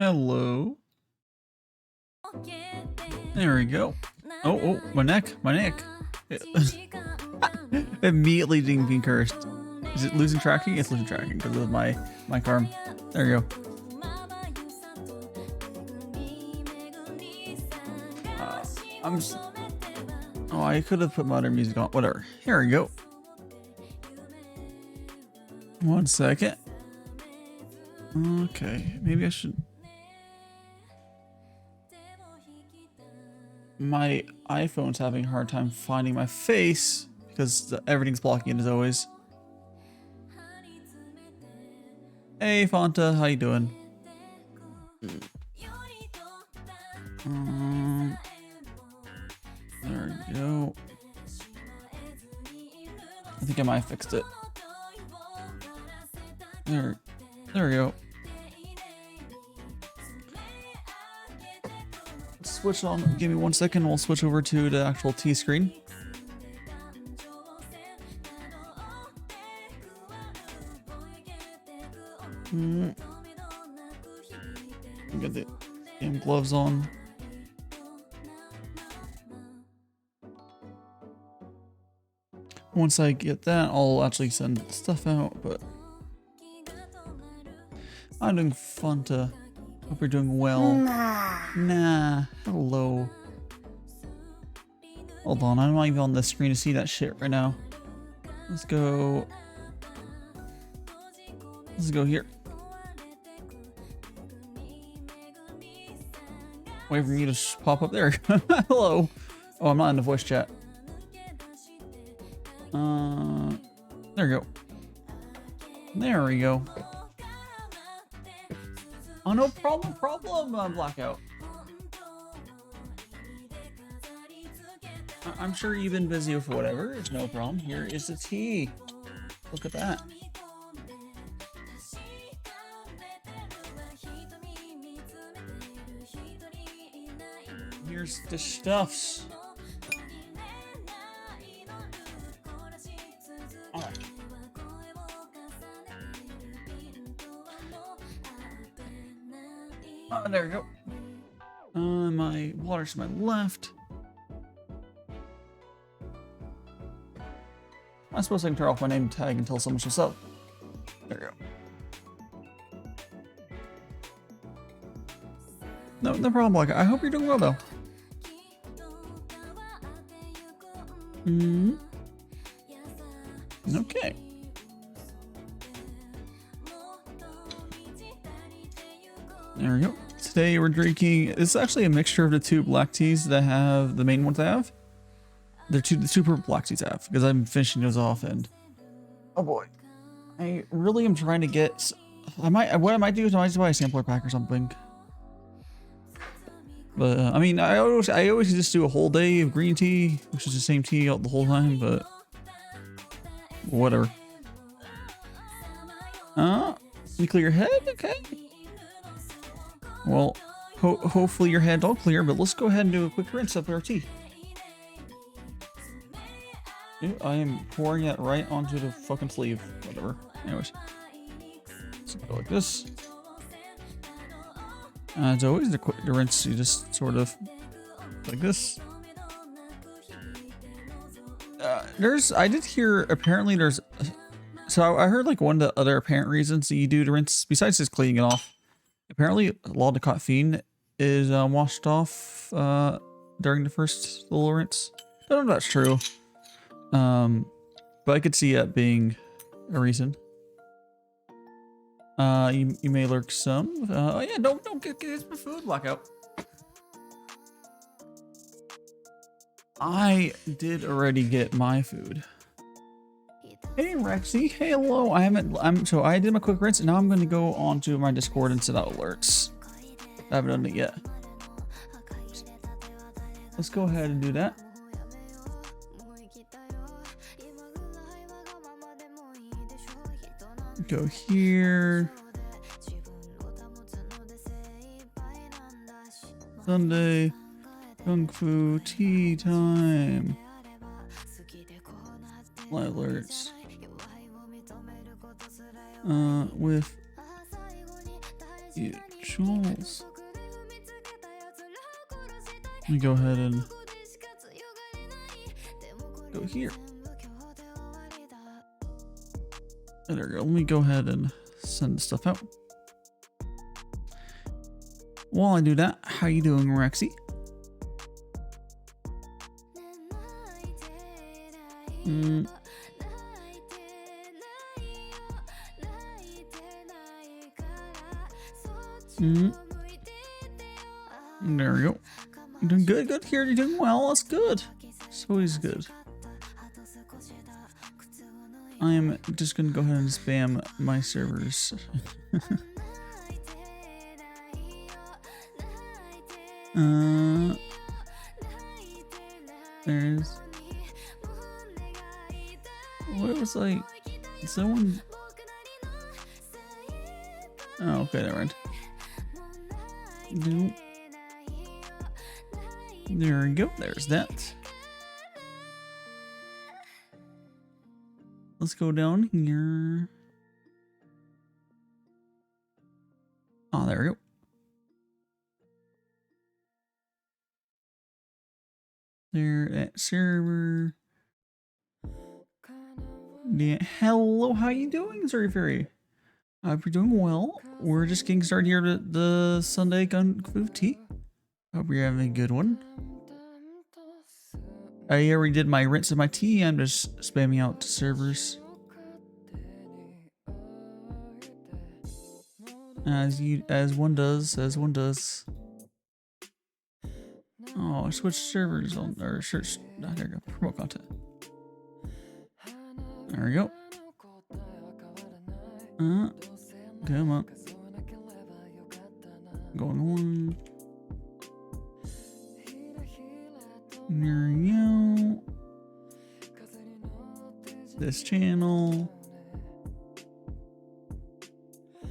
Hello. There we go. Oh, my neck. Immediately being cursed. Is it losing tracking? It's losing tracking because of my arm. There you go. Oh, I could have put modern music on. Whatever. Here we go. 1 second. Okay, maybe I should. My iPhone's having a hard time finding my face because everything's blocking it as always. Hey Fanta, how you doing? There we go. I think I might have fixed it. There we go. Switch on. Give me 1 second. We'll switch over to the actual T screen. Get the damn gloves on. Once I get that, I'll actually send stuff out. But I'm doing Fanta. Hope you're doing well. Nah. Hello. Hold on, I'm not even on the screen to see that shit right now. Let's go here. Wait for me to pop up there. Hello. Oh, I'm not in the voice chat. There we go. There we go. Oh, no problem, Blackout. I'm sure you've been busy with whatever. It's no problem. Here is the tea. Look at that. Here's the stuffs. Oh, there we go. My water's to my left. I suppose I can turn off my name tag and tell someone what's up. There we go. No problem, Black. I hope you're doing well, though. Okay. There we go. Today we're drinking. It's actually a mixture of the two black teas that I have. The main ones I have. They're the super black teas I have because I'm finishing those off and. Oh boy, I really am trying to get. What I might do is I might just buy a sampler pack or something. But I mean, I always just do a whole day of green tea, which is the same tea the whole time. But whatever. You clear your head, okay? Well, hopefully your head's all clear, but let's go ahead and do a quick rinse of our tea. I am pouring it right onto the fucking sleeve. Whatever. Anyways. Let's go like this. As always, the rinse, you just sort of like this. I did hear, apparently there's... So I heard like one of the other apparent reasons that you do to rinse, besides just cleaning it off, apparently a lot of the caffeine is washed off during the first little rinse. I don't know if that's true. But I could see that being a reason. You may lurk some. Oh yeah, don't get my food, Blackout. I did already get my food. Hey Rexy, hey hello. So I did my quick rinse and now I'm gonna go onto my Discord and set out alerts. I haven't done it yet. Let's go ahead and do that. Go here. Sunday. Gongfu Tea time. Live alerts. With Jules. Let me go ahead and go here. There we go. Let me go ahead and send stuff out. While I do that, how you doing, Rexy? There we go. You're doing good, good here. You're doing well. That's good. It's always good. I am just gonna go ahead and spam my servers. There's. What was like? Someone. Oh, okay, never mind. Nope. There we go. There's that. Let's go down here. Oh, there we go. There at server. Yeah. Hello, how you doing, Zuri Fairy? I hope you're doing well. We're just getting started here at the Sunday Gongfu Tea. Hope you're having a good one. I already did my rinse of my tea. I'm just spamming out to servers. As one does. Oh, I switched servers on or search. Oh, there we go. Promote content. There we go. Come on. Going on. There we go. This channel.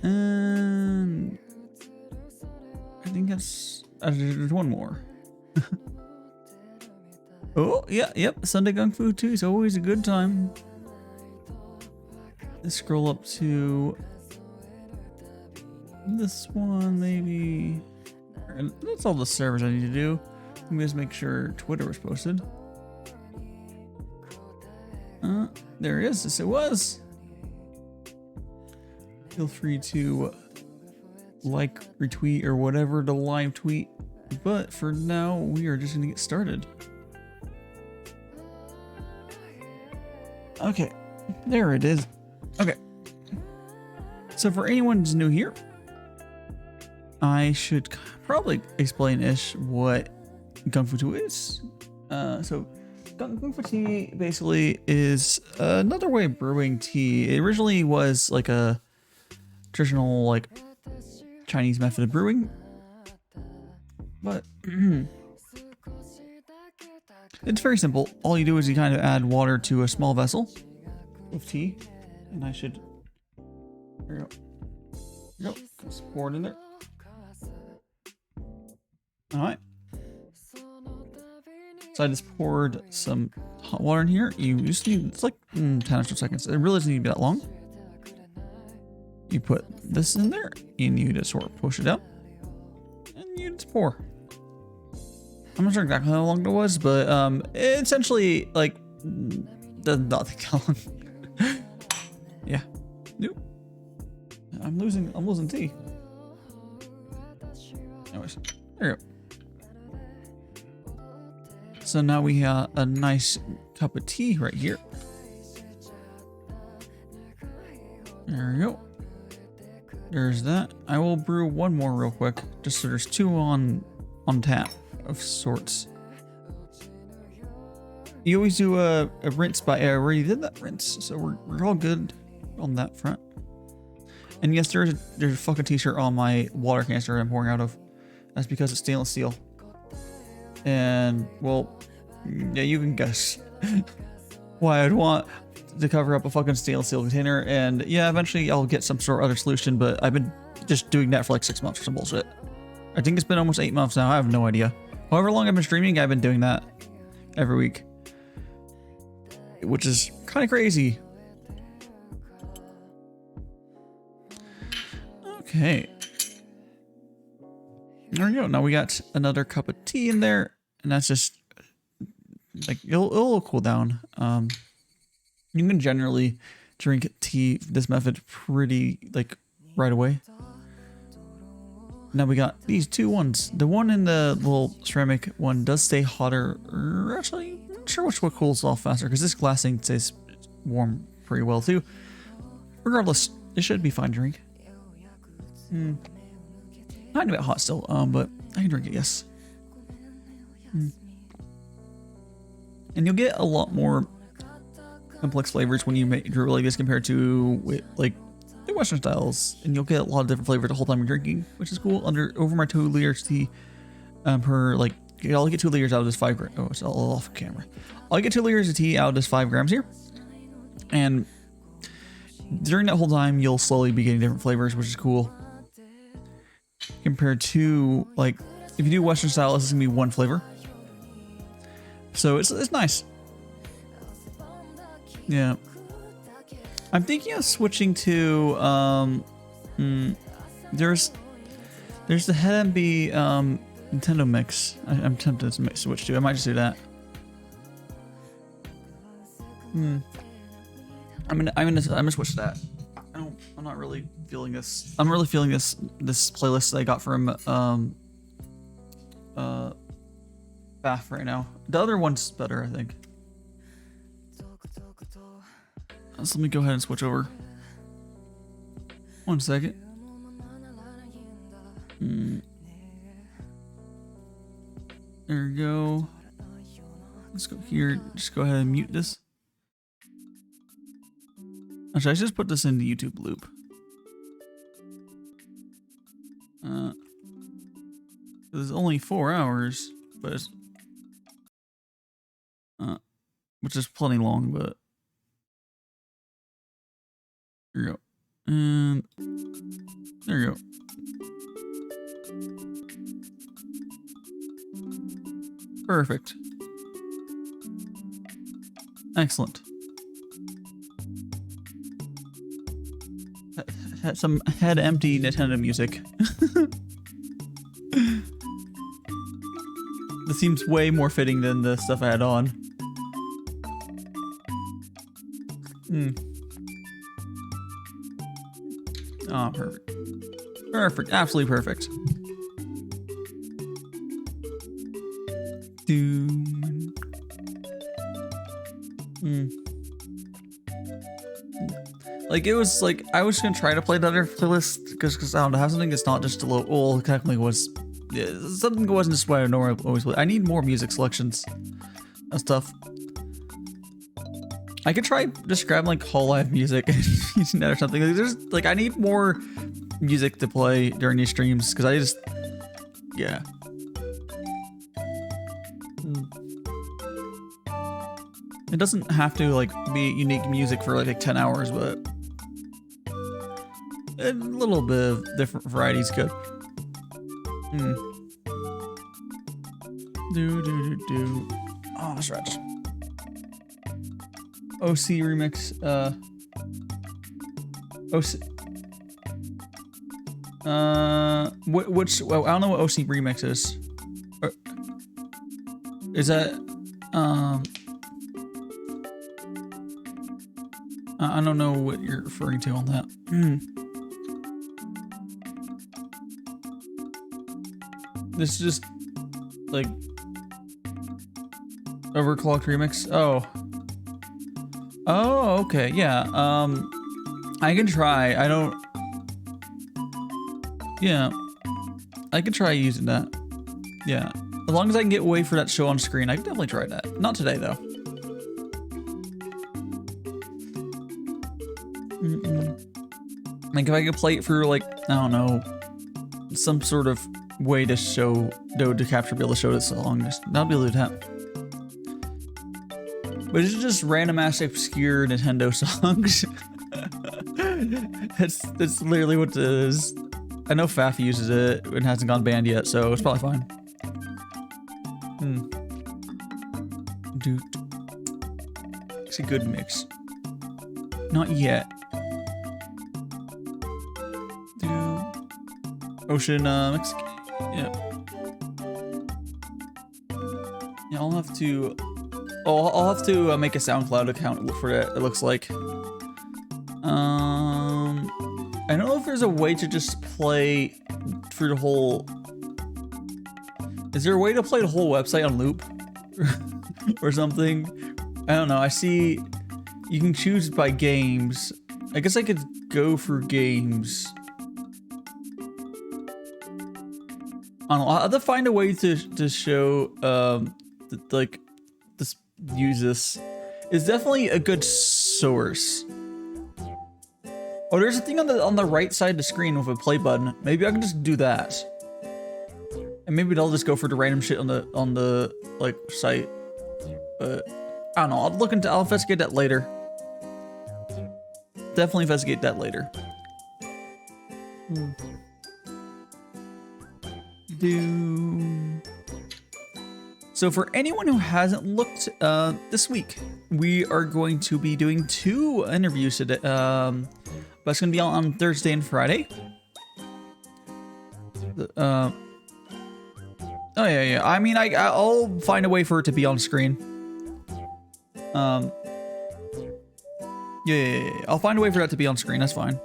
And I think that's there's one more. Oh, yeah, yep. Sunday Gongfu Tea is always a good time. Let's scroll up to this one, maybe. And that's all the servers I need to do. Let me just make sure Twitter was posted. There it is. Yes, it was. Feel free to like, retweet, or whatever to live tweet. But for now, we are just going to get started. Okay, there it is. Okay. So for anyone who's new here, I should probably explain-ish what Gongfu Tea is. So Gongfu Tea basically is another way of brewing tea. It originally was like a traditional like Chinese method of brewing, but it's very simple. All you do is you kind of add water to a small vessel of tea, and I should, there we go. There we go. Just pour it in there. All right. So I just poured some hot water in here. You just need, it's like 10 or so seconds. It really doesn't need to be that long. You put this in there, and you just sort of push it out, and you just pour. I'm not sure exactly how long it was, but it essentially like does not take that long. Yeah. Nope. I'm losing tea. Anyways, there you go. So now we have a nice cup of tea right here. There we go. There's that. I will brew one more real quick, just so there's two on tap of sorts. You always do a rinse by I already did that rinse, so we're all good on that front. And yes, there's a fucking t-shirt on my water canister I'm pouring out of. That's because it's stainless steel. And well, yeah, you can guess why I'd want to cover up a fucking stainless steel container. And yeah, eventually I'll get some sort of other solution, but I've been just doing that for like 6 months or some bullshit. I think it's been almost 8 months now. I have no idea. However long I've been streaming, I've been doing that every week, which is kind of crazy. Okay. There we go. Now we got another cup of tea in there, and that's just like it'll cool down. You can generally drink tea this method pretty like right away. Now we got these two ones. The one in the little ceramic one does stay hotter. Actually, I'm not sure which one cools off faster because this glass thing stays warm pretty well too. Regardless, it should be fine to drink. Kind of a bit hot still, but I can drink it, yes. And you'll get a lot more complex flavors when you make brew like this compared to like the Western styles, and you'll get a lot of different flavors the whole time you're drinking, which is cool. Over my 2 liters tea per like, I'll get 2 liters out of this 5 grams. Oh, it's all off camera. I'll get 2 liters of tea out of this 5 grams here, and during that whole time, you'll slowly be getting different flavors, which is cool. Compared to like, if you do Western style, this is gonna be 1 flavor. So it's nice. Yeah. I'm thinking of switching to there's the Head MB Nintendo mix. I'm tempted to switch to. I might just do that. I'm gonna switch to that. I'm not really feeling this. I'm really feeling this playlist that I got from Bath right now. The other one's better, I think. So let me go ahead and switch over. 1 second. There we go. Let's go here. Just go ahead and mute this. Actually, I should just put this in the YouTube loop. It's only 4 hours, but it's, which is plenty long, but there you go. And there you go. Perfect. Excellent. Some head empty Nintendo music. This seems way more fitting than the stuff I had on. Oh, perfect. Perfect. Absolutely perfect. Like, it was like, I was gonna try to play the other playlist because I don't know, have something that's not just a little, well, technically was, something that wasn't just what I normally always play. I need more music selections and stuff. I could try just grabbing like whole live music and using that or something. Like, there's like, I need more music to play during these streams because I just, yeah. It doesn't have to like be unique music for like 10 hours, but a little bit of different variety is good. Oh, that's right. OC remix. OC. Which? Well, I don't know what OC remix is. Is that? I don't know what you're referring to on that. This is just like overclocked remix. Oh, okay, yeah. I can try. I don't. Yeah, I can try using that. Yeah, as long as I can get away for that show on screen, I can definitely try that. Not today though. Like if I could play it for like, I don't know, some sort of way to show, to capture, be able to show this song, that'll be able to do that. But it's just random ass obscure Nintendo songs. That's literally what it is. I know Faff uses it and hasn't gone banned yet, so it's probably fine. Dude, it's a good mix. Not yet. Ocean mix. Yeah. I'll have to. Oh, I'll have to make a SoundCloud account for it. It looks like. I don't know if there's a way to just play through the whole. Is there a way to play the whole website on loop, or something? I don't know. I see. You can choose by games. I guess I could go for games. I don't know. I'll have to find a way to show like this use this. It's definitely a good source. Oh, there's a thing on the right side of the screen with a play button. Maybe I can just do that. And maybe they'll just go for the random shit on the like site. But I don't know. I'll investigate that later. Definitely investigate that later. So for anyone who hasn't looked this week, we are going to be doing 2 interviews today. But it's gonna be on Thursday and Friday. Oh yeah. I mean, I'll find a way for it to be on screen. Yeah. I'll find a way for that to be on screen. That's fine.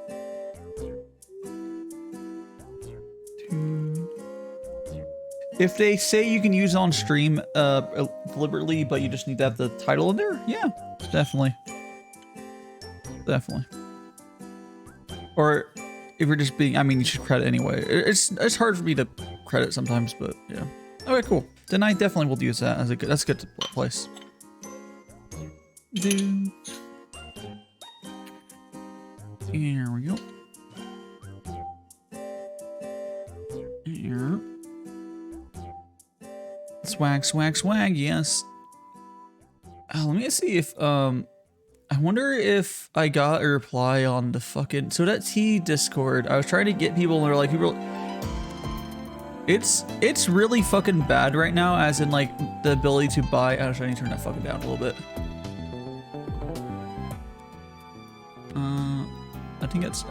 If they say you can use it on stream deliberately, but you just need to have the title in there, yeah, definitely. Or if you're just being, I mean, you should credit anyway. It's hard for me to credit sometimes, but yeah. Okay, cool. Then I definitely will use that as a good. That's a good place. Here we go. Here. Swag, yes. Let me see if, I wonder if I got a reply on the fucking, so that T Discord, I was trying to get people and they're like, it's really fucking bad right now, as in like the ability to buy, I need to turn that fucking down a little bit. I think that's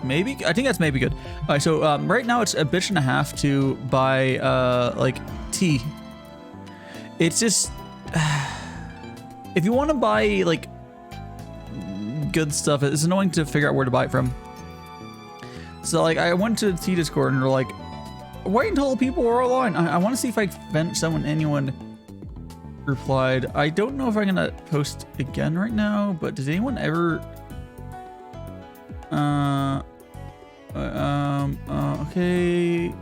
maybe good. All right, so right now it's $1.50 to buy like tea. It's just if you want to buy like good stuff, it's annoying to figure out where to buy it from. So like I went to the T Discord and they're like, wait until people are online. I want to see if anyone replied. I don't know if I'm gonna post again right now, but does anyone ever okay,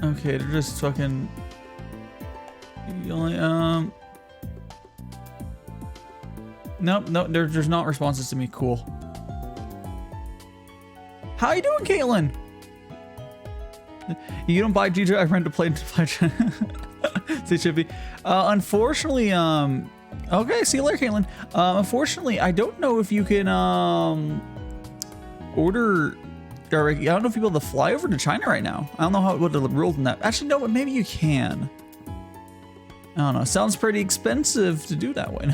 okay, they're just fucking nope, there's not responses to me. Cool. How you doing, Caitlin? You don't buy GJ, I rent to play Say Chippy. Unfortunately, okay, see you later, Caitlin. Unfortunately, I don't know if you can order, or I don't know if you're able to fly over to China right now. I don't know what the rules in that. Actually, no, but maybe you can. I don't know. Sounds pretty expensive to do that way.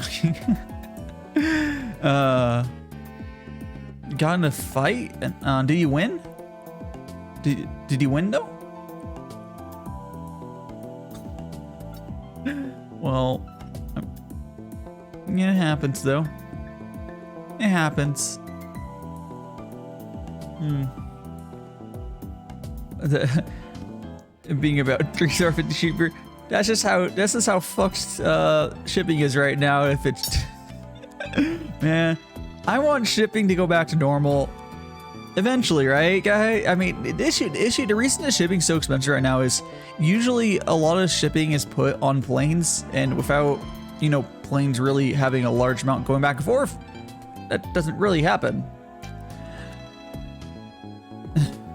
Got in a fight, and did you win? Did you win though? Well, yeah, it happens though. It happens. Being about 3-star-50 cheaper. This is how fucked shipping is right now. If it's man, I want shipping to go back to normal eventually, right, guy? I mean, the reason that shipping's so expensive right now is usually a lot of shipping is put on planes, and without, you know, planes really having a large amount going back and forth, that doesn't really happen.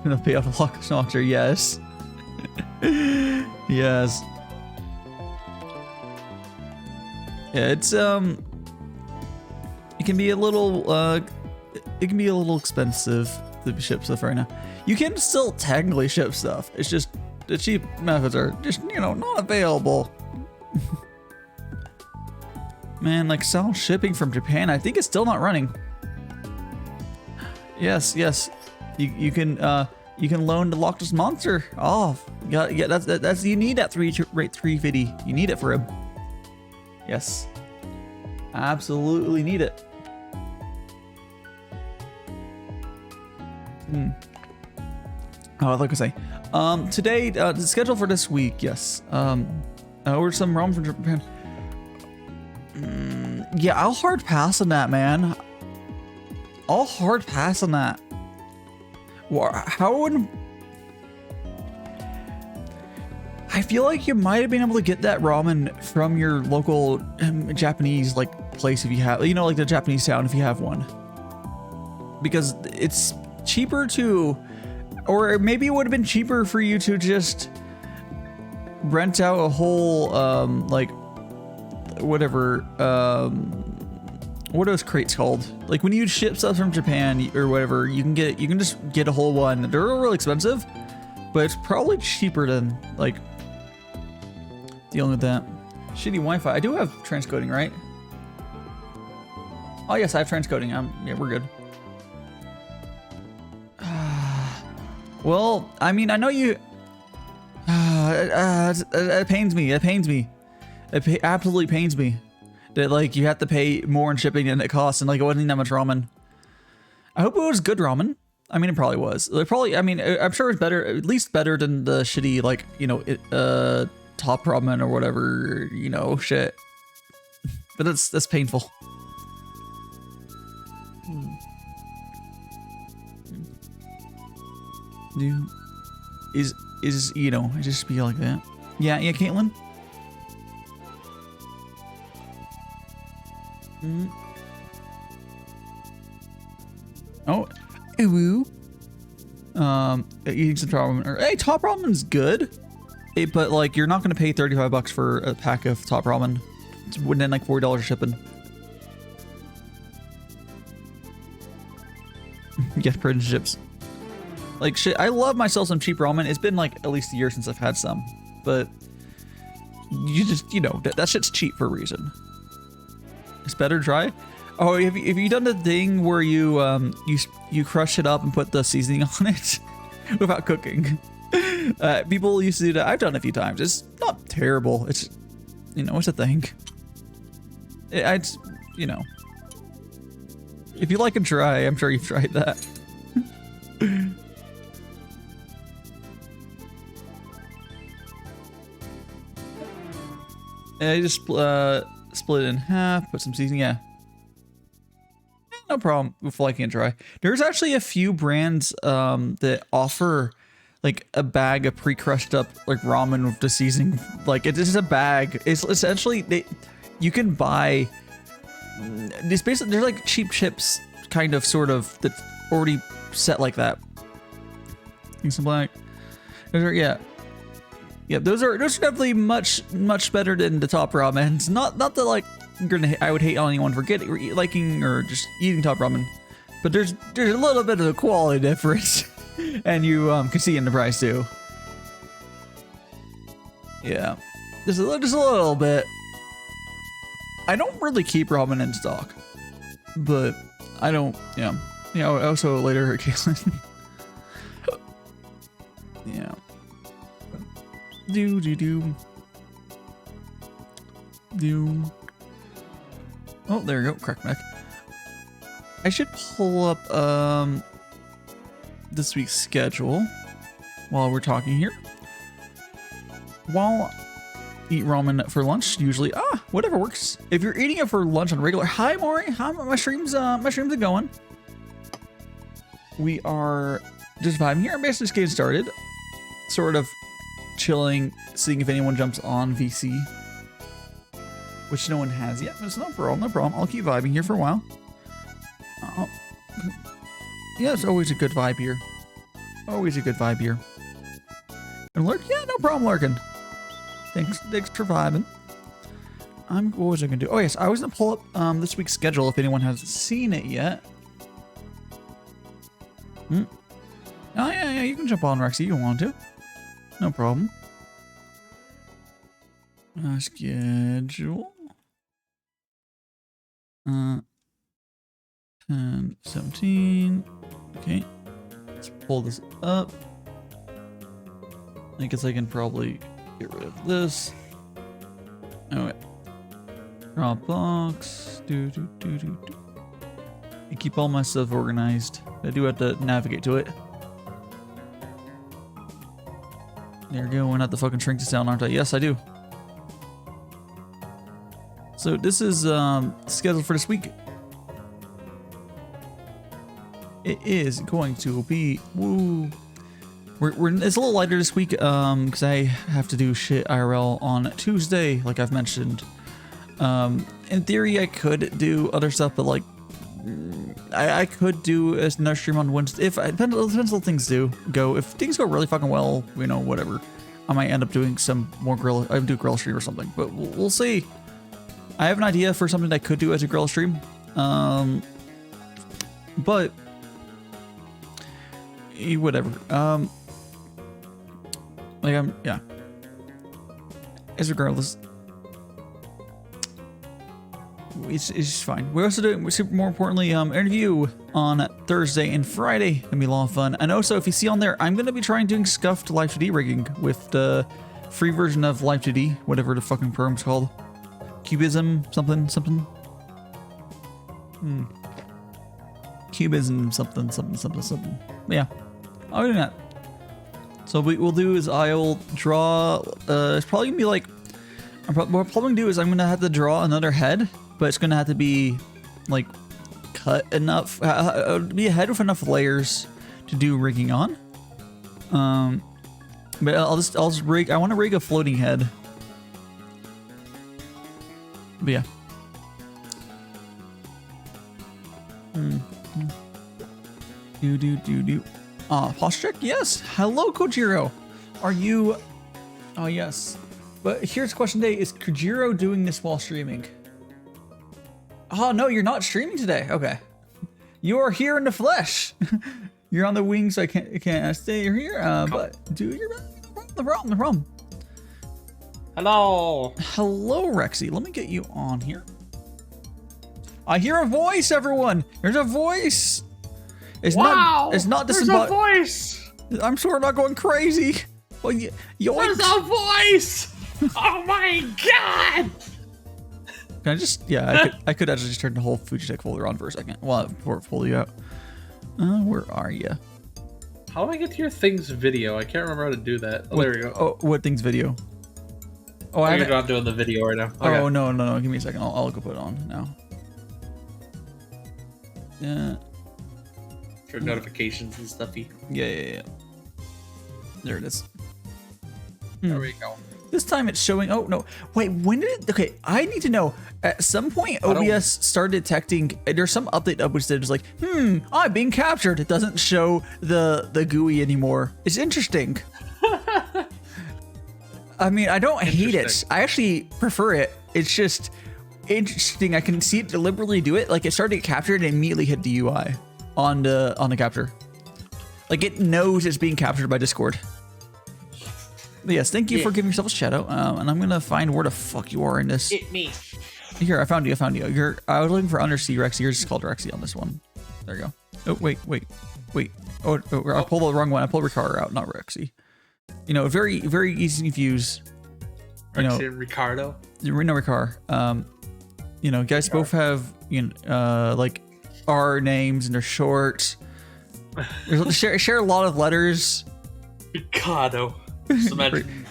Gonna pay off a locker, yes. Yes. Yeah, it's it can be a little expensive to ship stuff right now. You can still technically ship stuff. It's just the cheap methods are just, you know, not available. Man, like sound shipping from Japan, I think it's still not running. Yes. You You can loan the Loch Ness Monster. Oh, yeah, that's you need that 350. You need it for him. Yes. Absolutely need it. Oh, like I say, today, the schedule for this week, yes. Order some ramen from Japan. Yeah, I'll hard pass on that, man. I'll hard pass on that. How would... I feel like you might have been able to get that ramen from your local Japanese like place if you have, you know, like the Japanese town if you have one. Because it's cheaper to, or maybe it would have been cheaper for you to just rent out a whole like whatever what are those crates called? Like when you ship stuff from Japan or whatever, you can just get a whole one. They're really expensive, but it's probably cheaper than like dealing with that. Shitty Wi-Fi. I do have transcoding, right? Oh yes, I have transcoding. Yeah, we're good. Well, I mean, I know you. It pains me. It pains me. It absolutely pains me that like you have to pay more in shipping than it costs, and like it wasn't that much ramen. I hope it was good ramen. I mean, it probably was. It probably. I mean, I'm sure it's better, at least better than the shitty like top ramen or whatever, you know, shit. But that's painful. Is you know, I just be like that. Yeah, Caitlin. Oh, ooh. Eating some top ramen. Or, hey, top ramen's good. But like, you're not gonna pay $35 for a pack of top ramen. It's within like $40 shipping. Get printed chips. Like shit, I love myself some cheap ramen. It's been like at least a year since I've had some, but you just, you know, that shit's cheap for a reason. It's better dry. Oh, have you done the thing where you you crush it up and put the seasoning on it without cooking? People used to do that. I've done it a few times. It's not terrible. It's, you know, it's a thing. It's, you know, if you like it dry, I'm sure you've tried that. I just split it in half, put some seasoning. Yeah, no problem with liking it dry. There's actually a few brands that offer like a bag of pre-crushed up like ramen with the seasoning. Like it's just a bag. It's essentially you can buy. It's basically they're like cheap chips, kind of, sort of, that's already set like that. Some black. Yeah. Yeah, those are definitely much better than the top ramens. Not that like I would hate on anyone for liking or just eating top ramen, but there's a little bit of a quality difference, and you can see in the price too. Yeah, just a little bit. I don't really keep ramen in stock, but I don't. Yeah, yeah. Also later, Caitlin. Yeah. Do. Oh, there we go. Crack neck. I should pull up this week's schedule while we're talking here. While eat ramen for lunch, usually whatever works. If you're eating it for lunch on regular, hi Maury, how my streams are going. We are just vibing here. I'm basically just getting started, sort of chilling, seeing if anyone jumps on VC, which no one has yet. But it's no problem. I'll keep vibing here for a while. Yeah, it's always a good vibe here. Always a good vibe here. And lurk? Yeah, no problem lurking. Thanks for vibing. What was I gonna do? Oh yes, I was gonna pull up this week's schedule if anyone hasn't seen it yet. Oh yeah, you can jump on, Rexy, you want to. No problem. Schedule. 10, 17. Okay. Let's pull this up. I guess I can probably get rid of this. Alright. Dropbox. I keep all my stuff organized. I do have to navigate to it. There we go. We're not the fucking shrink this down, aren't I? Yes, I do. So this is scheduled for this week. It is going to be woo. It's a little lighter this week because I have to do shit IRL on Tuesday, like I've mentioned. In theory, I could do other stuff, but like I could do another stream on Wednesday. If it depends how things do go. If things go really fucking well, you know, whatever. I might end up doing some more grill. I do grill stream or something, but we'll see. I have an idea for something I could do as a grill stream, but whatever. Yeah. As regardless, it's fine. We're also doing, more importantly, interview on Thursday and Friday. Gonna be a lot of fun. And also, if you see on there, I'm gonna be trying doing scuffed Live 2D rigging with the free version of Live 2D, whatever the fucking program's called. Cubism, something. Cubism, something. But yeah, I'll do that. So what we'll do is I'll draw, it's probably gonna be like, what I'm probably gonna do is I'm gonna have to draw another head, but it's gonna have to be like cut enough, be a head with enough layers to do rigging on. But I'll just rig, I want to rig a floating head. But yeah. Do. Posture check? Yes. Hello, Kojiro. Are you? Oh, yes. But here's the question today. Is Kojiro doing this while streaming? Oh, no, you're not streaming today. Okay. You are here in the flesh. You're on the wings, so I can't stay here. But do your the problem. Hello. Hello, Rexy. Let me get you on here. I hear a voice, everyone. There's a voice. It's not. It's not There's a voice. I'm sure I'm not going crazy. Well, There's a voice. Oh my god. Can I just? Yeah, I could actually just turn the whole Fujitech folder on for a second. Well, before it pull you out. Where are you? How do I get to your things video? I can't remember how to do that. Oh, there we go. Oh, what things video? Oh, you're not doing the video right now. Okay. Oh no! Give me a second. I'll go put it on now. Yeah. For notifications and stuffy. Yeah. There it is. There we go. This time it's showing. Oh no! Wait, when did it? Okay, I need to know. At some point, OBS started detecting. There's some update up which says like, I'm being captured. It doesn't show the GUI anymore. It's interesting. I mean, I don't hate it. I actually prefer it. It's just interesting. I can see it deliberately do it. Like it started to get captured and immediately hit the UI on the capture. Like it knows it's being captured by Discord. But yes, thank you for giving yourself a shout out. And I'm gonna find where the fuck you are in this. Me. Here, I found you. I was looking for Undersea Rexy. You're just called Rexy on this one. There you go. Oh wait. Oh, I pulled the wrong one. I pulled Ricardo out, not Rexy. You know, very, very easy to confuse. Rexy and Ricardo. No, Ricardo. You know, guys both have like R names and they're short. They share a lot of letters. Ricardo. Just imagine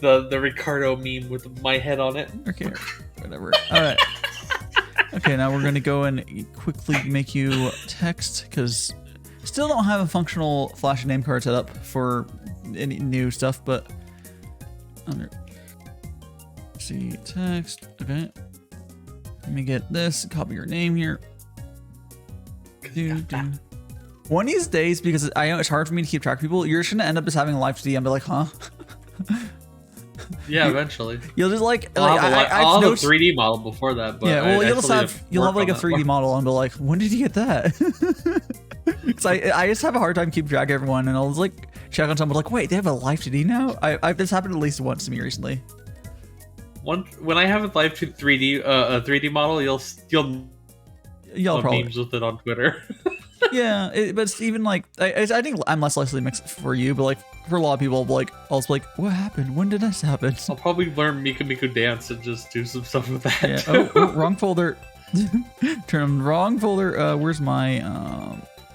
the Ricardo meme with my head on it. Okay, whatever. All right. Okay, now we're gonna go and quickly make you text because still don't have a functional Flash name card set up for any new stuff, but see text. Okay. Let me get this. Copy your name here. One of these days, because I know it's hard for me to keep track of people, you're just gonna end up just having a live to and be like, huh? Yeah, eventually. You'll just I'll have a 3D model before that. But yeah, well, you'll have like a 3D model and be like, when did you get that? Because I just have a hard time keeping track of everyone, and I'll just like check on someone like, wait, they have a live 2D now? This happened at least once to me recently. When I have a live 3D model, you'll probably memes with it on Twitter. Yeah, but it's even like I think I'm less likely to mix it for you, but like for a lot of people, like I'll just be like, what happened? When did this happen? I'll probably learn Miku Miku Dance and just do some stuff with that. Yeah. Too. Oh, wrong folder. Turn wrong folder. Where's my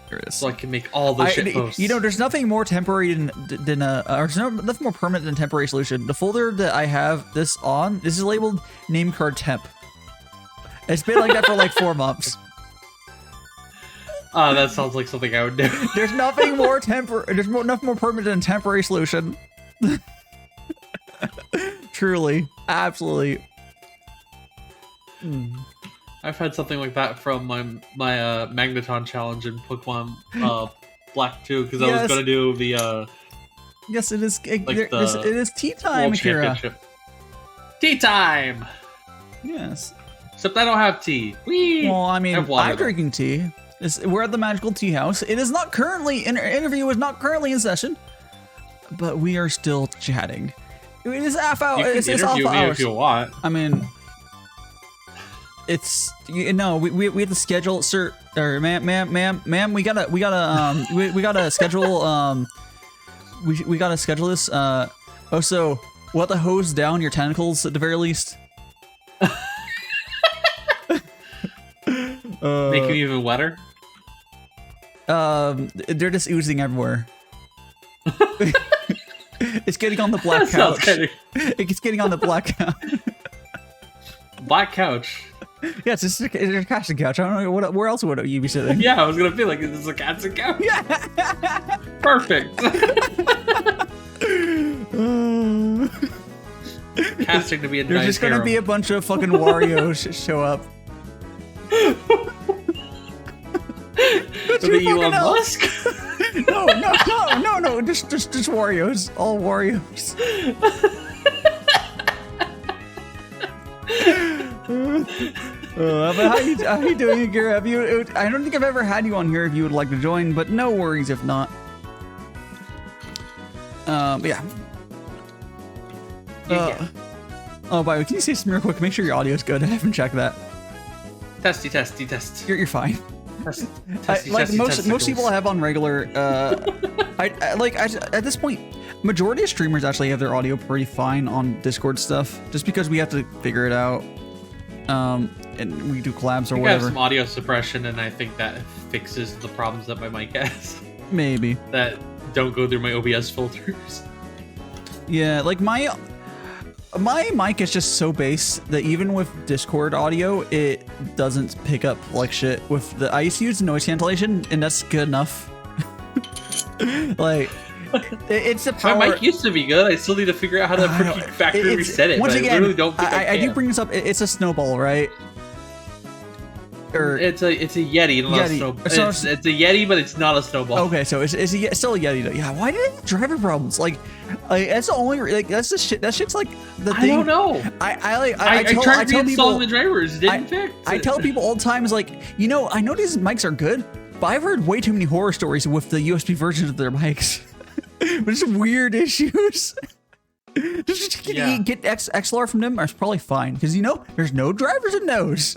There it is. So I can make all the shit posts. You know, there's nothing more temporary than nothing more permanent than temporary solution. The folder that I have this on, this is labeled name card temp. It's been like that for like 4 months. Oh, that sounds like something I would do. There's nothing more temporary. There's nothing more permanent than temporary solution. Truly, absolutely. I've had something like that from my Magneton challenge in Pokemon Black 2 because I was gonna do the Yes, it is. like it is tea time, World Akira. Championship. Tea time. Yes. Except I don't have tea. Whee! Well, I mean, have water, I'm drinking tea. We're at the Magical Tea House. It is not currently interview is not currently in session, but we are still chatting. It is half hour. You can It's interview alpha me hours. if you want. I mean, it's we have to schedule, sir, or ma'am. We gotta schedule. We gotta schedule this. So we'll have to hose down your tentacles at the very least. Make them even wetter. They're just oozing everywhere. It's getting on the black That sounds couch. It's getting on the black couch. Black couch. Yeah, it's a casting couch. I don't know where else would you be sitting. Yeah, I was gonna be like, is this a cat's and couch? Yeah. Perfect. Casting to be a There's nice just gonna harem. be a bunch of fucking Wario's show up. With the Elon Musk? No, just Wario's. All Wario's. But how you doing, Akira? I don't think I've ever had you on here if you would like to join, but no worries if not. Yeah. Oh, by the way, can you say something real quick? Make sure your audio's good. I haven't checked that. Testy, testy, test. You're fine. Testy, Like testy, most people I have on regular, at this point, majority of streamers actually have their audio pretty fine on Discord stuff, just because we have to figure it out. And we do collabs or I whatever. have some audio suppression, and I think that fixes the problems that my mic has. Maybe. That don't go through my OBS filters. Yeah, like my mic is just so bass that even with Discord audio, it doesn't pick up like shit. With the I used to use noise cancellation, and that's good enough. Like, it's a power. My mic used to be good. I still need to figure out how to freaking factory reset it. Once but again, I really don't think I do can. bring this up. It's a snowball, right? Or It's a Yeti, not a snowball. It's a Yeti, but it's not a snowball. okay, so it's still a Yeti though. Yeah, why did it have driver problems? Like that's the only that's the shit. That shit's like the thing. I don't know. I tried tell people reinstalling the drivers. It didn't fix. I tell people all the time is like, I know these mics are good, but I've heard way too many horror stories with the USB versions of their mics. Just weird issues. Just get XLR from them. It's probably fine because there's no drivers in those.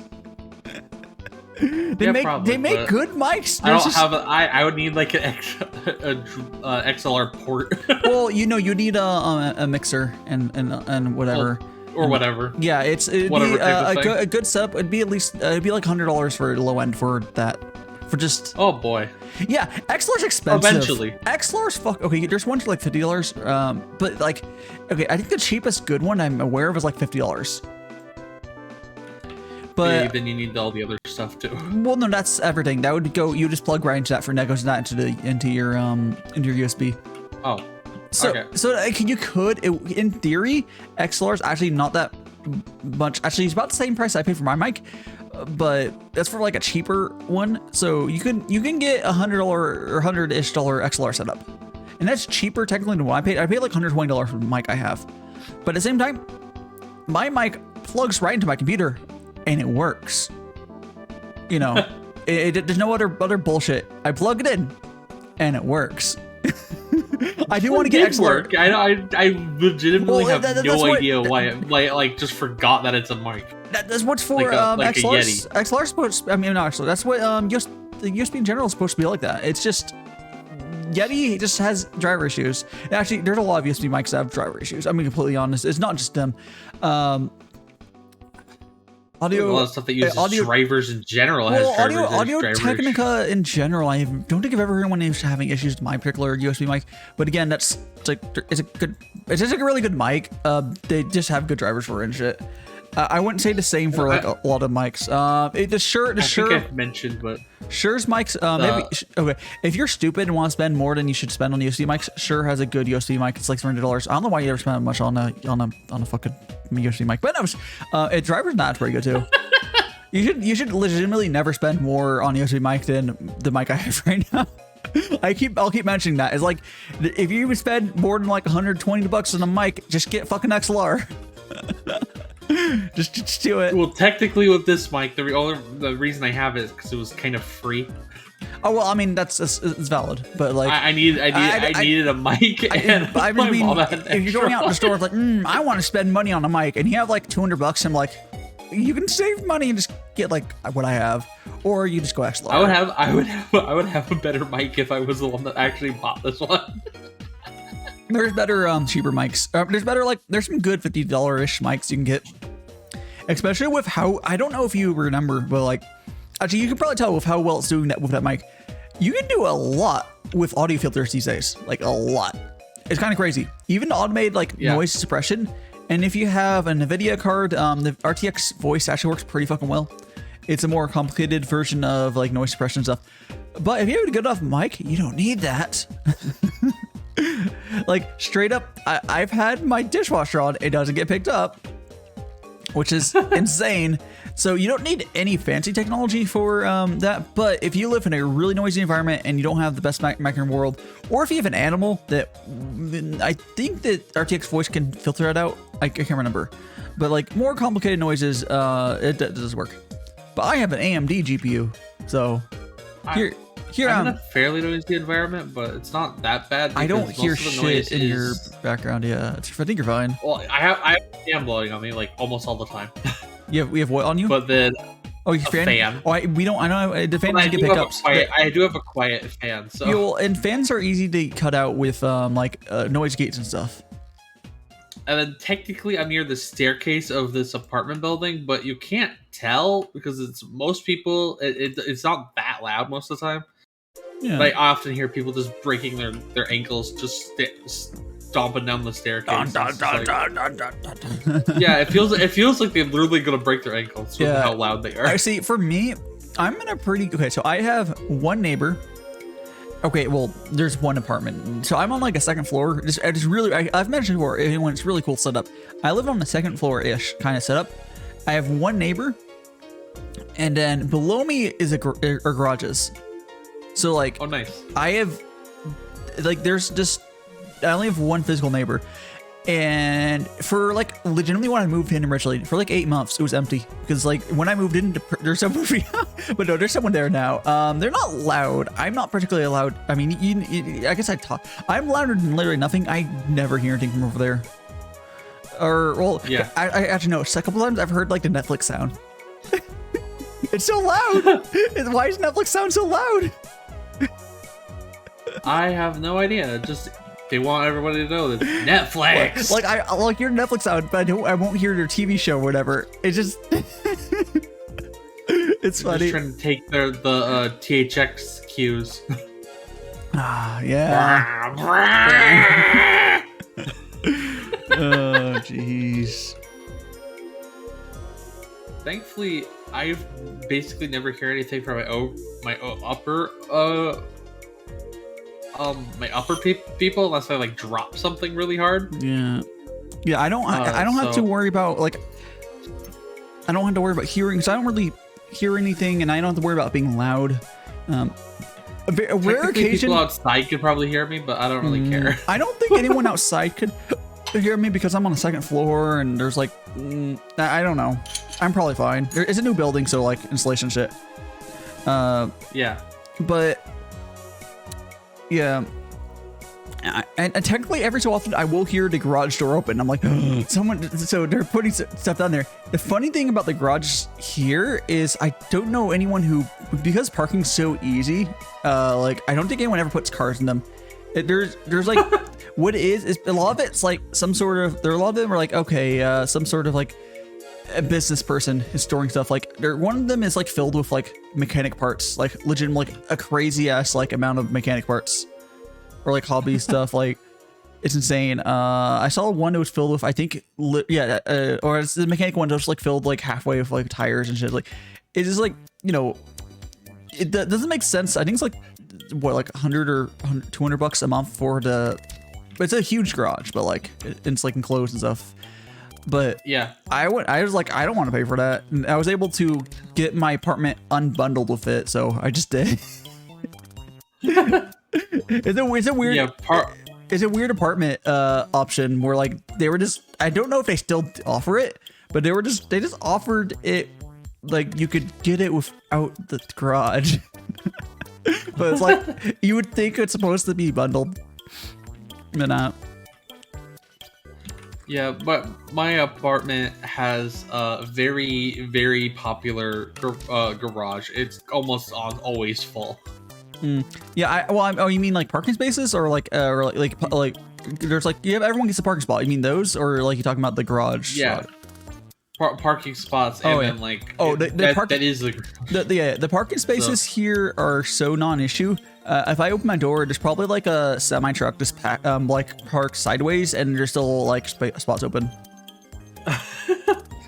They make good mics. I would need like an XLR port. Well, you need a mixer and whatever. Or whatever. Yeah, it'd be a good setup. It'd be like $100 for low end for that. For just oh boy. Yeah, XLR's expensive. Eventually. XLR's okay. There's one for like $50. But like, okay, I think the cheapest good one I'm aware of is like $50. But yeah, then you need all the other stuff too. Well, no, that's everything. That would go. You just plug right into that for goes that into your USB. Oh. So okay. So you could, in theory, XLR is actually not that much. Actually, it's about the same price I paid for my mic, but that's for like a cheaper one. So you can get $100 or $100-ish XLR setup, and that's cheaper technically than what I paid. I paid like $120 for the mic I have, but at the same time, my mic plugs right into my computer, and it works. There's no other bullshit. I plug it in, and it works. I do want to get XLR. I legitimately have no idea why I like just forgot that it's a mic. That's what's for like XLR. a Yeti. XLR supposed. I mean, not XLR. That's what the USB in general is supposed to be like that. It's just Yeti just has driver issues. Actually, there's a lot of USB mics that have driver issues. I'm being completely honest. It's not just them. Audio, a lot of stuff that uses drivers in general has Audio Technica in general. I don't think I've ever heard anyone having issues with my particular USB mic. But again, it's just a really good mic. They just have good drivers for it and shit. I wouldn't say the same for like a lot of mics. The Shure, I think I've mentioned, but Shure's mics. Maybe okay. If you're stupid and want to spend more than you should spend on USB mics, Shure has a good USB mic. It's like $300. I don't know why you ever spend much on a fucking USB mic, but no, its driver's not pretty good too. You should legitimately never spend more on USB mic than the mic I have right now. I'll keep mentioning that. It's like if you even spend more than like $120 on a mic, just get fucking XLR. just do it. Well, technically with this mic, the reason I have it is because it was kind of free. Oh well, I mean it's valid, but like I needed a mic. I mean, if you're going out in the store, it's like I want to spend money on a mic, and you have like $200, I'm like, you can save money and just get like what I have, or you just go XLR. I would have a better mic if I was the one that actually bought this one. There's better cheaper mics. There's some good $50-ish mics you can get, especially with how I don't know if you remember, but like actually you can probably tell with how well it's doing that with that mic. You can do a lot with audio filters these days, like a lot. It's kind of crazy. Even automated like noise suppression. And if you have a NVIDIA card, the RTX voice actually works pretty fucking well. It's a more complicated version of like noise suppression stuff. But if you have a good enough mic, you don't need that. Like straight up, I've had my dishwasher on, it doesn't get picked up, which is insane. So you don't need any fancy technology for that. But if you live in a really noisy environment and you don't have the best mic in the world, or if you have an animal that I think that RTX voice can filter it out. I can't remember, but like more complicated noises, it does work. But I have an AMD GPU, so here I'm in a fairly noisy environment, but it's not that bad. I don't hear shit in your background. Yeah, I think you're fine. Well, I have fan blowing on me like almost all the time. We have what on you? But then your fan. Oh, we don't. I know the fan doesn't get pickups. I do have a quiet fan. So and fans are easy to cut out with noise gates and stuff. And then technically I'm near the staircase of this apartment building, but you can't tell because it's most people. It's not that loud most of the time. Yeah. But I often hear people just breaking their ankles, just stomping down the staircase. Yeah, it feels like they're literally gonna break their ankles with how loud they are. I see. For me, I'm in a pretty so I have one neighbor. Okay, well, there's one apartment, so I'm on like a second floor. I've mentioned before, it's really cool setup. I live on the second floor-ish kind of setup. I have one neighbor, and then below me is are garages. So like, oh nice. I have like I only have one physical neighbor, and for like legitimately when I moved in originally for like 8 months it was empty because like when I moved in there's someone but no, there's someone there now. They're not loud. I'm not particularly loud. I mean, I guess I talk. I'm louder than literally nothing. I never hear anything from over there. Or well, yeah. I actually know. A couple times I've heard like the Netflix sound. It's so loud. Why does Netflix sound so loud? I have no idea. Just they want everybody to know that Netflix. Like I like your Netflix sound, but I won't hear their TV show or whatever. It's just it's funny. Just trying to take the THX cues. Yeah. Oh jeez. Thankfully, I've basically never heard anything from my upper people unless I like drop something really hard. Yeah. I don't have to worry about hearing because I don't really hear anything, and I don't have to worry about being loud. A rare occasion people outside could probably hear me, but I don't really care. I don't think anyone outside could hear me because I'm on the second floor and there's like I don't know. I'm probably fine. It's a new building, so like insulation shit. Yeah. But yeah, And technically, every so often, I will hear the garage door open. I'm like, someone. So they're putting stuff down there. The funny thing about the garage here is I don't know anyone who, because parking's so easy. Like I don't think anyone ever puts cars in them. There's like, what is a lot of it's like some sort of. There are a lot of them are like okay, some sort of like a business person is storing stuff. Like one of them is like filled with like mechanic parts, like legit like a crazy ass like amount of mechanic parts. Or like hobby stuff, like it's insane. I saw one that was filled with, I think, or it's the mechanic one that was like filled like halfway with like tires and shit. Like it's just like, you know, it doesn't make sense. I think it's like what, like 100 or $200 a month for the. It's a huge garage, but like it's like enclosed and stuff. But yeah, I was like, I don't want to pay for that. And I was able to get my apartment unbundled with it, so I just did. It's a weird, it's a weird apartment option where like they were just, I don't know if they still offer it, but they just offered it like you could get it without the garage. But it's like you would think it's supposed to be bundled, but not. Yeah, but my apartment has a very, very popular garage. It's almost always full. Yeah, oh, you mean like parking spaces or like there's like everyone gets a parking spot. You mean those, or like you talking about the garage? Yeah, parking spots. And then like that is the parking spaces here are so non-issue. If I open my door, there's probably like a semi truck just like parked sideways, and there's still like spots open.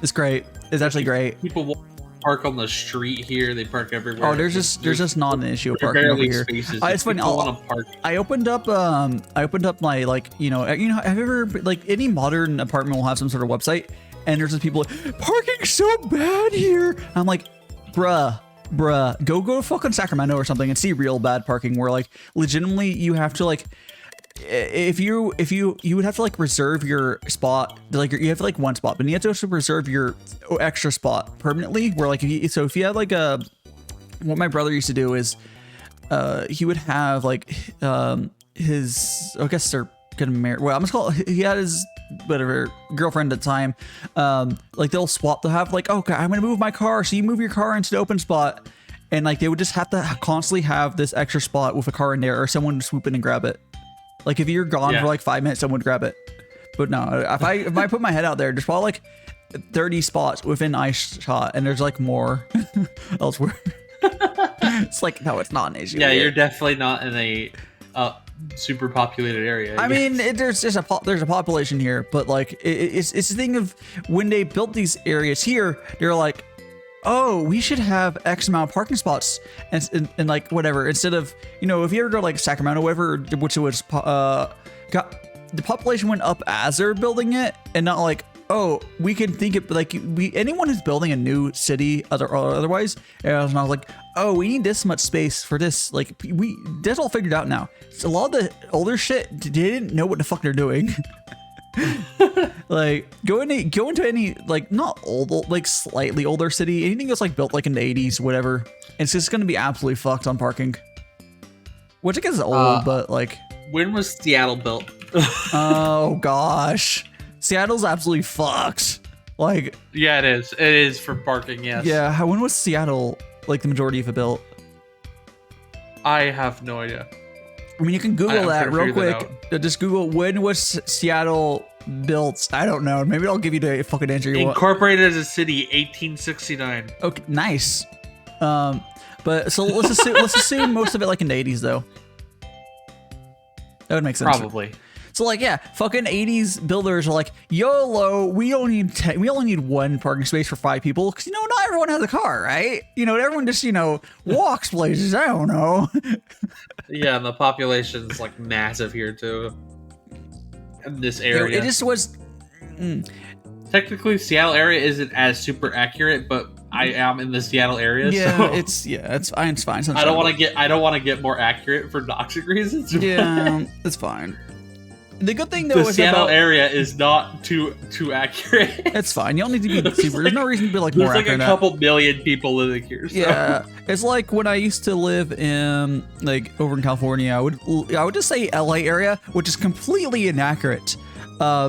It's great. It's actually great. People park on the street here. They park everywhere. Oh, there's just not an issue of parking over here. It's funny. I opened up my like you know have you ever like any modern apartment will have some sort of website, and there's just people like, parking's so bad here. I'm like, bruh, go to fucking Sacramento or something and see real bad parking where like legitimately you have to like. If you would have to like reserve your spot, like you have like one spot, but you have to also reserve your extra spot permanently. Where like if you had like what my brother used to do is, he would have like his, I guess they're getting married. Well, I'm just call he had his whatever girlfriend at the time. Like they'll swap. They'll have like, okay, I'm gonna move my car, so you move your car into the open spot, and like they would just have to constantly have this extra spot with a car in there, or someone would swoop in and grab it. Like if you're gone for like 5 minutes, someone would grab it. But no, if I put my head out there, there's probably like 30 spots within eye shot, and there's like more elsewhere. It's like, no, it's not an issue. Yeah, you're definitely not in a super populated area. I mean, there's a population here, but like it's the thing of when they built these areas here, they're like, oh, we should have X amount of parking spots and like whatever. Instead of, you know, if you ever go to like Sacramento, whatever, which was got the population went up as they're building it, and not like, oh, we can think it like anyone who's building a new city or otherwise. And I was like, oh, we need this much space for this. Like that's all figured out now. So a lot of the older shit, they didn't know what the fuck they're doing. Like go into any like not old like slightly older city, anything that's like built like in the 80s, whatever, it's just gonna be absolutely fucked on parking. Which I guess is old, but like when was Seattle built? Oh gosh, Seattle's absolutely fucked. Like yeah, it is for parking. Yes. Yeah. When was Seattle like the majority of it built? I have no idea. I mean, you can Google that real quick. Just Google when was Seattle built. I don't know. Maybe I'll give you the fucking answer you want. Incorporated as a city, 1869. Okay, nice. But so let's assume most of it like in the 80s though. That would make sense. Probably. So like, yeah, fucking 80s builders are like, YOLO, we only need one parking space for 5 people, because, you know, not everyone has a car, right? You know, everyone just, you know, walks places. I don't know. Yeah, and the population's like massive here too. In this area. It just was... Technically, Seattle area isn't as super accurate, but I am in the Seattle area. Yeah, so it's fine. It's fine. I don't want to get more accurate for doxing reasons. Yeah, it's fine. The good thing though the is Seattle area is not too accurate. It's fine. You don't need to be super. There's no reason to be like more There's like accurate. a couple million people living here. So. Yeah, it's like when I used to live in like over in California. I would just say LA area, which is completely inaccurate,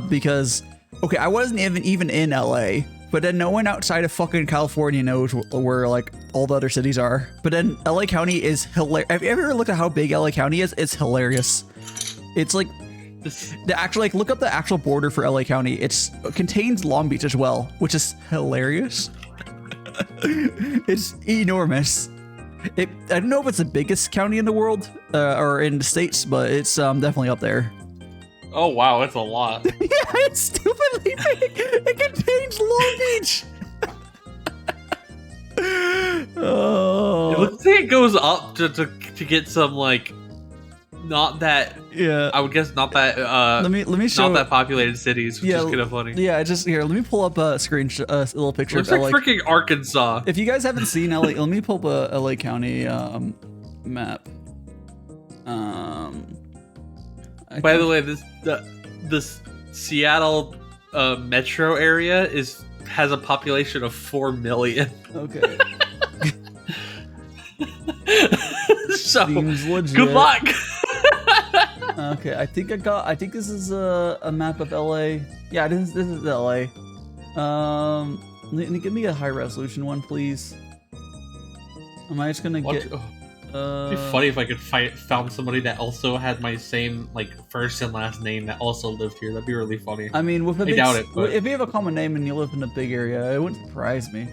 because okay, I wasn't even in LA, but then no one outside of fucking California knows where like all the other cities are. But then LA County is hilarious. Have you ever looked at how big LA County is? It's hilarious. It's like. The actual look up the actual border for LA County. It contains Long Beach as well, which is hilarious. It's enormous. I don't know if it's the biggest county in the world or in the states, but it's definitely up there. Oh wow, it's a lot. Yeah, it's stupidly big. It contains Long Beach. Oh. It looks like it goes up to get some like. Not that, yeah. I would guess not that. Let me show. Not that populated cities, which is kind of funny. Yeah, just here. Let me pull up a little picture. Looks like freaking Arkansas. If you guys haven't seen LA, let me pull up a LA County map. By the way, this Seattle metro area has a population of 4 million. Okay. So seems legit. Good luck. Okay, I think this is a map of LA. Yeah, this is LA. Give me a high resolution one, please. Am I just gonna get? It'd be funny if I could found somebody that also had my same like first and last name that also lived here. That'd be really funny. I mean, I doubt it. But... if you have a common name and you live in a big area, it wouldn't surprise me.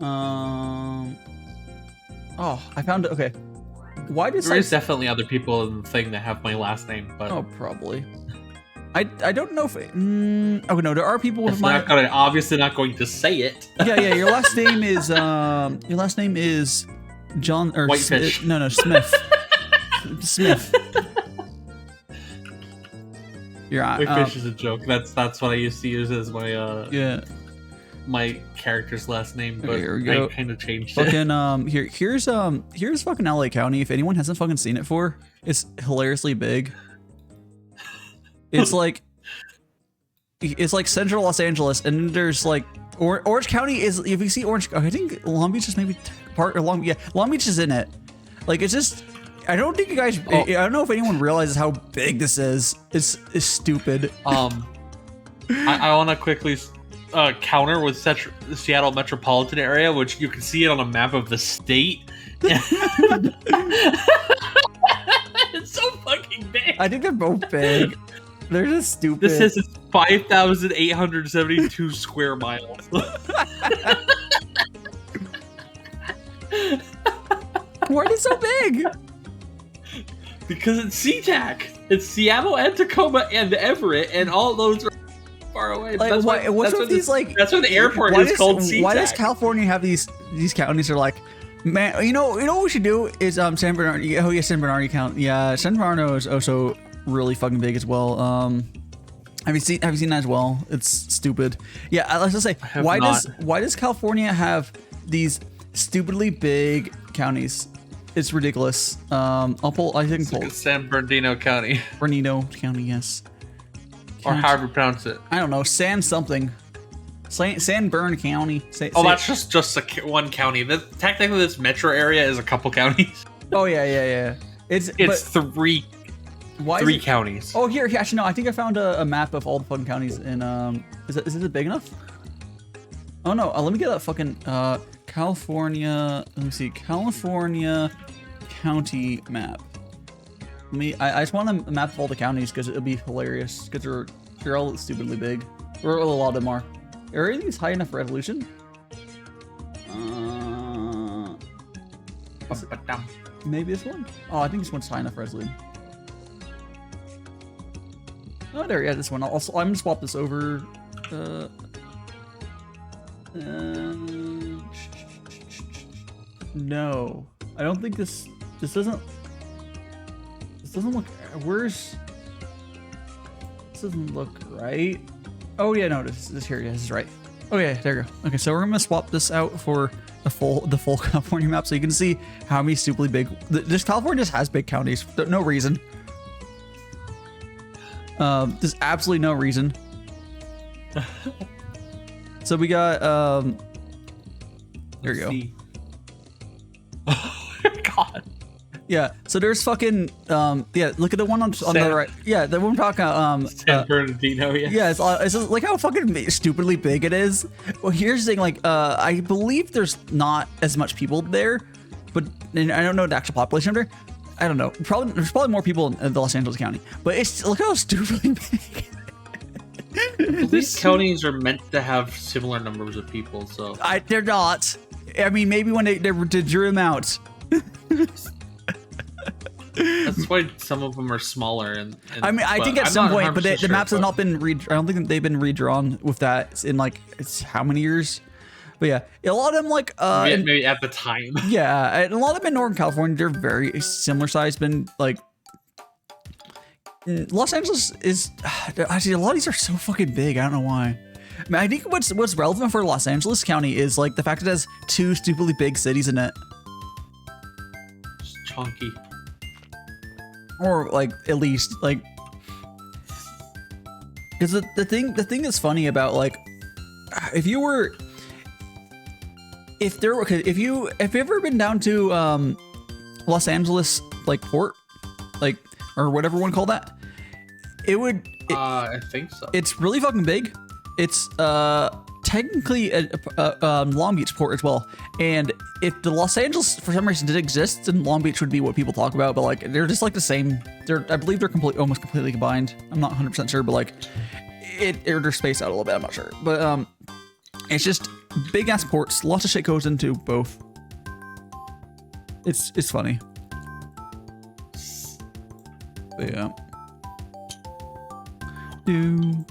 Oh, I found it. Okay. Why does there is definitely other people in the thing that have my last name, but oh, probably. I don't know if oh no, there are people with my obviously not going to say it. Yeah, your last name is John or Whitefish. No, Smith. Smith. Whitefish is a joke. That's what I used to use as my my character's last name, but I kind of changed it. Fucking here's fucking LA County. If anyone hasn't fucking seen it before, it's hilariously big. It's like central Los Angeles, and there's like Orange County is. If you see Orange, I think Long Beach is maybe part or Long Beach is in it. Like it's just. I don't think you guys. I don't know if anyone realizes how big this is. It's stupid. I want to quickly. Counter with the Seattle metropolitan area, which you can see it on a map of the state. It's so fucking big. I think they're both big. They're just stupid. This says it's 5,872 square miles. Why are they so big? Because it's SeaTac. It's Seattle and Tacoma and Everett, and all those are far away. Like, that's what's with these like? That's why the airport is called SeaTac. Why does California have these counties are like? Man, you know what we should do is San Bernardino. Oh yeah, San Bernardino count. Yeah, San Bernardino is also really fucking big as well. Have you seen that as well? It's stupid. Yeah, let's just say why does California have these stupidly big counties? It's ridiculous. I'll pull. I think pull San Bernardino County. Bernardino County, yes. Or however you pronounce it. I don't know. San something. San Bern County. That's just one county. Technically, this metro area is a couple counties. Oh yeah. It's three counties. Oh here, actually no. I think I found a map of all the fucking counties in. Is it big enough? Oh no. Let me get that fucking California. Let me see. California county map. I just want a map of all the counties because it'll be hilarious because they're all stupidly big. Or a lot of them are. Are any of these high enough resolution? Maybe this one? Oh, I think this one's high enough resolution. Oh, there, yeah, this one. I'm gonna swap this over. No, I don't think this doesn't look. This doesn't look right. Oh yeah, no, this here. Yeah, this is right. Okay, there you go. Okay, so we're gonna swap this out for the full California map, so you can see how many stupidly big. This California just has big counties for no reason. There's absolutely no reason. So we got there you go. Oh my god. Yeah, so there's fucking yeah, look at the one on the right. Yeah, the one I'm talking about San Bernardino, yeah. Yeah, it's just, like how fucking stupidly big it is. Well, here's the thing, like I believe there's not as much people there, but and I don't know the actual population there. I don't know. There's probably more people in the Los Angeles County, but it's look how stupidly big. These counties are meant to have similar numbers of people, so they're not. I mean, maybe when they drew them out. That's why some of them are smaller. And I mean, I think at some point, but the maps have not been I don't think they've been redrawn with that in like it's how many years. But yeah, a lot of them like maybe at the time. Yeah, and a lot of them in Northern California, they're very similar size. Been like Los Angeles is actually a lot of these are so fucking big. I don't know why. I mean, I think what's relevant for Los Angeles County is like the fact that it has 2 stupidly big cities in it. Just chunky. Or like at least like because the thing that's funny about like if you've ever been down to Los Angeles like port like or whatever one call that I think so. It's really fucking big. It's technically a Long Beach port as well. And if the Los Angeles for some reason did exist, then Long Beach would be what people talk about. But like they're just like the same. I believe they're almost completely combined. I'm not 100% sure, but like they're spaced out a little bit. I'm not sure, but it's just big ass ports. Lots of shit goes into both. It's funny. But yeah. Boom.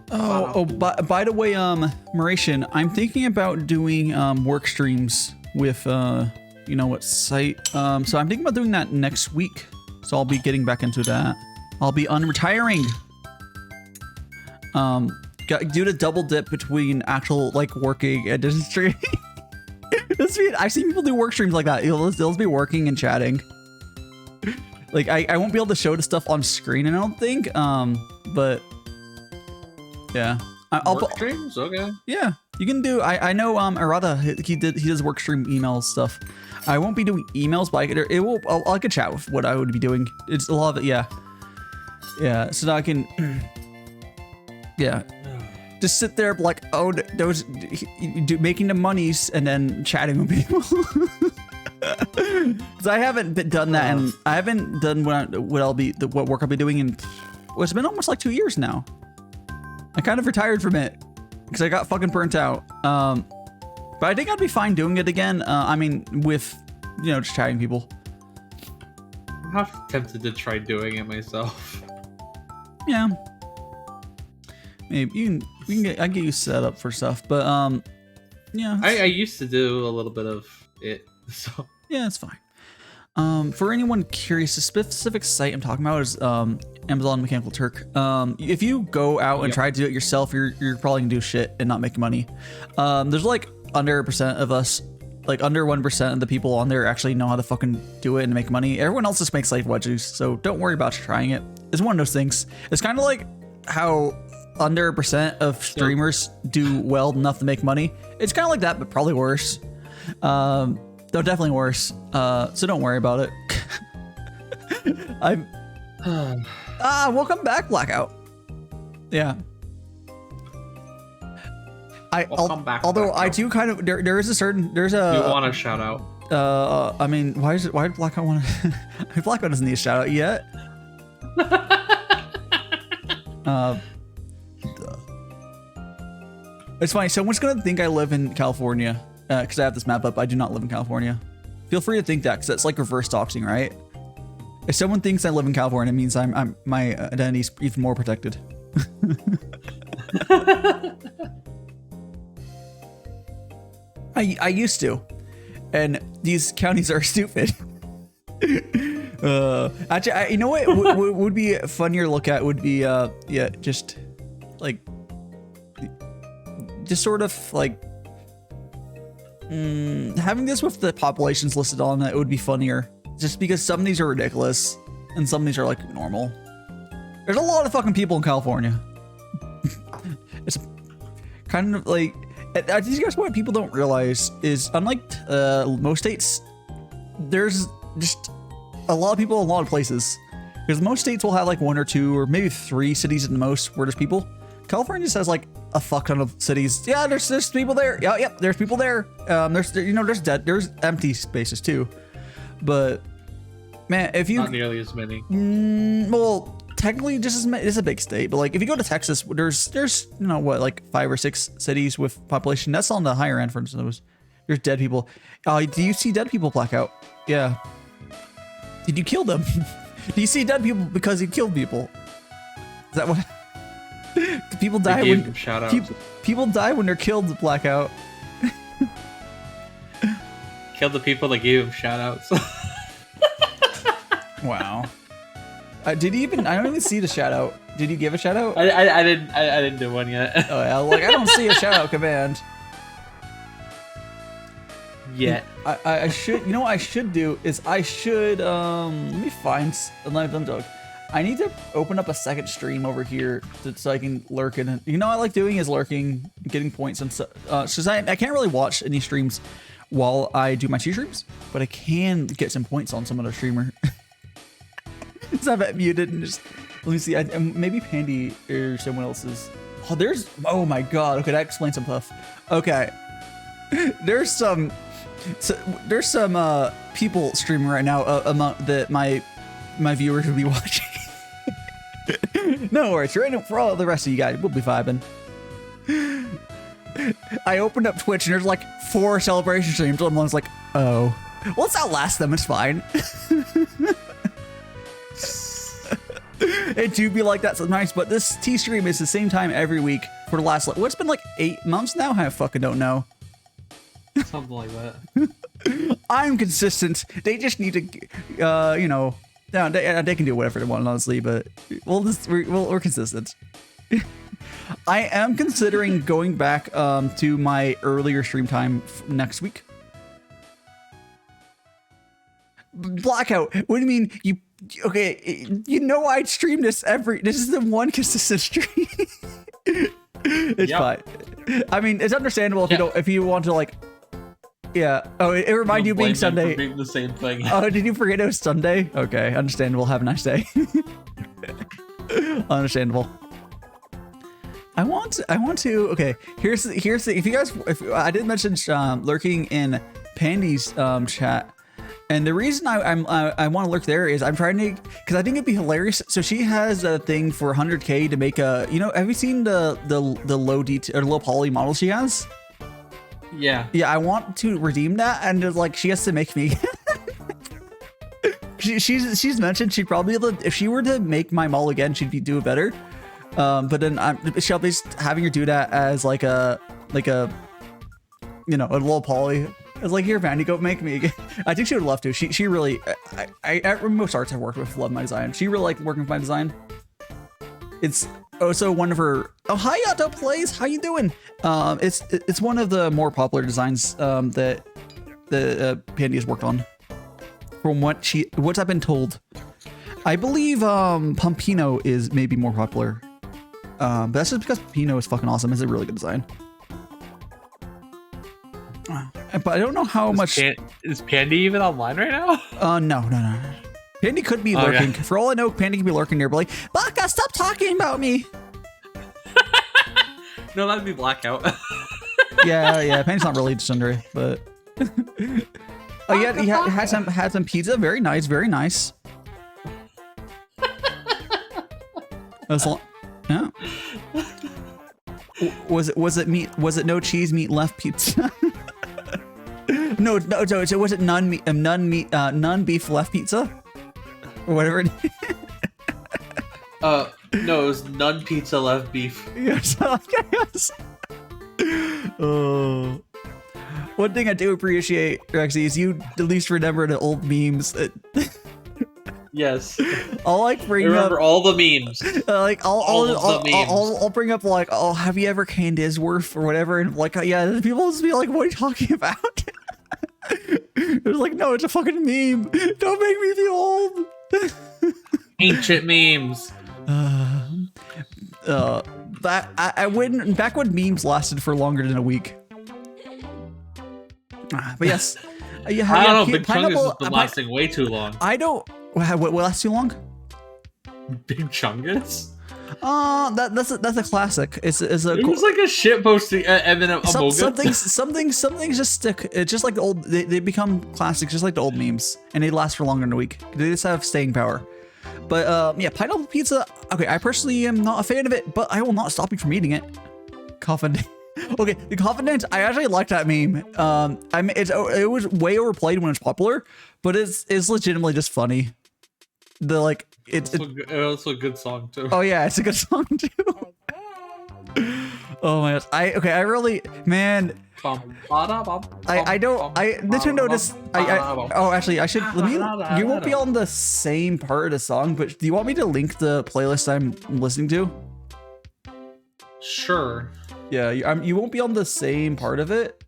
By the way, Mauritian, I'm thinking about doing work streams with you know what site. So I'm thinking about doing that next week. So I'll be getting back into that. I'll be unretiring. Do the double dip between actual like working and just streaming. I've seen people do work streams like that. They'll be working and chatting. Like I won't be able to show the stuff on screen, I don't think. But yeah, work streams, okay. Yeah, you can do. I know Arada he does work stream email stuff. I won't be doing emails, but I could chat with what I would be doing. It's a lot of it, yeah. So that I can, yeah, just sit there like making the monies and then chatting with people. Because I haven't done that, and I haven't done what work I'll be doing in. Well, it's been almost like 2 years now. I kind of retired from it because I got fucking burnt out. But I think I'd be fine doing it again. I mean, with just chatting people. I'm half tempted to try doing it myself. Yeah. Maybe I get you set up for stuff, but yeah. I used to do a little bit of it, so yeah, it's fine. For anyone curious, the specific site I'm talking about is Amazon Mechanical Turk. If you go out and try to do it yourself, you're probably gonna do shit and not make money. There's like under 1% of us, like under 1% of the people on there actually know how to fucking do it and make money. Everyone else just makes like wedges, so don't worry about trying it. It's one of those things. It's kind of like how under 1% of streamers do well enough to make money. It's kind of like that, but probably worse. Though definitely worse. So don't worry about it. Welcome back, Blackout. Yeah. Although I do kind of there is a certain there's a. You want a shout out? I mean, why did Blackout want to? Blackout doesn't need a shout out yet. It's funny. Someone's gonna think I live in California because I have this map up. I do not live in California. Feel free to think that because that's like reverse doxing, right? If someone thinks I live in California, it means my identity's even more protected. I used to, and these counties are stupid. Actually, you know what would be a funnier look at would be just sort of like having this with the populations listed on it would be funnier. just because some of these are ridiculous and some of these are like normal. There's a lot of fucking people in California. It's kind of like, I think guys what people don't realize is unlike most states, there's just a lot of people in a lot of places. Because most states will have like 1 or 2 or maybe 3 cities at the most where there's people. California just has like a fuck ton of cities. Yeah, there's people there. Yeah, yep, there's people there. There's empty spaces too. But man, if you not nearly as many. Well, technically just as many. It's a big state, but like if you go to Texas, there's you know what, like 5 or 6 cities with population. That's on the higher end for those. There's dead people. Do you see dead people blackout? Yeah. Did you kill them? Do you see dead people because you killed people? Is that what? People die when people die when they're killed. Blackout. Killed the people that gave him shoutouts. Wow. Did he even? I don't even see the shout out. Did you give a shout out? I didn't do one yet. Oh yeah, like I don't see a shout out command. Yet. I should, you know what I should do is I should, let me find, I need to open up a second stream over here so I can lurk in. You know what I like doing is lurking, getting points and stuff. Cause I can't really watch any streams while I do my streams, but I can get some points on some other streamer. So I've muted and just, let me see, maybe Pandy or someone else's. Oh my God. Okay, that explains some stuff. Okay. There's some people streaming right now among that my viewers will be watching. No worries, for all the rest of you guys, we'll be vibing. I opened up Twitch and there's like 4 celebration streams. And one's like, oh, well, let's outlast them. It's fine. It do be like that sometimes, but this T stream is the same time every week for the last, what's been like 8 months now? I fucking don't know. Something like that. I'm consistent. They just need to, you know, they can do whatever they want, honestly, but we're consistent. I am considering going back to my earlier stream time next week. Blackout. What do you mean? Okay, you know I'd stream this this is the one consistent stream. It's fine. I mean, it's understandable if you want to like. Yeah. Oh, it reminded you of being Sunday. For being the same thing. Oh, did you forget it was Sunday? Okay, understandable. Have a nice day. Understandable. I want to. Okay, here's the. If you guys, I did mention lurking in Pandy's chat, and the reason I want to lurk there is I'm trying to, because I think it'd be hilarious. So she has a thing for 100K to make a. You know, have you seen the low detail or low poly model she has? Yeah. Yeah, I want to redeem that, and just like she has to make me. she's mentioned she'd probably if she were to make my mall again, she'd do it better. But then she'll be having her do that as like a you know, a little poly. It's like, here, Vandy, go make me again. I think she would love to. She really. Most arts I've worked with love my design. She really liked working with my design. It's also one of her. Oh, hi, Otto Plays. How you doing? It's one of the more popular designs that Pandy has worked on. From what I've been told, I believe Pompino is maybe more popular. But that's just because Pompino is fucking awesome. It's a really good design. But I don't know how much. Is Pandy even online right now? No. Pandy could be lurking. Okay. For all I know, Pandy could be lurking there, but like, Baka, stop talking about me. No, that'd be Blackout. yeah. Pandy's not really Sundry, but. Oh yeah, he had some pizza. Very nice, very nice. Yeah. Was it meat? Was it no cheese, meat left pizza? No. So was it none beef left pizza? Or whatever it is. No, it was none pizza left beef. Yes. Yes. Oh. One thing I do appreciate, Rexy, is you at least remember the old memes. Yes. I'll like remember all the memes. I'll bring up like, oh, have you ever canned Isworth or whatever? And like, yeah, people just be like, what are you talking about? It was like, no, it's a fucking meme. Don't make me feel old. Ancient memes. I wouldn't. Back when memes lasted for longer than a week. But yes, yeah. I don't know. Big Chungus has been lasting way too long. I don't. What lasts too long? Big Chungus. That's a classic. It was like a shit posting and then a some things just stick. It's just like the old. They become classics, just like the old memes, and they last for longer than a week. They just have staying power. But yeah, pineapple pizza. Okay, I personally am not a fan of it, but I will not stop you from eating it. Coffin. Okay, the coffin dance. I actually like that meme. I mean, it was way overplayed when it was popular, but it's legitimately just funny. It's also a good song too. Oh yeah, it's a good song too. Oh my gosh, I really, man. Nintendo just oh actually I should you won't be on the same part of the song, but do you want me to link the playlist I'm listening to? Sure. Yeah, you won't be on the same part of it.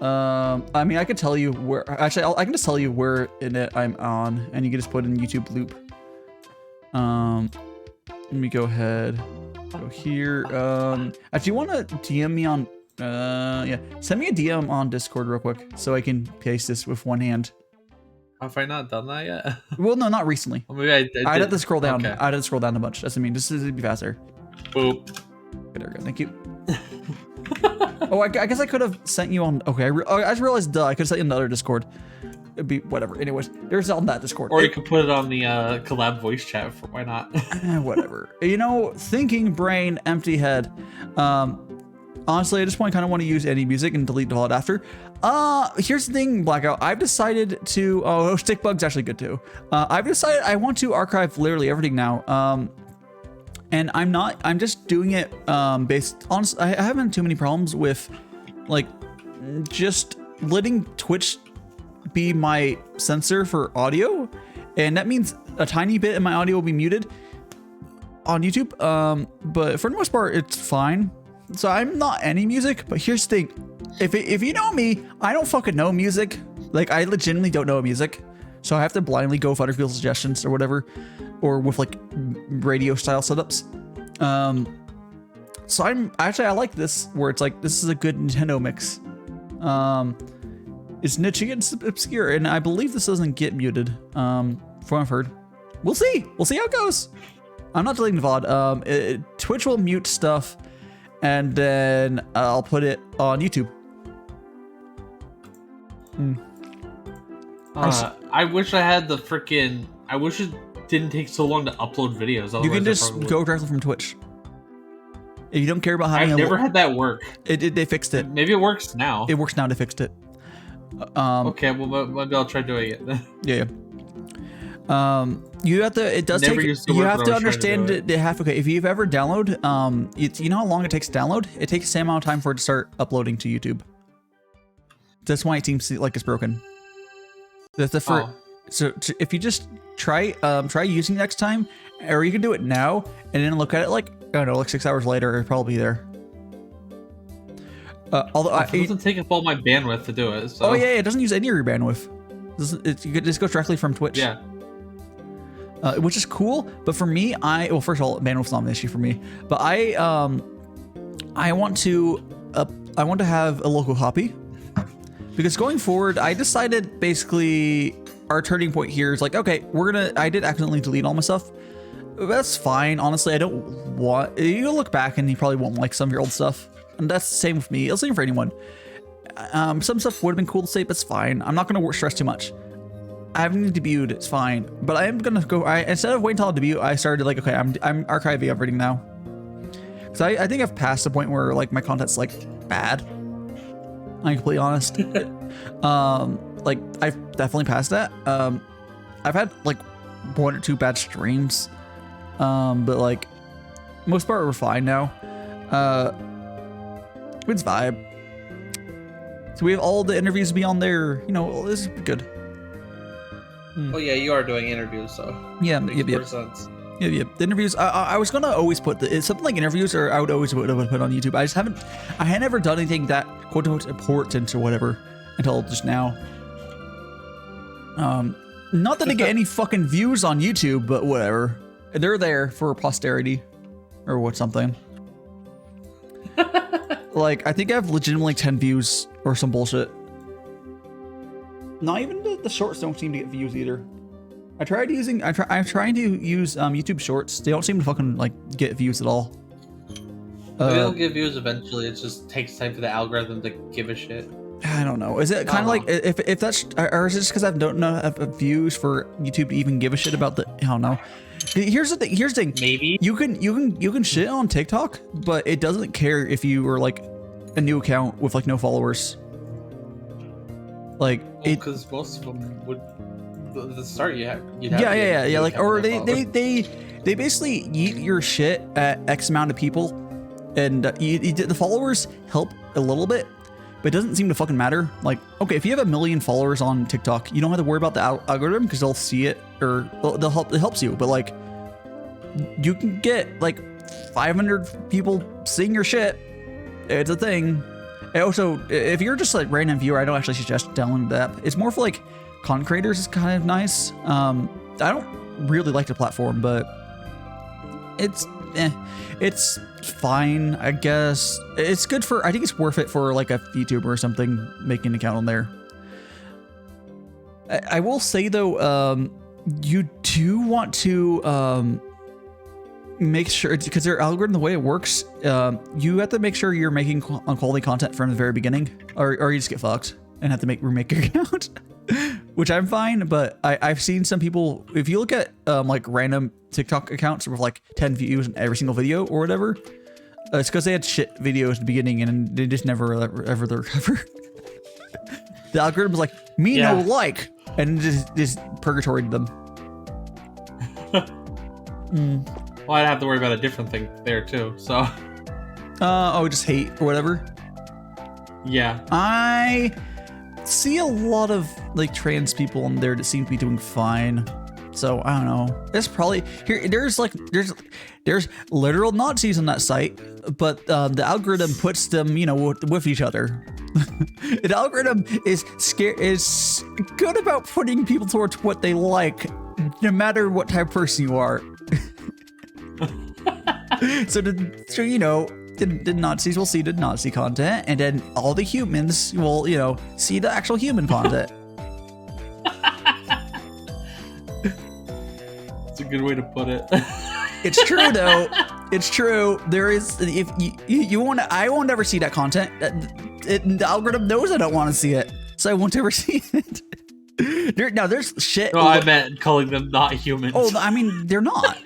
I mean, I can tell you where. Actually, I can just tell you where in it I'm on, and you can just put in YouTube loop. Let me go ahead. Go here. If you want to DM me on, yeah, send me a DM on Discord real quick so I can paste this with one hand. Have I not done that yet? Well, no, not recently. Well, maybe I'd have to scroll down. Okay. I'd have to scroll down a bunch. That's what I mean. This is be faster. Boop. Okay, there we go. Thank you. Oh, I guess I could have sent you on. Okay, I just realized. I could have sent you on the other Discord. It'd be whatever. Anyways, there's on that Discord. Or you could put it on the collab voice chat. Why not? Whatever. You know, thinking brain, empty head. Honestly, at this point, I kind of want to use any music and delete the VOD after. Here's the thing, Blackout. I've decided to. Oh, Stickbug's actually good too. I've decided I want to archive literally everything now. And I'm just doing it based on. I haven't too many problems with, like, just letting Twitch be my censor for audio, and that means a tiny bit of my audio will be muted on YouTube. But for the most part, it's fine. So I'm not any music. But here's the thing: if you know me, I don't fucking know music. Like, I legitimately don't know music, so I have to blindly go with other people's suggestions or whatever, or with like radio style setups. So I like this where it's like, this is a good Nintendo mix. It's niche, it's obscure, and I believe this doesn't get muted. From what I've heard. We'll see how it goes. I'm not deleting the VOD. Twitch will mute stuff, and then I'll put it on YouTube. I wish I had the freaking. I wish it didn't take so long to upload videos. You can just go directly from Twitch. If you don't care about having I've never had that work. They fixed it. Maybe it works now. It works now. They fixed it. Okay, well maybe I'll try doing it then. Yeah. You have to. It does take. You have to understand that they have. Okay, if you've ever download, you know how long it takes to download. It takes the same amount of time for it to start uploading to YouTube. That's why it seems like it's broken. That's the first. So if you just try using it next time, or you can do it now and then look at it like, I don't know, like 6 hours later, it'll probably be there. Although it doesn't take up all my bandwidth to do it. So. Oh yeah, it doesn't use any of your bandwidth. It just goes directly from Twitch. Yeah. Which is cool, but for me, well, first of all, bandwidth's not an issue for me, but I want to have a local copy, because going forward, I decided basically our turning point here is like, okay, I did accidentally delete all my stuff. That's fine. Honestly, I don't want, you look back and you probably won't like some of your old stuff. And that's the same with me. It's the same for anyone. Some stuff would have been cool to save, but it's fine. I'm not going to stress too much. I haven't debuted, it's fine. But I am going to go, instead of waiting until I debut, I started like, okay, I'm archiving everything now. Because I think I've passed the point where like my content's like bad. I'm completely honest. Like I've definitely passed that. I've had like 1 or 2 bad streams. But like most part we're fine now. It's vibe. So we have all the interviews to be on there. You know, this is good. Oh yeah, you are doing interviews, so yeah, makes sense. Yeah. The interviews. I was gonna always put something like interviews, or I would always put on YouTube. I had never done anything that quote unquote important or whatever, until just now. Not that they get any fucking views on YouTube, but whatever. They're there for posterity or what something. Like, I think I have legitimately 10 views or some bullshit. Not even the shorts don't seem to get views either. I'm trying to use YouTube Shorts. They don't seem to fucking like get views at all. They'll give views eventually. It just takes time for the algorithm to give a shit. I don't know. Is it kind of like if that's, or is it just because I don't know have views for YouTube to even give a shit about the? I don't know. Here's the thing. Here's the thing. Maybe you can shit on TikTok, but it doesn't care if you were like a new account with like no followers. Like because most of them would. At the start, you'd have yeah. Like, or they basically eat your shit at X amount of people, and the followers help a little bit. But it doesn't seem to fucking matter. Like, okay, if you have 1 million followers on TikTok, you don't have to worry about the algorithm because they'll see it or they'll help. It helps you. But like, you can get like 500 people seeing your shit. It's a thing. And also, if you're just like random viewer, I don't actually suggest downloading the app. It's more for like content creators. Is kind of nice. I don't really like the platform, but it's fine, I guess. It's good for, I think it's worth it for like a Vtuber or something making an account on there. I will say though, you do want to make sure, because their algorithm, the way it works, you have to make sure you're making quality content from the very beginning, or you just get fucked and have to remake your account. Which I'm fine, but I've seen some people, if you look at like random TikTok accounts with like 10 views in every single video or whatever, it's because they had shit videos at the beginning and they just never ever recover. The algorithm's like, no like, and just purgatoried them. Well, I'd have to worry about a different thing there too, so. Just hate or whatever? Yeah. I see a lot of like trans people on there that seem to be doing fine, so I don't know. It's probably there's literal Nazis on that site, but the algorithm puts them, with each other. The algorithm is good about putting people towards what they like, no matter what type of person you are. So the Nazis will see the Nazi content, and then all the humans will, see the actual human content. That's a good way to put it. It's true though. It's true. There is, if you want, I won't ever see that content. The algorithm knows I don't want to see it, so I won't ever see it. There's shit. No, I meant calling them not humans. Oh, I mean, they're not.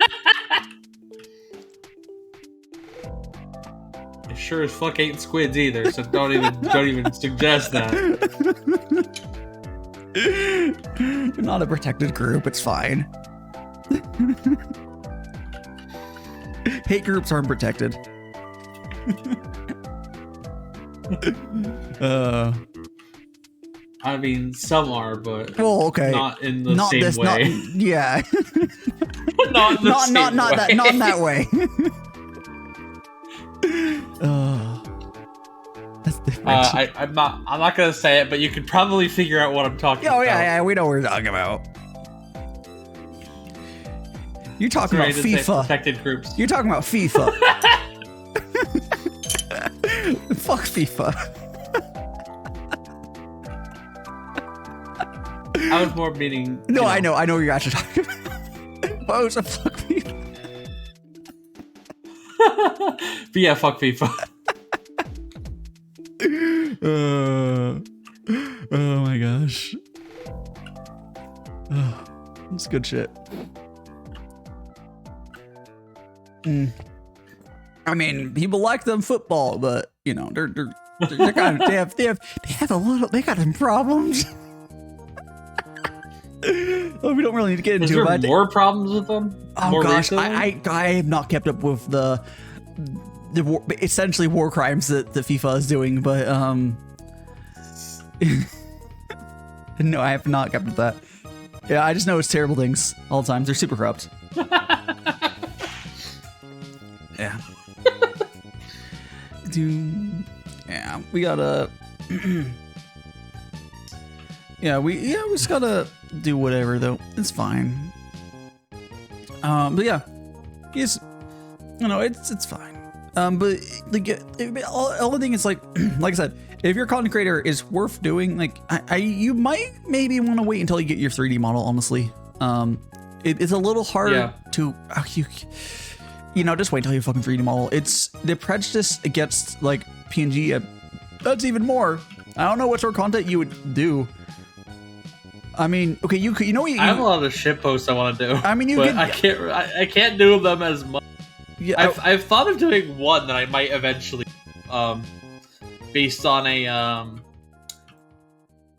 Sure as fuck ain't squids either, so don't even suggest that. You're not a protected group, it's fine. Hate groups aren't protected. I mean, some are, but okay, not in the same way. Yeah. Not in that way. That's different. I'm not gonna say it, but you could probably figure out what I'm talking about. Yeah, we know what we're talking about. You're talking about FIFA. Protected groups. You're talking about FIFA. Fuck FIFA. I was more meaning. No, I know what you're actually talking about. What was a fuck FIFA? But yeah, fuck FIFA. Oh my gosh. That's good shit. I mean, people like them football, but they're kind of they got some problems. Oh, we don't really need to get into it. Is there more problems with them? Oh more gosh, recently? I have not kept up with the essentially war crimes that FIFA is doing, but no, I have not kept up with that. Yeah, I just know it's terrible things all the time. They're super corrupt. Yeah. Yeah, we gotta. we just gotta do whatever though. It's fine. But yeah, it's it's fine. But the only thing is like I said, if your content creator is worth doing, like you might maybe want to wait until you get your 3D model. Honestly, it's a little hard to just wait until you fucking 3D model. It's the prejudice against like PNG. That's even more. I don't know what sort of content you would do. I mean, okay, you know, I have a lot of shit posts I want to do. I mean, I can't do them as much. Yeah, I've thought of doing one that I might eventually, based on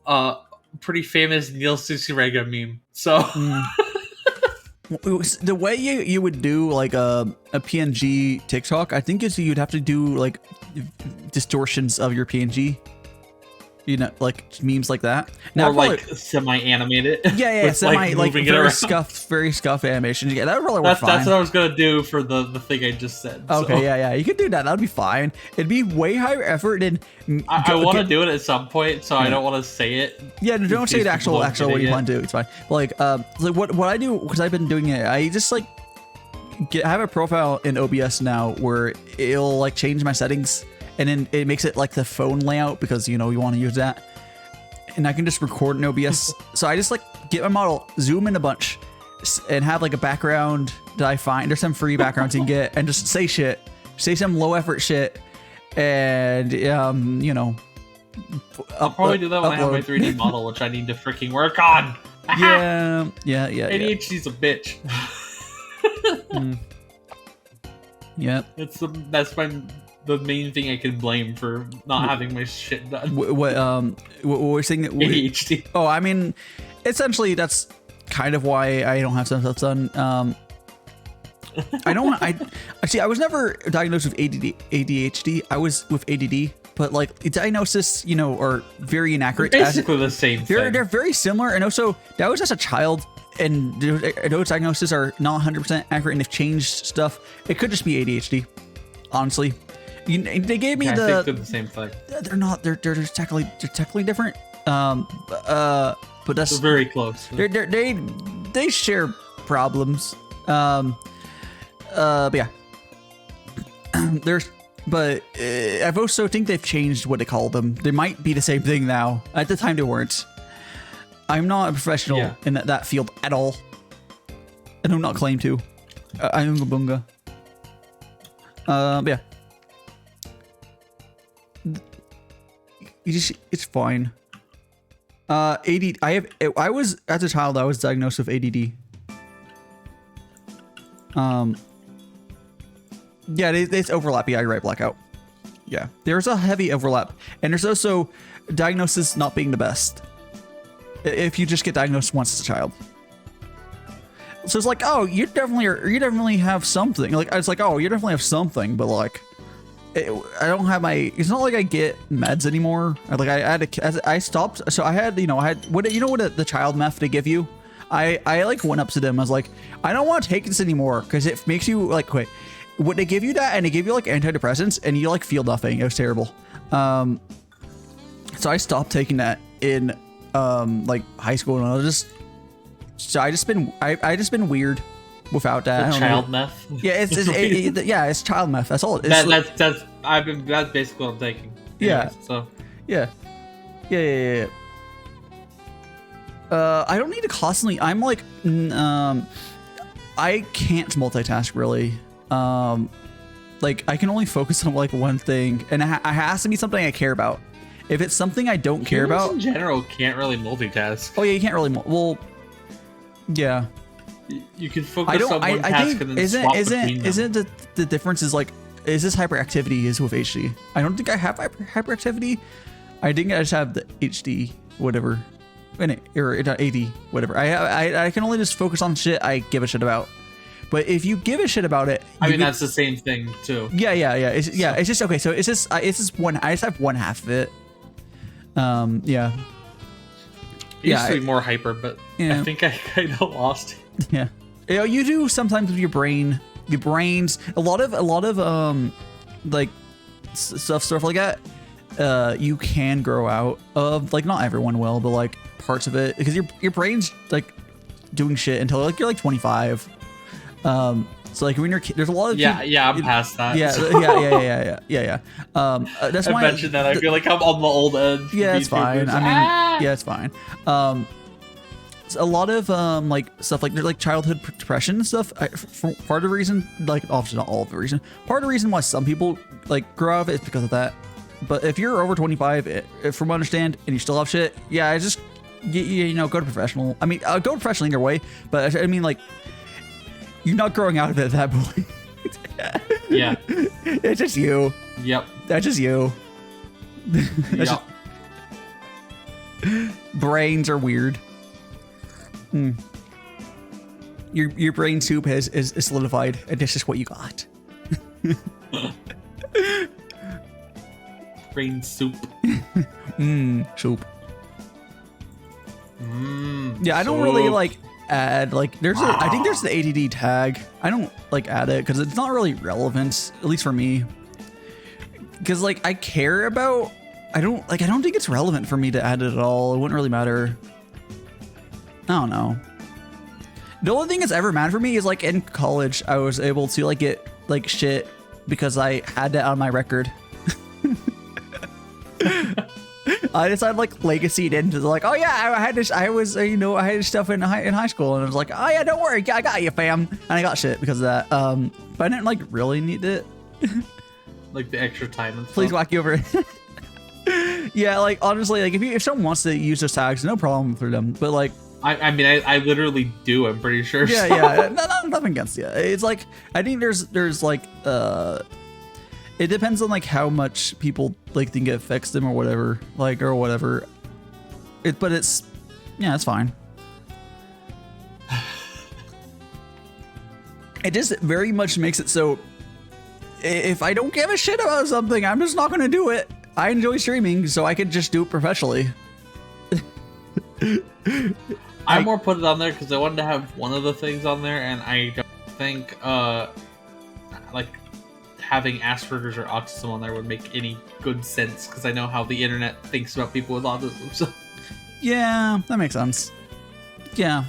a pretty famous Neil Susurega meme. So the way you would do like a PNG TikTok, I think is you'd have to do like distortions of your PNG. Like memes like that. Now, or like semi-animated. Yeah, semi like very scuffed animation. Yeah, that would probably work fine. That's what I was gonna do for the thing I just said. Okay, so. yeah, you could do that. That'd be fine. It'd be way higher effort than. I want to do it at some point, so I don't want to say it. Yeah, don't say the actual what you want to do. It's fine. Like what I do, because I've been doing it. I just like have a profile in OBS now where it'll like change my settings. And then it makes it like the phone layout because, you want to use that. And I can just record in OBS. So I just like get my model, zoom in a bunch, and have like a background that I find. There's some free backgrounds you can get, and just say shit. Say some low effort shit. And, I'll probably do that when I have my 3D model, which I need to freaking work on. Yeah. ADHD's a bitch. Yeah. That's the main thing I can blame for not having my shit done. What we're saying that ADHD. Oh, I mean, essentially that's kind of why I don't have some stuff done. I was never diagnosed with ADHD. I was with ADD, but like the diagnosis, are very inaccurate. They're basically the same thing. They're very similar, and also that was just a child. And those diagnoses are not 100% accurate, and they've changed stuff. It could just be ADHD, honestly. They gave me I think they're the same thing. They're not. They're technically different. But that's they're very close. They share problems. But yeah. But I also think they've changed what they call them. They might be the same thing now. At the time, they weren't. I'm not a professional in that field at all. I do not claim to. I'm a bunga. But yeah. It's fine. ADD. I was as a child. I was diagnosed with ADD. Yeah, it's overlap. Yeah, you're right. Blackout. Yeah, there's a heavy overlap, and there's also diagnosis not being the best. If you just get diagnosed once as a child. So it's like, oh, you definitely have something. Like it's like, oh, you definitely have something, but like. I don't have it's not like I get meds anymore. I stopped. So I had what the child meth they give you. I like went up to them. I was like, I don't want to take this anymore because it makes you like quit. Would they give you that and they give you like antidepressants and you like feel nothing. It was terrible. So I stopped taking that in like high school, and I just been weird. Without that, child meth. Yeah, it's child meth. That's all. That's basically what I'm taking. Yeah. Anyways, so. Yeah. I don't need to constantly. I'm like, I can't multitask really. Like I can only focus on like one thing, and it has to be something I care about. If it's something I don't care about, in general, can't really multitask. Oh yeah, you can't really. Well, yeah. You can focus on one task and then swap between them. Isn't the difference is like, is this hyperactivity is with HD? I don't think I have hyperactivity. I think I just have the HD whatever, or AD whatever. I can only just focus on shit I give a shit about. But if you give a shit about it, that's the same thing too. Yeah. It's just okay. So it's just one. I just have one half of it. Yeah. It used to be more hyper, but I think I kind of lost it. Yeah, you do sometimes with your brain. Your brains, a lot of like stuff like that. you can grow out of, like, not everyone will, but like parts of it, because your brain's like doing shit until like you're like 25. So like when you're there's a lot of I'm past that. Yeah. That's I why mentioned that. I feel like I'm on the old edge. Yeah, it's fine. I mean, yeah, it's fine. A lot of like stuff like there's like childhood depression and stuff. For part of the reason, like obviously not all of the reason, part of the reason why some people like grow out of it is because of that. But if you're over 25, from what I understand, and you still have shit, yeah, I just you know, go to professional. I mean, go to professional either way. But I mean, like, you're not growing out of it at that point. Yeah, it's just you. Yep, that's just you. Yep. Brains are weird. Your brain soup is solidified, and this is what you got. Brain soup. Soup. Yeah, I don't really like add like I think there's the ADD tag. I don't like add it because it's not really relevant, at least for me. Because like I care about, I don't think it's relevant for me to add it at all. It wouldn't really matter. I don't know. The only thing that's ever mattered for me is like in college, I was able to like get like shit because I had that on my record. I decided like legacy into like, oh yeah, I had this. I was I had this stuff in high school, and I was like, oh yeah, don't worry, I got you, fam. And I got shit because of that. But I didn't like really need it. Like the extra time and stuff. Please whack you over. Yeah, like honestly, like if someone wants to use those tags, no problem for them. But like, I mean, I literally do. I'm pretty sure. Yeah, so. yeah. Nothing against you. It's like I think there's like it depends on like how much people like think it affects them or whatever, like or whatever. But it's it's fine. It just very much makes it so if I don't give a shit about something, I'm just not gonna do it. I enjoy streaming, so I could just do it professionally. I more put it on there because I wanted to have one of the things on there, and I don't think like having Asperger's or autism on there would make any good sense because I know how the internet thinks about people with autism. So yeah, that makes sense. Yeah,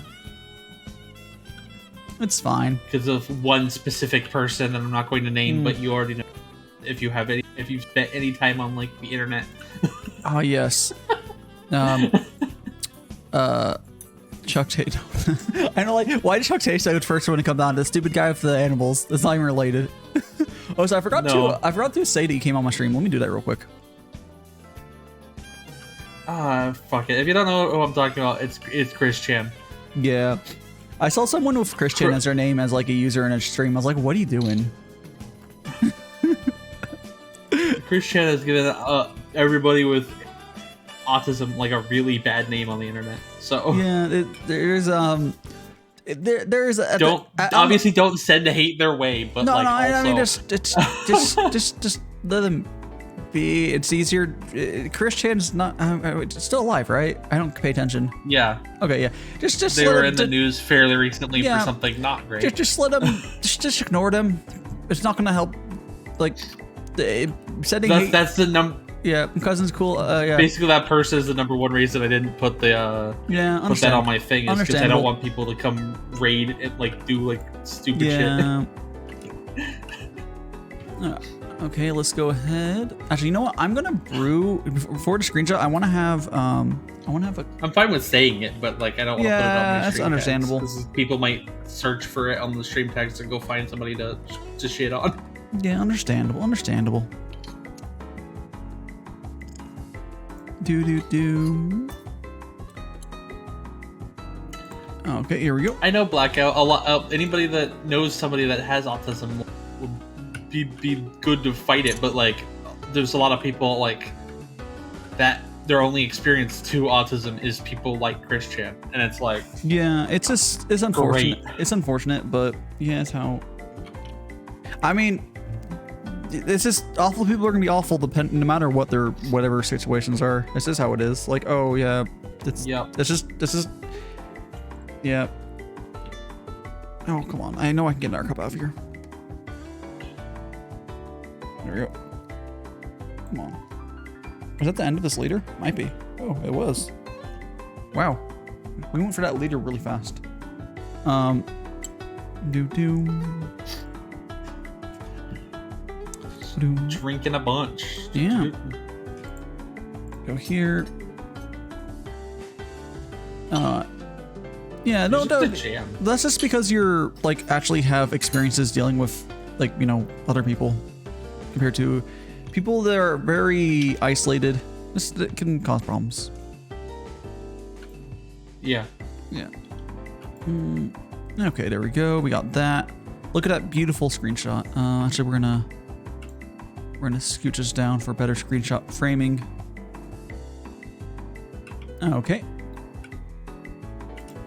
it's fine because of one specific person that I'm not going to name, but you already know if you've spent any time on like the internet. Oh yes. Chuck Tate. I know, like, why did Chuck Tate say the first one to come down? The stupid guy with the animals. That's not even related. Oh, so I forgot to say that he came on my stream. Let me do that real quick. Fuck it. If you don't know who I'm talking about, it's Chris Chan. Yeah, I saw someone with Chris Chan as their name as like a user in a stream. I was like, what are you doing? Chris Chan has given everybody with autism like a really bad name on the internet. So yeah, there's obviously don't send hate their way, but no, like no, also... I mean just let them be. It's easier. Chris Chan's not still alive, right? I don't pay attention. Yeah. Okay. Yeah. Just they were in the news fairly recently for something not great. Just let them. just ignore them. It's not gonna help. Like sending. That's the number. Yeah, cousin's cool. Yeah. Basically, that person is the number one reason I didn't put the put that on my thing is because I don't want people to come raid and like do like stupid shit. Okay, let's go ahead. Actually, you know what? I'm gonna brew before the screenshot. I want to have a. I'm fine with saying it, but like I don't want to put it on my stream. That's understandable. Because people might search for it on the stream tags and go find somebody to shit on. Yeah, understandable. Do. Okay, here we go. I know Blackout. A lot. Anybody that knows somebody that has autism would be good to fight it, but like, there's a lot of people like that. Their only experience to autism is people like Chris Chan, and it's like, yeah, it's unfortunate. Great. It's unfortunate, but yeah, it's how. I mean. It's just awful. People are gonna be awful, no matter what their whatever situations are. It's just how it is. Like, oh yeah, this is, yeah. Oh come on! I know I can get another cup out of here. There we go. Come on. Was that the end of this leader? Might be. Oh, it was. Wow. We went for that leader really fast. Drinking a bunch. Yeah. Go here. Yeah, no, that's just because you're like actually have experiences dealing with like, you know, other people compared to people that are very isolated. This can cause problems. Yeah. Yeah. Okay, there we go. We got that. Look at that beautiful screenshot. Actually, we're gonna scooch this down for better screenshot framing. Okay.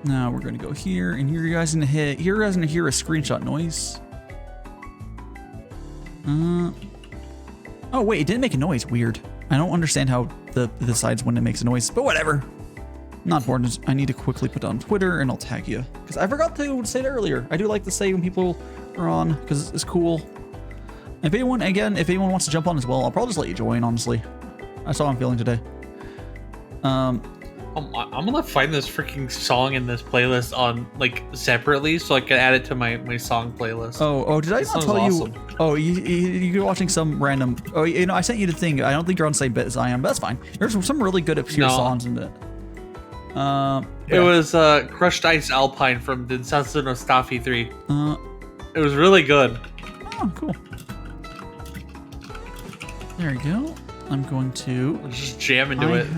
Now we're gonna go here, and here you guys gonna hear a screenshot noise. Oh wait, it didn't make a noise. Weird. I don't understand how the decides when it makes a noise, but whatever. Not important. I need to quickly put it on Twitter, and I'll tag you because I forgot to say it earlier. I do like to say when people are on because it's cool. If anyone wants to jump on as well, I'll probably just let you join. Honestly, that's how I'm feeling today. I'm gonna find this freaking song in this playlist on like separately so I can add it to my song playlist. Oh, did I not tell you? Oh, you're watching some random. Oh, you know, I sent you the thing. I don't think you're on the same bit as I am, but that's fine. There's some really good obscure songs in it. It was Crushed Ice Alpine from Densetsu no Staffy 3. It was really good. Oh, cool. There you go. I'm going to just jam into it.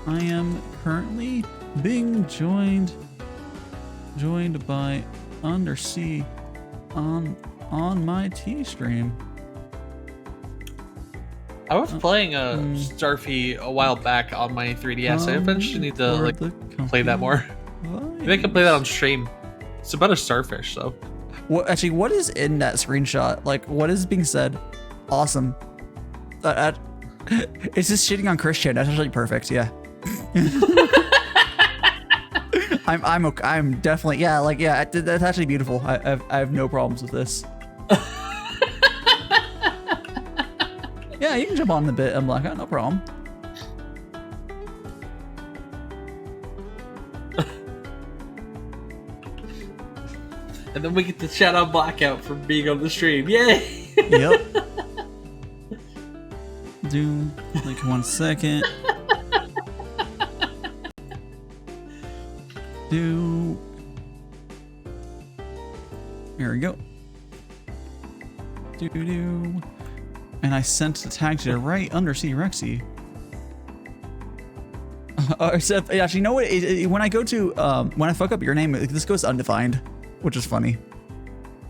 I am currently being joined by Undersea on my T stream. I was playing Starfy a while back on my 3DS. I eventually need to like play that more. Maybe I can play that on stream. It's about a starfish, though. Actually, what is in that screenshot? Like, what is being said? Awesome. It's just shitting on Christian. That's actually perfect. Yeah. I'm definitely that's actually beautiful. I have no problems with this. Yeah, you can jump on the bit. I'm like, oh, no problem. And then we get to shout out Blackout for being on the stream. Yay! Yep. Do like 1 second. There we go. And I sent the tag to the right Undersea Rexy. Except, actually, you know what? When I go to when I fuck up your name, this goes undefined, which is funny.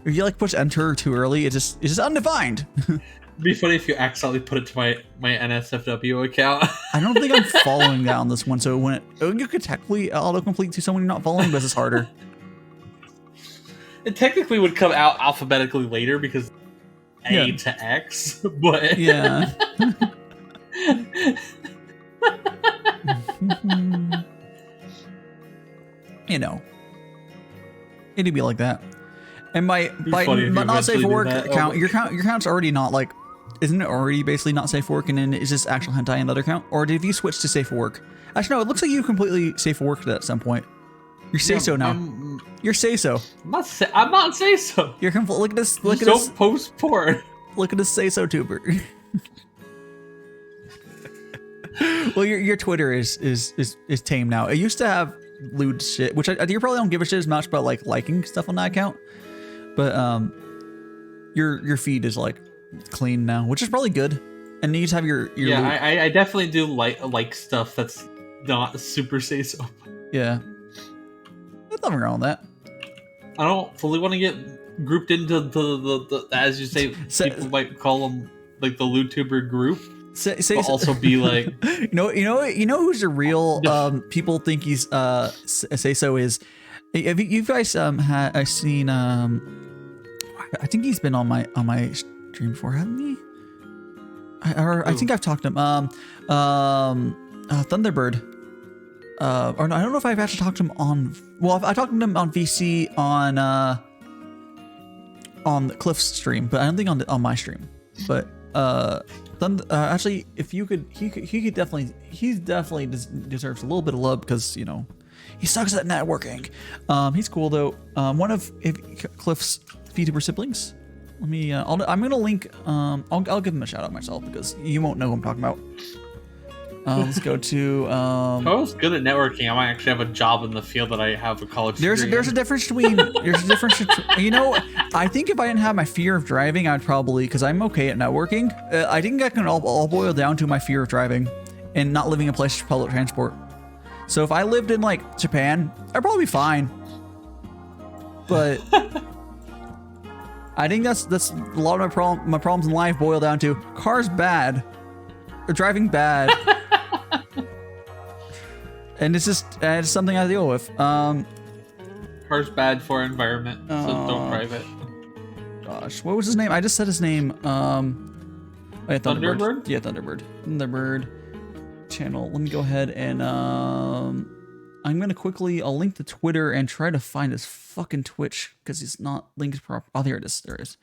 If you like push enter too early, it's just undefined. It'd be funny if you accidentally put it to my NSFW account. I don't think I'm following that on this one, so when you could technically autocomplete to someone you're not following, but it's harder. It technically would come out alphabetically later because A to X, but yeah. You know, it'd be like that. And by not safe for work account, your account's already not like, isn't it already basically not safe for work, and then it's just actual hentai another account? Or did you switch to safe for work? Actually, no, it looks like you completely safe for work at some point. You're say so now. You're say so. I'm not say so. You're look at this. Look at this. Don't post porn. Look at this say so tuber. Well, your Twitter is tame now. It used to have lewd shit, which you probably don't give a shit as much about like liking stuff on that account. But your feed is like clean now, which is probably good. And you just have your yeah. I definitely do like stuff that's not super say so. Yeah. There's nothing wrong with that. I don't fully want to get grouped into the as you say, people might call them like the Vtuber group. But also be like, you know who's the real people think he's say so is. Have you guys I've seen I think he's been on my stream before, hasn't he? I think I've talked to him. Thunderbird. Or no, I don't know if I've actually talked to him on. Well, I talked to him on VC on the Cliff's stream, but I don't think on my stream. But Actually, if you could, he definitely deserves a little bit of love because he sucks at networking. He's cool though. One of Cliff's Vtuber siblings. Let me. I'm gonna link. I'll give him a shout out myself because you won't know who I'm talking about. Let's go to. If I was good at networking, I might actually have a job in the field that I have a college degree There's a difference between. I think if I didn't have my fear of driving, I'd probably, because I'm okay at networking. I think that can all boil down to my fear of driving and not living in a place for public transport. So if I lived in like Japan, I'd probably be fine. But I think that's a lot of my problems in life boil down to cars bad, or driving bad. And it's just something I deal with. Car's bad for environment, so don't drive it. Gosh, what was his name? I just said his name. Oh, yeah, Thunderbird? Yeah, Thunderbird channel. Let me go ahead and I'm gonna quickly. I'll link the Twitter and try to find his fucking Twitch because he's not linked properly. Oh, there it is. There it is.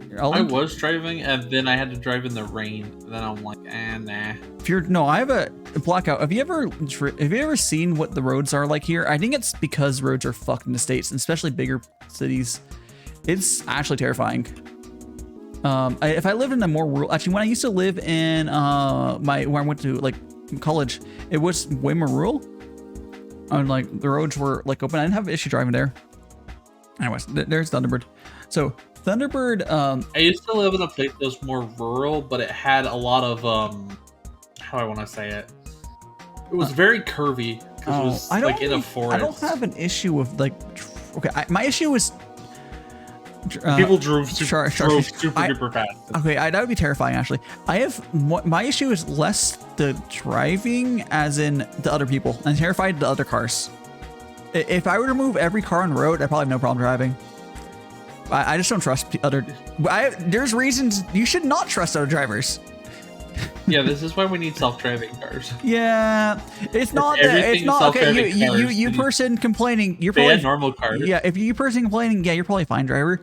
Here, I was driving and then I had to drive in the rain. And then I'm like, nah. I have a blackout. Have you ever seen what the roads are like here? I think it's because roads are fucked in the States, and especially bigger cities. It's actually terrifying. If I lived in a more rural, actually, when I used to live in where I went to like college, it was way more rural. And like the roads were like open. I didn't have an issue driving there. Anyways, there's Thunderbird. So Thunderbird. I used to live in a place that was more rural, but it had a lot of how do I want to say it? It was very curvy because it was like in a forest. I don't have an issue with like. Okay, my issue is. People drove super duper fast. Okay, that would be terrifying actually. My issue is less the driving as in the other people. I'm terrified of the other cars. If I were to remove every car on the road, I'd probably have no problem driving. I just don't trust there's reasons you should not trust other drivers. Yeah, this is why we need self-driving cars. Yeah, it's not okay. You person complaining, you're probably normal cars. Yeah, if you person complaining, yeah, you're probably a fine driver.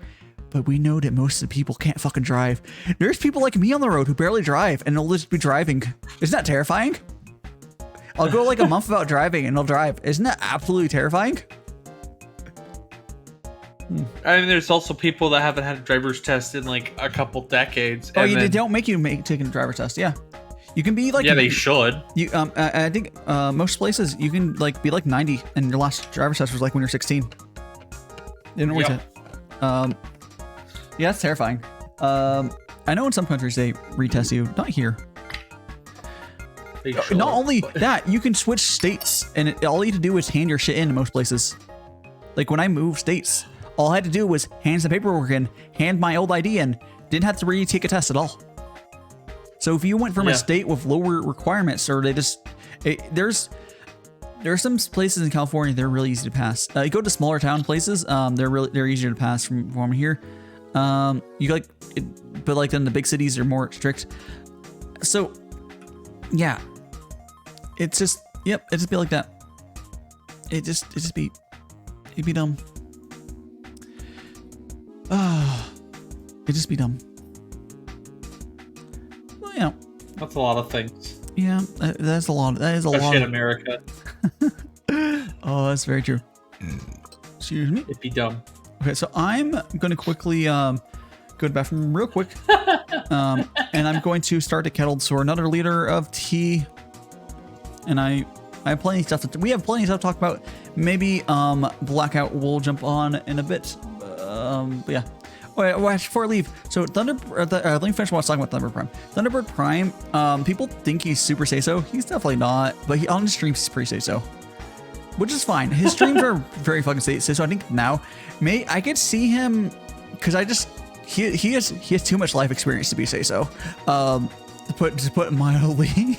But we know that most of the people can't fucking drive. There's people like me on the road who barely drive, and they'll just be driving. Isn't that terrifying? I'll go like a month without driving, and they'll drive. Isn't that absolutely terrifying? I mean, there's also people that haven't had a driver's test in like a couple decades. Oh, they don't make you take a driver's test. Yeah, you can be like. Yeah, they should. You I think most places you can like be like 90, and your last driver's test was like when you're 16. They don't always yeah, that's terrifying. I know in some countries they retest you. Not here. Not only that, you can switch states, and all you have to do is hand your shit in most places. Like when I moved states, all I had to do was hand some paperwork in, hand my old ID in. Didn't have to retake a test at all. So if you went from a state with lower requirements, or there's some places in California they're really easy to pass. You go to smaller town places, they're easier to pass from here. But like then the big cities are more strict. So yeah, it'd just be like that. It'd be dumb. It'd just be dumb. Well, that's a lot of things. Yeah, that's a lot. That is a Especially lot. in America. Oh, that's very true. Excuse me. It'd be dumb. Okay, so I'm going to quickly go to the bathroom real quick. And I'm going to start a kettle. So we're another liter of tea. And I have plenty of stuff. We have plenty of stuff to talk about. Maybe Blackout will jump on in a bit. But yeah. Well, before I leave, so let me finish what I was talking about Thunderbird Prime. Thunderbird Prime, people think he's super say-so. He's definitely not. But on his streams, he's pretty say-so. Which is fine. His streams are very fucking say-so. So I think now, I could see him, because he has too much life experience to be say-so. To put it mildly.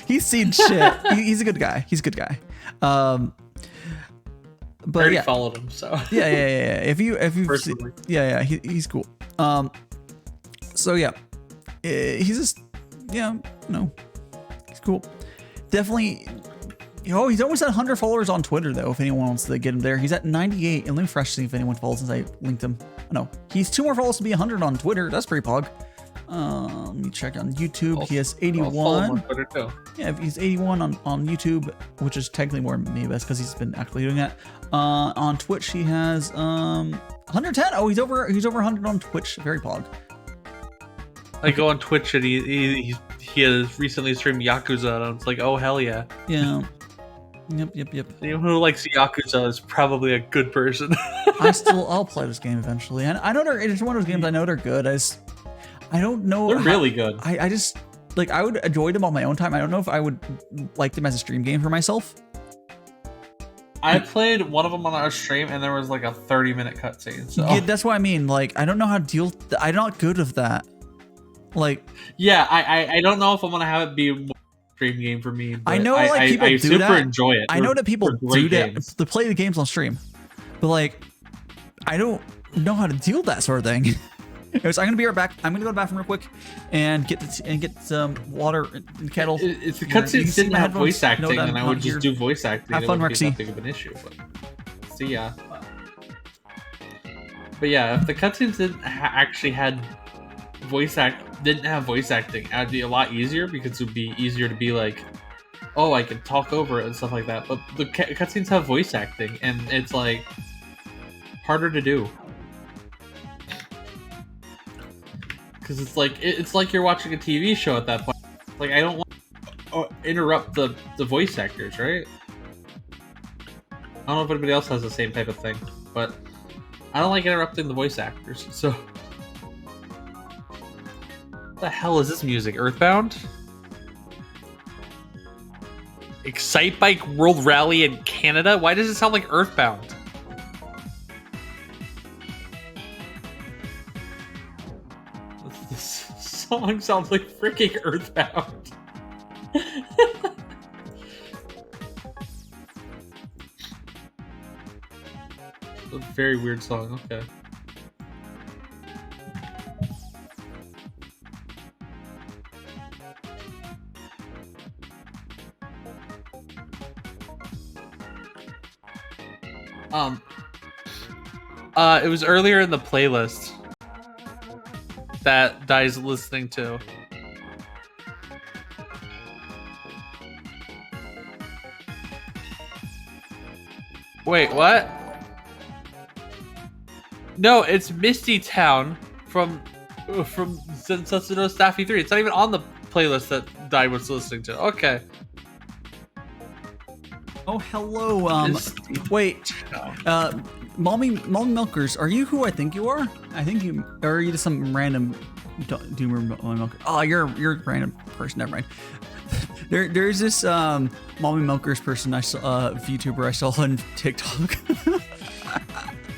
He's seen shit. He's a good guy. He's a good guy. But I already followed him, so yeah. If you he's cool. So yeah, he's just he's cool. Definitely. Oh, he's almost at 100 followers on Twitter though. If anyone wants to get him there, he's at 98. And let me fresh see if anyone follows since I linked him. No, he's 2 more followers to be 100 on Twitter. That's pretty pog. Let me check on YouTube. I'll, he has I'll follow him 81. on Twitter too. Yeah, he's 81 on YouTube, which is technically more than me, because he's been actually doing that. On Twitch, he has 110. Oh, he's over 100 on Twitch. Very pog. I go on Twitch and he has recently streamed Yakuza, and it's like, oh hell yeah. Yeah. Yep. Anyone who likes Yakuza is probably a good person. I'll play this game eventually. And I know it's one of those games I know they're good. I don't know. They're really good. I just like, I would enjoy them on my own time. I don't know if I would like them as a stream game for myself. I played one of them on our stream, and there was like a 30-minute cutscene. So yeah, that's what I mean. Like, I don't know how to deal. I'm not good with that. Like, yeah, I don't know if I'm gonna have it be a stream game for me. But I know like people I do super that. enjoy it. I know that people do that games. to play the games on stream, but like, I don't know how to deal with that sort of thing. Anyways, I'm gonna be right back. I'm gonna go to the bathroom real quick and get some water in the kettle. If the cutscenes didn't have voice acting, then I would just do voice acting. Have fun, it wouldn't be Rexy. that big of an issue. But see ya. But yeah, if the cutscenes didn't actually had didn't have voice acting, it'd be a lot easier, because it would be easier to be like, oh, I can talk over it and stuff like that. But the cutscenes have voice acting, and it's like harder to do. Because it's like you're watching a TV show at that point. Like, I don't want to interrupt the voice actors, right? I don't know if anybody else has the same type of thing, but I don't like interrupting the voice actors. So, what the hell is this music? Earthbound? Excite Bike World Rally in Canada? Why does it sound like Earthbound? This song sounds like freaking Earthbound. A very weird song, okay. It was earlier in the playlist that Dai's listening to. Wait, what? No, it's Misty Town from Setsuno no Staffy 3. It's not even on the playlist that Dai was listening to. Okay. Oh, hello. Wait. Mommy Milkers, are you who I think you are? I think you, or are you just some random doomer Mommy Milker? Oh, you're a random person. Never mind. There's this Mommy Milkers person I saw, Vtuber I saw on TikTok.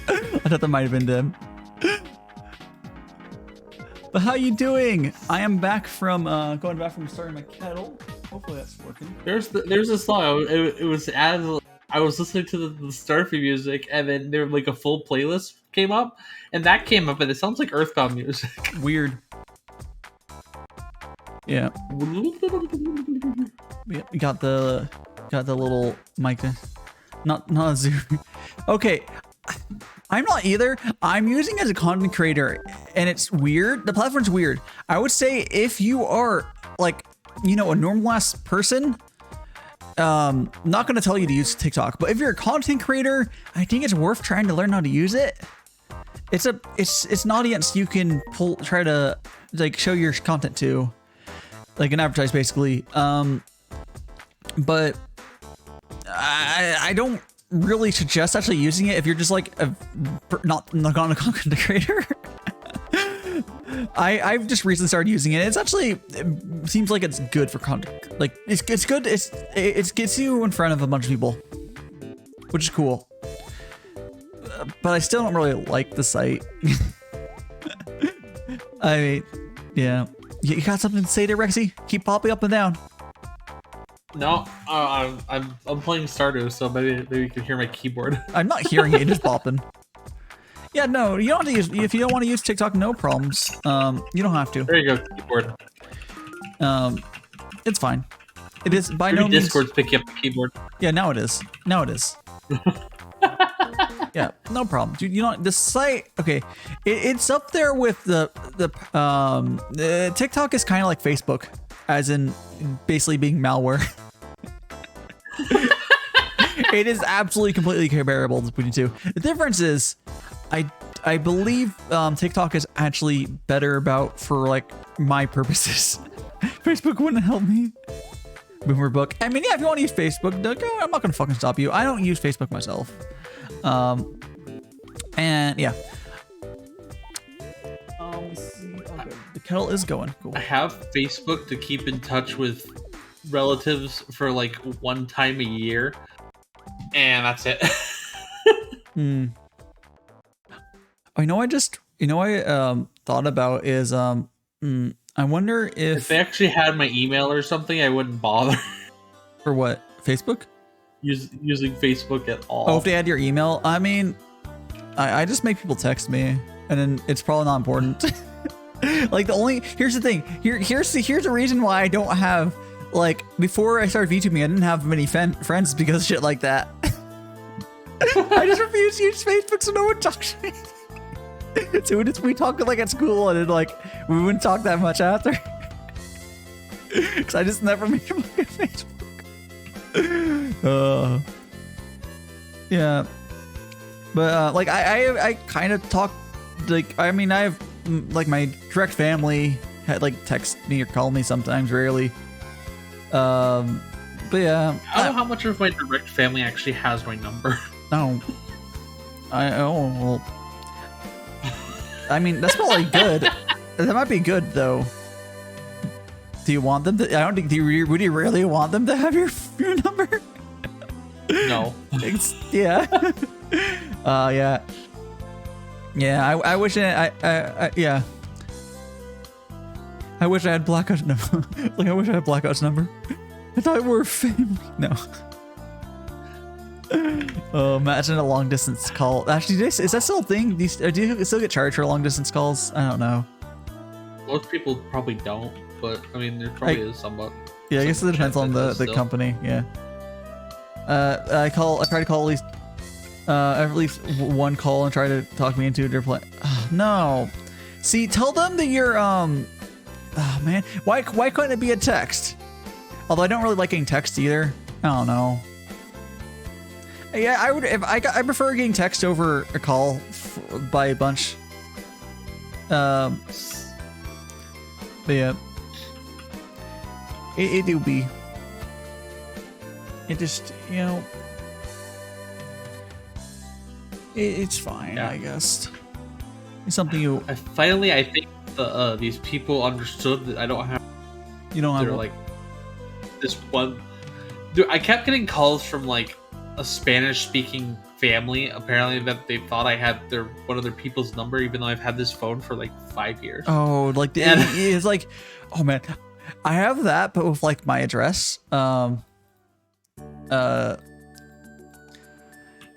I thought that might have been them. But how you doing? I am back from going to the bathroom, starting my kettle. Hopefully that's working. There's a song. It was as I was listening to the Starfy music, and then there like a full playlist came up, and that came up, and it sounds like Earthbound music. Weird. Yeah. We got the little mic. Not a zoom. Okay. I'm not either. I'm using it as a content creator, and it's weird. The platform's weird. I would say if you are like, a normal ass person, not gonna tell you to use TikTok, but if you're a content creator, I think it's worth trying to learn how to use it. It's an audience you can try to like show your content to, like an advertise basically. But I don't really suggest actually using it if you're just like not a content creator. I've just recently started using it. It seems like it's good for content. Like it's good. It gets you in front of a bunch of people, which is cool. But I still don't really like the site. I mean, yeah. You got something to say there, Rexy? Keep popping up and down. No, I'm playing Stardew, so maybe you can hear my keyboard. I'm not hearing it, just popping. Yeah, no, you don't have to use. If you don't want to use TikTok, no problems. You don't have to. There you go, keyboard. It's fine. It is by Maybe no means. Discord's picking up the keyboard. Yeah, now it is. Now it is. Yeah, no problem, dude. You know the site. Okay, it's up there with the TikTok is kind of like Facebook, as in basically being malware. It is absolutely completely comparable between the two. The difference is, I believe TikTok is actually better for like my purposes. Facebook wouldn't help me. Boomer book. I mean, yeah, if you want to use Facebook, go. I'm not gonna fucking stop you. I don't use Facebook myself. And yeah. Let's see. Okay. The kettle is going. Cool. I have Facebook to keep in touch with relatives for like one time a year, and that's it. I know. I thought about is I wonder if they actually had my email or something, I wouldn't bother. For what? Facebook? Using Facebook at all. Oh, if they had your email? I mean, I just make people text me, and then it's probably not important. Like here's the thing. Here's the reason why I don't have, like, before I started VTubing, I didn't have many friends because of shit like that. I just refuse to use Facebook so no one talks to me. So we talk like at school, and then like we wouldn't talk that much after. Cause I just never made Facebook. Yeah, but like I kind of talk, like, I mean, I have like my direct family had like text me or call me sometimes, rarely. But yeah, I don't know how much of my direct family actually has my number. No, well, I mean, that's probably good. That might be good though. Do you want them to? I don't think. Would you really want them to have your number? No. Yeah. Yeah. Yeah. I wish yeah. I wish I had Blackout's number. Like, I wish I had Blackout's number. I thought we were family. No. Oh, imagine a long distance call. Actually, is that still a thing? Do you still get charged for long distance calls? I don't know. Most people probably don't, but I mean, there probably is somewhat. Yeah, I guess it depends on the company. Yeah. I try to call at least one call and try to talk me into their plan. Oh, no. See, tell them that you're oh man, why couldn't it be a text? Although I don't really like getting text either. I don't know. Yeah, I would. If I prefer getting text over a call by a bunch. But yeah, it do be. It just, you know, it's fine. Yeah. I guess it's something you. I think these people understood that I don't have. You don't have. They're like this one. Dude, I kept getting calls from like a Spanish-speaking family, apparently, that they thought I had one of their people's number, even though I've had this phone for like 5 years. Oh, like it's like, oh man, I have that, but with like my address. So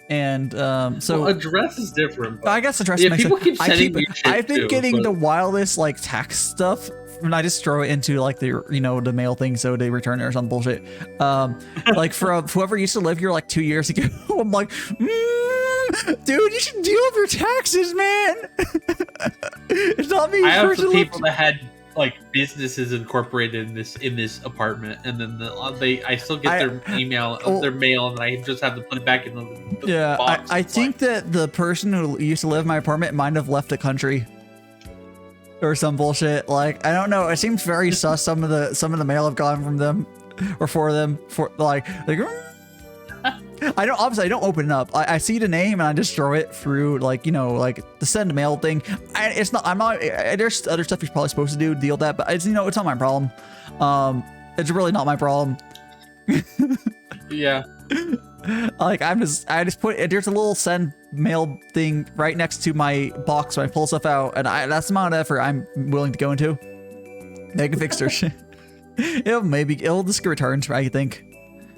address is different. I guess address. Yeah, people keep sending me shit. I've been getting the wildest like tax stuff, and I just throw it into like the the mail thing, so they return it or some bullshit. Like from whoever used to live here like 2 years ago. I'm like, dude, you should deal with your taxes, man. It's not me. I have some people that had like businesses incorporated in this apartment, and then I still get their email, their mail, and I just have to put it back in the box. I think that the person who used to live in my apartment might have left the country or some bullshit. Like, I don't know. It seems very sus. Some of the mail I've gotten from them or for them like. I don't open it up. I see the name and I just throw it through like the send mail thing. There's other stuff you're probably supposed to deal with that, but it's not my problem. It's really not my problem. Yeah. Like I just put there's a little send mail thing right next to my box when I pull stuff out, and that's the amount of effort I'm willing to go into. They can fix their shit. It'll just get returned, I think.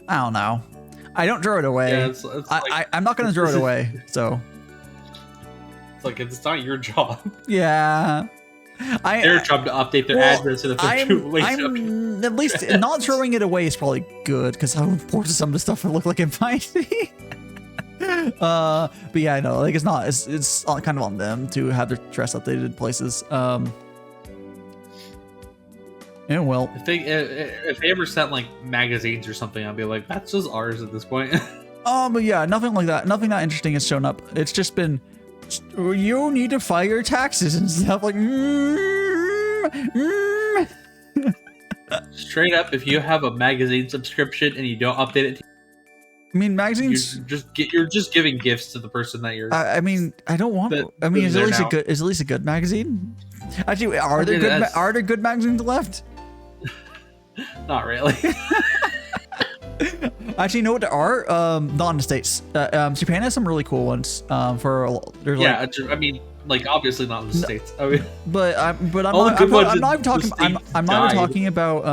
I don't know. I don't throw it away. Yeah, it's like, I'm not gonna throw it away. So it's like it's not your job. Yeah. Their job to update their address, and if they're too late, I'm at least not throwing it away is probably good, because how important some of the stuff would look like it might be. But yeah, I know, like it's not. It's kind of on them to have their dress updated places. Yeah, well, if they ever sent like magazines or something, I'd be like, that's just ours at this point. But yeah, nothing like that. Nothing that interesting has shown up. It's just been, you need to file your taxes and stuff like. Straight up, if you have a magazine subscription and you don't update it, I mean, magazines. You're just giving gifts to the person that you're. I mean, I don't want. I mean, is at least a good magazine? Actually, are there good magazines left? Not really. Actually, you know what there are? Not in the States. Japan has some really cool ones. I mean, like obviously not in the States. I mean, but I'm not even talking. I'm not even talking about.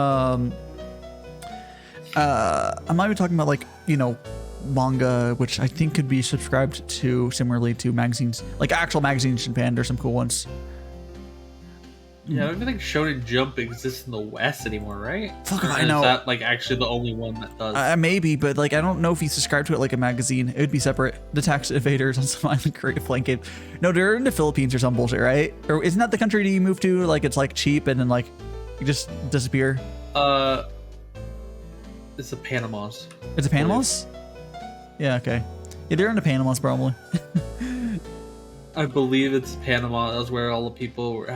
I'm not even talking about like manga, which I think could be subscribed to similarly to magazines, like actual magazines in Japan. There's some cool ones. Yeah, I don't even think Shonen Jump exists in the West anymore, right? Fuck, I know. Is that like actually the only one that does? Maybe, but like I don't know if you subscribe to it like a magazine. It would be separate. The Tax Evaders on some island create a blanket. No, they're in the Philippines or some bullshit, right? Or isn't that the country that you move to? Like it's like cheap and then like you just disappear. It's the Panamas. It's the Panamas? Yeah, okay. Yeah, they're in the Panamas probably. I believe it's Panama. That's where all the people were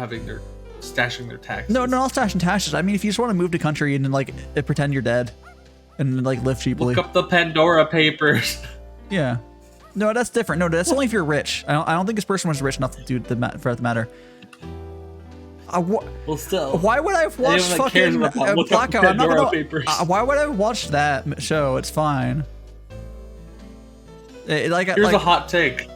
stashing their taxes. No, not stashing taxes. I mean, if you just want to move to country and then like pretend you're dead, and then, like live cheaply. Look up the Pandora Papers. Yeah. No, that's different. No, that's only if you're rich. I don't think this person was rich enough to do for that matter. Well, still. Why would I have watched fucking Blackout? I'm not gonna. Why would I have watched that show? It's fine. Here's a hot take.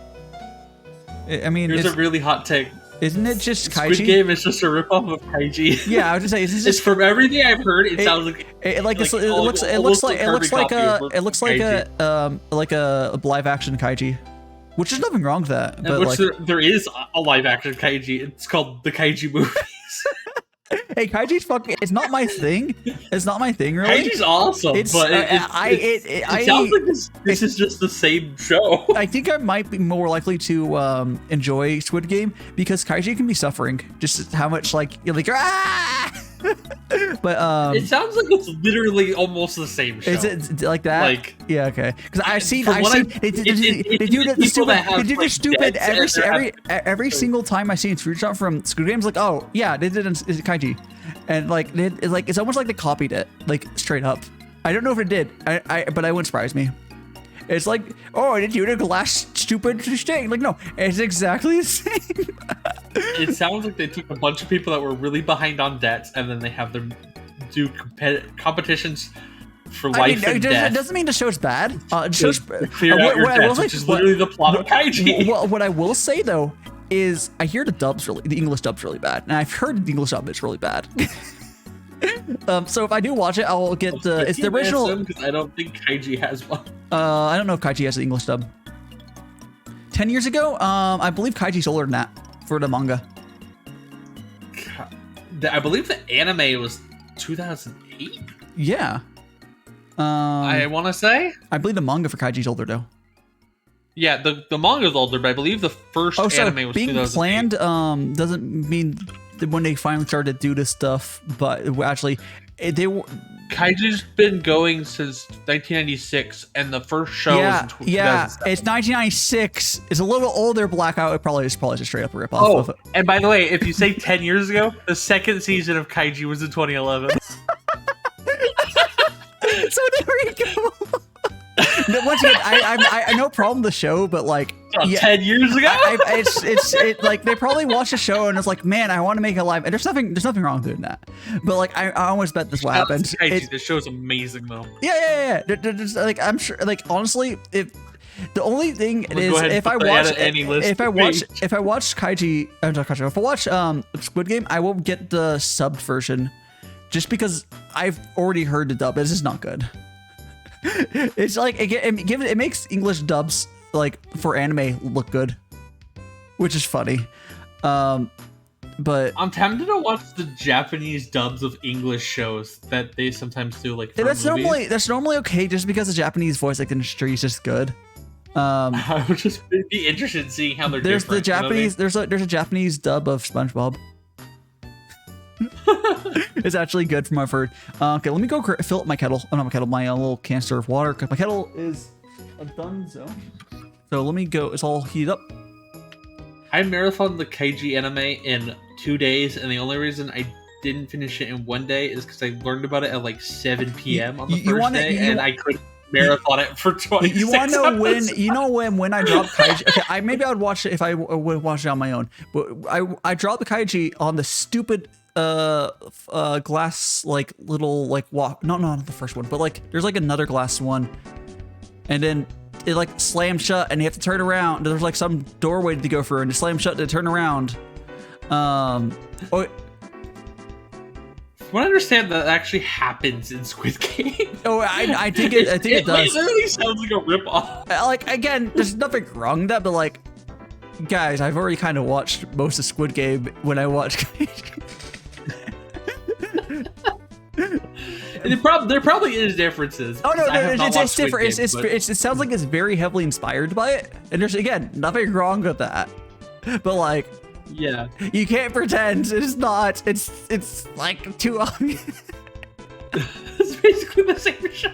I mean, here's a really hot take. Isn't it just Kaiji? Squid Game is just a ripoff of Kaiji. Yeah, I was just saying. It's from everything I've heard. It sounds like it looks like a live action Kaiji, which is nothing wrong with that. But there is a live action Kaiji. It's called the Kaiji movies. Hey, Kaiji's fucking. It's not my thing. It's not my thing, really. Kaiji's awesome, but it sounds like this is just the same show. I think I might be more likely to enjoy Squid Game because Kaiji can be suffering. Just how much like you're like but it sounds like it's literally almost the same show. Is it like that? Like yeah, okay. Because I've seen they do the stupid every single time I see a screenshot from Squid Game's like, oh yeah, they did Kaiji, and like it's almost like they copied it like straight up. I don't know if it did, but it wouldn't surprise me. It's like, oh, did you do the last stupid thing? Like, no, it's exactly the same. It sounds like they took a bunch of people that were really behind on debts, and then they have them do competitions for life and death. It doesn't mean the show's bad. It shows clear out your debts, which is literally the plot of Kaiji. What I will say though is, I hear the English dub's really bad, and I've heard the English dub is really bad. So if I do watch it, I'll get it's the original. Because I don't think Kaiji has one. I don't know if Kaiji has the English dub. 10 years ago, I believe Kaiji's older than that for the manga. I believe the anime was 2008. Yeah. I want to say. I believe the manga for Kaiji's older though. Yeah, the manga's older, but I believe the first anime was being 2008. Planned doesn't mean when they finally started to do this stuff, but actually they were. Kaiji's been going since 1996, and the first show was in 2007. Yeah, it's 1996. It's a little older. Blackout. It probably just straight up a ripoff of it. And by the way, if you say 10 years ago, the second season of Kaiji was in 2011. So there you go. Once again, I no problem with the show, but like 10 years ago, it's like they probably watched the show and it's like, man, I want to make a live. And there's nothing wrong with doing that. But like, I almost bet this will happen. The show's amazing though. Yeah. Like I'm sure. Like honestly, if the only thing is if I watch Kaiji, if I watch Squid Game, I will get the subbed version, just because I've already heard the dub. This is not good. It's like it makes English dubs like for anime look good, which is funny. But I'm tempted to watch the Japanese dubs of English shows that they sometimes do. Like that's normally okay, just because the Japanese voice industry is just good. I would just be interested in seeing how they're there's different. the Japanese. There's a Japanese dub of SpongeBob. It's actually good from what I've heard. Okay, let me go fill up my kettle. Oh, not my kettle. My little canister of water. Cause my kettle is done. So let me go. It's all heated up. I marathoned the Kaiji anime in 2 days, and the only reason I didn't finish it in 1 day is because I learned about it at like 7 p.m. on the first day, and I couldn't marathon it for 26 You want to know episodes. when I dropped Kaiji? Okay, maybe I would watch it if I would watch it on my own. But I dropped the Kaiji on the stupid glass like little like walk. No, not the first one, but like there's like another glass one, and then it like slammed shut, and you have to turn around. There's like some doorway to go through, and it slammed shut to turn around. Oh. From what I understand, that actually happens in Squid Game. Oh, I think it does. It literally sounds like a ripoff. Like again, there's nothing wrong with that, but like, guys, I've already kind of watched most of Squid Game when I watched. There probably is differences. Oh no, it's different. It sounds like it's very heavily inspired by it, and there's again nothing wrong with that. But like, yeah, you can't pretend it's not. It's like too obvious. It's basically the same show.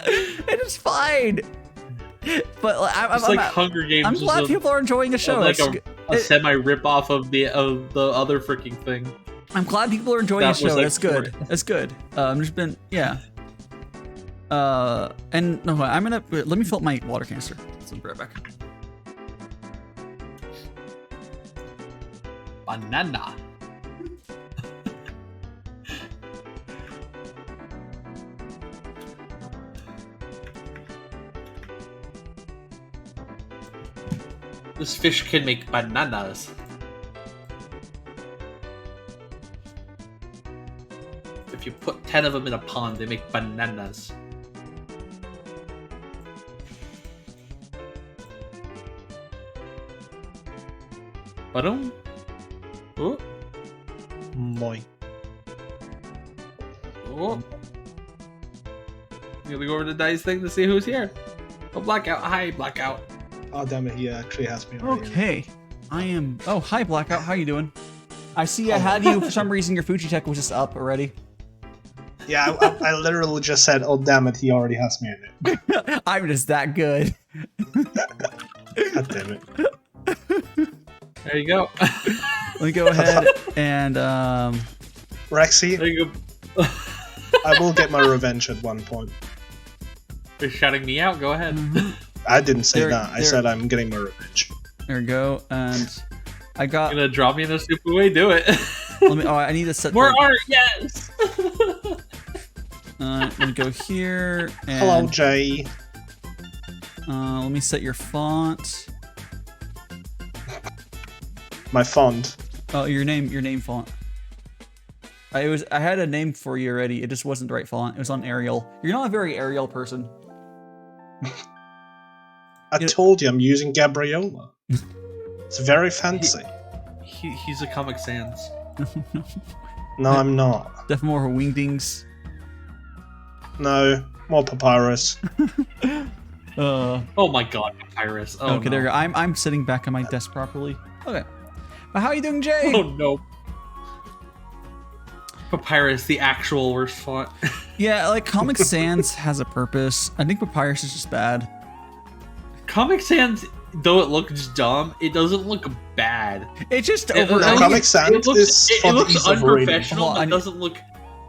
It is fine. But like, it's like Hunger Games. I'm glad people are enjoying the show. Like a semi rip off of the other freaking thing. I'm glad people are enjoying the show. Like, that's good. That's good. There's been and no, I'm gonna let me fill up my water canister. So I'll be right back. Banana. This fish can make bananas. If you put 10 of them in a pond, they make bananas. Ba-dum. Oh. Moi. Oh. You gonna go over to Dice thing to see who's here. Oh, Blackout. Hi, Blackout. Oh, damn it. He actually has me already. Okay. I am... Oh, hi, Blackout. How you doing? I see I had you... For some reason, your Fuji tech was just up already. Yeah, I literally just said, oh, damn it. He already has me in it. I'm just that good. God damn it. There you go. Let me go ahead and... Rexy, There you go. I will get my revenge at one point. You're shouting me out. Go ahead. Mhm. I didn't say that. I said I'm getting my revenge. There we go. And I got... You're gonna drop me in a stupid way? Do it. Let me... Oh, I need to set... More art, yes! Let me go here. And, Hello, Jay. let me set your font. My font. Oh, your name font. I had a name for you already. It just wasn't the right font. It was on Arial. You're not a very Arial person. I told you I'm using Gabriola. It's very fancy. He's a Comic Sans. No, I'm not. Definitely more wingdings. No, more papyrus. Oh my god, Papyrus. Oh, okay, no. there you go. I'm sitting back on my desk properly. Okay. But how are you doing, Jay? Oh no. Papyrus, the actual worst font. Yeah, like Comic Sans has a purpose. I think Papyrus is just bad. Comic Sans, though it looks dumb, it doesn't look bad. It's just It- over. it- Comic Sans it looks, is it for the looks ease of reading. unprofessional, Hold on, but it doesn't look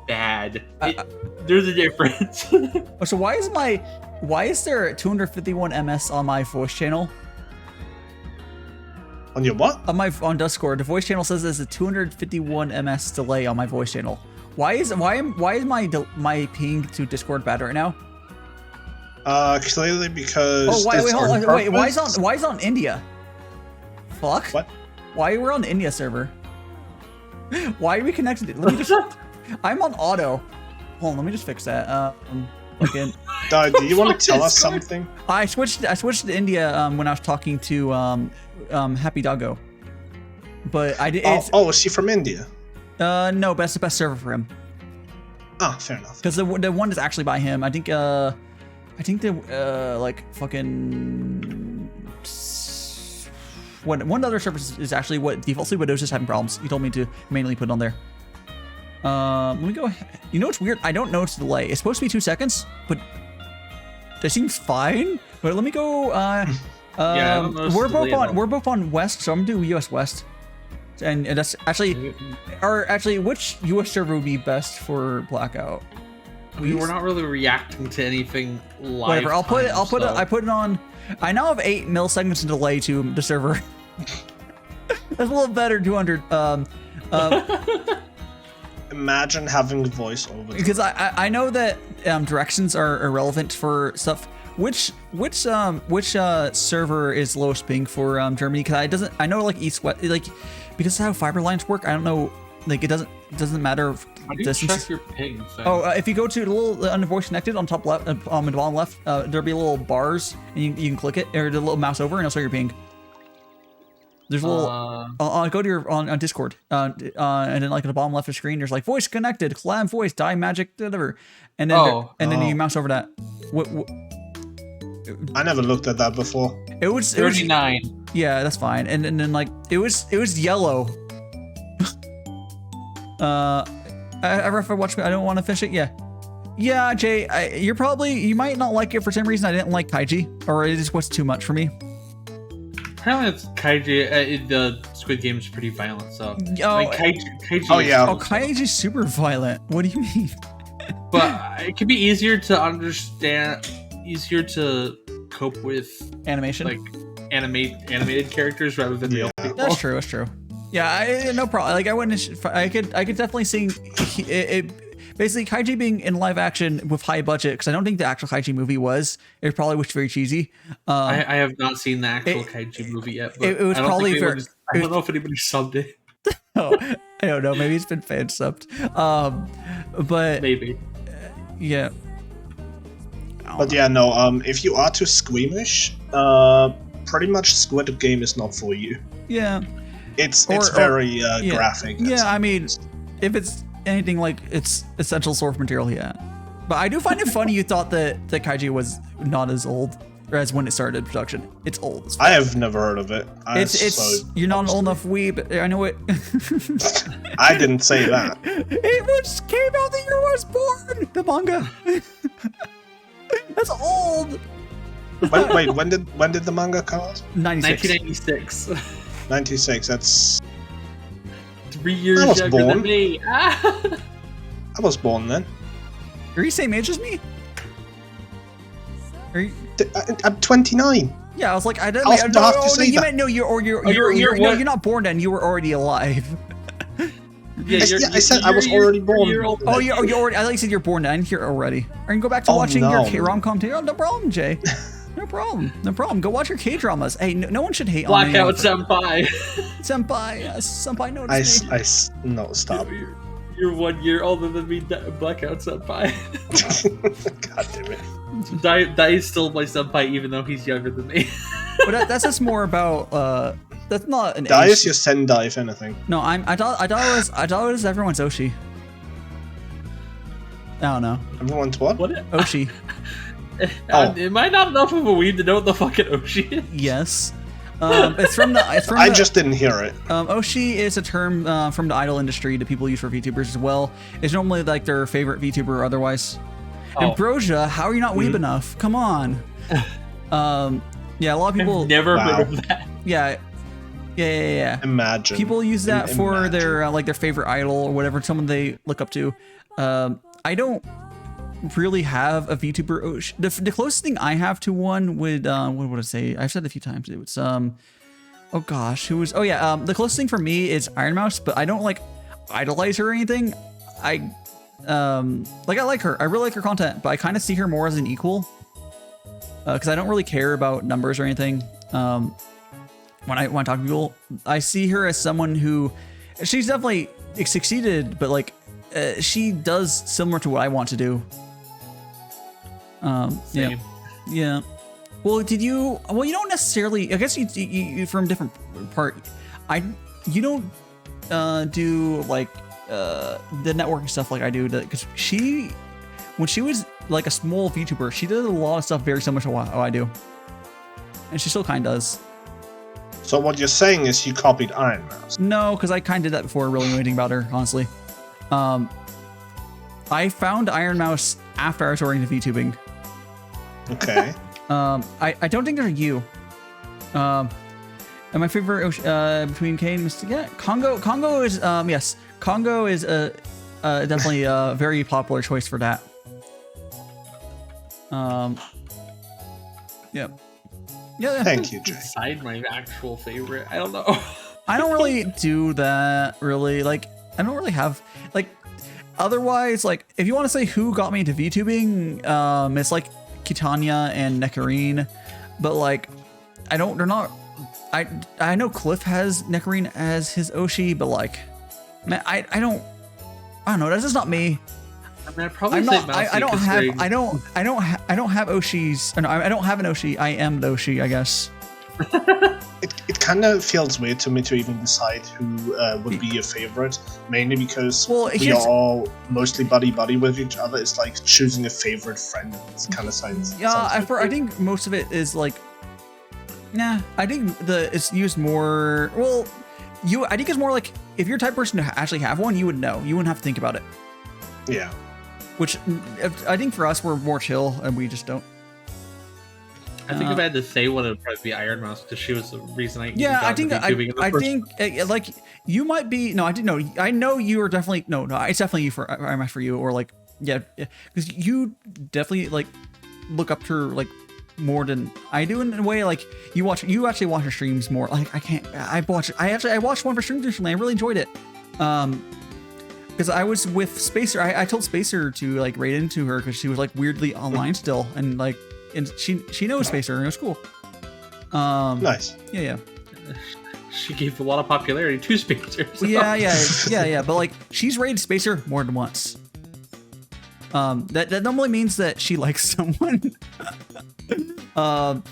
bad. There's a difference. So why is there 251 ms on my voice channel? On your what? On Discord, the voice channel says there's a 251 ms delay on my voice channel. Why is my ping to Discord bad right now? Clearly because. Oh, wait, it's hold on on, wait, why purpose. is on India? Fuck. What? Why we're on the India server? Why are we connected? Let me just. I'm on auto. Hold on, let me just fix that. Again. Do you want to tell us something? I switched to India when I was talking to Happy Doggo. But I did. Is she from India? No, but that's the best server for him. Ah, fair enough. Because the one is actually by him. I think I think they like fucking one other server is actually what defaults, but it was just having problems. He told me to manually put it on there. Let me go. You know what's weird? I don't know its delay. It's supposed to be 2 seconds, but that seems fine. But let me go. We're both on West, so I'm gonna do US West. And that's actually, which US server would be best for Blackout? We're not really reacting to anything live. Whatever. I put it on. I now have 8 milliseconds in delay to the server. That's a little better. 200. Imagine having voiceover. Because I know that directions are irrelevant for stuff. Which server is lowest ping for Germany? Because I know like east west, like because of how fiber lines work. I don't know, like it doesn't matter. How do you check your ping thing? Oh, if you go to the little under voice connected on top left, on the bottom left, there'll be little bars and you can click it or the little mouse over and it'll show your ping. There's a little. Go to your on Discord, and then like at the bottom left of the screen, there's like voice connected, collab voice, die magic, whatever, and then then you mouse over that. What I never looked at that before. It was 39. Yeah, that's fine. And then like it was yellow. If I watch, I don't want to finish it. Yeah, Jay, you might not like it for some reason. I didn't like Kaiji, or it just was too much for me. Apparently, it's Kaiji. The Squid Game is pretty violent, so. Kaiji. Oh yeah. Kaiji's super violent. What do you mean? But it can be easier to understand, easier to cope with animation, like animated characters rather than real people. That's true. Yeah, no problem. Like I could definitely see it. Basically, Kaiji being in live action with high budget, because I don't think the actual Kaiji movie was. It probably was very cheesy. I have not seen the actual Kaiji movie yet. But it was probably very. I don't know if anybody subbed it. Oh, I don't know. Maybe it's been fan subbed. But maybe. Yeah. But yeah, no. If you are too squeamish, pretty much Squid Game is not for you. Yeah. It's very graphic. Yeah, I mean, if it's anything like its essential source material, yeah. But I do find it funny you thought that Kaiji was not as old as when it started production. It's old as fuck. I have never heard of it. You're not an old enough weeb. I know it. I didn't say that. It came out the year I was born. The manga. That's old. Wait, when did the manga come out? 1996. 96. That's 3 years younger than me. I was born then. Are you same age as me? I'm 29. Yeah, I was like, I didn't. You're not born then. You were already alive. Yeah, I said I was already born. Oh, you're already. I thought you said you're born then. Here already. Are you go back to watching your rom-com too? Oh, no problem, Jay. No problem. Go watch your K-dramas. Hey, no one should hate on me. Blackout Senpai. Senpai, yes. Senpai noticed me. No, stop. You're 1 year older than me, Blackout Senpai. God damn it. Dai is still my senpai, even though he's younger than me. But that's just more about. That's not an. Dai is your Sendai, if anything. No, I thought it was everyone's Oshi. I don't know. Everyone's what? Oshi. Am I not enough of a weeb to know what the fucking Oshi is? Yes. It's from the. I just didn't hear it. Oshi is a term from the idol industry that people use for VTubers as well. It's normally like their favorite VTuber or otherwise. Ambrosia, how are you not weeb enough? Come on. Yeah, a lot of people. I've never heard of that. Yeah. Imagine. People use that for their like their favorite idol or whatever, someone they look up to. I don't really have a VTuber. The closest thing I have to one would what would I say? I've said it a few times. It was oh gosh, who was? Oh yeah, the closest thing for me is Iron Mouse, but I don't like idolize her or anything. I like her. I really like her content, but I kind of see her more as an equal. Because I don't really care about numbers or anything. When I talk to people, I see her as someone who, she's definitely succeeded, but like she does similar to what I want to do. Yeah. Well, you don't necessarily. I guess you from a different part. You don't do like the networking stuff like I do, because when she was like a small VTuber. She did a lot of stuff very similar to what I do, and she still kind of does. So what you're saying is you copied Iron Mouse? No, because I kind of did that before really knowing anything about her, honestly. I found Iron Mouse after I was already into VTubing. Okay. I don't think they're you. And my favorite between Kane and Mystic, yeah, Congo is yes, Congo is definitely a very popular choice for that. Yeah. Yeah. Thank you, Jay. Decide my actual favorite. I don't know. I don't really do that. Really, like I don't really have like. Otherwise, like if you want to say who got me into VTubing, it's like Kitanya and Nectarine, but like I don't. They're not. I know Cliff has Nectarine as his Oshi, but like, man, I don't know. That's just not me. I mean, I probably I'm say not. Mousy I don't have. considering- I don't have Oshis. No, I don't have an Oshi. I am the Oshi, I guess. It kind of feels weird to me to even decide who would be your favorite, mainly because we are all mostly buddy with each other. It's like choosing a favorite friend. It's kind of sounds. Yeah, sounds I think most of it is like. Nah, I think it's used more. Well, I think it's more like if you're the type of person to actually have one, you would know. You wouldn't have to think about it. Yeah. Which I think for us, we're more chill and we just don't. I think if I had to say one, it would probably be Iron Mouse because she was the reason I. Yeah, I think like you might be. No, I didn't know. I know you are definitely no. It's definitely you for Iron Mouse for you or like yeah, because you definitely like look up to her like more than I do in a way. Like you actually watch her streams more. Like I watched one of her streams recently. I really enjoyed it. Because I was with Spacer. I told Spacer to like raid into her because she was like weirdly online still and like. And she knows Spacer and it was cool. Nice. Yeah. She gave a lot of popularity to Spacer. So. Yeah. But like she's raided Spacer more than once. That normally means that she likes someone. Anyways. I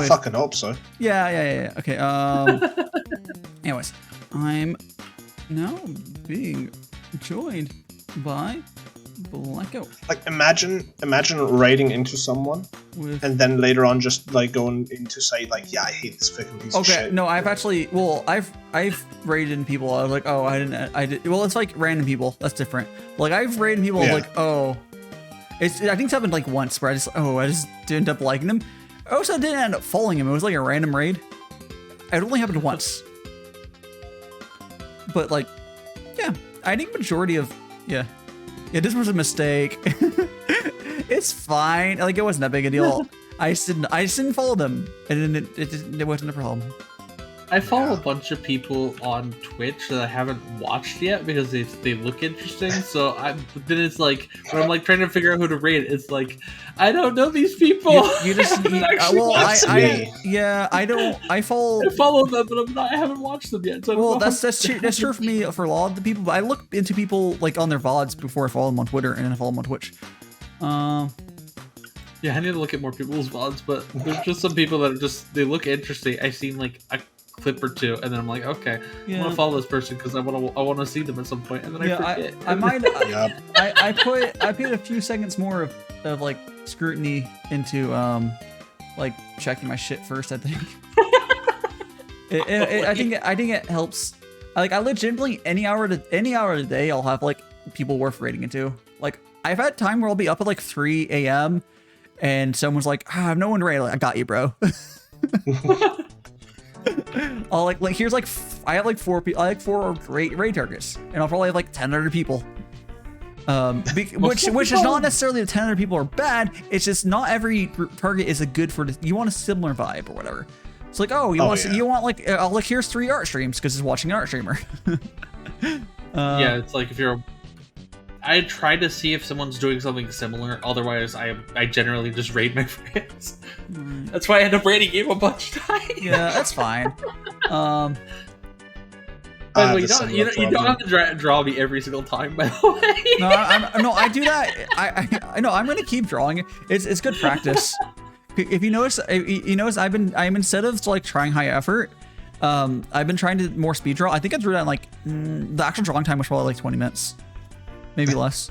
fucking hope so. Yeah. Okay. Anyways, I'm now being joined by Blackout. Like imagine raiding into someone and then later on just like going into say like yeah I hate this fucking piece of shit. Okay, no, I've raided in people. I was like, oh, I did. Well, it's like random people. That's different. Like I've raided people like, oh, I think it's happened like once where I just didn't end up liking them. I also didn't end up following him. It was like a random raid. It only happened once. But like, yeah, I think majority of yeah, this was a mistake. It's fine. Like it wasn't that big a deal. I just didn't follow them, and it wasn't a problem. I follow a bunch of people on Twitch that I haven't watched yet because they look interesting. So then it's like when I'm like trying to figure out who to raid, it's like I don't know these people. You just I follow them, but I haven't watched them yet. So well, that's true for me for a lot of the people. But I look into people like on their VODs before I follow them on Twitter and then I follow them on Twitch. Yeah, I need to look at more people's VODs, but there's just some people that are they look interesting. I've seen like a clip or two, and then I'm like, okay, I want to follow this person because I want to see them at some point, and then I forget. I might. I put a few seconds more of like scrutiny into like checking my shit first. I think. I think it helps. Like I legitimately any hour of the day I'll have like people worth raiding into. Like I've had time where I'll be up at like 3 a.m. and someone's like, I have no one to raid. Like, I got you, bro. I'll like here's like I have like 4 people. I have 4 great raid targets, and I'll probably have like 10 other people. Which is not necessarily the 10 other people are bad. It's just not every target is a good for. You want a similar vibe or whatever. It's like, oh, you want like like here's 3 art streams because it's watching an art streamer. Yeah, it's like if you're. I try to see if someone's doing something similar. Otherwise, I generally just raid my friends. That's why I end up raiding you a bunch of times. Yeah, that's fine. By the way, you don't have to draw me every single time. By the way, no, I do that. I know I'm gonna keep drawing it. It's good practice. If you notice, I'm instead of like trying high effort, I've been trying to more speed draw. I think I drew that in like the actual drawing time was probably like 20 minutes. Maybe less.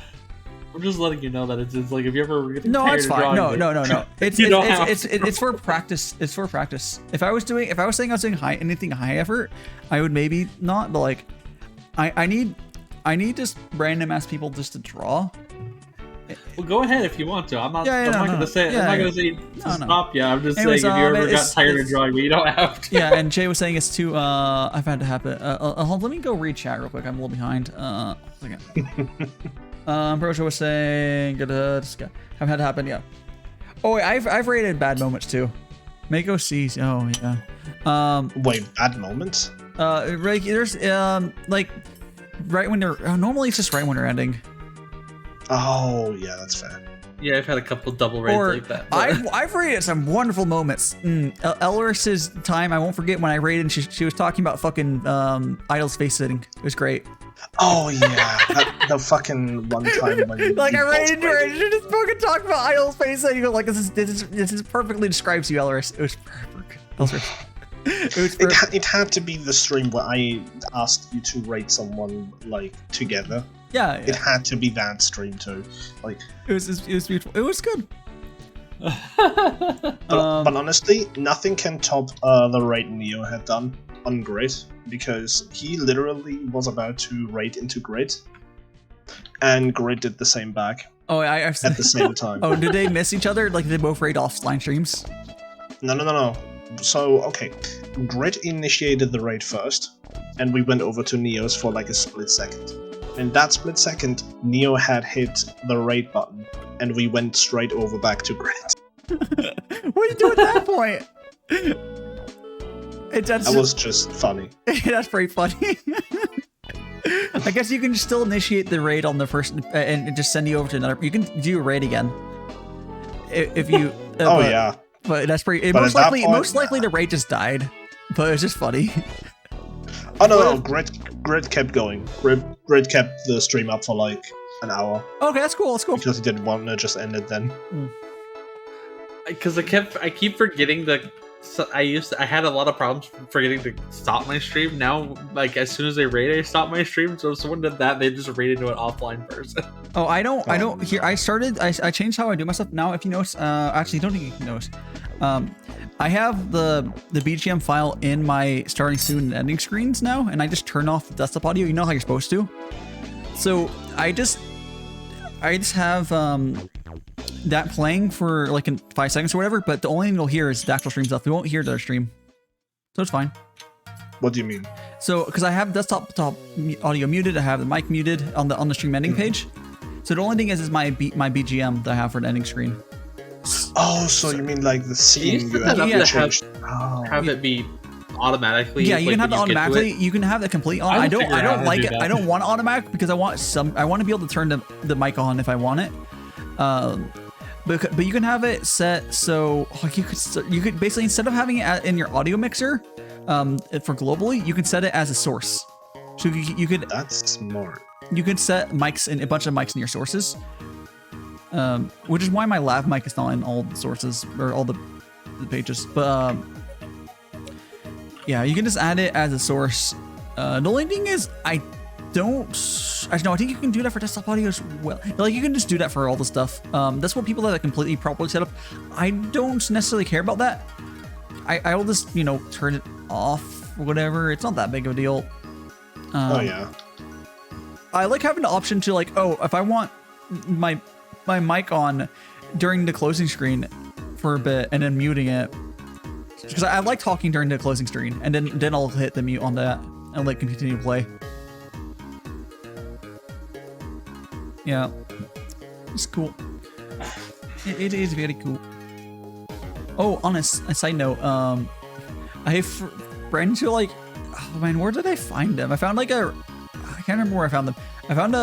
I'm just letting you know that it's like if you ever get no, tired it's of fine. drawing No. It's for practice. It's for practice. If I was saying I was doing anything high effort, I would maybe not. But like, I need just random ass people just to draw. Well, go ahead if you want to. I'm not. I'm not gonna say. I'm not gonna say to stop you. I'm just Anyways, saying if you ever got tired of drawing, but you don't have to. Yeah, and Jay was saying it's too. I've had to happen. Let me go read chat real quick. I'm a little behind. Second. Brojo was saying, I've had to happen. Yeah. Oh, wait, I've rated bad moments too. Mako sees. Oh yeah. Wait, bad moments? Right. There's like right when they're normally it's just right when they're ending. Oh yeah, that's fair. Yeah, I've had a couple double raids like that. I've rated some wonderful moments. Elris's time, I won't forget when I rated and she was talking about fucking Idol's face sitting. It was great. Oh yeah, the fucking one time when like I rated her and she just fucking talked about Idol's face sitting. Like this is perfectly describes you, Elris. It was perfect. It had to be the stream where I asked you to rate someone like together. Yeah, it had to be that stream too. Like it was beautiful. It was good. but honestly, nothing can top the raid Neo had done on Grid, because he literally was about to raid into Grid, and Grid did the same back. Oh, I've at the same time. Oh, did they miss each other? Like, did they both raid offline streams? No. So, okay, Grid initiated the raid first, and we went over to Neo's for like a split second. In that split second, Neo had hit the raid button, and we went straight over back to Grid. What do you do at that point? That was just funny. That's pretty funny. I guess you can still initiate the raid on the first and just send you over to another. You can do a raid again if you. Yeah. But that's pretty. Most likely the raid just died, but it was just funny. Oh no! Grid kept going. Grid kept the stream up for like an hour. Okay, that's cool. Because he did one and it just ended then. Because I keep forgetting that. So I had a lot of problems forgetting to stop my stream. Now, like as soon as they raid, I stop my stream. So if someone did that, they just raided into an offline person. Oh, I don't. Here, I changed how I do my stuff now. If you notice, actually, don't think you can notice. I have the BGM file in my starting soon and ending screens now, and I just turn off the desktop audio. You know how you're supposed to. So I just have that playing for like in 5 seconds or whatever, but the only thing you'll hear is the actual stream stuff. We won't hear their stream, so it's fine. What do you mean? So because I have desktop audio muted, I have the mic muted on the stream ending page. So the only thing is my BGM that I have for the ending screen. Oh, so you mean like the scene you have it be automatically? Yeah, you can have it automatically. You can have it completely on. I don't like it. I don't want automatic because I want to be able to turn the mic on if I want it. But you can have it set so like you could basically, instead of having it in your audio mixer, for globally, you can set it as a source. So you could. That's smart. You could set mics in a bunch of mics in your sources. Which is why my lav mic is not in all the sources or all the pages. But yeah, you can just add it as a source. The only thing is, I think you can do that for desktop audio as well. Like you can just do that for all the stuff. That's what people that are completely properly set up. I don't necessarily care about that. I will just turn it off or whatever. It's not that big of a deal. Oh yeah. I like having the option to like, if I want my mic on during the closing screen for a bit and then muting it, because I like talking during the closing screen, and then I'll hit the mute on that and let continue to play. Yeah, it's cool. It is very cool. Oh, on a side note, I have friends who like, oh man, where did I find them? I found like I can't remember where I found them. I found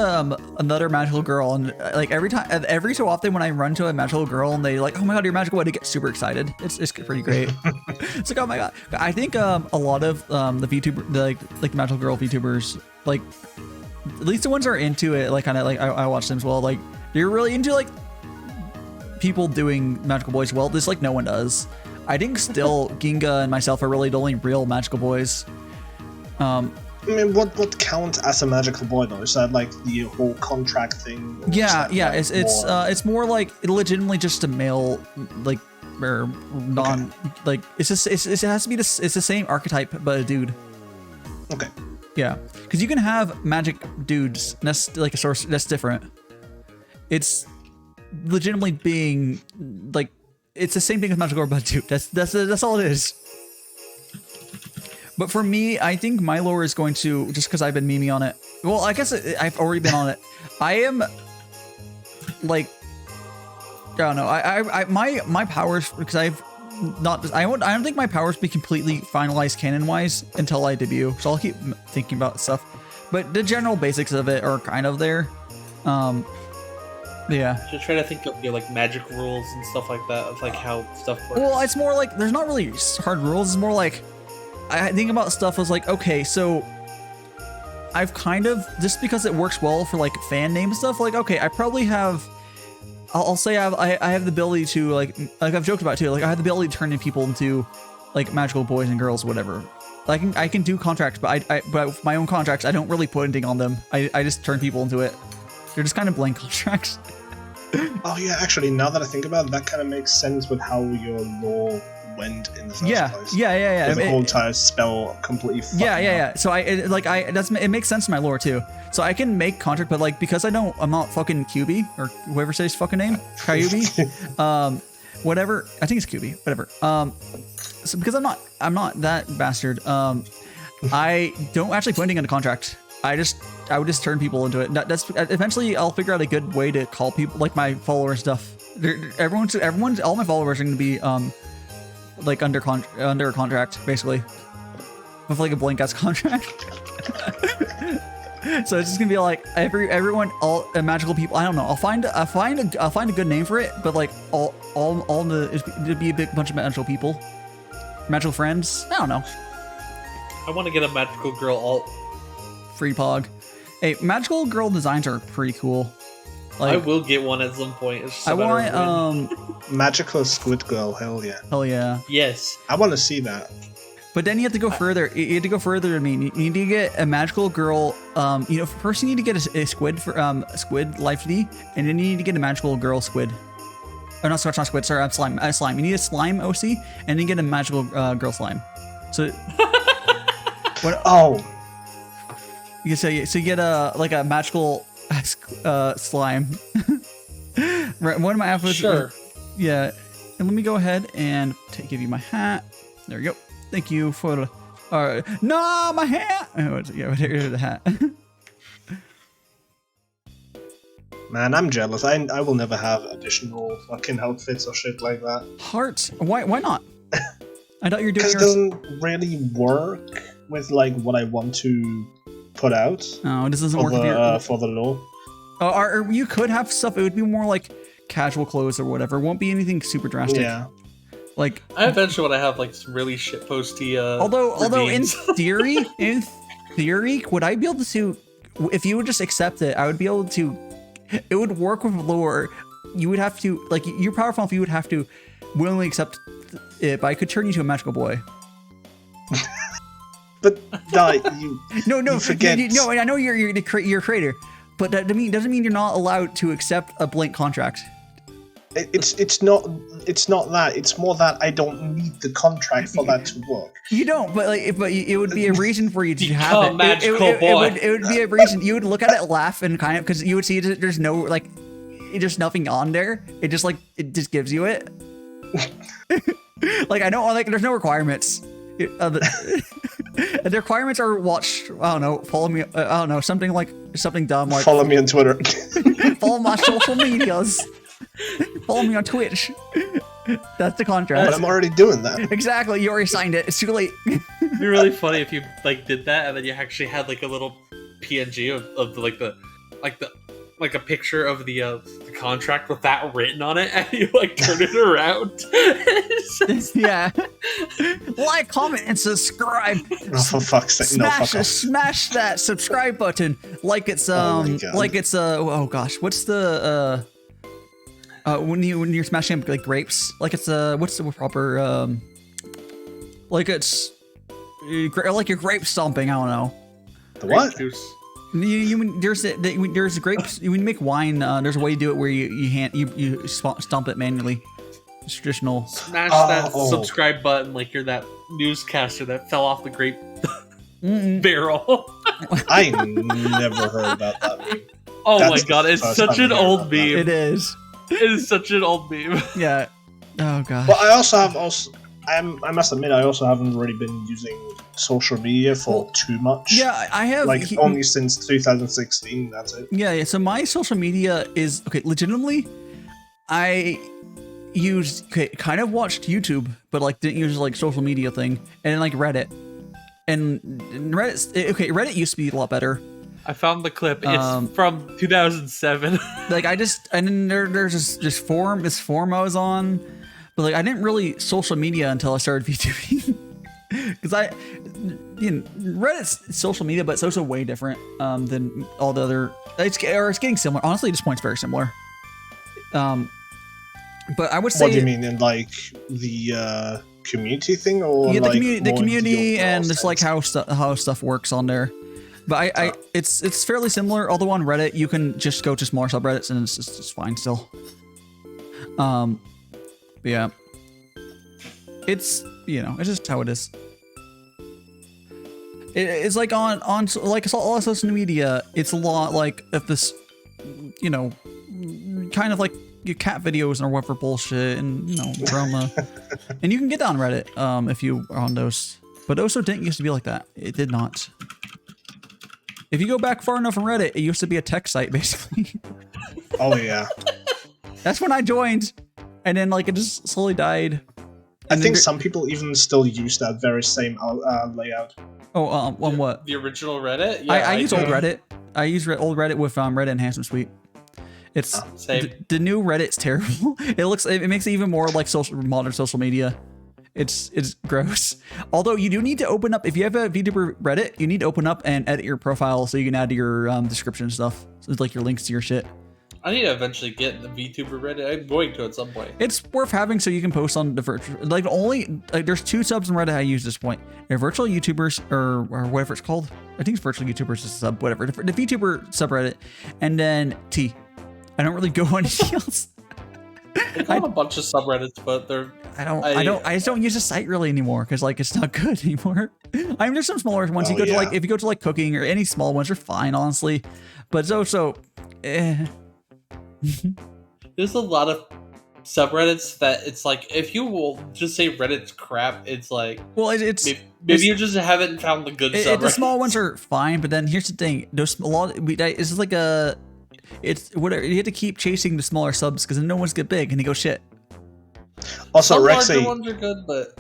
another magical girl, and like every so often when I run to a magical girl and they like, oh my god, you're magical, I get super excited. It's pretty great. It's like, oh my god. I think a lot of the VTuber, the magical girl VTubers, like at least the ones that are into it, like kind of like I watch them as well. Like they're really into like people doing magical boys well. This like no one does. I think still Ginga and myself are really the only real magical boys. I mean, what counts as a magical boy though? Is that like the whole contract thing? Yeah, yeah. It's more like legitimately just a male, like, or non, like it has to be it's the same archetype but a dude. Okay. Yeah, because you can have magic dudes. That's like a source. That's different. It's legitimately being like it's the same thing as magical girl but a dude. That's all it is. But for me, I think my lore is going to, just because I've been memeing on it. Well, I guess I've already been on it. I am like, I don't know. My powers, because I don't think my powers be completely finalized canon wise until I debut. So I'll keep thinking about stuff. But the general basics of it are kind of there. Yeah. Just try to think of like magic rules and stuff like that, of like how stuff works. Well, it's more like there's not really hard rules. It's more like I think about stuff as like, okay, so I've kind of, just because it works well for like fan name stuff, like, okay, I probably have, I'll say I have the ability to like I've joked about it too, like I have the ability to turn people into like magical boys and girls, whatever. I can do contracts, but but with my own contracts, I don't really put anything on them. I just turn people into it. They're just kind of blank contracts. Oh yeah, actually, now that I think about it, that kind of makes sense with how your lore went in the first place. Yeah. The whole entire spell completely. Yeah. So it makes sense in my lore too. So I can make contract, but like because I'm not fucking QB or whoever says his fucking name, Kyubi, whatever. I think it's QB, whatever. So because I'm not that bastard. I don't actually put anything in the contract. I would just turn people into it. That's eventually I'll figure out a good way to call people, like my followers stuff. Everyone's all my followers are going to be like under a contract basically, with like a blank ass contract. So it's just gonna be like everyone, all magical people. I don't know. I'll find a good name for it, but like it'd be a big bunch of magical people, magical friends. I don't know. I want to get a magical girl alt. Free pog. Hey, magical girl designs are pretty cool. Like, I will get one at some point. It's just I want magical squid girl. Hell yeah. Hell yeah. Yes. I want to see that. But then you have to go further. You have to go further. I mean, you need to get a magical girl. First you need to get a squid for squid life D, and then you need to get a magical girl squid. Oh, not squid. Sorry, slime. Slime. You need a slime OC, and then you get a magical girl slime. So. What? Oh. So you get a magical slime. Right, one of my outfits. Sure. Yeah, and let me go ahead and give you my hat. There you go. Thank you for the. No, my hat. Oh, yeah, here's the hat. Man, I'm jealous. I will never have additional fucking outfits or shit like that. Hearts? Why not? I thought you were doing. Because it doesn't really work with like what I want to put out. Oh, this doesn't work for the lore. Or you could have stuff. It would be more like casual clothes or whatever. It won't be anything super drastic. Yeah. Like I eventually want to have like some really shitposty. Although in theory, would I be able to? If you would just accept it, I would be able to. It would work with lore. You would have to like you're powerful enough. You would have to willingly accept it. But I could turn you to a magical boy. But you forget. No, I know you're a creator, but that doesn't mean you're not allowed to accept a blank contract. It's not that. It's more that I don't need the contract for that to work. You don't, but it would be a reason for you to have it. Magical boy. It would be a reason. You would look at it, laugh, and kind of because you would see there's no like, there's nothing on there. It just gives you it. Like I don't like. There's no requirements. The requirements are follow me. I don't know, something dumb like follow me on Twitter. Follow my social medias. Follow me on Twitch. That's the contract. But I'm already doing that. Exactly, you already signed it. It's too late. It'd be really funny if you like did that and then you actually had like a little PNG of a picture of the contract with that written on it, and you like turn it around. Yeah. Like, comment, and subscribe. Oh, for fuck's sake! Smash that subscribe button like it's oh gosh, what's the when you're smashing like grapes, like it's what's the proper like it's like you're grape stomping. I don't know. The what? Juice. There's grapes. When you make wine, there's a way to do it where you stomp it manually. It's traditional. Smash that subscribe button like you're that newscaster that fell off the grape barrel. I never heard about that. Oh my god, it's such an old meme. It is. It is such an old meme. Yeah. Oh god. Well, I must admit, I also haven't really been using social media for too much. Yeah, I have. Like, only since 2016, that's it. Yeah, so my social media is, legitimately, I kind of watched YouTube, but, like, didn't use, like, social media thing, and then, like, Reddit. And Reddit used to be a lot better. I found the clip. It's from 2007. Like, and then there's this forum I was on, but, like, I didn't really social media until I started VTubing. Because Reddit's social media, but it's also way different than all the other. It's getting similar. Honestly, this point's very similar. But I would say. What do you mean in like the community thing, or yeah, like the community, and just like how stuff works on there. But it's fairly similar. Although on Reddit you can just go to smaller subreddits and it's fine still. But yeah. It's, it's just how it is. It's like on like all of social media, it's a lot like if this, kind of like your cat videos or whatever bullshit and, drama. And you can get that on Reddit if you are on those. But those didn't used to be like that. It did not. If you go back far enough on Reddit, it used to be a tech site, basically. Oh, yeah. That's when I joined. And then, like, it just slowly died. I think some people even still use that very same layout. Oh, on what? The original Reddit? Yeah, I use old Reddit. I use old Reddit with Reddit Enhancement Suite. It's the new Reddit's terrible. It makes it even more like modern social media. It's gross. Although you do need to open up, if you have a VTuber Reddit, you need to open up and edit your profile so you can add your description and stuff. So it's like your links to your shit. I need to eventually get the Vtuber Reddit. I'm going to at some point. It's worth having so you can post on the virtual. There's 2 subs in Reddit I use at this point. They're virtual YouTubers or whatever it's called. I think it's virtual YouTubers is a sub, whatever. The Vtuber subreddit, and then T. I don't really go on anything else. I have a bunch of subreddits, but they're. I just don't use the site really anymore because like it's not good anymore. I mean, there's some smaller ones. To like if you go to like cooking or any small ones, are fine, honestly. But it's also. There's a lot of subreddits that it's like if you will just say Reddit's crap, it's like maybe you just haven't found the good subreddits. The small ones are fine, but then here's the thing: it's like it's whatever. You have to keep chasing the smaller subs because then no ones get big and they go shit. Also, some Rexy, larger ones are good, but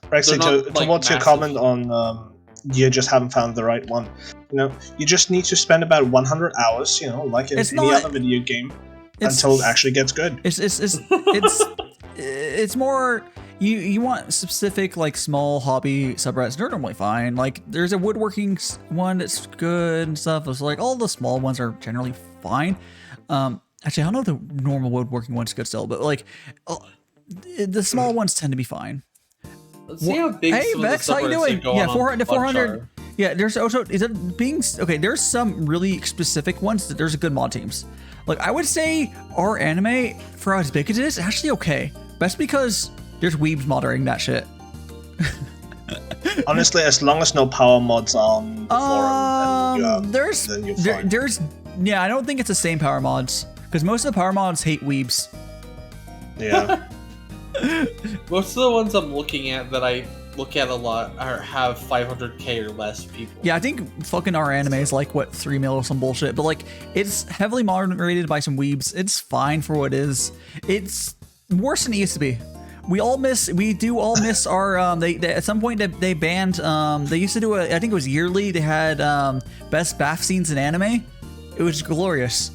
Rexy, towards your comment on you just haven't found the right one. You just need to spend about 100 hours, like in any other video game, until it actually gets good. It's more you want specific like small hobby subreddits. They're normally fine. Like there's a woodworking one that's good and stuff. It's like all the small ones are generally fine. Actually, I don't know if the normal woodworking one's good still, but like the small ones tend to be fine. Let's see how big some Vex, of the how you doing? Yeah, 400. Yeah, there's also there's some really specific ones that there's good mod teams. Like I would say our anime for as big as it is actually okay. Best because there's weebs modding that shit. Honestly, as long as no power mods on the forum, then you're fine. I don't think it's the same power mods because most of the power mods hate weebs. Yeah. Most of the ones I'm looking at that I look at a lot have 500k or less people. Yeah, I think fucking our anime is like 3 mil or some bullshit, but like it's heavily moderated by some weebs. It's fine for what it is. It's worse than it used to be. We do all miss our they at some point they banned they used to do I think it was yearly. They had best bath scenes in anime. It was glorious.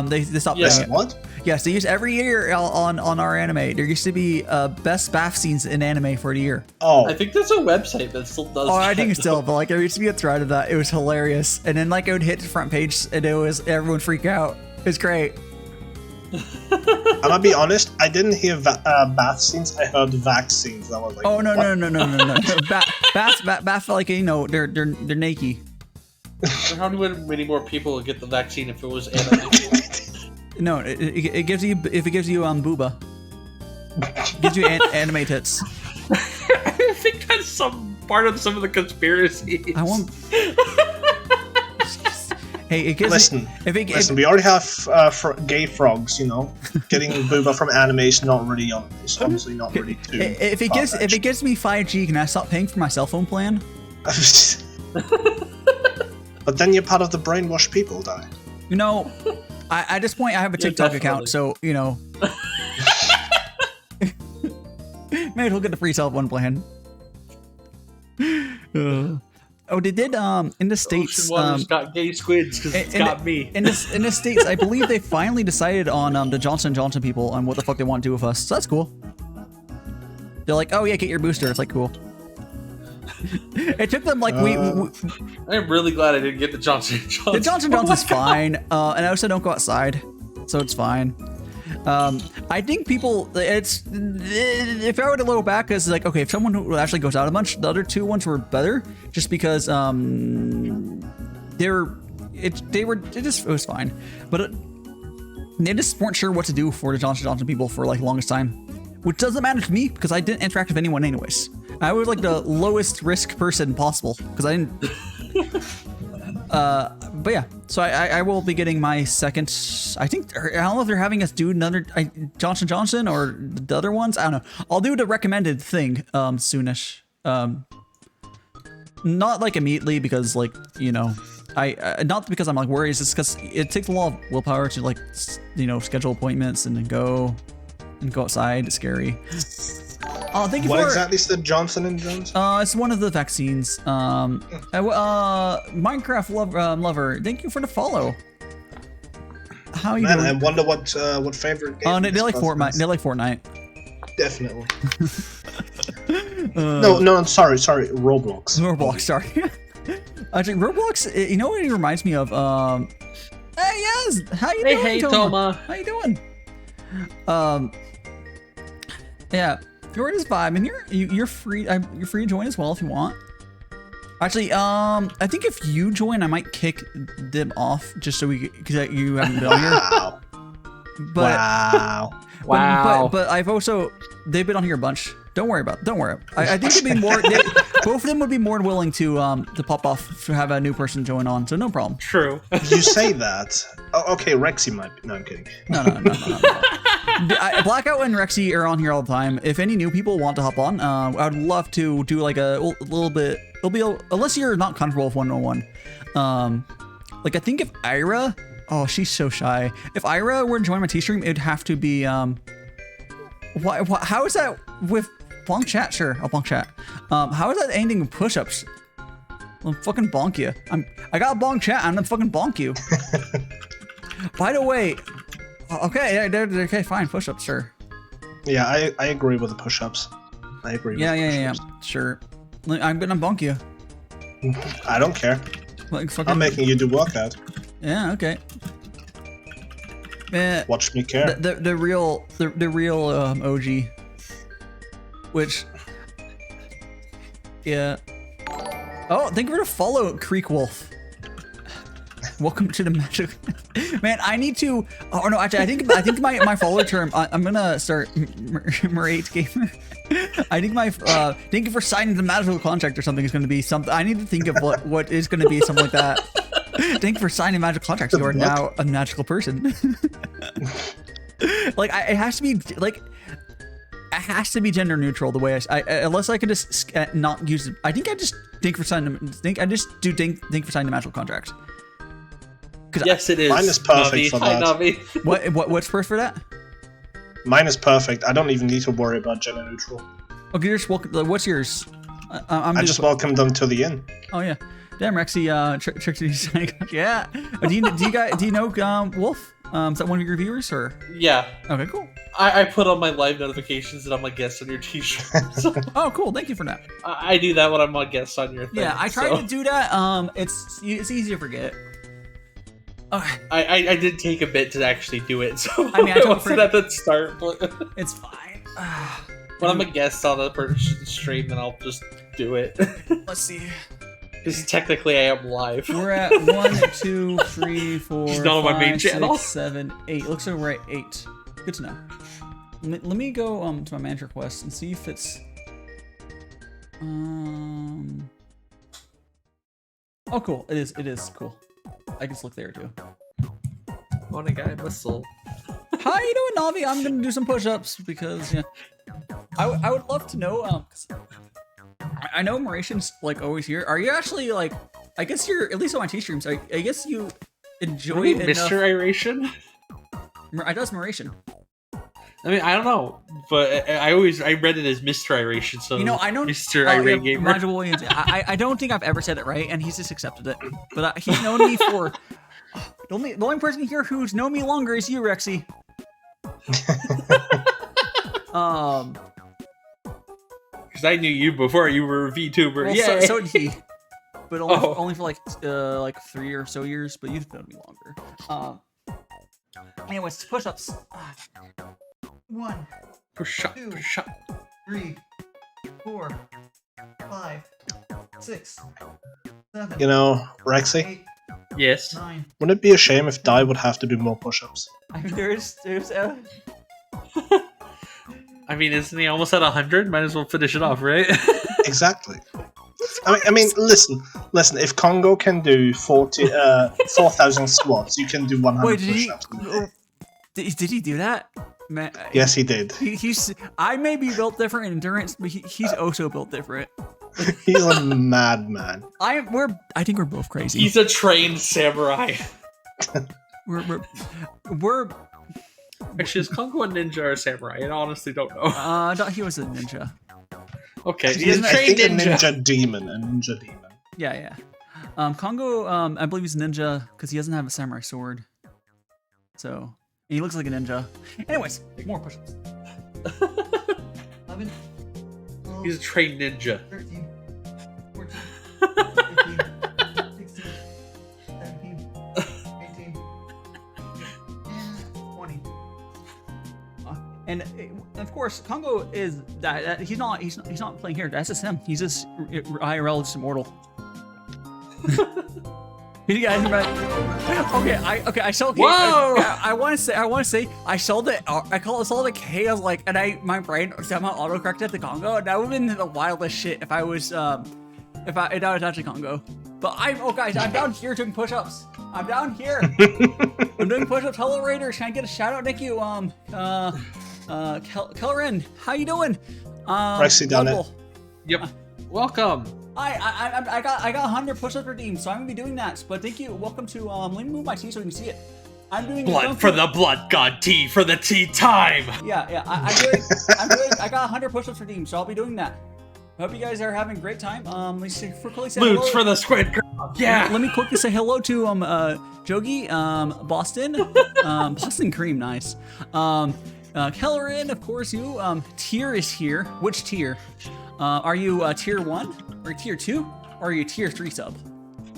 They stopped doing it. What? Yes, they use every year on our anime. There used to be best bath scenes in anime for the year. Oh, I think there's a website that still does. Oh, I think it's still, but like there used to be a thread of that. It was hilarious, and then like it would hit the front page, and it was everyone freak out. It's great. I'm gonna be honest. I didn't hear bath scenes. I heard vaccines. I was like, oh no. Bath like they're naked. How many more people would get the vaccine if it was animated? No, it gives you if it gives you booba. It gives you anime tits. I think that's some part of some of the conspiracy. I won't. Hey, it gives. Listen, we already have gay frogs, you know. Getting booba from anime is not really it's honestly not really too. If it gives me 5G, can I stop paying for my cell phone plan? But then you're part of the brainwashed people, Dai. You know, at this point I have a TikTok account, so you know. Maybe we'll get the free cell phone plan. Oh, they did in the States. Water's got gay squids because it's got me. In the States, I believe they finally decided on the Johnson & Johnson people on what the fuck they want to do with us. So that's cool. They're like, oh yeah, get your booster. It's like cool. It took them like I'm really glad I didn't get the Johnson & Johnson. The Johnson & Johnson's fine, and I also don't go outside, so it's fine. I think people, if I were to look back, it's like, okay, if someone who actually goes out a bunch, the other two ones were better, just because it was fine, but they just weren't sure what to do for the Johnson & Johnson people for like the longest time, which doesn't matter to me because I didn't interact with anyone anyways. I was like the lowest risk person possible because I didn't. But yeah, so I will be getting my second. I think I don't know if they're having us do another Johnson & Johnson or the other ones. I don't know. I'll do the recommended thing soonish. Not like immediately because like you know I not because I'm like worried. It's just because it takes a lot of willpower to like you know schedule appointments and then go outside. It's scary. Thank you what for, exactly is the Johnson & Johnson? It's one of the vaccines. Minecraft lover, thank you for the follow. How are you doing? I wonder what favorite game. They like Fortnite. They like Fortnite. Definitely. No, I'm sorry, Roblox. Roblox, sorry. Actually, Roblox, you know what it reminds me of? Hey, yes, how you doing, Hey, Toma. How you doing? Yeah. You're in this vibe, and you're free. You're free to join as well if you want. Actually, I think if you join, I might kick them off just so because you haven't been on here. Wow. Wow. But I've also they've been on here a bunch. Don't worry about it. Don't worry. I think they'd be more. Both of them would be more than willing to pop off to have a new person join on. So no problem. True. You say that. Oh, okay, Rexy might be. No, I'm kidding. No. Blackout and Rexy are on here all the time. If any new people want to hop on, I would love to do like a little bit. It'll be unless you're not comfortable with 101. Like I think if Ira, oh she's so shy. If Ira were to join my T stream, it'd have to be how is that with bonk chat? Sure, I'll bonk chat. How is that ending with push-ups? I'll fucking bonk you. I got a bonk chat. I'm gonna fucking bonk you. By the way. Okay, okay, fine. Push-ups, sure. Yeah, I agree with the push-ups. I agree. With Yeah, sure. I'm gonna bonk you. I don't care. Like fucking. I'm making you do workout. Yeah, okay. Watch me care. The real OG. Which. Yeah. Oh, thank you for the follow, Creek Wolf. Welcome to the magic. Man, I need to. Oh no, actually, I think my follower term. I'm gonna start Marate Gamer. I think my thank you for signing the magical contract or something is gonna be something. I need to think of what is gonna be something like that. Thank you for signing magical contracts. You are now a magical person. Like it has to be like. It has to be gender neutral the way I unless I can just not use it. I think I just think for signing. I just do think for signing the magical contract. Yes, it is. Mine is perfect Navi. for that. Hi, Navi. What's first for that? Mine is perfect. I don't even need to worry about gender neutral. Okay, you're just welcome. What's yours? I just welcome them to the inn. Oh yeah, damn Rexy, Trixie. Yeah. Do you know Wolf? Is that one of your viewers or? Yeah. Okay, cool. I put on my live notifications that I'm a guest on your T-shirt. So oh, cool. Thank you for that. I do that when I'm a guest on your thing. Yeah, I tried to do that. It's easy to forget. Okay. I did take a bit to actually do it, so I mean, I wasn't at the start, but it's fine. When I'm a guest on a stream, then I'll just do it. Let's see. Because technically I am live. We're at 1, 2, 3, 4, He's not on my main 5, channel. 6, 7, 8. Looks like we're at 8. Good to know. Let me go to my manager quest and see if it's oh cool. It is cool. I can just look there too. What a guy whistle. How you doing, Navi? I'm gonna do some push-ups because yeah. I would love to know 'cause I know Mauritian's like always here. Are you actually like? I guess you're at least on my T streams. I guess you enjoy it enough. Mr. Iration? I does Mauritian. I mean, I don't know, but I read it as Mr. Iration, so you know, I know Mr. Irate Gamer. Roger Williams. I don't think I've ever said it right, and he's just accepted it. But he's known me for the only person here who's known me longer is you, Rexy. Because I knew you before you were a VTuber. Well, yeah, so did he. But only for like 3 or so years. But you've known me longer. Anyways, push-ups. 1, push up, 2, push up. 3, 4, 5, 6, 7. You know, Rexy. 8, Yes. 9. Wouldn't it be a shame if Dai would have to do more push-ups? I mean, there's I mean, isn't he almost at 100? Might as well finish it off, right? Exactly. I mean, listen. If Congo can do 4,000 squats, you can do 100 Wait, push-ups. did he do that? Man, Yes, he did. I may be built different in endurance, but he's also built different. He's a madman. I think we're both crazy. He's a trained samurai. We're Actually, is Congo a ninja or a samurai? I honestly don't know. I thought he was a ninja. Okay, He's a trained a ninja. ninja demon. Yeah. Congo, I believe he's a ninja because he doesn't have a samurai sword. So he looks like a ninja. Anyways, more push-ups. 11, 12, He's a trained ninja. 13, 14, 15, 16, 17, 18, and 20. And of course, Congo is that he's not playing here. That's just him. He's just IRL, just immortal. You guys, I saw. Whoa! I want to say, I saw the K. I was like, and my brain somehow auto-corrected the Congo, and that would have been the wildest shit if I was if I was actually Congo. But guys, I'm down here doing push-ups. I'm down here. I'm doing push-ups. Hello, Raiders. Can I get a shout out? Thank you. Kellerin, how you doing? Rexy done it. Yep. Welcome. I got 100 push-ups redeemed, so I'm gonna be doing that. But thank you. Welcome to let me move my tea so you can see it. I'm doing blood for the blood god tea for the tea time. Yeah. I got 100 push-ups redeemed, so I'll be doing that. Hope you guys are having a great time. Let's quickly say Loots hello. for the squid girl. Yeah. Let me quickly say hello to Jogi, Boston, Boston Cream, nice. Kellerin, of course, you. Tier is here. Which tier? Are you tier 1 or tier 2 or are you tier 3 sub?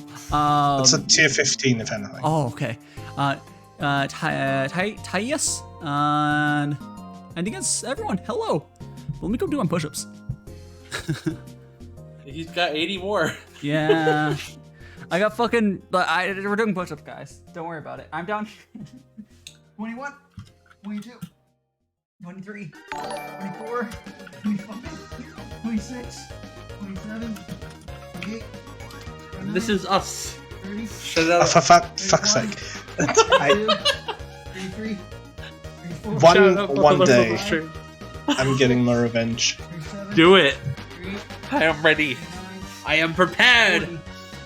It's a tier 15, if anything. Oh, okay. Tyus, and I think it's everyone. Hello. Let me go do my push-ups. He's got 80 more. Yeah. I got fucking. We're doing push-ups, guys. Don't worry about it. I'm down. 21, 22, 23, 24, 25, 26, 27, 28. This is us. 30, Shut up. For fuck's sake. 32, 33, 34, One day, I'm getting my revenge. 37, Do it. 38, I am ready. I am prepared. 40.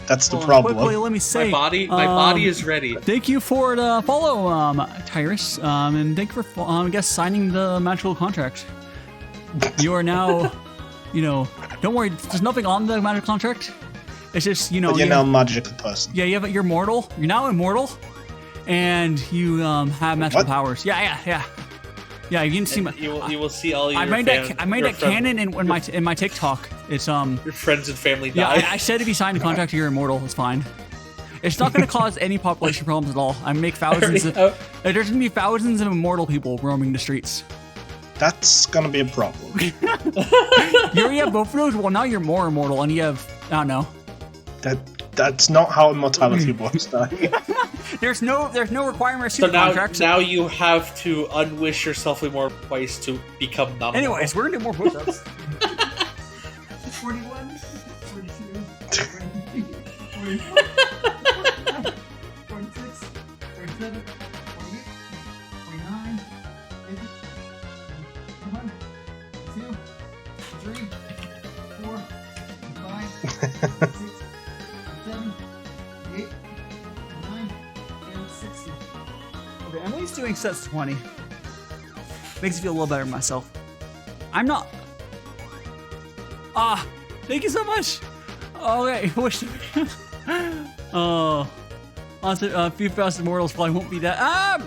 That's the Hold on, problem. quickly, let me say. My body is ready. Thank you for the follow, Tyrus, and thank you for, I guess, signing the magical contract. You are now, don't worry, there's nothing on the magical contract. It's just, But you're now a magical person. Yeah, you're mortal. You're now immortal, and you have magical powers. Yeah. Yeah, you can see my. You will see all your. I made that canon in my TikTok. It's Your friends and family die. Yeah, I said if you sign a contract, you're immortal. It's fine. It's not going to cause any population problems at all. I make thousands. There's going to be thousands of immortal people roaming the streets. That's gonna be a problem. You already have both of those. Well, now you're more immortal, and you have I don't know. That's not how immortality works, though. There's no requirement So to contracts. now you have to unwish yourself more twice to become not. Anyways, we're gonna do more push-ups. 41, 42, 43, 44, 46, 47, 48, 49, 50, 51, 2, 3, 4, 5, 6, 7, 8, 9, and 60. Okay, Emily's doing sets 20. Makes me feel a little better myself. I'm not. Thank you so much. Okay, wish. Oh, a few fast immortals probably won't be that.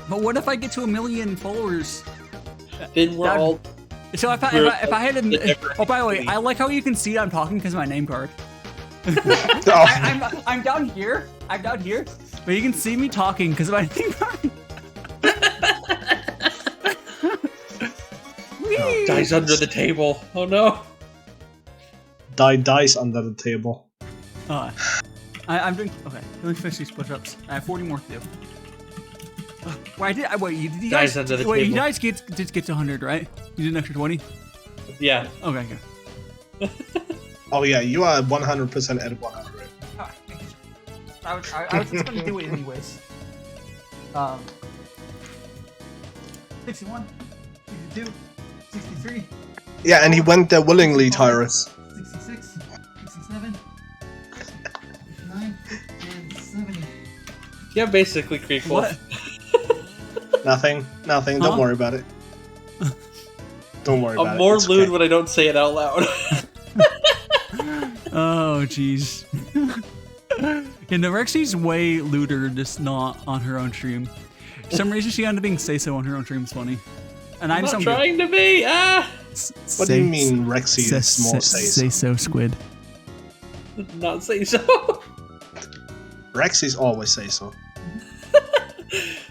But what if I get to 1 million followers? Then we're all. So if I had a. Oh, by the way, I like how you can see I'm talking because of my name card. I'm down here. I'm down here, but you can see me talking because of my name card. Dice under the table. Oh no. Dice under the table. I'm doing. Okay, let me finish these push-ups. I have 40 more to do. Wait, you guys? Dice under the wait, table. you guys did get to 100, right? You did an extra 20. Yeah. Okay, good. Oh yeah, you are 100% at 100. Alright, thank you. I was just gonna do it anyways. 61, 62, 63. Yeah, and he went there willingly, Tyrus. 66, 67, 69, and 70. Yeah, basically creep wolf. Nothing. Don't worry about it. Don't worry about it. I'm more It's lewd okay. when I don't say it out loud. Oh, jeez. Yeah, no, Rexy's way lewder, just not on her own stream. For some reason, she ended up being say-so on her own stream. It's funny. And I'm I'm not trying to be. What do you mean Rexy is more say-so? Say-so squid. Not say so. Rexy's always say-so.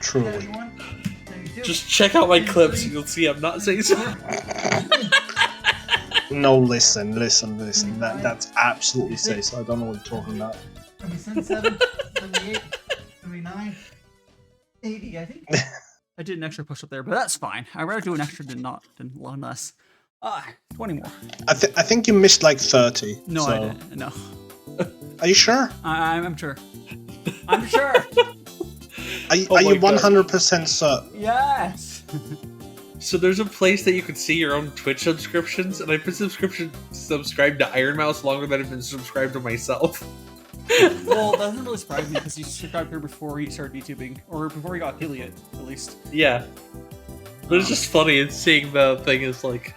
Truly. 71, 72. Just check out my clips. You'll see I'm not saying so. No, listen. That's absolutely say-so. I don't know what you're talking about. 77, 78, 79, 80, I think. I did an extra push-up there, but that's fine. I'd rather do an extra than one less. 20 more. I think you missed like 30. No, so. I didn't. No. Are you sure? I'm sure. I'm sure. Are you my God. 100% certain? Yes. So there's a place that you can see your own Twitch subscriptions, and I've been subscribed to Iron Mouse longer than I've been subscribed to myself. Well, that doesn't really surprise me because you subscribed to her before he started YouTubing, or before he got affiliate, at least. Yeah. But it's just funny, and seeing the thing is like,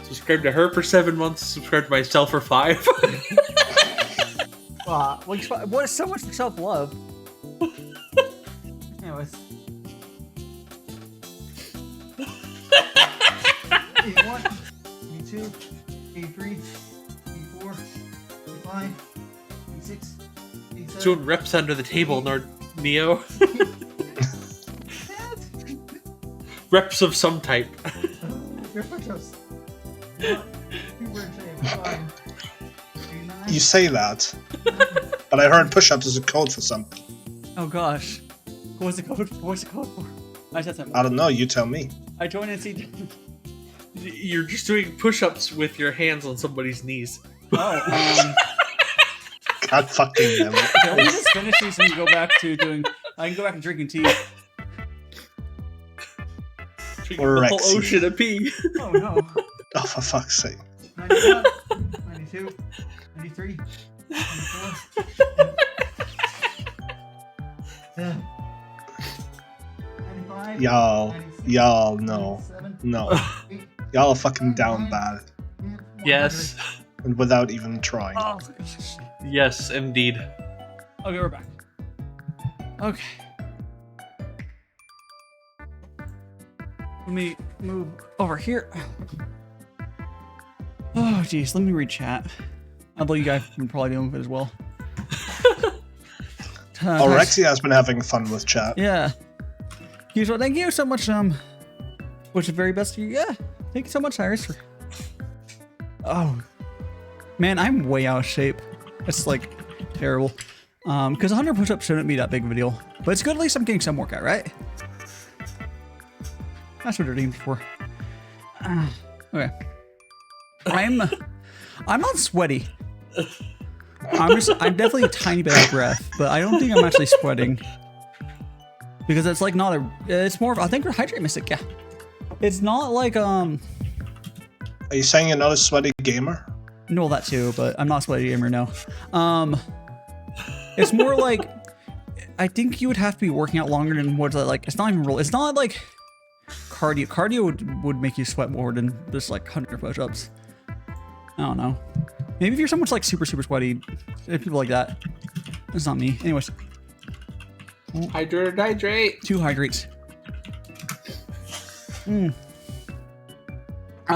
subscribe to her for 7 months, subscribe to myself for 5. What is so much for self-love? Anyways. 81, 82, 83, 84, 85, 86, 87. Doing reps under the table, Neo. Reps of some type. Your push-ups. You say that, but I heard push-ups is a code for something. Oh gosh. What's the code for? I said something. I don't know. You tell me. I joined NC. You're just doing push-ups with your hands on somebody's knees. Oh, God fucking damn it. okay, let me just finish these and go back to doing. I can go back and drinking tea. Drinking the whole Rexy. ocean of pee. Oh no. Oh, for fuck's sake. 91, 92, 93, 94. Yeah. 95, Y'all, 96, y'all, no. 97, No. Y'all are fucking down bad. and 100. Yes. And without even trying. Oh, Yes, indeed. okay, we're back. Okay. Let me move over here. Oh, jeez. Let me read chat. Although you guys can probably deal with it as well. Oh, Rexy has been having fun with chat. Yeah. Usual. Thank you so much. Wish the very best to you. Yeah. Thank you so much, Iris. Oh. Man, I'm way out of shape. It's like terrible. Because 100 push-ups shouldn't be that big of a deal. But it's good at least I'm getting some workout, right? That's what they're aiming for. Okay. I'm not sweaty. I'm definitely a tiny bit out of breath, but I don't think I'm actually sweating. Because it's like not a, it's more of, I think we're hydrate mystic, yeah. It's not like, Are you saying you're not a sweaty gamer? No, that too, but I'm not a sweaty gamer, no. It's more like, I think you would have to be working out longer than what's like, it's not even real, it's not like cardio. Cardio would make you sweat more than just like 100 push-ups. I don't know. Maybe if you're someone's like super sweaty, people like that. That's not me. Anyways. Hydrate. 2 hydrates. I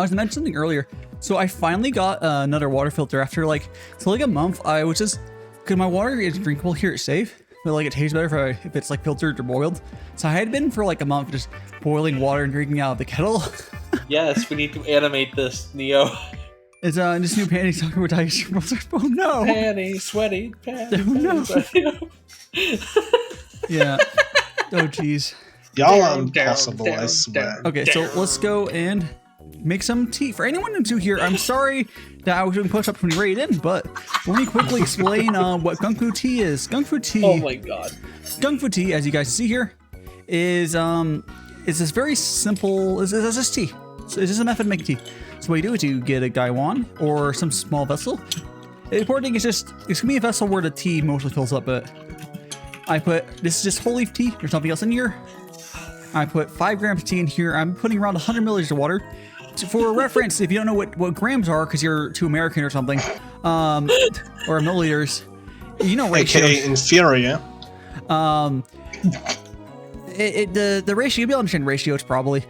was mentioning something earlier. So I finally got another water filter after like a month. I was just, cause my water is drinkable here, it's safe, but like it tastes better if it's like filtered or boiled. So I had been for like a month just boiling water and drinking out of the kettle. Yes, we need to animate this, Neo. It's this new panties talking about DaiShimaVT. Oh no! Panty, sweaty, panty. Oh no! Sweaty. Yeah. Oh jeez. Y'all are impossible, I swear. Okay, so let's go and make some tea. For anyone who's new here, I'm sorry that I was doing push-ups when you raided in, but let me quickly explain what Gongfu Tea is. Gongfu Tea. Oh my god. Gongfu Tea, as you guys see here, is this very simple. It's just tea. So it's just a method of making tea. So what you do is you get a gaiwan or some small vessel. The important thing is it's gonna be a vessel where the tea mostly fills up. But this is just whole leaf tea. There's nothing else in here. I put 5 grams of tea in here. I'm putting around 100 milliliters of water. For reference, if you don't know what grams are, because you're too American or something, or milliliters, you know ratios. AKA inferior. The ratio, you'll be able to understand ratios probably.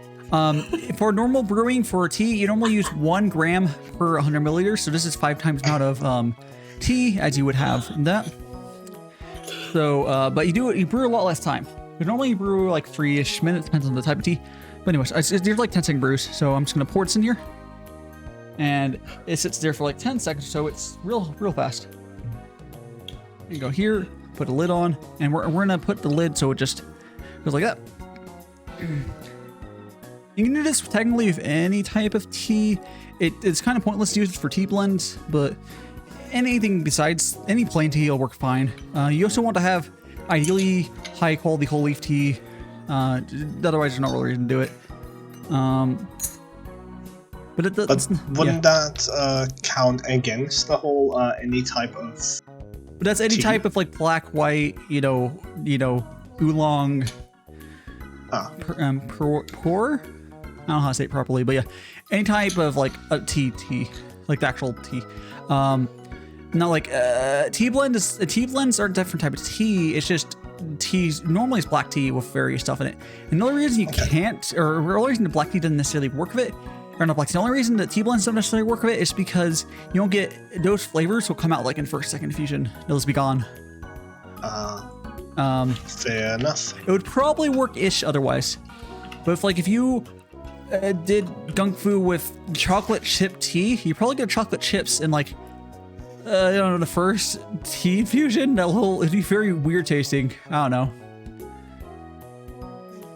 For normal brewing for tea, you normally use 1 gram per 100 milliliters. So this is 5 times the amount of tea as you would have in that. So, but you brew a lot less time. Normally you brew like 3-ish minutes, depends on the type of tea. But anyways, there's like 10-second brews, so I'm just gonna pour this in here, and it sits there for like 10 seconds, so it's real fast. You go here, put a lid on, and we're gonna put the lid so it just goes like that. You can do this technically with any type of tea. It's kind of pointless to use it for tea blends, but anything besides any plain tea will work fine. You also want to have ideally high quality whole leaf tea. Otherwise there's no real reason to do it. But wouldn't that count against the whole any type of? But that's any type of like black, white, you know, oolong. Pour. I don't know how to say it properly, but yeah, any type of like a tea, like the actual tea. Not like tea blends. Tea blends are a different type of tea. It's just teas. Normally it's black tea with various stuff in it. And the only reason you can't, or the only reason the black tea doesn't necessarily work with it, or not black tea. The only reason that tea blends don't necessarily work with it is because you don't get those flavors will come out like in first, second infusion. They'll just be gone. Fair enough. It would probably work-ish otherwise. But if you did Gongfu with chocolate chip tea, you probably get chocolate chips in like, I don't know, the first tea infusion. It'd be very weird tasting. I don't know.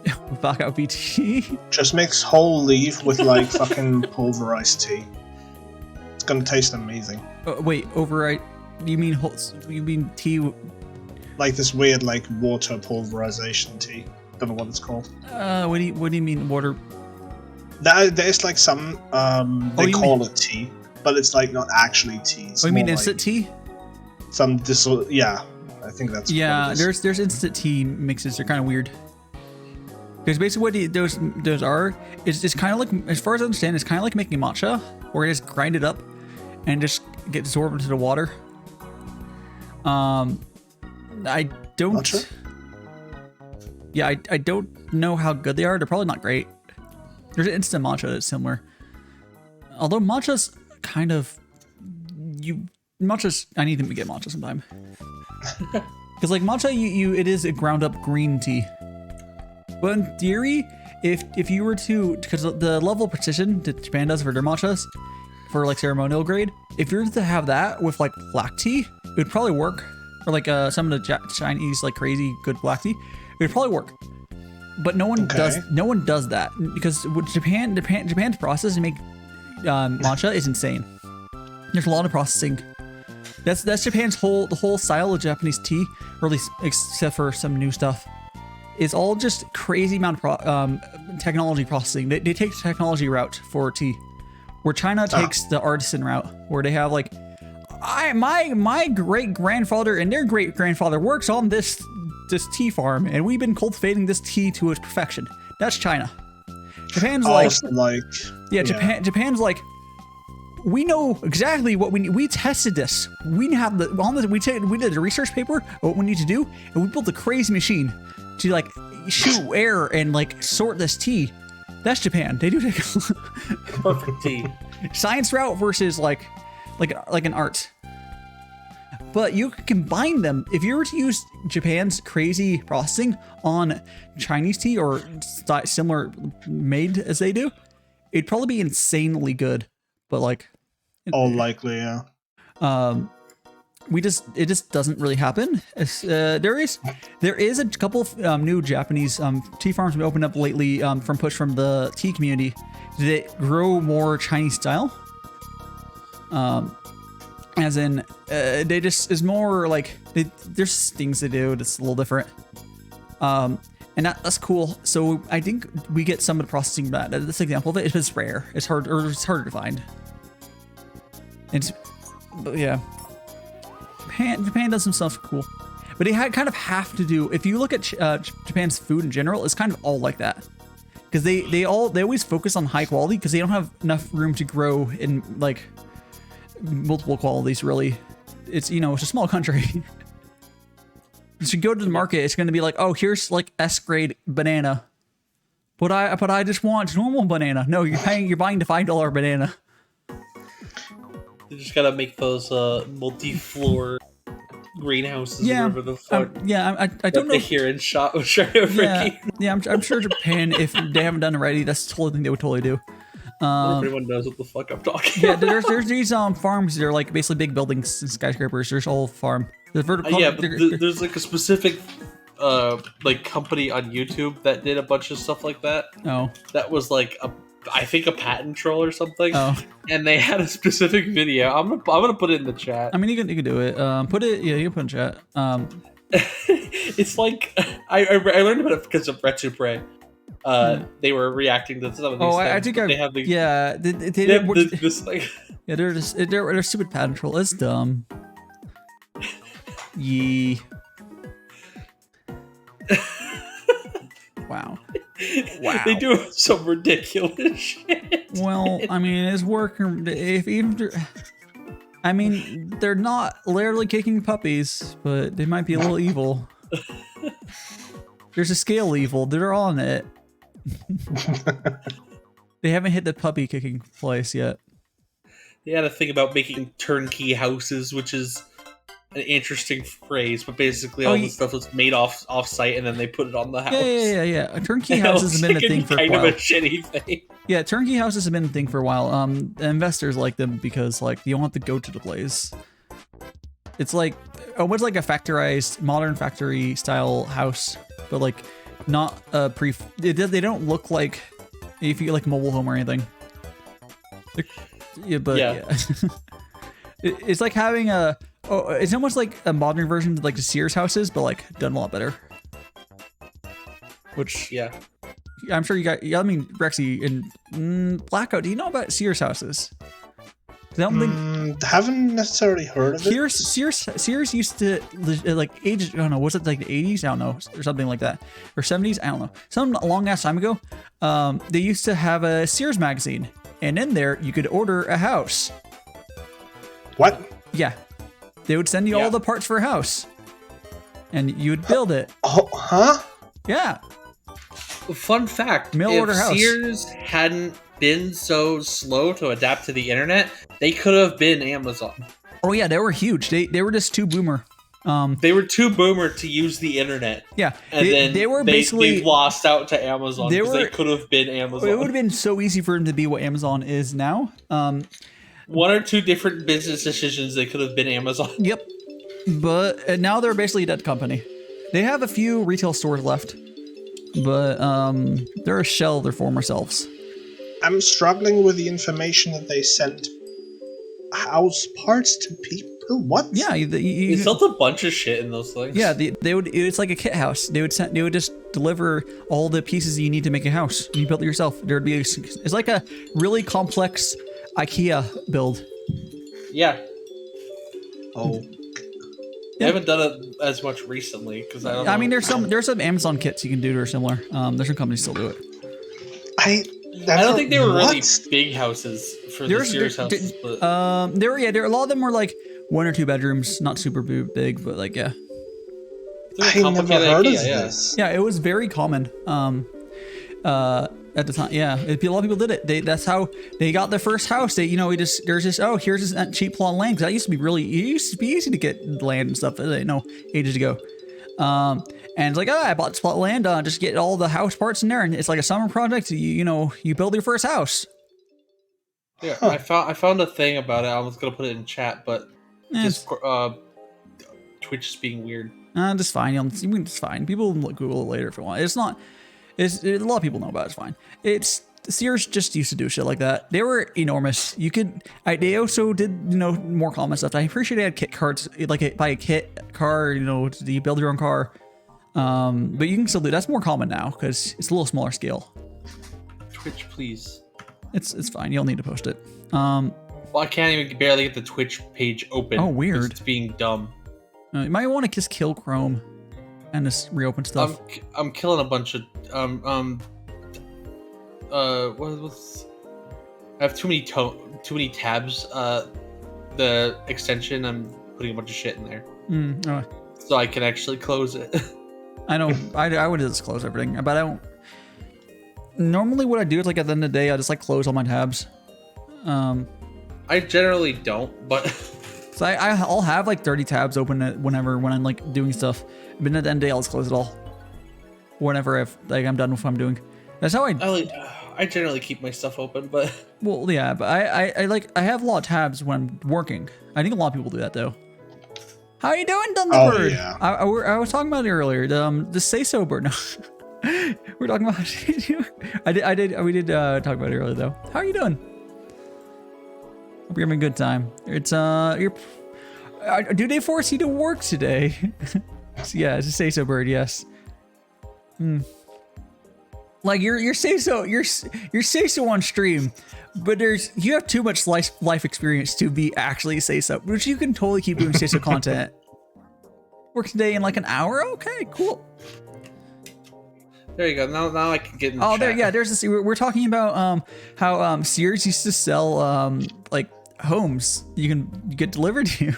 VTuber. Just mix whole leaf with like fucking pulverized tea. It's gonna taste amazing. Wait, override? You mean tea? Like this weird like water pulverization tea. Don't know what it's called. What do you mean water? There's like some they call it tea, but it's like not actually tea. It's you mean like instant tea? Yeah, I think that's there's instant tea mixes. They're kind of weird. Because basically what those are is kind of like, as far as I understand, it's kind of like making matcha, where you just grind it up and just get absorbed into the water. I don't. Matcha? Yeah, I don't know how good they are. They're probably not great. There's an instant matcha that's similar. Although matcha's kind of I need to get matcha sometime. Because like matcha, it is a ground up green tea. But in theory, if you were to, because the level of precision that Japan does for their matchas, for like ceremonial grade. If you're to have that with like black tea, it would probably work. Or like some of the Chinese like crazy good black tea, it would probably work. But no one does. No one does that because with Japan's process to make matcha is insane. There's a lot of processing. That's Japan's the whole style of Japanese tea, or at least except for some new stuff. It's all just crazy amount of technology processing. They take the technology route for tea, where China takes the artisan route, where they have like, my great grandfather and their great grandfather works on this tea farm, and we've been cultivating this tea to its perfection. That's China. Japan's Japan's like, we know exactly what we need. We tested this. We have we did a research paper of what we need to do, and we built a crazy machine to like shoot air and like sort this tea. That's Japan. They do perfect tea. Science route versus like an art. But you can combine them. If you were to use Japan's crazy processing on Chinese tea or similar made as they do, it'd probably be insanely good. But like, all likely, yeah. It just doesn't really happen. There is a couple of new Japanese tea farms we opened up lately from push from the tea community that grow more Chinese style. As in, they just is more like there's things they do that's a little different. And that's cool. So I think we get some of the processing back. This example of it is rare. It's harder to find. But yeah, Japan does some stuff cool, but they kind of have to do. If you look at Japan's food in general, it's kind of all like that, because they always focus on high quality because they don't have enough room to grow in like multiple qualities. Really, it's it's a small country. You should go to the market. It's going to be like, oh, here's like S grade banana, but I just want normal banana. No, you're buying the $5 banana. You just gotta make those multi-floor greenhouses. Yeah, wherever the fuck. I don't know. Here in shot with I'm sure Japan, if they haven't done it already, that's the totally thing they would totally do. Everyone knows what the fuck I'm talking. Yeah, there's these farms. They're like basically big buildings and skyscrapers. There's a whole farm. The vertical. Yeah, but there's like a specific like company on YouTube that did a bunch of stuff like that. Oh, that was like I think a patent troll or something. Oh, and they had a specific video. I'm gonna put it in the chat. I mean, you can do it. Put it. Yeah, you can put it in chat. It's like I learned about it because of Vtuber. They were reacting to some of these things. I think they have these. Yeah, they have this like. Yeah, they're stupid patent troll. It's dumb. Yee. Wow. They do some ridiculous shit. Well, I mean, it's working. I mean, they're not literally kicking puppies, but they might be a little evil. There's a scale evil. They're on it. They haven't hit the puppy kicking place yet. They had a thing about making turnkey houses, which is an interesting phrase, but basically all the stuff was made off-site and then they put it on the house. Yeah. A turnkey house has been a thing for a while. Kind of a shitty thing. Yeah, turnkey houses have been a thing for a while. Investors like them because like you don't have to go to the place. It's like almost like a factorized modern factory style house, but like not a they don't look like if you get like a mobile home or anything. Yeah. It's like having it's almost like a modern version of like the Sears houses, but like done a lot better. Which I'm sure you got. I mean, Rexy and Blackout. Do you know about Sears houses? I don't think haven't necessarily heard of it. Sears used to like age. I don't know. Was it like the 80s? I don't know, or something like that, or 70s? I don't know. Some long ass time ago, they used to have a Sears magazine, and in there you could order a house. What? Yeah. They would send you all the parts for a house, and you would build it. Oh, huh? Yeah. Fun fact: order house. Sears hadn't been so slow to adapt to the internet, they could have been Amazon. Oh yeah, they were huge. They were just too boomer. They were too boomer to use the internet. Yeah, and then they were basically they lost out to Amazon because they could have been Amazon. It would have been so easy for them to be what Amazon is now. one or two different business decisions that could have been Amazon. Yep. But now they're basically a dead company. They have a few retail stores left, but they're a shell of their former selves. I'm struggling with the information that they sent house parts to people. What? Yeah, They sold a bunch of shit in those things. Yeah, they would. It's like a kit house. They would just deliver all the pieces you need to make a house. You build it yourself. There'd be it's like a really complex IKEA build. Yeah. Oh. I haven't done it as much recently because I don't know. I mean, there's some Amazon kits you can do that are similar. There's some companies still do it. I don't think they were really big houses for the Sears houses. But there a lot of them were like 1 or 2 bedrooms, not super big, but like yeah. I never heard of this. Yeah, it was very common. At the time, yeah, a lot of people did it. That's how they got their first house. Here's this cheap plot of land. Cause that used to be easy to get land and stuff. Ages ago. And it's like, I bought this plot of land. Just get all the house parts in there, and it's like a summer project. You build your first house. Yeah, I found a thing about it. I was gonna put it in chat, but Twitch is being weird. Just fine. It's fine. People can Google it later if you want. It's not. A lot of people know about it. It's fine. Sears just used to do shit like that. They were enormous. They also did more common stuff. I appreciate they had kit cards, like buy a kit car. You build your own car. But you can still do that's more common now because it's a little smaller scale. Twitch, please. It's fine. You'll need to post it. Well, I can't even barely get the Twitch page open. Oh, weird. It's being dumb. You might want to just kill Chrome and just reopen stuff. I'm killing a bunch of I have too many tabs. The extension, I'm putting a bunch of shit in there. So I can actually close it. I know. I would just close everything, but I don't. Normally, what I do is like at the end of the day, I just close all my tabs. I generally don't, but so I'll have 30 tabs open when I'm doing stuff. But at the end of the day, I'll just close it all. Whenever I'm done with what I'm doing. That's how I generally keep my stuff open, but well, yeah, but I have a lot of tabs when I'm working. I think a lot of people do that though. How are you doing, Thunderbird? Oh, yeah. I was talking about it earlier. The say so bird. No. We're talking about. We did talk about it earlier though. How are you doing? Hope you're having a good time. It's do they force you to work today? Yeah, it's a say so bird. Yes. Like your say so on stream, but you have too much life experience to be actually say so, which you can totally keep doing say so content. Work today in an hour. Okay, cool. There you go. Now I can get in the chat. There, yeah. There's this. We're talking about how Sears used to sell homes you can get delivered to you.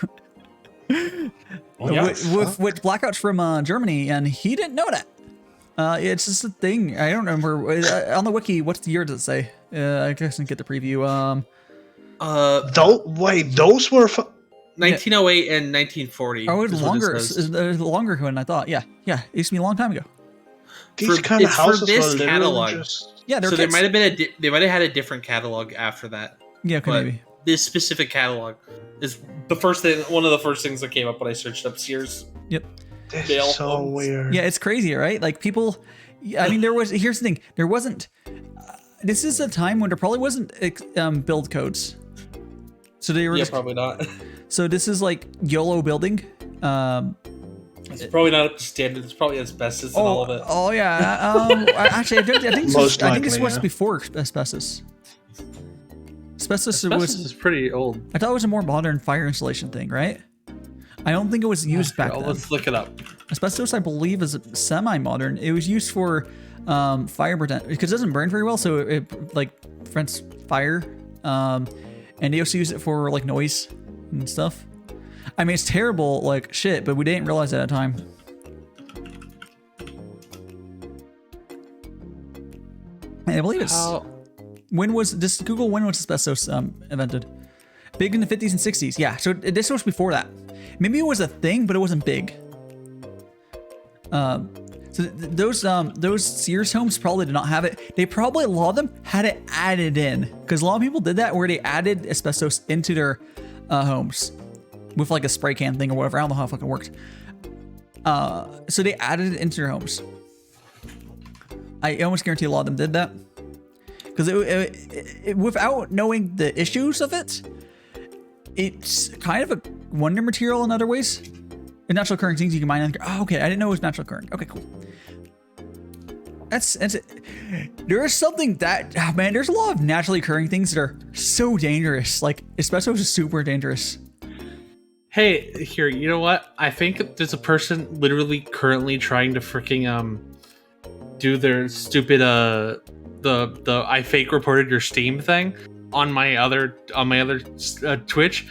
With blackouts from Germany, and he didn't know that. It's just a thing. I don't remember on the wiki. What's the year does it say? I guess I can get the preview. Those were 1908 and 1940. Oh, it's longer. It's longer than I thought. Yeah. It used to be a long time ago. These kind of houses for this were catalog. Yeah, so they might have had a different catalog after that. Yeah, maybe. This specific catalog is one of the first things that came up when I searched up Sears. Yep. This is so weird. Yeah, it's crazy, right? People. I mean, here's the thing. There wasn't. This is a time when there probably wasn't build codes. So they were. Yeah, probably not. So this is YOLO building. It's probably not up to standard. It's probably asbestos and all of it. Oh yeah. Actually, I think this was before asbestos. Asbestos is pretty old. I thought it was a more modern fire installation thing, right? I don't think it was used back then. Let's look it up. Asbestos, I believe, is semi-modern. It was used for fire protection because it doesn't burn very well, so it prevents fire. And they also use it for noise and stuff. I mean, it's terrible, shit, but we didn't realize that at the time. And I believe it's. When was asbestos invented? Big in the 50s and 60s. Yeah, so this was before that. Maybe it was a thing, but it wasn't big. So those Sears homes probably did not have it. They probably, a lot of them had it added in, because a lot of people did that where they added asbestos into their homes with like a spray can thing or whatever. I don't know how it fucking worked. So they added it into their homes. I almost guarantee a lot of them did that, because it, without knowing the issues of it, it's kind of a wonder material in other ways. And natural occurring things you can mine. Oh, okay, I didn't know it was natural occurring. Okay, cool. That's it. There is something that, oh man, there's a lot of naturally occurring things that are so dangerous. Like asbestos is super dangerous. Hey, here, you know what? I think there's a person literally currently trying to freaking do their stupid the I fake reported your Steam thing on my other Twitch.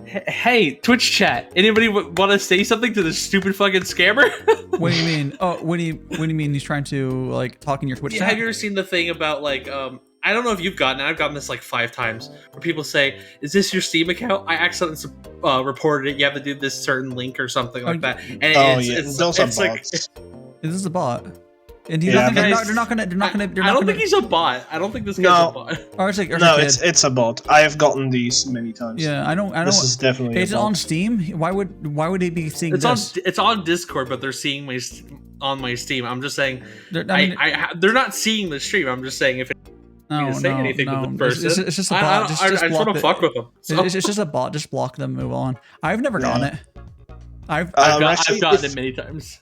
Hey, Twitch chat. Anybody want to say something to this stupid fucking scammer? What do you mean? Oh, what do you mean? He's trying to like talk in your Twitch chat? Have you ever seen the thing about like I don't know if you've gotten it. I've gotten this like 5 times where people say, "Is this your Steam account? I accidentally reported it. You have to do this certain link or something like that." And it's those are it's like, bots. Is this a bot? And he's Yeah, they're not gonna. I don't think he's a bot. I don't think this guy's a bot. Or it's like, No, it's a bot. I have gotten these many times. Yeah, I don't. This is definitely. Is it on Steam? Why would they be seeing this? It's on Discord, but they're seeing on my Steam. I'm just saying They're not seeing the stream. I'm just saying if it say anything to the person, it's just a bot. I just want to fuck with them. So. It's just a bot. Just block them. Move on. I've never gotten it. I've gotten it many times.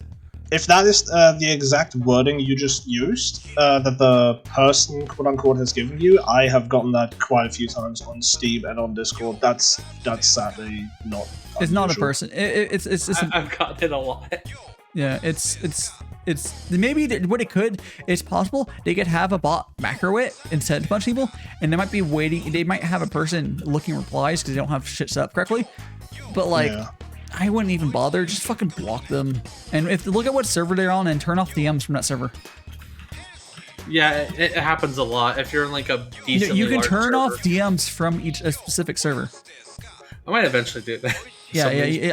If that is the exact wording you just used, that the person, quote unquote, has given you, I have gotten that quite a few times on Steam and on Discord. That's sadly not. It's not a person. It's I've gotten it a lot. Yeah, it's maybe what it could. It's possible they could have a bot macro it and send a bunch of people, and they might be waiting. They might have a person looking replies because they don't have shit set up correctly. But like. Yeah. I wouldn't even bother. Just fucking block them. And if look at what server they're on and turn off DMs from that server. Yeah, it happens a lot. If you're in like a decently you can turn server. off DMs from a specific server. I might eventually do that. Yeah,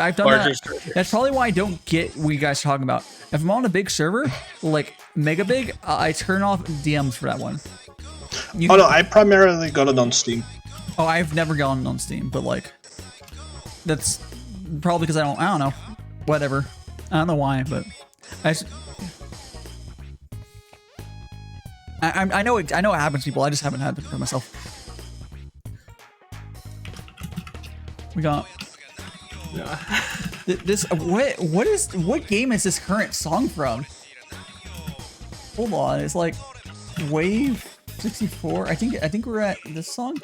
I've done that. Servers. That's probably why I don't get what you guys are talking about. If I'm on a big server, like mega big, I turn off DMs for that one. No, I primarily got it on Steam. Oh, I've never gotten it on Steam, but like, that's probably because I don't know, whatever. I don't know why, but I know it happens to people. I just haven't had it for myself. We got this. What game is this current song from? Hold on, it's like Wave 64. I think we're at this song.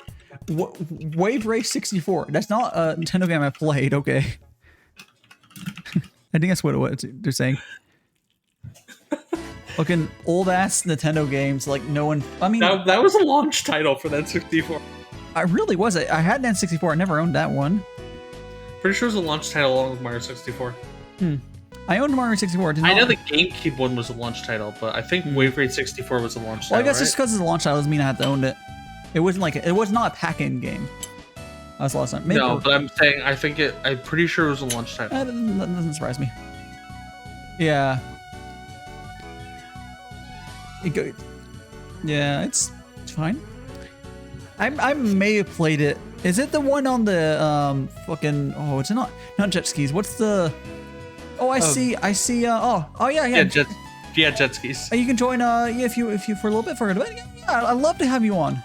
Wave Race 64. That's not a Nintendo game I played. Okay. I think that's what they're saying. Looking old ass Nintendo games like no one. I mean, that was a launch title for that 64. I really was. I had an N64. I never owned that one. Pretty sure it was a launch title along with Mario 64. I owned Mario 64. I know the GameCube one was a launch title, but I think Wave Race 64 was a launch title. Well, I guess just because it's a launch title doesn't mean I had to own it. It wasn't like it was not a pack-in game. That's the last time. Maybe no, but I'm saying I'm pretty sure it was a launch title. That doesn't surprise me. Yeah. Yeah, it's fine. I may have played it. Is it the one on the fucking? Oh, it's not jet skis. What's the? Oh, I see. Yeah. Jet skis. You can join. If you for a little bit for a bit. Yeah, I'd love to have you on.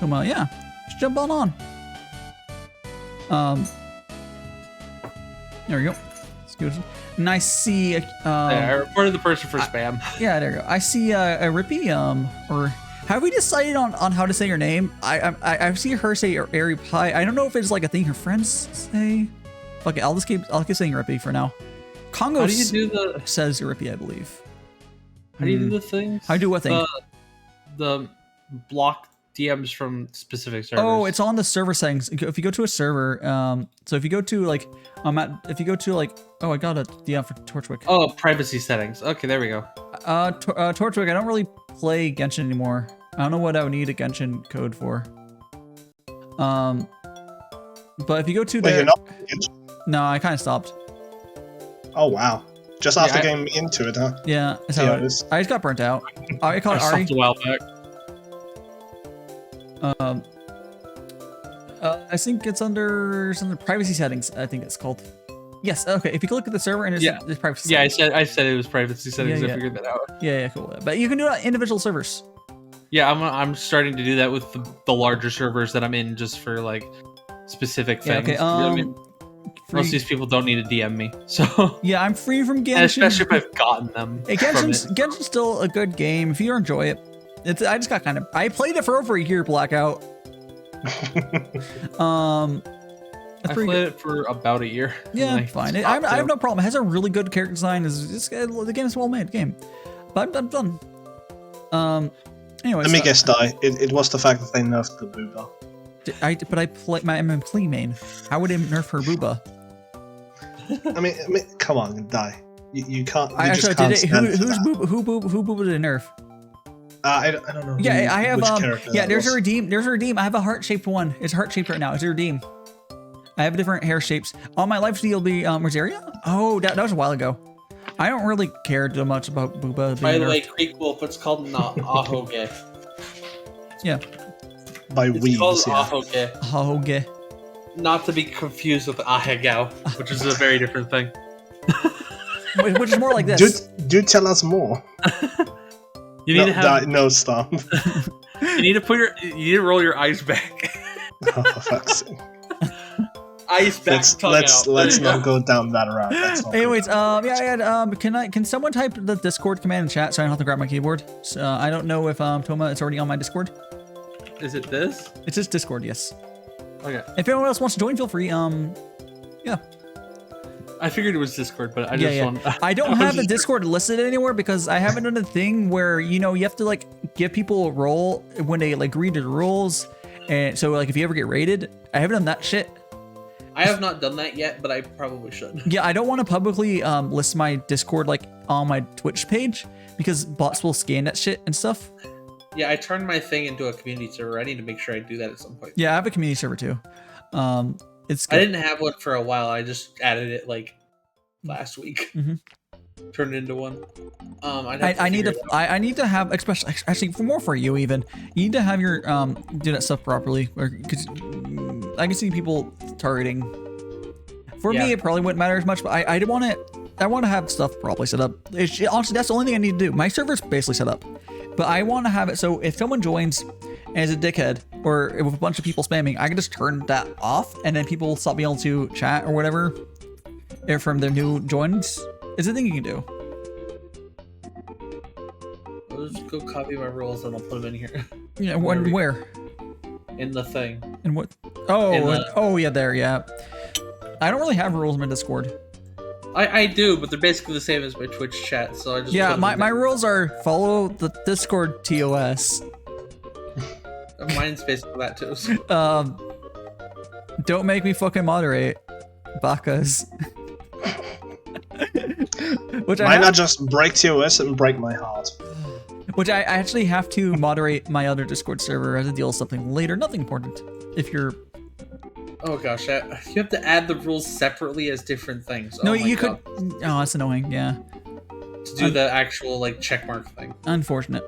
Come on, yeah. Just jump on. There we go. Excuse me. And I see. I reported the person for spam. Yeah, there you go. I see a Rippy. Or have we decided on how to say your name? I see her say Airy Pie. I don't know if it's like a thing her friends say. Okay, I'll keep saying Rippy for now. Congo. How do you do says Rippy, I believe. How do you do the things? How do what thing? The block DMs from specific servers. Oh, it's on the server settings. If you go to a server, so if you go to like, oh, I got a DM for Torchwick. Oh, privacy settings. Okay, there we go. Torchwick, I don't really play Genshin anymore. I don't know what I would need a Genshin code for. But if you go to Wait, you're not Genshin? No, I kind of stopped. Oh wow. Just after getting into it, huh? Yeah, that's how it is. I just got burnt out. I called Ari. A while back. I think it's under privacy settings. I think it's called. Yes. Okay. If you look at the server and there's privacy. Yeah, settings. I said it was privacy settings. I figured that out. Yeah, cool. But you can do it on individual servers. Yeah, I'm starting to do that with the larger servers that I'm in, just for like specific things. Yeah, okay. I mean, most of these people don't need to DM me, so yeah, I'm free from Genshin. And especially if I've gotten them. Hey, Genshin's still a good game if you enjoy it. I just got I played it for over a year, Blackout. I played it for about a year. Yeah, fine. I have no problem. It has a really good character design. The game is a well-made game. But I'm done. Anyway, let me guess, Dai. It was the fact that they nerfed the booba. But I play my MMP main. How would it nerf her booba? I mean, come on, Dai. You can't. You actually just did can't it. Who booba did it nerf? I don't know. Yeah, I have there's a redeem. There's a redeem. I have a heart-shaped one. It's heart-shaped right now. It's a redeem. I have different hair shapes. On my life steal be Rosaria? Oh, that was a while ago. I don't really care too much about booba. By the way, Creek Wolf, it's called Ahoge. Yeah. By it's called yeah. Ahoge. Ahoge. Not to be confused with Ahegao, which is a very different thing. Which is more like this. Do tell us more. You need to have no stop. You need to roll your eyes back. Oh, for fuck's sake. Eyes back. Let's not go down that route. Anyways, can someone type the Discord command in chat so I don't have to grab my keyboard? So, I don't know if Toma it's already on my Discord. Is it this? It's just Discord, yes. Okay. If anyone else wants to join, feel free. Yeah. I figured it was Discord, but I just want. I don't have the Discord listed anywhere because I haven't done a thing where you have to like give people a role when they like read the rules, and so like if you ever get raided, I haven't done that shit. I have not done that yet, but I probably should. Yeah, I don't want to publicly list my Discord like on my Twitch page because bots will scan that shit and stuff. Yeah, I turned my thing into a community server. I need to make sure I do that at some point. Yeah, I have a community server too. It's good. I didn't have one for a while. I just added it like last week. Turned it into one. I need to have actually for you even. You need to have your do that stuff properly, because I can see people targeting. For me, it probably wouldn't matter as much, but I want to have stuff properly set up. Honestly, that's the only thing I need to do. My server's basically set up, but I want to have it so if someone joins and is a dickhead or with a bunch of people spamming, I can just turn that off, and then people will stop being able to chat or whatever from their new joins. It's a thing you can do. I'll just go copy my rules and I'll put them in here. Yeah, where? In the thing. In what? Oh, yeah, there, yeah. I don't really have rules in my Discord. I do, but they're basically the same as my Twitch chat, so I just my rules are follow the Discord TOS. Mine's basically that too. Don't make me fucking moderate, Bakas. Why not just break TOS and break my heart? Which I actually have to moderate my other Discord server. I have to deal with something later. Nothing important. If you're... Oh gosh, you have to add the rules separately as different things. No, you could... Oh, that's annoying, yeah. To do the actual, like, checkmark thing. Unfortunate.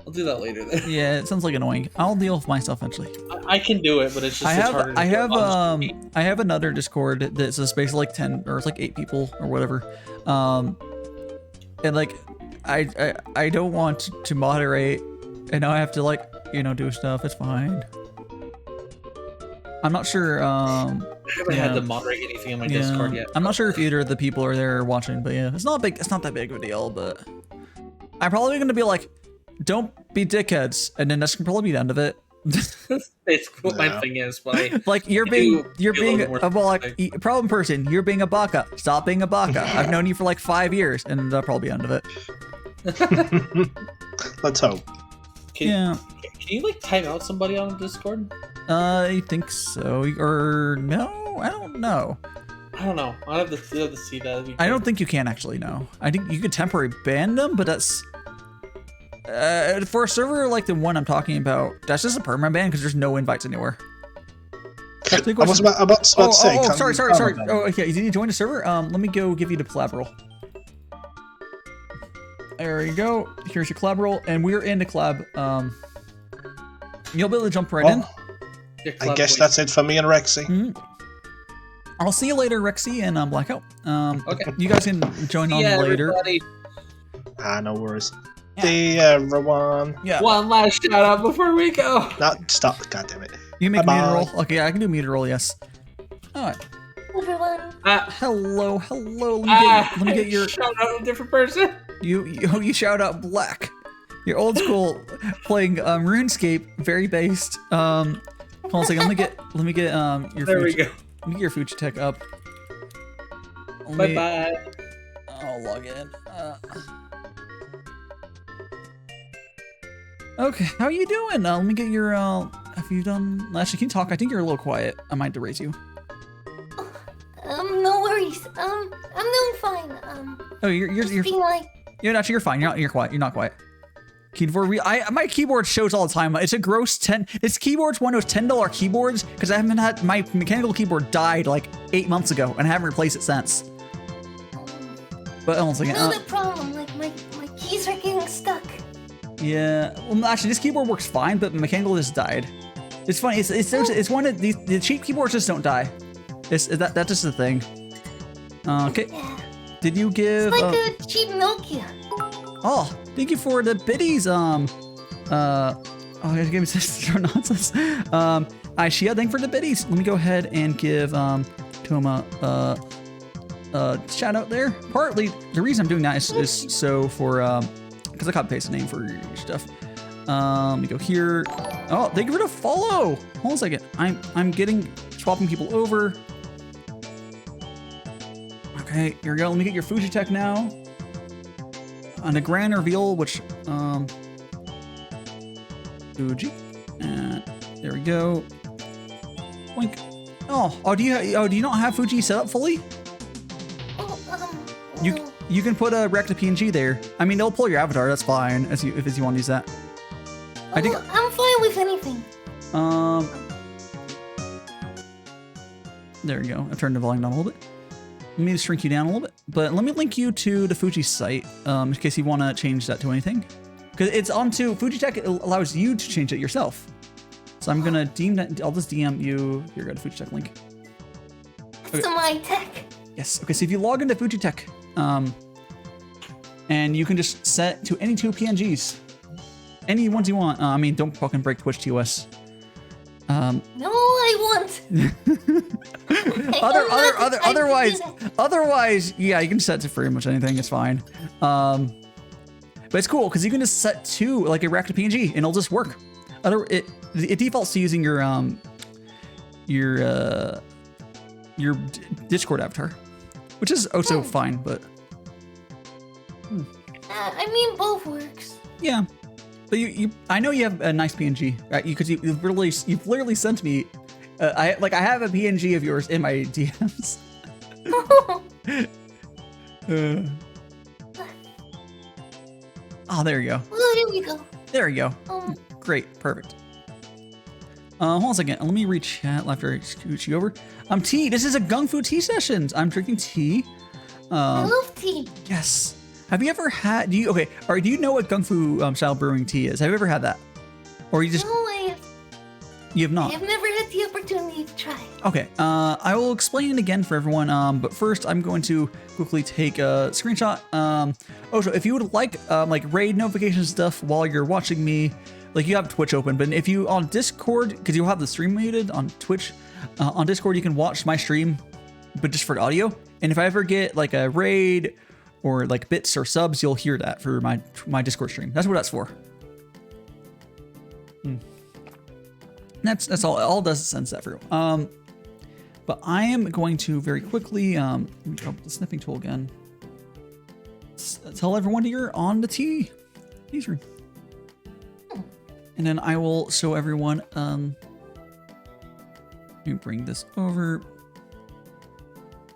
I'll do that later then. Yeah, it sounds like annoying. I'll deal with my stuff eventually. I can do it, but it's just harder to do. I have another Discord that's a space of like 10 or it's like 8 people or whatever. And like I don't want to moderate, and now I have to like, do stuff. It's fine. I'm not sure. I haven't had to moderate anything on my Discord yet. I'm not sure if either of the people are there watching, but yeah, it's not that big of a deal. But I'm probably gonna be like, don't be dickheads, and then that's probably be the end of it. That's basically what my thing is, but like you're being problem person. You're being a baka. Stop being a baka. I've known you for like 5 years, and that'll probably be the end of it. Let's hope. Can you like time out somebody on Discord? I think so, or no? I don't know. I'll have to see that. I don't think you can actually. No, I think you could temporarily ban them, but that's. For a server like the one I'm talking about, that's just a permanent ban because there's no invites anywhere. I was about to say. Sorry. Oh, okay. Did you join the server? Let me go give you the collab roll. There you go. Here's your collab roll, and we're in the collab. You'll be able to jump right in. I guess that's it for me and Rexy. I'll see you later, Rexy and Blackout. Okay. You guys can join on later. Everybody. No worries. See everyone. Yeah. One last shout out before we go. No, stop. God damn it. You make a Bye-bye. meter roll. Okay, I can do a meter roll. Yes. All right. Everyone. Hello. Let me get your shout out a different person. You shout out Black. Your old school playing RuneScape, very based. Hold on a second. Let me get your. There we go. Let me get your Fuji Tech up. Bye bye. I'll log in. Okay, how are you doing? Let me get your. Have you done? Actually, can you talk? I think you're a little quiet. I might have to raise you. No worries. I'm doing fine. Oh, you're being like. You're fine. You're quiet. You're not quiet. Keyboard. My keyboard shows all the time. It's a gross 10. This keyboard's one of those $10 keyboards because I haven't had my mechanical keyboard died like 8 months ago and I haven't replaced it since. But hold on a second. No, the problem. Like my keys are getting stuck. Yeah. Well, actually, this keyboard works fine, but mechanical just died. It's funny. It's one of the cheap keyboards just don't die. That's just the thing. Okay. Yeah. Did you give? It's like a cheap Nokia. Oh, thank you for the biddies. Oh, I gave me such nonsense. Aishia, thank you for the biddies. Let me go ahead and give to him a shout out there. Partly the reason I'm doing that is so for because I copy paste the name for your stuff. Let me go here. Oh, thank you for the follow. Hold on a second. I'm swapping people over. Okay, here we go. Let me get your Fuji Tech now. On a grand reveal, which Fuji, and there we go. Boink. Oh, do you not have Fuji set up fully? You can put a rect to PNG there. I mean, they'll pull your avatar. That's fine if you want to use that. I think I'm fine with anything. There we go. I've turned the volume down a little bit. Let me just shrink you down a little bit, but let me link you to the Fuji site in case you want to change that to anything. Because it's onto Fuji Tech, it allows you to change it yourself. So I'm gonna deem that. I'll just DM you. Here, go to Fuji Tech link. Okay. To my tech. Yes. Okay. So if you log into Fuji Tech, and you can just set to any 2 PNGs, any ones you want. I mean, don't fucking break Twitch TOS. No, I won't. Otherwise, yeah, you can set to pretty much anything. It's fine. But it's cool because you can just set to like a rack to PNG and it'll just work. It defaults to using your Discord avatar, which is also fine. But I mean, both works. Yeah. But I know you have a nice PNG, right? Because you've literally sent me. I have a PNG of yours in my DMs. Oh, there you go. Oh, there we go. There you go. Great, perfect. Hold on a second. Let me read chat after I scoot you over. Tea. This is a Gongfu Tea sessions. I'm drinking tea. I love tea. Yes. Have you ever had? Do you know what Gongfu style brewing tea is? Have you ever had that? Or you just? No, You have not. I've never had the opportunity to try. Okay. I will explain it again for everyone. But first, I'm going to quickly take a screenshot. So if you would like raid notification stuff while you're watching me, like you have Twitch open, but if you on Discord, because you'll have the stream muted on Twitch, on Discord you can watch my stream, but just for the audio. And if I ever get like a raid or like bits or subs, you'll hear that for my Discord stream. That's what that's for. That's all. All does sense that for you. But I am going to very quickly let me drop the snipping tool again. Tell everyone you're on the tea room. And then I will show everyone. Let me bring this over.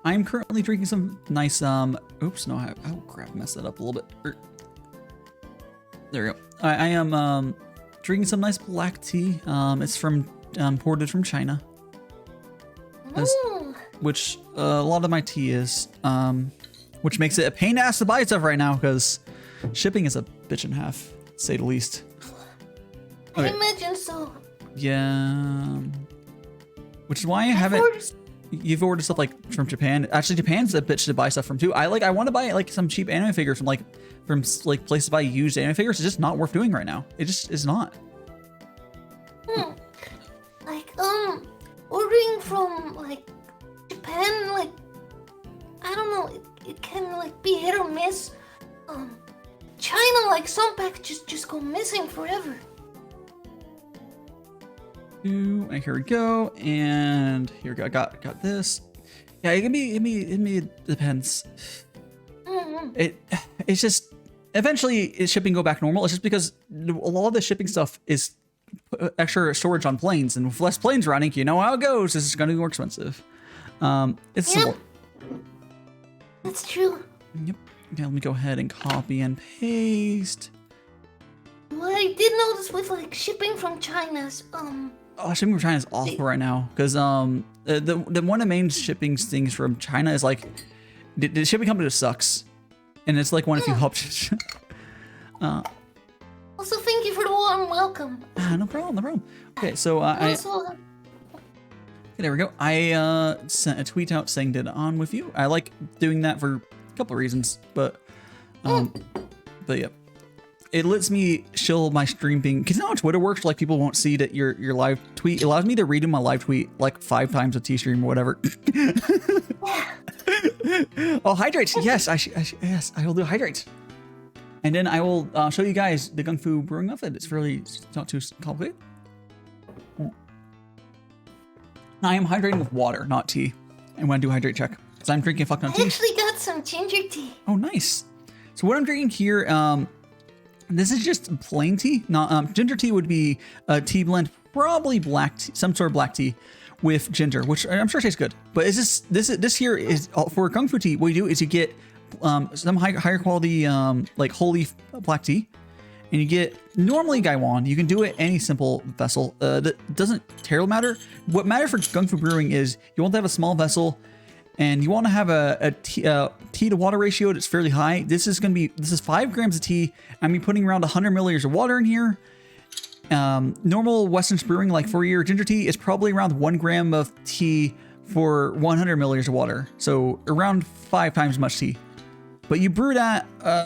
I am currently drinking some nice. Oops, no, oh crap, messed that up a little bit. There we go. I am drinking some nice black tea. It's from imported from China. which a lot of my tea is, which makes it a pain ass to buy stuff right now because shipping is a bitch and a half, to say the least. I imagine so. Yeah. Which is why I haven't. You've ordered stuff like from Japan. Actually, Japan's a bitch to buy stuff from too. I want to buy like some cheap anime figures from places to buy used anime figures. It's just not worth doing right now. It just is not. Like ordering from like Japan, like I don't know, it can like be hit or miss. China, like some packages just go missing forever. And here we go, and here we go. Got this. Yeah, it depends. It's just eventually shipping go back normal. It's just because a lot of the shipping stuff is extra storage on planes, and with less planes running, you know how it goes. This is going to be more expensive. It's simple. That's true. Yep. Okay, let me go ahead and copy and paste. What I did notice with like shipping from China's shipping from China is awful right now because the one of the main shipping things from China is like the shipping company just sucks, and it's like one if you help. Also, thank you for the warm welcome. No problem. Okay, so there we go. I sent a tweet out saying "Did it on with you." I like doing that for a couple of reasons, but yeah. It lets me show my stream being, because you know how Twitter works, like people won't see that your live tweet. It allows me to redo my live tweet like 5 times a T-stream or whatever. Oh, hydrates. Yes, yes, I will do hydrates. And then I will show you guys the Gongfu brewing method. It's not too complicated. I am hydrating with water, not tea. And when I do hydrate check, because I'm drinking a fuck ton of tea. I actually got some ginger tea. Oh, nice. So what I'm drinking here, this is just plain tea. Not ginger tea would be a tea blend, probably black tea, some sort of black tea with ginger, which I'm sure tastes good. But is this here is for Gongfu tea. What you do is you get some higher quality like whole leaf black tea, and you get normally Gaiwan. You can do it any simple vessel. That doesn't terribly matter. What matters for Gongfu brewing is you want to have a small vessel. And you want to have a tea to water ratio that's fairly high. This is 5 grams of tea. I'm gonna be putting around 100 milliliters of water in here. Normal Western brewing, like for your ginger tea, is probably around 1 gram of tea for 100 milliliters of water. So around 5 times as much tea. But you brew that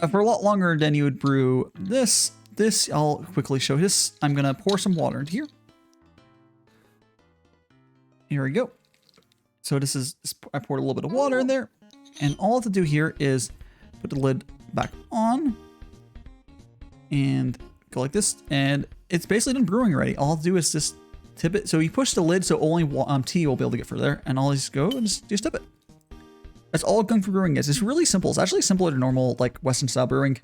for a lot longer than you would brew this. This, I'll quickly show this. I'm gonna pour some water into here. Here we go. So I poured a little bit of water in there, and all I have to do here is put the lid back on and go like this, and it's basically done brewing already. All I have to do is just tip it. So you push the lid so only tea will be able to get through there, and all you just go and just tip it. That's all Gongfu brewing is. It's really simple. It's actually simpler than normal like Western style brewing,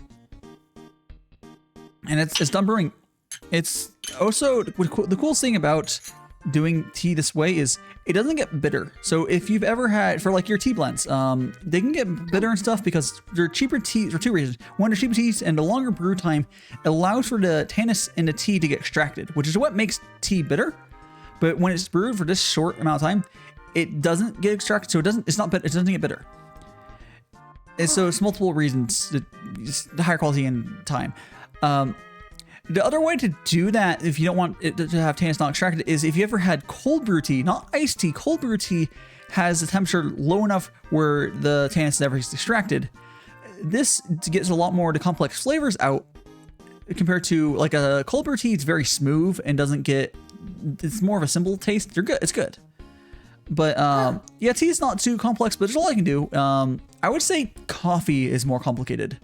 and it's done brewing. It's also the coolest thing about doing tea this way is it doesn't get bitter. So if you've ever had, for like your tea blends, they can get bitter and stuff because they're cheaper teas for 2 reasons. One, they're cheaper teas, and the longer brew time allows for the tannins in the tea to get extracted, which is what makes tea bitter. But when it's brewed for this short amount of time, it doesn't get extracted, so it doesn't get bitter. And so it's multiple reasons, the higher quality and time. The other way to do that, if you don't want it to have tannins not extracted, is if you ever had cold brew tea, not iced tea. Cold brew tea has the temperature low enough where the tannins never gets extracted. This gets a lot more of the complex flavors out compared to like a cold brew tea. It's very smooth and it's more of a simple taste. They're good. It's good. But yeah, tea is not too complex, but it's all I can do. I would say coffee is more complicated.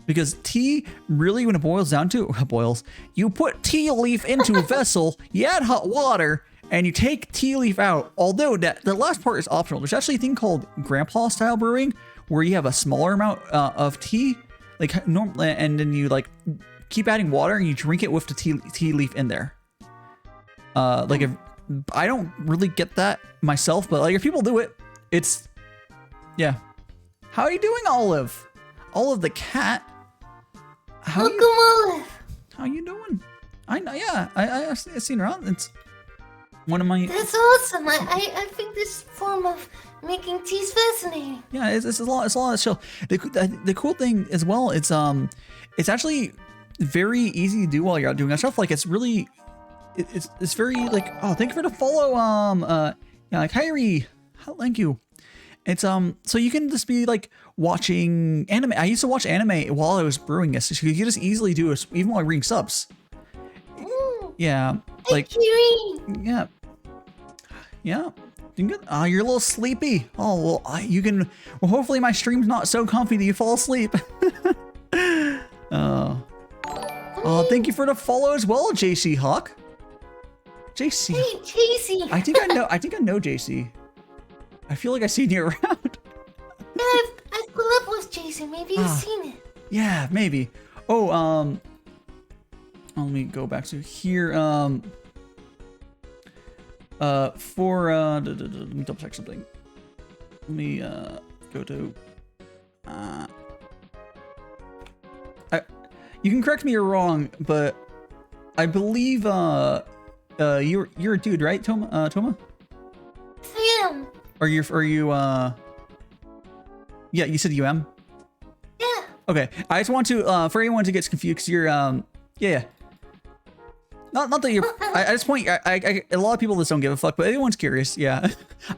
Because tea, really, when it boils down to you put tea leaf into a vessel, you add hot water, and you take tea leaf out. Although the last part is optional. There's actually a thing called grandpa style brewing, where you have a smaller amount of tea, like normally, and then you like keep adding water and you drink it with the tea leaf in there. If I don't really get that myself, but like if people do it, it's yeah. How are you doing, Olive? Olive the cat. Welcome, Olive. How you doing? I know, yeah. I've seen her on. one of my. That's awesome. I think this form of making tea is fascinating. Yeah, it's a lot of chill. The cool thing as well, it's actually very easy to do while you're out doing that stuff. Like it's really, it's very like, oh, thank you for the follow. Yeah, like Hyrie, thank you. It's so you can just be like watching anime. I used to watch anime while I was brewing this. So you can just easily do it even while reading subs. Yeah, like yeah. Doing good. Oh, you're a little sleepy. Oh well, you can. Well, hopefully my stream's not so comfy that you fall asleep. Oh, thank you for the follow as well, JC Hawk. JC. Hey, JC. I think I know JC. I feel like I've seen you around. Yeah, I've pulled up with JC. Maybe you've seen it. Yeah, maybe. Oh, let me go back to here. Let me double check something. Let me go to. You can correct me if you're wrong, but I believe you're a dude, right, Toma? Toma? I am. Are you yeah, you said you am? Yeah. Okay. I just want to for anyone to get confused, 'cause you're yeah. Not that you're I just point I a lot of people just don't give a fuck, but everyone's curious. Yeah.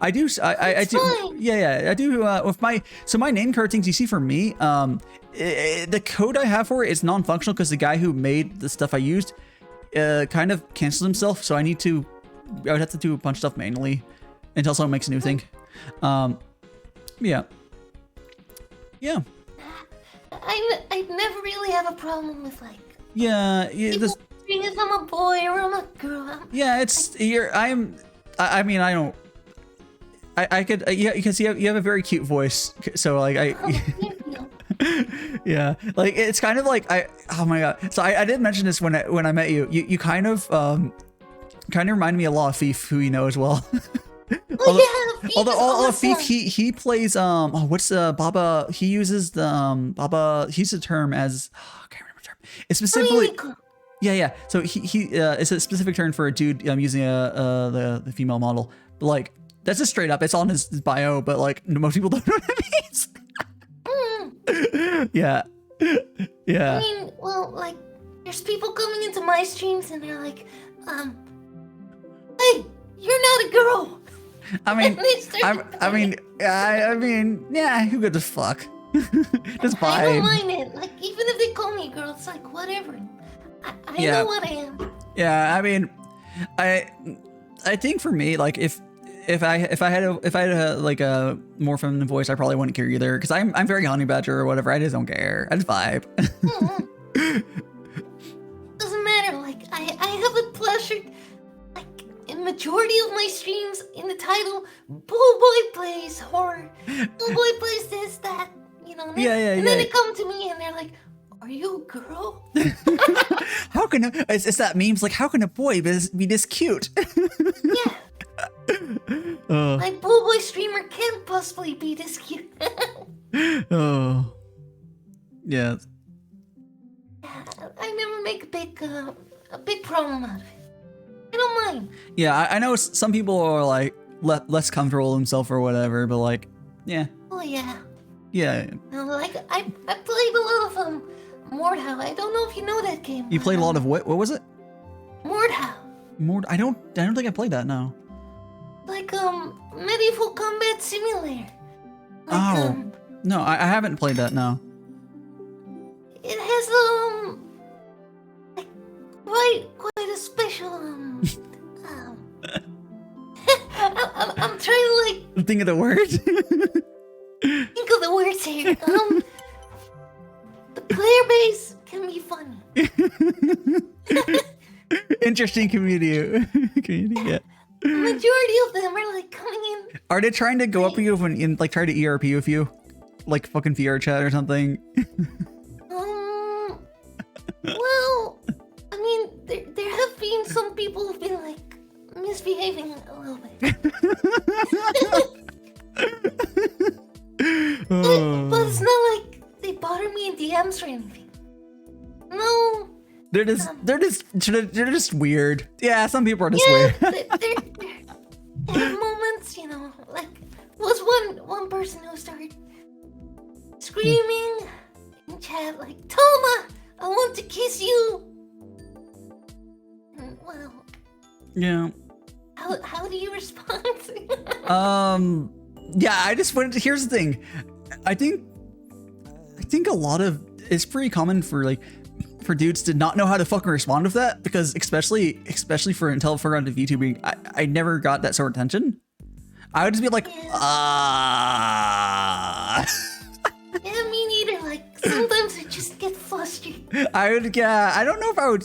I do I do fine. yeah, I do with my name card things you see for me, the code I have for it is non-functional because the guy who made the stuff I used kind of canceled himself, so I would have to do a bunch of stuff manually until someone makes a new thing. Yeah. Yeah. I never really have a problem with like. Yeah. This. If I'm a boy or I'm a girl. Yeah, it's you're. I mean, I don't. I could. Yeah, because you have a very cute voice. So like yeah, like it's kind of like oh my god. So I did mention this when I met you. You kind of remind me a lot of Thief, who you know as well. Although Thief, he plays what's Baba? He uses the Baba. He uses the term as I can't remember the term. It's specifically. Yeah. So he it's a specific term for a dude using the female model. But like that's just straight up. It's on his bio, but like most people don't know what it means. Yeah. I mean, well, like there's people coming into my streams and they're like, hey, you're not a girl. I mean, yeah, who gives a fuck? Just vibe. I don't mind it. Like, even if they call me a girl, it's like, whatever. I know what I am. Yeah, I mean, I think for me, like, if I had a more feminine voice, I probably wouldn't care either, because I'm very honey badger or whatever. I just don't care. I just vibe. Doesn't matter. Like, I have the pleasure. In majority of my streams, in the title, Bullboy plays horror. Bullboy plays this, that, you know. And then they come to me and they're like, "Are you a girl?" How can it's that memes like, how can a boy be this cute? Yeah. My Bullboy streamer can't possibly be this cute. Oh. Yeah. I never make a big problem out of it. I don't mind. Yeah, I know some people are like less comfortable with themselves or whatever, but like, yeah. Oh yeah. Yeah. Like I played a lot of Mordhau. I don't know if you know that game. You played a lot of what? What was it? Mordhau. I don't think I played that. No. Like medieval combat simulator. Like, no, I haven't played that. No. It has like quite a special I'm trying to like think of the word. Think of the words here. The player base can be funny. Interesting community. Yeah. The majority of them are like coming in. Are they trying to go up to you and like try to ERP with you, like fucking VR chat or something? Well, I mean, there have been some people who've been like misbehaving a little bit. But it's not like they bother me in DMs or anything. No, They're just weird. Yeah, some people are just yeah, weird. there are moments, you know, like was one person who started screaming in chat like, Toma, I want to kiss you. Well, yeah. How do you respond? Yeah, I just went. Here's the thing, I think a lot of it's pretty common for dudes to not know how to fucking respond with that, because especially for until foreground VTubing, I never got that sort of attention. I would just be like, Yeah, me neither. Like sometimes I just get flustered. I don't know if I would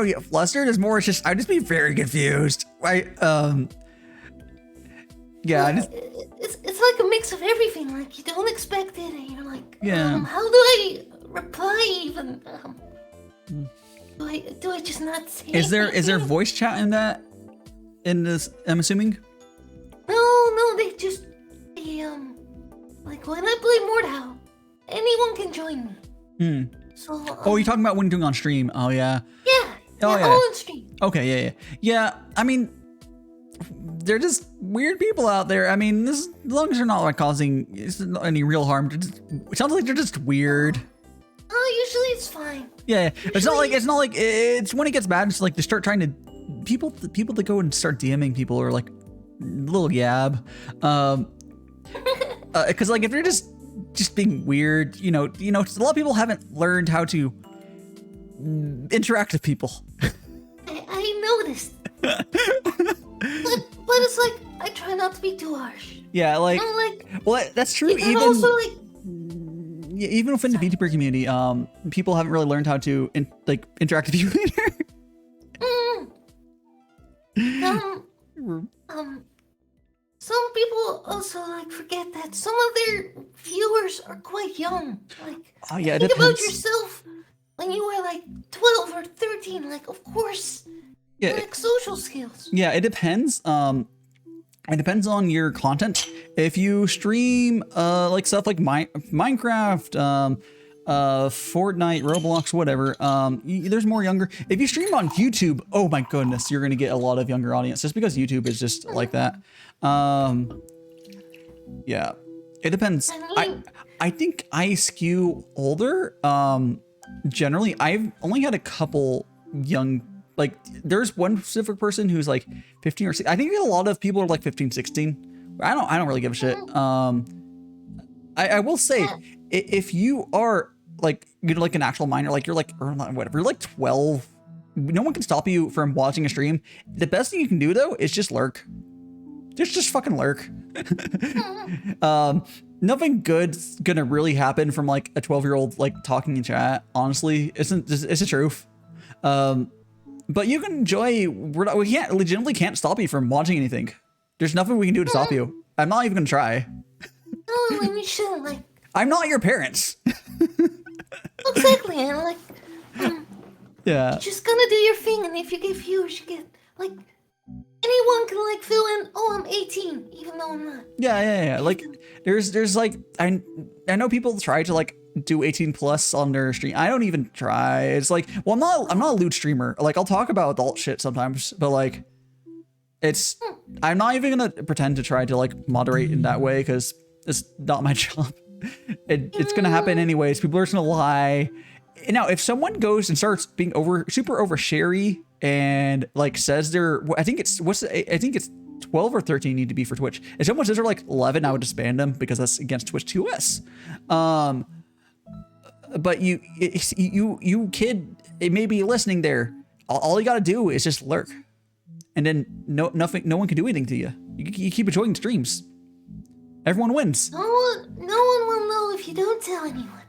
get flustered. It's more just I'd just be very confused. Right? Yeah. It's like a mix of everything. Like you don't expect it, and you're like, yeah. How do I reply even? Do I just not say? Is there voice chat in that? In this, I'm assuming. No, they like when I play Mordhau, anyone can join me. So. Oh, you're talking about when you're doing on stream? Oh yeah. Yeah. Oh yeah. On stream. Okay, yeah. I mean, they're just weird people out there. I mean, as long as they're not like causing any real harm, it sounds like they're just weird. Usually it's fine. Yeah, it's not like it's when it gets bad. It's like they start trying to people that go and start DMing people are like little yab, because like if you're just being weird, you know, a lot of people haven't learned how to interact with people. I noticed. But it's like I try not to be too harsh. Yeah, like, well, that's true. Even also like. Yeah, even within the VTuber community, people haven't really learned how to interact with you later. Some people also forget that some of their viewers are quite young. Yeah, think about yourself when you were 12 or 13. Of course, yeah, social skills. Yeah, it depends. It depends on your content. If you stream stuff like Minecraft, Fortnite, Roblox, whatever, there's more younger. If you stream on YouTube, oh my goodness, you're gonna get a lot of younger audience just because YouTube is just like that. Yeah, it depends. I think I skew older. Generally, I've only had a couple young. There's one specific person who's 15 or 16. I think a lot of people are 15, 16. I don't really give a shit. I will say, if you are you're an actual minor, you're or not, whatever, you're 12, no one can stop you from watching a stream. The best thing you can do though is just lurk. Just fucking lurk. Nothing good's gonna really happen from a 12-year-old talking in chat. Honestly, it's the truth. But you can enjoy. We legitimately can't stop you from watching anything. There's nothing we can do to stop you. I'm not even gonna try. No, and you shouldn't. I'm not your parents. Exactly, and yeah. You're just gonna do your thing, and if you get viewers, you get anyone can fill in. Oh, I'm 18, even though I'm not. Yeah. There's I know people try to do 18 plus on their stream. I don't even try. It's well, I'm not a lewd streamer. I'll talk about adult shit sometimes, but I'm not even gonna pretend to try to moderate in that way because it's not my job. It's gonna happen anyways. People are just gonna lie. Now, if someone goes and starts being super oversharey and says they're, I think it's 12 or 13 need to be for Twitch. If someone says they're 11, I would just ban them because that's against Twitch 2S. But you kid, it may be listening there. All you gotta do is just lurk, and then no one can do anything to you. You keep enjoying streams. Everyone wins. No one will know if you don't tell anyone.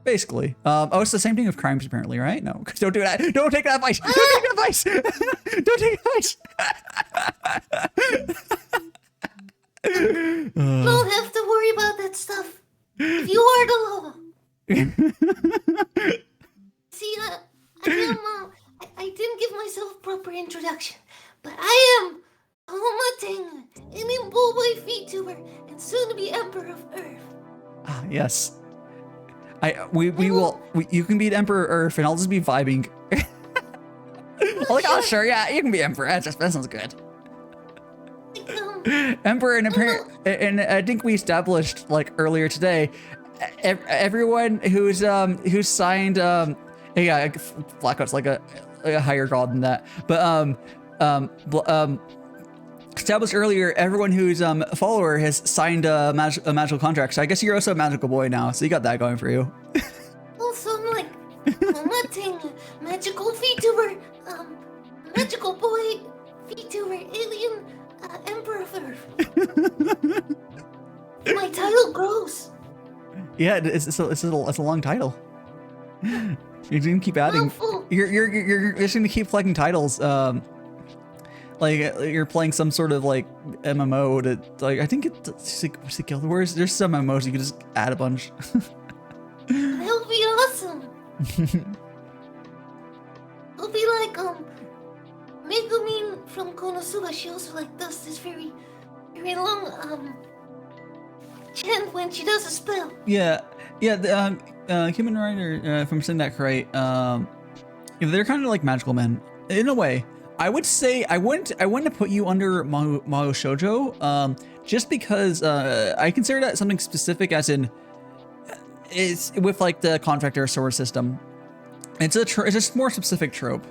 Basically. It's the same thing with crimes apparently, right? No, don't do that. Don't take that advice. Don't take that advice. Don't take advice. You don't have to worry about that stuff. If you are the law. See, I didn't give myself a proper introduction, but I am Toma, an Imbolboy Vtuber, and soon to be Emperor of Earth. Yes. You can be Emperor Earth, and I'll just be vibing. Oh, sure, yeah, you can be emperor. That sounds good. Like, Emperor and I think we established like earlier today, everyone who's signed yeah, Blackout's like a higher god than that, but established earlier, everyone who's a follower has signed a magical contract. So I guess you're also a magical boy now, so you got that going for you. also, I'm like, promoting magical VTuber, magical boy VTuber alien emperor. My title grows. Yeah, it's a long title. You're gonna keep adding. Mouthful. You're just gonna keep collecting titles. Like you're playing some sort of like MMO that like I think it's like Guild Wars. There's some MMOs you can just add a bunch. That would be awesome. It'll be like Megumin from Konosuba. She also like does this very long chant when she does a spell. Yeah. The Human Rider, if I'm saying that correct, they're kind of like magical men in a way. I would say I wouldn't put you under Mahou Shoujo, just because I consider that something specific, as in it's with like the contractor sword system. It's a more specific trope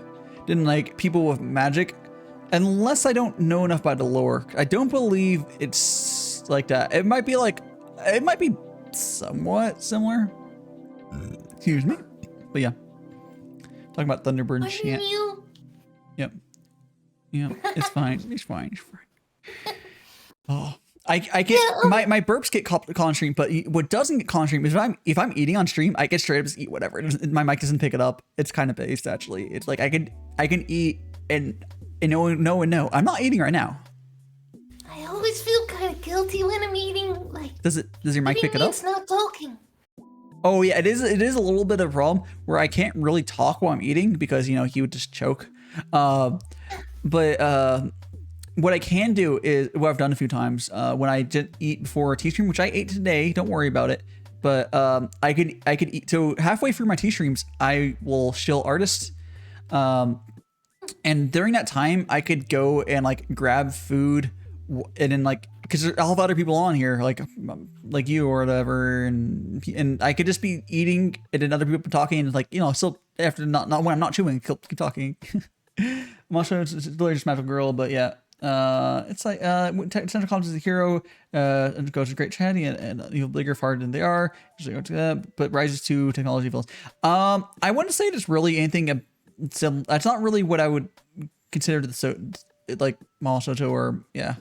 than like people with magic, unless I don't know enough about the lore. I don't believe it's like that. It might be somewhat similar. Excuse me, but yeah, talking about Thunderbird and chant. Yep. Yeah, it's fine. It's fine. Oh, I get my burps get caught on stream, but what doesn't get caught on stream is if I'm eating on stream, I can straight up just eat whatever. My mic doesn't pick it up. It's kind of based actually. It's like I can eat and no. I'm not eating right now. I always feel kind of guilty when I'm eating. Like, does your mic pick it up? It's not talking. Oh yeah, it is a little bit of a problem where I can't really talk while I'm eating because he would just choke. But what I can do is what I've done a few times when I did eat before a tea stream, which I ate today. Don't worry about it. But I could eat. So halfway through my tea streams, I will shill artist, and during that time, I could go and like grab food, and then like because I'll have other people on here like you or whatever, and I could just be eating and then other people talking and like still after not when I'm not chewing, keep talking. I'm also literally just magical girl, but yeah, it's like Central Comms is a hero, and goes to great chatty and bigger far than they are, but rises to technology villains. I wouldn't say it's really anything. That's not really what I would consider like Mahou Shoujo or yeah.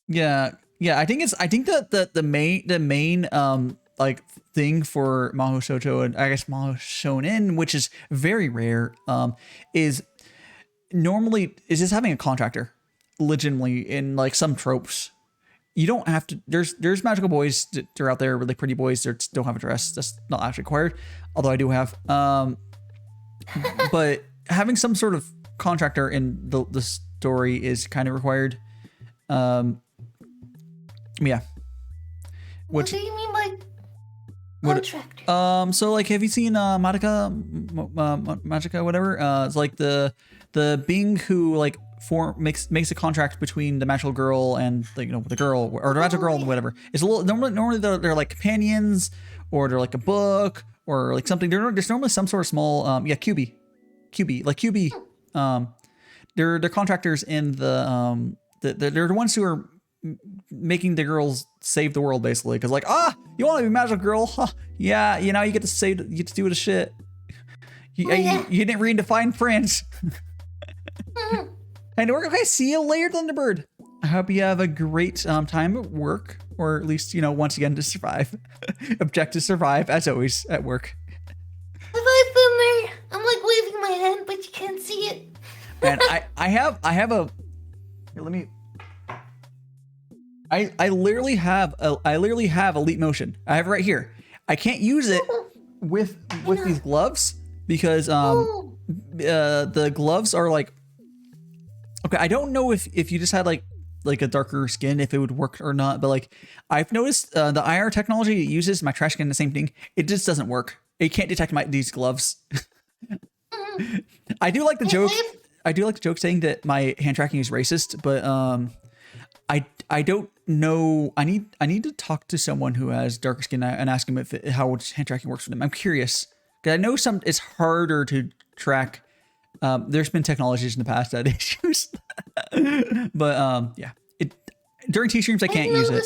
I think that the main like thing for Mahou Shoujo and I guess Mahou Shonen, which is very rare, is just having a contractor legitimately in like some tropes. You don't have to, there's magical boys that are out there, really pretty boys that don't have a dress. That's not actually required, although I do have, but having some sort of contractor in the story is kind of required. Yeah. What do you mean by contractor? So like, have you seen Magica, whatever? It's like the being who like makes a contract between the magical girl and the girl or the magical girl and whatever. It's a little normally they're like companions or they're like a book or like something. There's normally some sort of small QB like QB. They're contractors in they're the ones who are making the girls save the world basically, because like you want to be a magical girl, huh? Yeah, you get to do the shit. You didn't read the fine print. And we're okay. See you later, Thunderbird. I hope you have a great time at work, or at least once again to survive. Object to survive as always at work. Bye, Thunder. I'm like waving my hand, but you can't see it. And I have a. Here, let me. I literally have elite motion. I have it right here. I can't use it with these gloves because the gloves are like, okay, I don't know if you just had like a darker skin, if it would work or not, but like I've noticed the IR technology it uses, my trash can, the same thing. It just doesn't work. It can't detect these gloves. I do like the joke. I do like the joke saying that my hand tracking is racist, but I don't know. I need to talk to someone who has darker skin and ask them how hand tracking works for them. I'm curious because I know it's harder to track. There's been technologies in the past that issues, but yeah. During T streams I can't use it.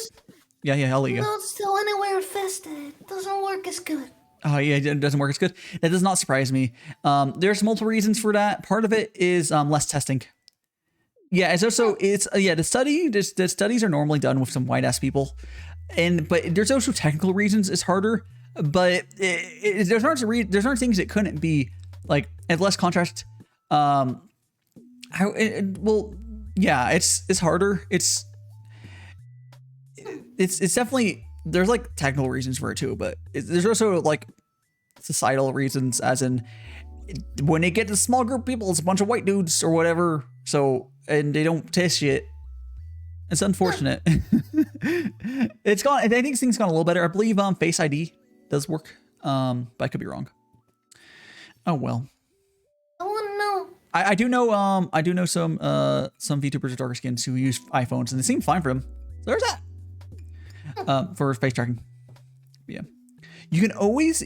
Yeah, I'll let you go. No, still anywhere infested. It doesn't work as good. Oh yeah, it doesn't work as good. That does not surprise me. There's multiple reasons for that. Part of it is less testing. Yeah, it's also the studies are normally done with some white ass people, but there's also technical reasons it's harder. But there's not things it couldn't be like at less contrast. It's harder. It's definitely, there's like technical reasons for it too, but there's also like societal reasons, as in when they get to small group of people, it's a bunch of white dudes or whatever. So, and they don't taste shit. It's unfortunate. It's gone. I think things gone a little better. I believe Face ID does work, but I could be wrong. Oh well. I want to know. I do know some VTubers with darker skins who use iPhones and they seem fine for them. So there's that. For face tracking. Yeah. You can always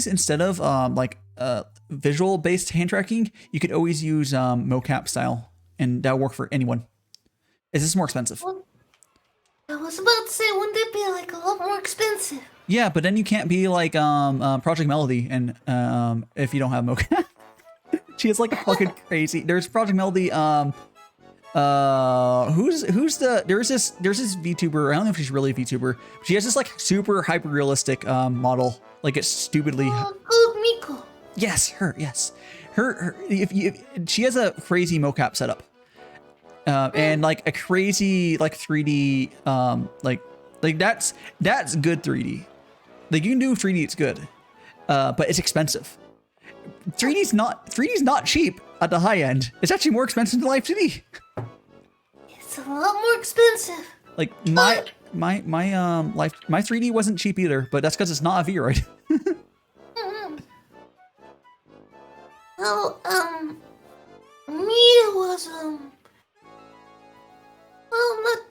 instead of visual based hand tracking, you could always use mocap style, and that'll work for anyone. Is this more expensive? Well, I was about to say, wouldn't it be like a lot more expensive? Yeah, but then you can't be like Project Melody, and if you don't have mocap. She is like a fucking crazy. There's Project Melody. There's this VTuber. I don't know if she's really a VTuber. But she has this like super hyper realistic model. Like it's stupidly. Good Miko. Yes, her. Yes, her. If she has a crazy mocap setup, and like a crazy like 3D. Like that's good 3D. Like you can do 3D. It's good, but it's expensive. 3D's not cheap at the high end. It's actually more expensive than Live 2D. It's a lot more expensive. Like my 3D wasn't cheap either, but that's because it's not a Vroid. Well, me it was well, not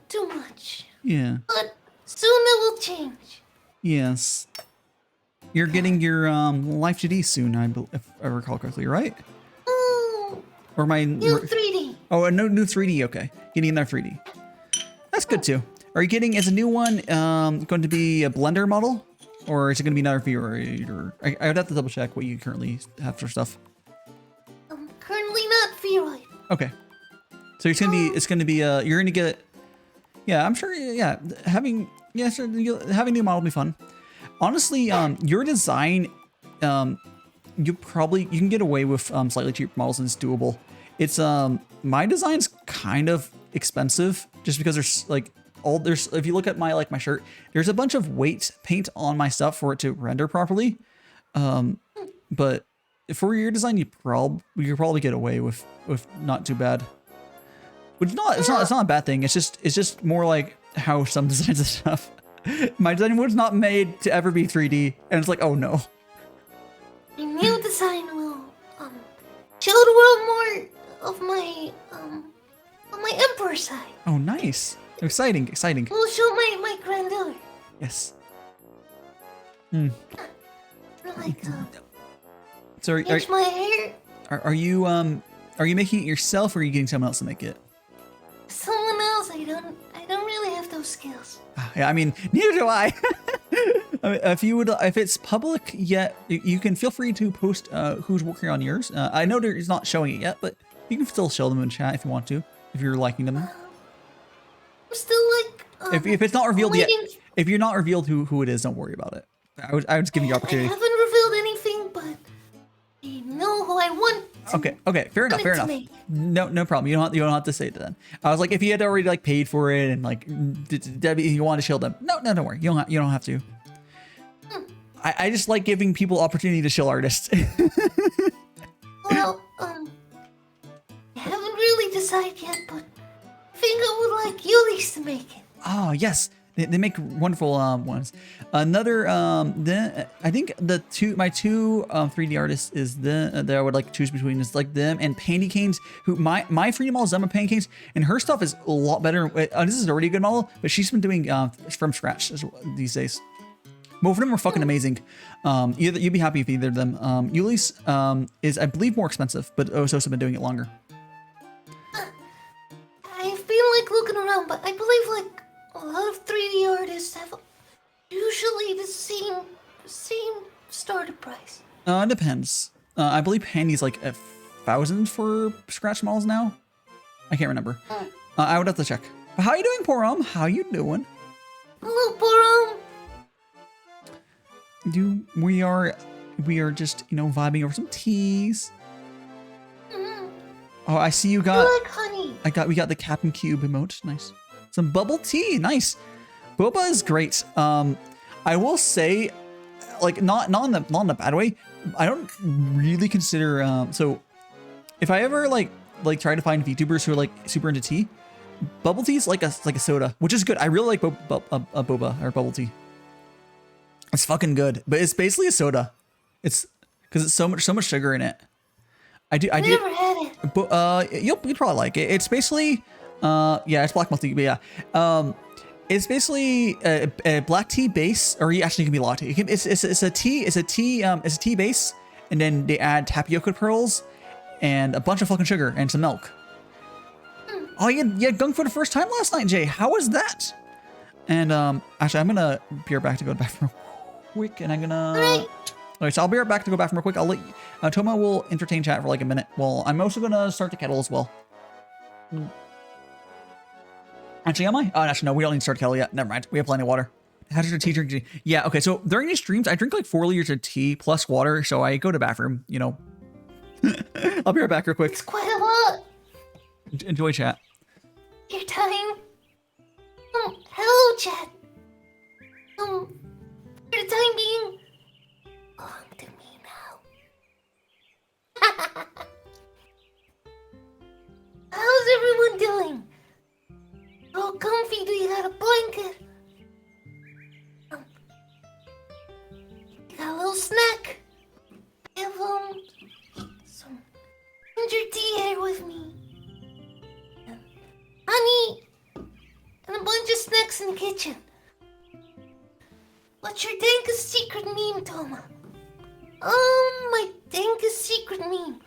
too much. Yeah. But soon it will change. Yes. You're getting your Live 2D soon, if I recall correctly, right? Oh. Or my New 3D. Oh, no new 3D. Okay, getting in there 3D. That's good too. Are you getting as a new one going to be a Blender model, or is it going to be another Vroid? I would have to double check what you currently have for stuff. Currently not Vroid. Okay, so it's gonna be you're gonna get. Yeah, I'm sure. Yeah, having a new model will be fun. Honestly, your design, you can get away with slightly cheaper models and it's doable. It's my design's kind of expensive just because if you look at my shirt, there's a bunch of weight paint on my stuff for it to render properly. But for your design, you could probably get away with not too bad. Which it's not a bad thing. It's just more like how some designs and stuff. My design was not made to ever be 3D, and it's like, oh no. My new design will show the world more of my emperor side. Oh, nice! Exciting! It will show my granddaughter. Yes. Like So change my hair. Are you making it yourself, or are you getting someone else to make it? Someone else. I don't really have those skills. Yeah, I mean, neither do I. I mean, if it's public yet, you can feel free to post who's working on yours. I know it's not showing it yet, but you can still show them in chat if you want to, if you're liking them. I'm still like. If it's not revealed yet, if you're not revealed who it is, don't worry about it. I would just give you the opportunity. I haven't revealed anything, but I know who I want. Okay, fair enough. No problem. You don't have to say it then. I was like, if you had already like paid for it and like you want to shield them, no, don't worry. You don't have to. I just like giving people opportunity to shill artists. Well, I haven't really decided yet, but I think I would like Yuli's to make it. Oh yes, They make wonderful ones. Another then I think my two 3D artists is that I would like to choose between is like them and Pandy Canes, who my 3D model is done with Pandy Canes, and her stuff is a lot better. This is already a good model, but she's been doing from scratch these days. Both of them are fucking amazing. You'd be happy with either of them. Yuli's is, I believe, more expensive, but Oso's been doing it longer. I've been like looking around, but I believe like a lot of 3D artists have usually the same starter price. It depends. I believe Pandy's like 1,000 for scratch models now. I can't remember. I would have to check. But how you doing, Porom? How you doing? Hello, Porom. We are just, you know, vibing over some teas. Oh, I see you got. I like honey. We got the Captain Cube emote. Nice. Some bubble tea. Nice. Boba is great. I will say, like, not in the bad way. I don't really consider. So, if I ever like try to find VTubers who are like super into tea, bubble tea is like a soda, which is good. I really like boba or bubble tea. It's fucking good, but it's basically a soda. It's because it's so much sugar in it. I never had it. But you'd probably like it. It's basically yeah, it's black milk tea, but yeah. It's basically a black tea base, or actually it can be latte. It's a tea base, and then they add tapioca pearls and a bunch of fucking sugar and some milk. Oh, you had Gongfu for the first time last night, Jay. How was that? And actually, I'm gonna be right back to go to the bathroom real quick, and I'm gonna. Okay, so I'll be right back to go back real quick. I'll let Toma will entertain chat for like a minute. Well, I'm also gonna start the kettle as well. Actually, am I? Oh, actually, no, we don't need to start the kettle yet. Never mind. We have plenty of water. How does your tea drink? Yeah, okay. So during these streams, I drink like 4 liters of tea plus water. So I go to the bathroom, you know. I'll be right back real quick. It's quite a lot. Enjoy chat. Your time. Hello, chat. For the time being, belong to me now. How's everyone doing? Oh, comfy, do you got a blanket? You got a little snack? I have, some ginger tea here with me. Honey, and a bunch of snacks in the kitchen. What's your dankest secret meme, Toma? My dankest secret meme.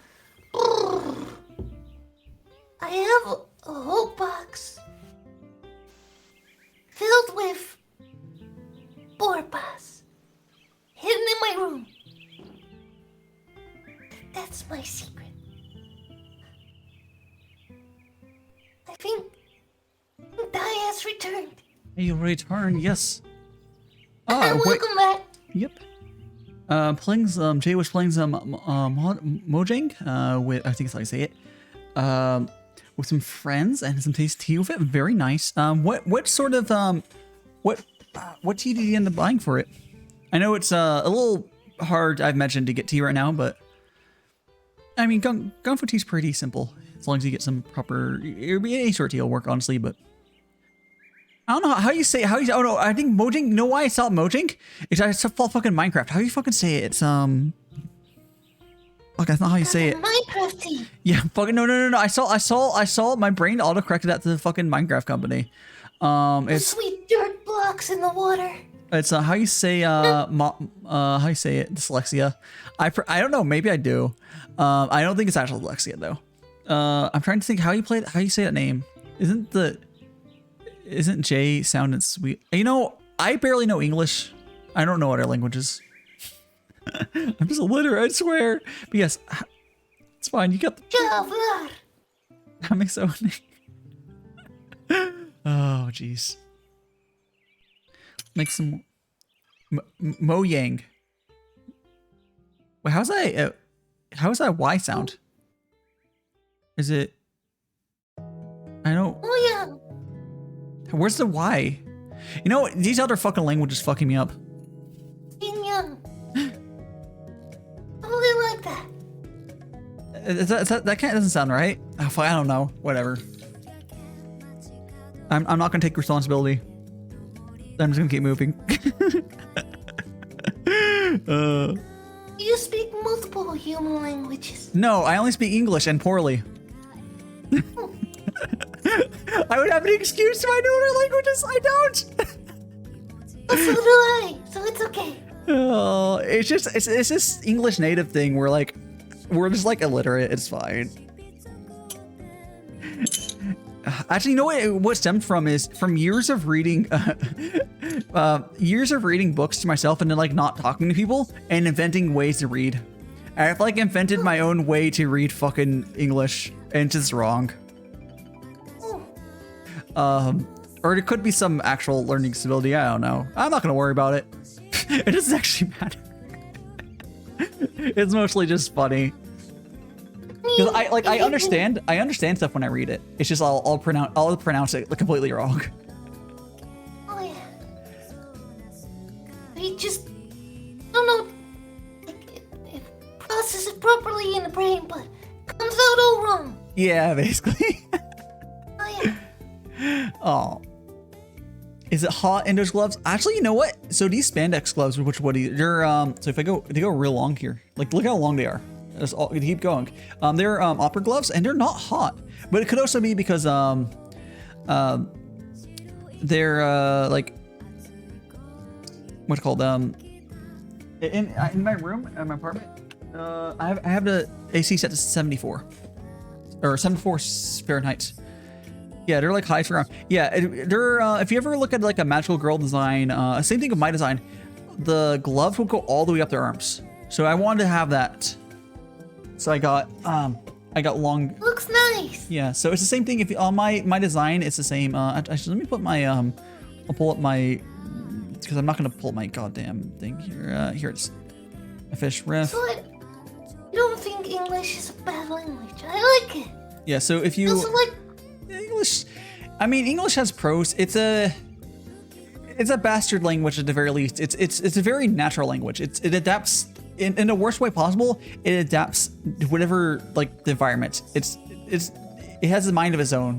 I have a whole box filled with Borpas, hidden in my room. That's my secret. I think Dai has returned. You returned, yes. Welcome back. Yep. Playing some. Jay was playing some Mojang. With I think it's how you say it. With some friends and some tasty tea with it. Very nice. What sort of what tea did you end up buying for it? I know it's a little hard. I've mentioned to get tea right now, but I mean, Gongfu tea's pretty simple as long as you get some proper. Any sort of tea will work, honestly, but. I don't know how you say oh no, I think Mojang, you know why it's not Mojang? It's fucking Minecraft. How do you fucking say it? It's fuck, that's not how you say it. Minecraft tea. Yeah, fucking no. I saw my brain auto-corrected that to the fucking Minecraft company. It's sweet dirt blocks in the water. It's how you say how you say it, dyslexia. I don't know, maybe I do. I don't think it's actual dyslexia though. I'm trying to think how you say that name. Isn't J sounding sweet? You know, I barely know English. I don't know other languages. I'm just illiterate, I swear. But yes, it's fine. You got the. That makes so funny. Oh, jeez. Make some Mojang. Wait, how's that Y sound? Is it? I don't. Oh yeah. Where's the Y? You know, these other fucking languages fucking me up. Being young. Probably like that. That kind of doesn't sound right. Oh, fuck, I don't know. Whatever. I'm not gonna take responsibility. I'm just gonna keep moving. You speak multiple human languages. No, I only speak English and poorly. I would have an excuse if I knew other languages. I don't. So do I. So it's okay. Oh, it's this English native thing. We're just like illiterate. It's fine. Actually, you know what stemmed from is from years of reading books to myself and then like not talking to people and inventing ways to read. I've like invented my own way to read fucking English and it's just wrong. Or it could be some actual learning disability. I don't know. I'm not gonna worry about it. It doesn't actually matter. It's mostly just funny. Because I understand stuff when I read it. It's just I'll pronounce it completely wrong. Oh yeah. You just don't know. It processes it properly in the brain, but comes out all wrong. Yeah, basically. Oh yeah. Oh. Is it hot in those gloves? Actually, you know what? So these spandex gloves, they're so if they go real long here, like look how long they are. Keep going. They're opera gloves and they're not hot, but it could also be because they're like what's it called in my room in my apartment. I have the AC set to 74 or 74 Fahrenheit. Yeah, they're like high for ground. Yeah, they're if you ever look at like a magical girl design, same thing with my design, the gloves will go all the way up their arms. So I wanted to have that. So I got long. Looks nice. Yeah, so it's the same thing. If on my design, it's the same. Actually, let me put my I'll pull up my because I'm not gonna pull up my goddamn thing here. Here it's a fish riff. So I don't think English is a bad language. I like it. Yeah, so if you Also like English, I mean English has pros. It's a bastard language at the very least. It's a very natural language. It adapts. In the worst way possible, it adapts to whatever like the environment. It has a mind of its own,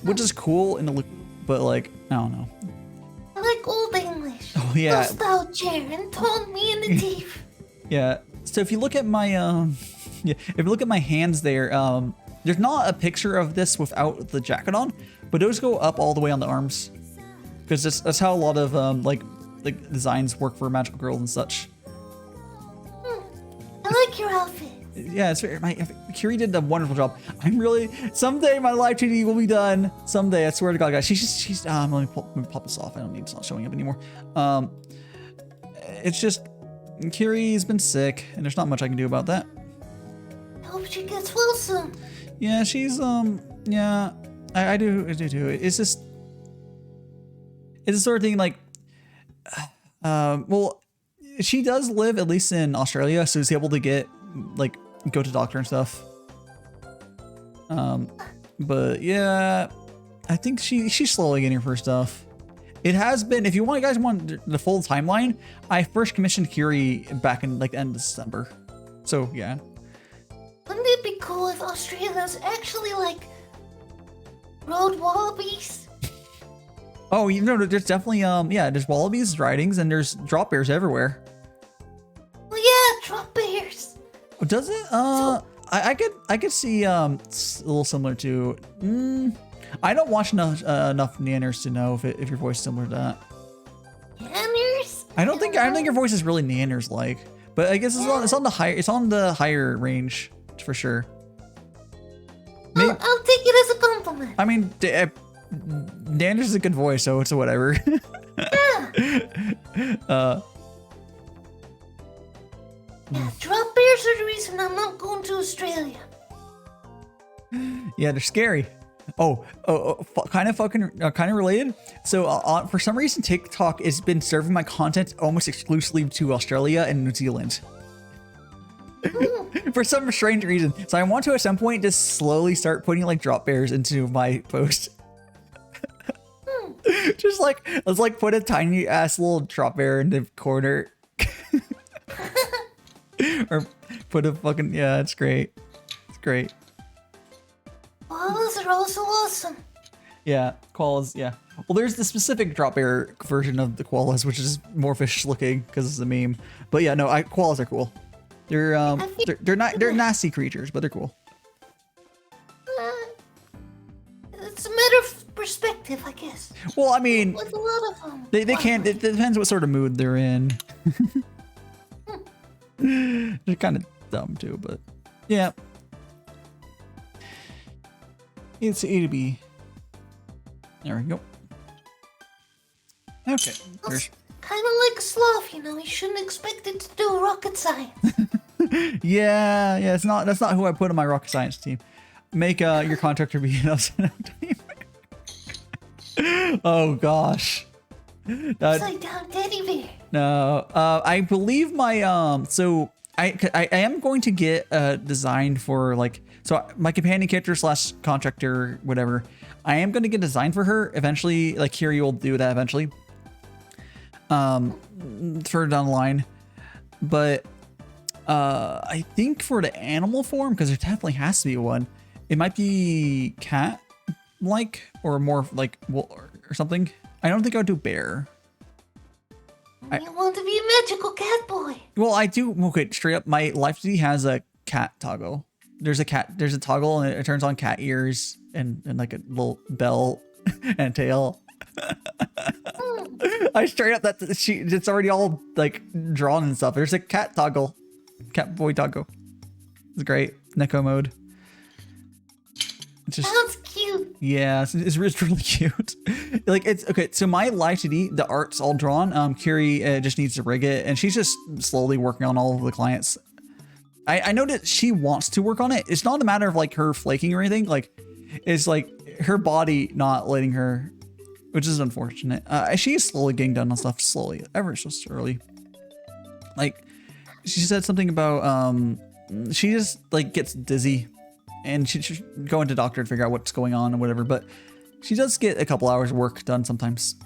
which is cool. But like I don't know. I like old English. Oh yeah. Tossed out chair and told me in the teeth. Yeah. So if you look at my if you look at my hands there, there's not a picture of this without the jacket on, but those go up all the way on the arms, because that's how a lot of like designs work for magical girls and such. I like your outfit. Yeah, it's very. Curie did a wonderful job. Someday my live 2D will be done. Someday, I swear to God, guys. She's. Let me pop this off. I don't need. It's not showing up anymore. It's just Curie's been sick, and there's not much I can do about that. I hope she gets well soon. Yeah, she's. Yeah, I do too. It's just. It's the sort of thing like. Well. She does live at least in Australia, so she's able to go to doctor and stuff. But yeah, I think she's slowly getting her stuff. It has been, if you guys want the full timeline, I first commissioned Curie back in like the end of December. So yeah. Wouldn't it be cool if Australia's actually like rode wallabies? Oh, you know, there's definitely there's wallabies, ridings, and there's drop bears everywhere. Well, yeah, drop bears. Does it? I could see a little similar to. I don't watch enough Neanders to know if your voice is similar to that. Neanders? I don't think your voice is really Neanders like, but I guess it's on the higher range for sure. I'll take it as a compliment. I mean, Neanders is a good voice, so it's whatever. Yeah, drop bears are the reason I'm not going to Australia. Yeah, they're scary. Kind of related. So for some reason, TikTok has been serving my content almost exclusively to Australia and New Zealand. For some strange reason. So I want to at some point just slowly start putting like drop bears into my post. Just like, let's like put a tiny ass little drop bear in the corner. Or put a fucking, yeah, it's great. It's great. Koalas are also awesome. Yeah, koalas, yeah. Well, there's the specific drop bear version of the koalas, which is more fish looking because it's a meme. But yeah, no, koalas are cool. They're nasty creatures, but they're cool. It's a matter of perspective, I guess. Well, I mean, with a lot of them, they can't. It depends what sort of mood they're in. They're kind of dumb too, but yeah. It's A to B. There we go. Okay. There's... kind of like a sloth, you know. You shouldn't expect it to do rocket science. yeah. It's not. That's not who I put on my rocket science team. Make your contractor be an upside down team. Oh gosh. Upside down teddy bear. No. I believe my So I am going to get designed for like. So my companion character / contractor, whatever, I am going to get designed for her eventually. Like Kiri will do that eventually. Further down the line, but I think for the animal form, because there definitely has to be one, it might be cat-like or more like wool or something. I don't think I would do bear. You want to be a magical cat boy. Well, I do. Okay, straight up, my Life City has a cat toggle. There's a toggle and it turns on cat ears and like a little bell and tail. I straight up it's already all like drawn and stuff. There's a cat toggle, cat boy toggle. It's great. Neko mode. It's just, sounds cute. Yeah, it's really cute. Like it's okay. So my Live 2D, the art's all drawn. Kiri just needs to rig it, and she's just slowly working on all of the clients. I know that she wants to work on it. It's not a matter of like her flaking or anything. Like it's like her body not letting her, which is unfortunate. She is slowly getting done on stuff slowly, ever so slowly. Like she said something about she just like gets dizzy, and she should go into doctor to figure out what's going on or whatever. But she does get a couple hours of work done sometimes.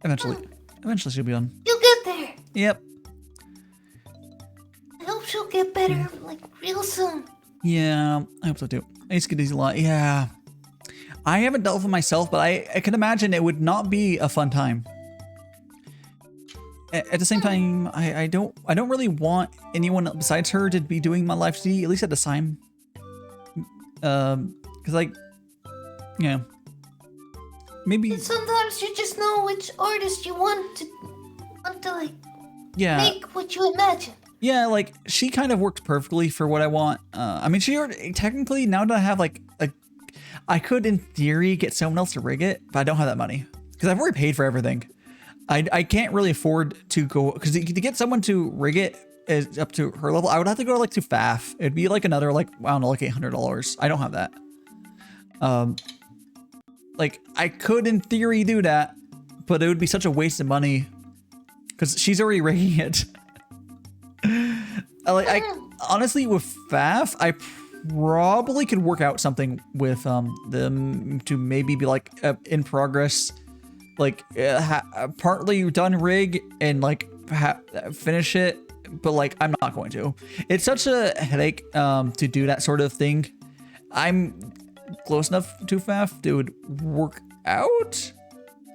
Eventually she'll be done. You'll get there. Yep. I hope she'll get better like real soon. Yeah, I hope so too. I used to get dizzy a lot. Yeah. I haven't dealt with it myself, but I can imagine it would not be a fun time. At the same time, I don't really want anyone besides her to be doing my Live 2D, at least at the time. Cause like, yeah, maybe. And sometimes you just know which artist you want to like. Yeah. Make what you imagine. Yeah, like she kind of worked perfectly for what I want. I mean, she already, technically now that I have like I could in theory get someone else to rig it, but I don't have that money because I've already paid for everything. I can't really afford to go because to get someone to rig it is up to her level. I would have to go like to FAF. It'd be like another like I don't know like $800. I don't have that. Like I could in theory do that, but it would be such a waste of money because she's already rigging it. I honestly with FAF, I probably could work out something with them to maybe be like in progress, like partly done rig and like finish it, but like I'm not going to. It's such a headache to do that sort of thing. I'm close enough to FAF to would work out,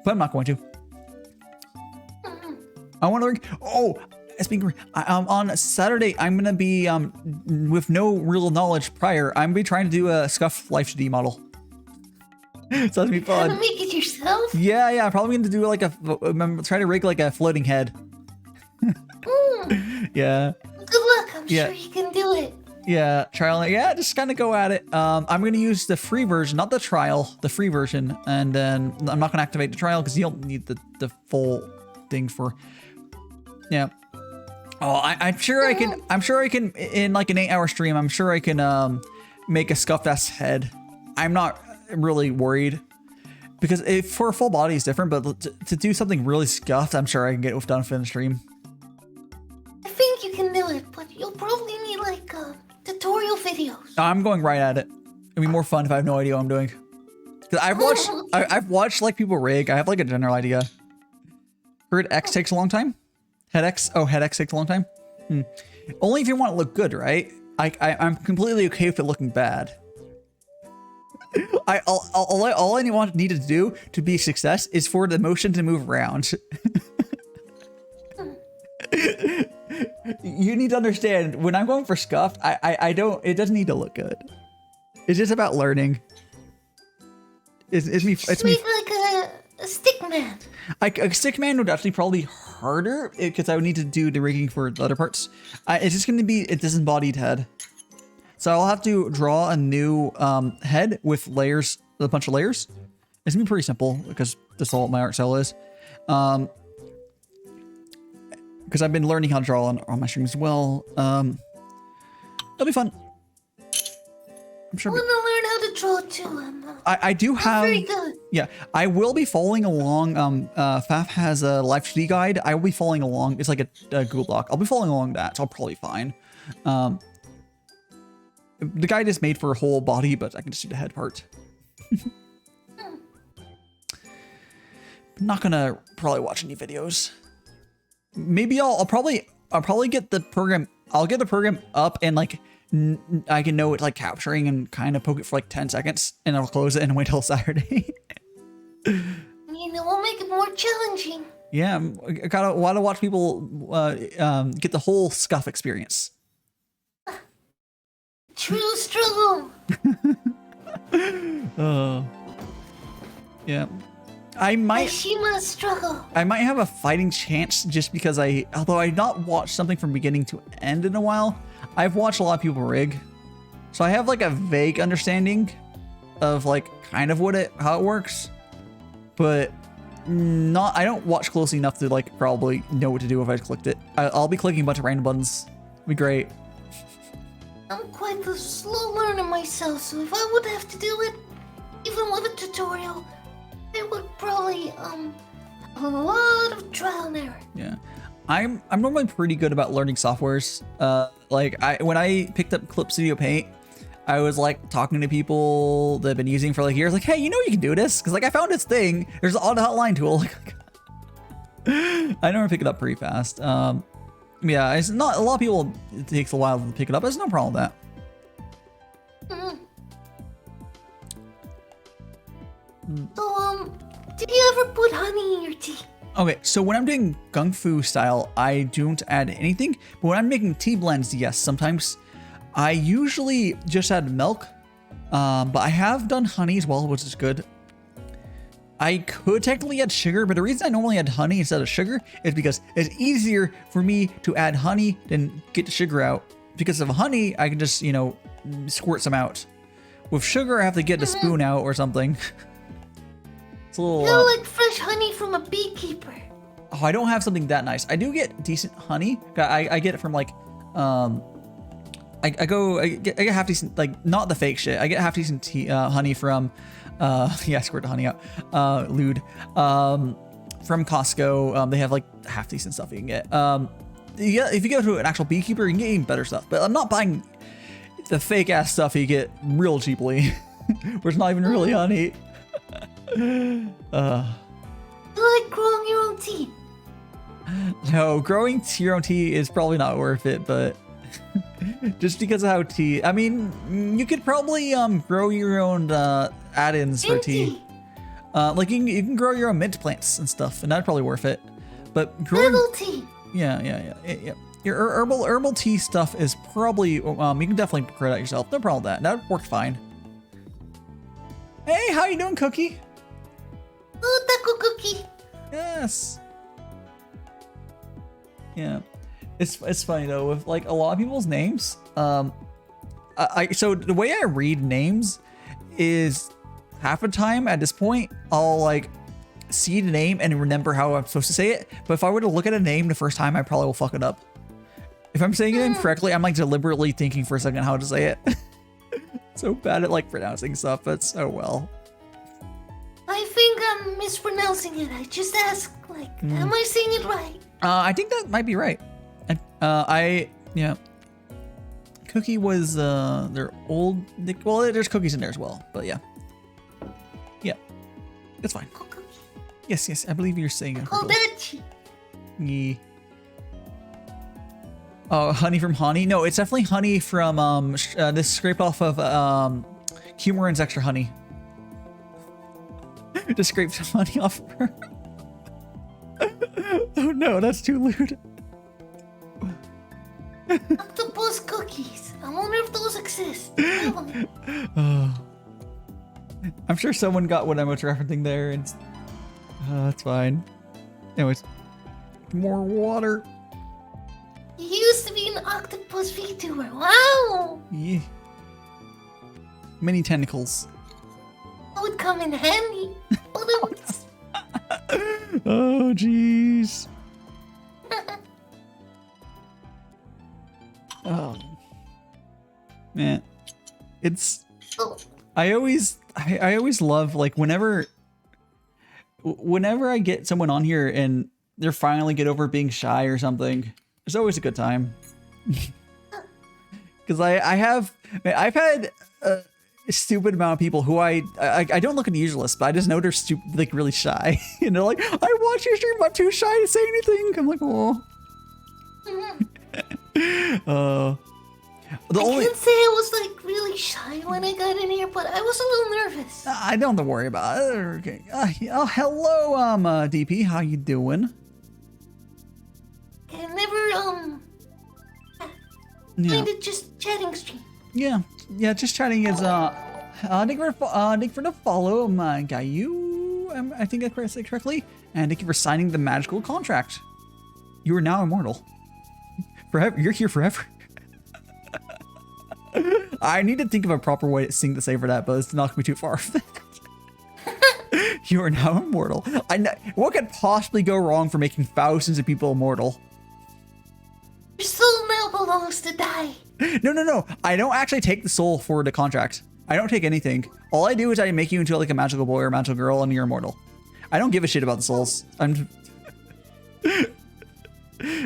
but I'm not going to. I want to rig. Oh. Speaking of, on Saturday, I'm gonna be with no real knowledge prior. I'm gonna be trying to do a Scuff Life 2D model. So that's gonna be fun. Gonna make it yourself? Yeah. I'm probably gonna do like try to rig like a floating head. Yeah. Good luck. I'm sure you can do it. Yeah, trial. Yeah, just kind of go at it. I'm gonna use the free version, not the trial, the free version, and then I'm not gonna activate the trial because you don't need the full thing for. Yeah. Oh, I'm sure I can. I'm sure I can in like an 8-hour stream. I'm sure I can make a scuffed ass head. I'm not really worried because for a full body is different, but to do something really scuffed, I'm sure I can get it done for the stream. I think you can do it, but you'll probably need like tutorial videos. I'm going right at it. It'd be more fun if I have no idea what I'm doing. Cause I've watched like people rig. I have like a general idea. Heard X takes a long time. Head X takes a long time. Only if you want it to look good, right? I'm completely okay with it looking bad. All I needed to do to be a success is for the motion to move around. You need to understand, when I'm going for scuffed, I don't, it doesn't need to look good. It's just about learning. It's me. It's me. Like a stick man. A stick man would actually probably harder because I would need to do the rigging for the other parts. It's just going to be a disembodied head. So I'll have to draw a new head with layers, a bunch of layers. It's gonna be pretty simple because that's all my art style is. Because I've been learning how to draw on my streams as well. It'll be fun. I'm sure. I want to learn how to draw too. I do have. Very good. Yeah, I will be following along. Faf has a live 3D guide. I will be following along. It's like a Google Doc. I'll be following along that, so I'll probably be fine. The guide is made for a whole body, but I can just do the head part. I'm not gonna probably watch any videos. Maybe I'll probably get the program. I'll get the program up and like I can know it's like capturing and kind of poke it for like 10 seconds, and I'll close it and wait till Saturday. You know, we'll make it more challenging. Yeah, I gotta want to watch people get the whole scuff experience. True struggle. Yeah. I might DaiShima struggle. I might have a fighting chance just because although I've not watched something from beginning to end in a while, I've watched a lot of people rig. So I have like a vague understanding of like kind of how it works. But I don't watch closely enough to like probably know what to do if I clicked it. I'll be clicking a bunch of random buttons. It'll be great. I'm quite a slow learner myself, so if I would have to do it, even with a tutorial, it would probably have a lot of trial and error. Yeah, I'm normally pretty good about learning softwares. When I picked up Clip Studio Paint, I was like talking to people that have been using for like years, like, hey, you can do this because like I found this thing. There's an auto hotline tool. I normally pick it up pretty fast. Yeah, it's not a lot of people. It takes a while to pick it up. There's no problem with that. So, did you ever put honey in your tea? Okay, so when I'm doing Gongfu style, I don't add anything. But when I'm making tea blends, yes, sometimes I usually just add milk. But I have done honey as well, which is good. I could technically add sugar, but the reason I normally add honey instead of sugar is because it's easier for me to add honey than get the sugar out. Because of honey, I can just, squirt some out. With sugar, I have to get the spoon out or something. It's a little... You're like fresh honey from a beekeeper. Oh, I don't have something that nice. I do get decent honey. I get it from like, I get half decent, like not the fake shit. I get half decent honey from, yeah, squirt the honey out. Lewd. From Costco. They have like half decent stuff you can get. Yeah, if you go to an actual beekeeper, you can get even better stuff. But I'm not buying the fake ass stuff you get real cheaply, where it's not even really honey. You like growing your own tea? No, growing your own tea is probably not worth it, but just because of how tea, I mean, you could probably grow your own add-ins for tea. Like you can grow your own mint plants and stuff, and that's probably worth it. But growing Herbal tea. Yeah. Your herbal tea stuff is probably you can definitely grow that yourself. No problem with that. That worked fine. Hey, how you doing, Cookie? Oh, taco cookie. Yes. Yeah. It's funny though, with like a lot of people's names. So the way I read names is half the time at this point, I'll like see the name and remember how I'm supposed to say it. But if I were to look at a name the first time, I probably will fuck it up. If I'm saying it incorrectly, I'm like deliberately thinking for a second how to say it. So bad at like pronouncing stuff, but so well. I think I'm mispronouncing it. I just asked, like, am I saying it right? I think that might be right. Yeah. Cookie was their old. Well, there's cookies in there as well, but yeah. It's fine. Oh, cookie. Yes. I believe you're saying it. Kodachi. Yeah. Oh, honey from honey? No, it's definitely honey from this scraped off of Humor and extra honey. Just scrape some honey off of her. Oh no, that's too lewd. Octopus cookies. I wonder if those exist. Oh. I'm sure someone got what I was referencing there, and that's fine. Anyways, more water. You used to be an octopus Vtuber. Wow! Yeah. Many tentacles. That would come in handy. Oh, jeez. Oh. Man. It's... Oh. I always love, like, whenever I get someone on here and they're finally get over being shy or something, it's always a good time. Because I've had a stupid amount of people who I don't look unusualist, but I just know they're stupid, like really shy. And they're like, I watch your stream, I'm too shy to say anything. I'm like, oh. I can't say I was like really shy when I got in here, but I was a little nervous. I don't have to worry about it. Okay. Hello, DP. How you doing? I never kind of just chatting stream. Yeah, just chatting is thank you for the follow, my guy. I think I pronounced it correctly, and thank you for signing the magical contract. You are now immortal. Forever, you're here forever. I need to think of a proper way to say for that, but it's not gonna be too far. You are now immortal. What could possibly go wrong for making thousands of people immortal? Your soul now belongs to die. No. I don't actually take the soul for the contract. I don't take anything. All I do is I make you into like a magical boy or a magical girl, and you're immortal. I don't give a shit about the souls.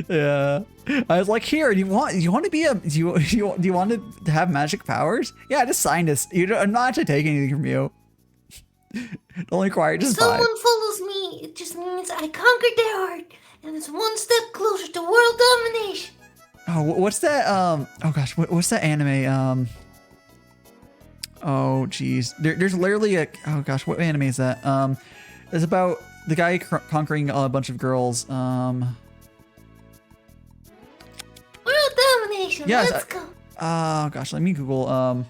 Yeah. I was like, here, do you want to be do you want to have magic powers? Yeah, just sign this. I'm not actually taking anything from you. Don't require just if someone follows me, it just means I conquered their heart, and it's one step closer to world domination. Oh, what's that? Oh gosh, what's that anime? Oh geez, there's literally a. Oh gosh, what anime is that? It's about the guy conquering a bunch of girls. World domination. Yes, Let's go. Oh gosh, let me Google.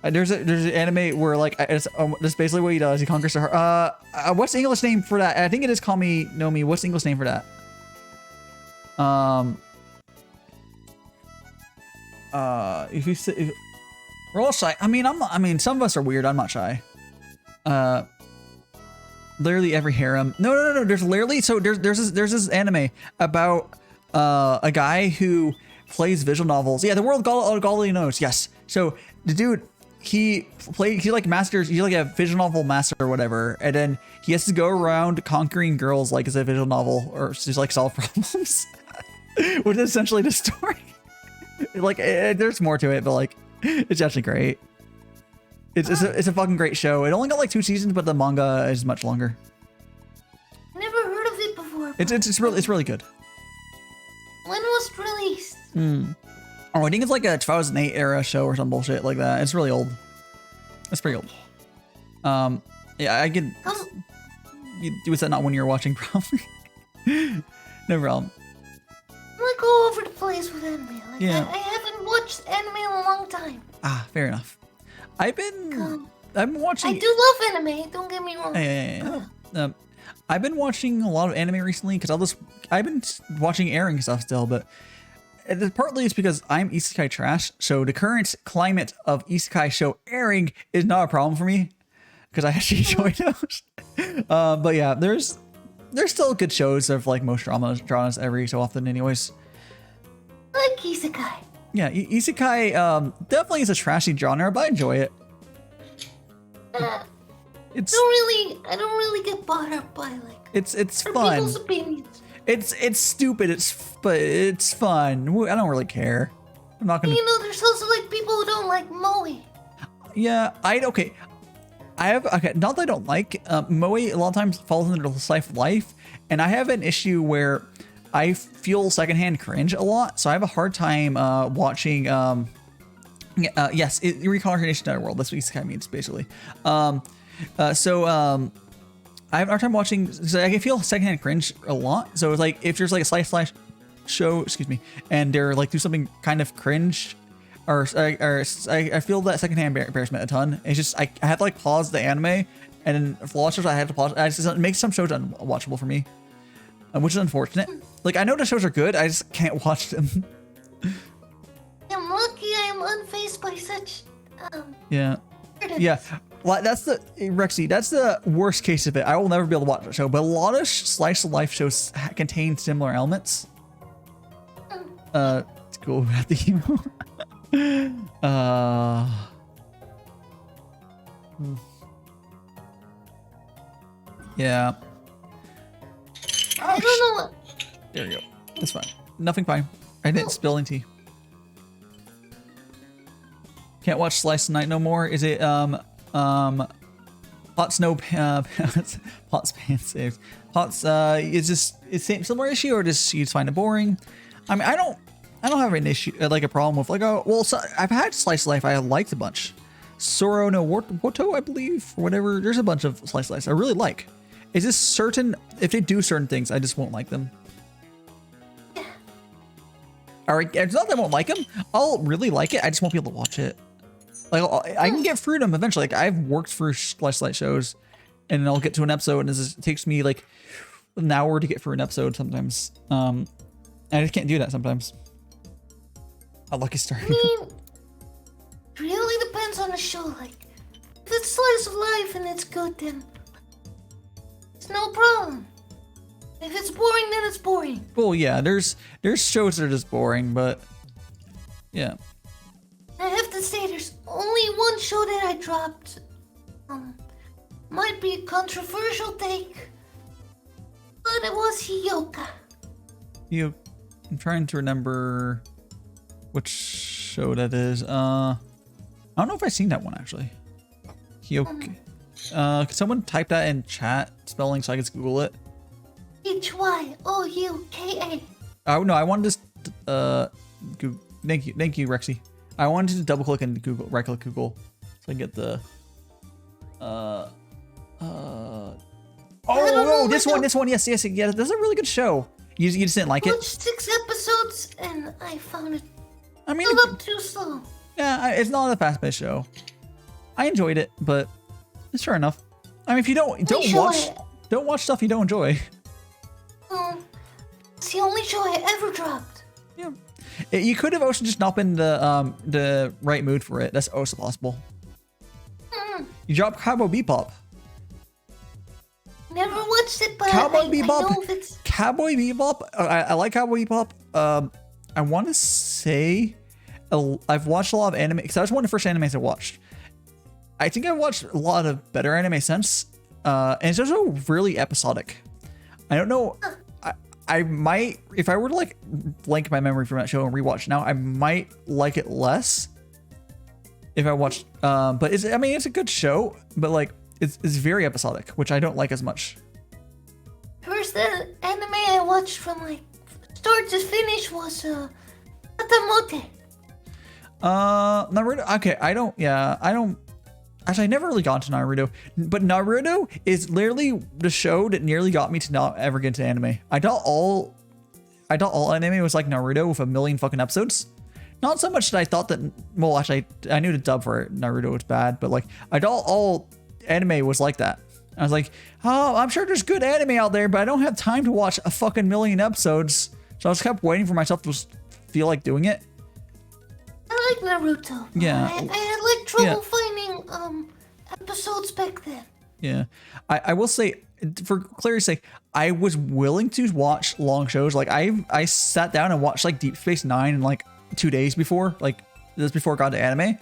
There's an anime where like that's basically what he does. He conquers her. What's the English name for that? I think it is Call Me Know Me. What's the English name for that? If you say we're all shy. I mean, some of us are weird. I'm not shy. Literally every harem. No. There's literally there's this anime about a guy who plays visual novels. Yeah, the world Galileo knows. Yes. So the dude. He like masters, he's like a visual novel master or whatever, and then he has to go around conquering girls like it's a visual novel or just like solve problems, which is essentially the story. Like there's more to it, but like it's actually great. It's a fucking great show. It only got like 2 seasons, but the manga is much longer. Never heard of it before. It's really good. When was it released? Oh, I think it's like a 2008 era show or some bullshit like that. It's really old. It's pretty old. Yeah, I could. Was that not when you were watching? Probably. No problem. I'm like all over the place with anime. Like, Yeah. I haven't watched anime in a long time. Ah, fair enough. I've been watching. I do love anime. Don't get me wrong. Yeah. I've been watching a lot of anime recently because I've been watching airing stuff still, but. Partly it's because I'm isekai trash, so the current climate of isekai show airing is not a problem for me because I actually enjoy those. But yeah, there's still good shows of like most dramas every so often, anyways. I like isekai. Yeah, isekai definitely is a trashy genre, but I enjoy it. I don't really get bought up by like. It's for fun. People's opinions. It's stupid. But it's fun. I don't really care. I'm not gonna. You know, there's also like people who don't like moe. Yeah, okay. Not that I don't like moe. A lot of times falls into the slice of life, and I have an issue where I feel secondhand cringe a lot. So I have a hard time watching Yeah, yes, reincarnation of our world. That's what it kind of means, basically. I have a hard time watching. So I feel secondhand cringe a lot. So it's like if there's like a slice show, excuse me, and they're like do something kind of cringe, or I feel that secondhand embarrassment a ton. It's just I have to like pause the anime, and then for watchers I have to pause. It makes some shows unwatchable for me, which is unfortunate. Like I know the shows are good, I just can't watch them. I'm lucky I'm unfazed by such. Yeah. Yeah. Well, that's the Rexy. That's the worst case of it. I will never be able to watch that show, but a lot of slice of life shows contain similar elements. It's cool about the emo. Yeah. I don't know. There you go. That's fine. Nothing fine. I didn't spill any tea. Can't watch Slice Night no more. Is it Pot's no Pot's pants saved. Pot's is just it's similar issue or just you just find it boring? I mean I don't have an issue like a problem with like I've had Slice Life I liked a bunch. Soro no Woto I believe or whatever. There's a bunch of Slice Life I really like. It's just certain if they do certain things I just won't like them. Alright, it's not that I won't like them. I'll really like it. I just won't be able to watch it. Like I can get through them eventually. Like I've worked for flashlight shows, and I'll get to an episode, and it takes me like an hour to get through an episode sometimes. I just can't do that sometimes. A lucky star. I mean, it really depends on the show. Like, if it's slice of life and it's good, then it's no problem. If it's boring, then it's boring. Well, yeah, there's shows that are just boring, but yeah. I have to say, there's only one show that I dropped. Might be a controversial take, but it was Hyoka. I'm trying to remember which show that is. I don't know if I've seen that one actually. Hyoka. Could someone type that in chat spelling so I can just Google it? Hyoka. Oh no, I wanted to Google. Thank you, Rexy. I wanted to double click and Google, right click Google, so I get the. This one, yes, yeah. That's a really good show. You just didn't like it. Watched 6 episodes and I found it. I mean, up too slow. Yeah, it's not a fast-paced show. I enjoyed it, but it's fair enough. I mean, if you don't watch stuff you don't enjoy. It's the only show I ever dropped. Yeah. You could have also just not been the right mood for it. That's also possible. You dropped Cowboy Bebop. Never watched it, but Cowboy I Bebop. know if it's... Cowboy Bebop. I like Cowboy Bebop. I want to say I've watched a lot of anime because that was one of the first animes I watched. I think I've watched a lot of better anime since, and it's also really episodic. I don't know. I might, if I were to like blank my memory from that show and rewatch now, I might like it less if I watched. But it's a good show, but like it's very episodic, which I don't like as much. First anime I watched from like start to finish was Atamote. Naruto. Okay, I don't. Actually, I never really got to Naruto, but Naruto is literally the show that nearly got me to not ever get into anime. I thought all anime was like Naruto with a million fucking episodes. Not so much that I thought that. Well, actually, I knew the dub for Naruto was bad, but like I thought all anime was like that. I was like, oh, I'm sure there's good anime out there, but I don't have time to watch a fucking million episodes. So I just kept waiting for myself to feel like doing it. I like Naruto. Yeah. I had like trouble finding episodes back then. Yeah. I will say, for clarity's sake, I was willing to watch long shows. Like I sat down and watched like Deep Space Nine in like 2 days before, like this before I got to anime.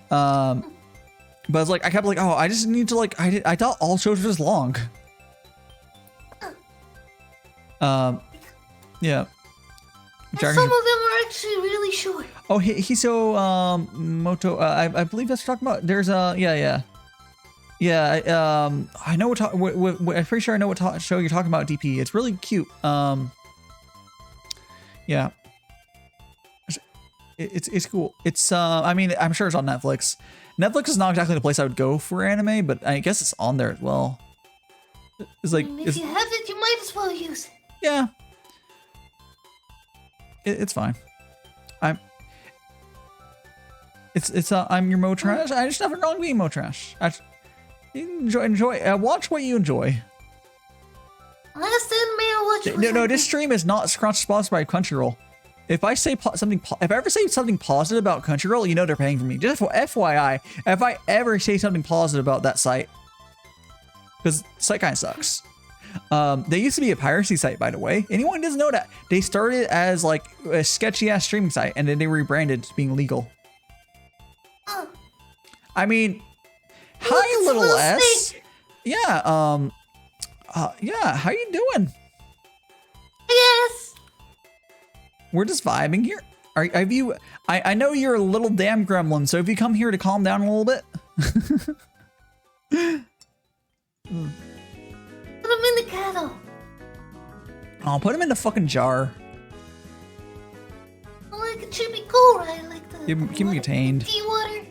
But it's like I kept like, oh, I just need to like I thought all shows were just long. Yeah. And some of them are actually really short. Oh, Hiso Moto. I believe that's talking about. There's yeah. I know what I'm pretty sure I know what show you're talking about. DP. It's really cute. Yeah. It's cool. It's I mean, I'm sure it's on Netflix. Netflix is not exactly the place I would go for anime, but I guess it's on there as well. It's like if you have it, you might as well use it. Yeah. It's fine. I'm your Mo Trash. I just nothing wrong being Mo Trash. Enjoy. Watch what you enjoy. Last anime I watched. No, this stream is not sponsored by Crunchyroll. If I say if I ever say something positive about Crunchyroll, you know they're paying for me. Just for FYI, if I ever say something positive about that site, because the site kind of sucks. They used to be a piracy site, by the way. Anyone who doesn't know that, they started as like a sketchy ass streaming site, and then they rebranded to being legal. Oh. I mean, hi, little S. Yeah. Yeah. How you doing? Yes. We're just vibing here. Have you? I know you're a little damn gremlin, so if you come here to calm down a little bit. Put him in the kettle. I'll put him in the fucking jar. Like it should be cool, right? Like the Keep him contained. Tea water.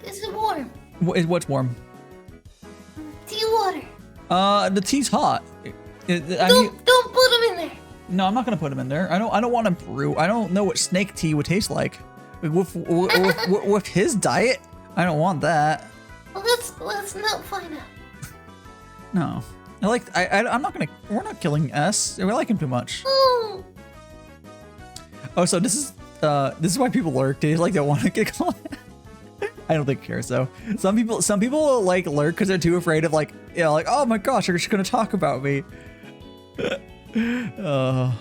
Is it warm? What's warm? Tea water. The tea's hot. Don't put him in there. No, I'm not gonna put him in there. I don't want to brew. I don't know what snake tea would taste like. With his diet, I don't want that. Well, let's not find out. No, I'm not gonna. We're not killing S. We like him too much. Oh. Oh, so this is why people lurk. They don't want to get caught. I don't think he cares though. Some people like lurk because they're too afraid of like oh my gosh, they're just gonna talk about me. You're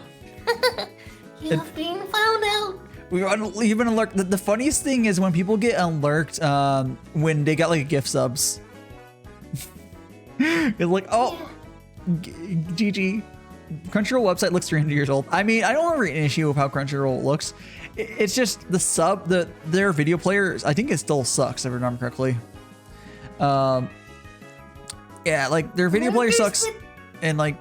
being found out. You've been alert. The funniest thing is when people get unlurked when they got like gift subs. It's like, oh, GG. Crunchyroll website looks 300 years old. I mean, I don't have an issue with how Crunchyroll looks. It's just their video players. I think it still sucks if I remember correctly. Yeah, like their video player sucks, and like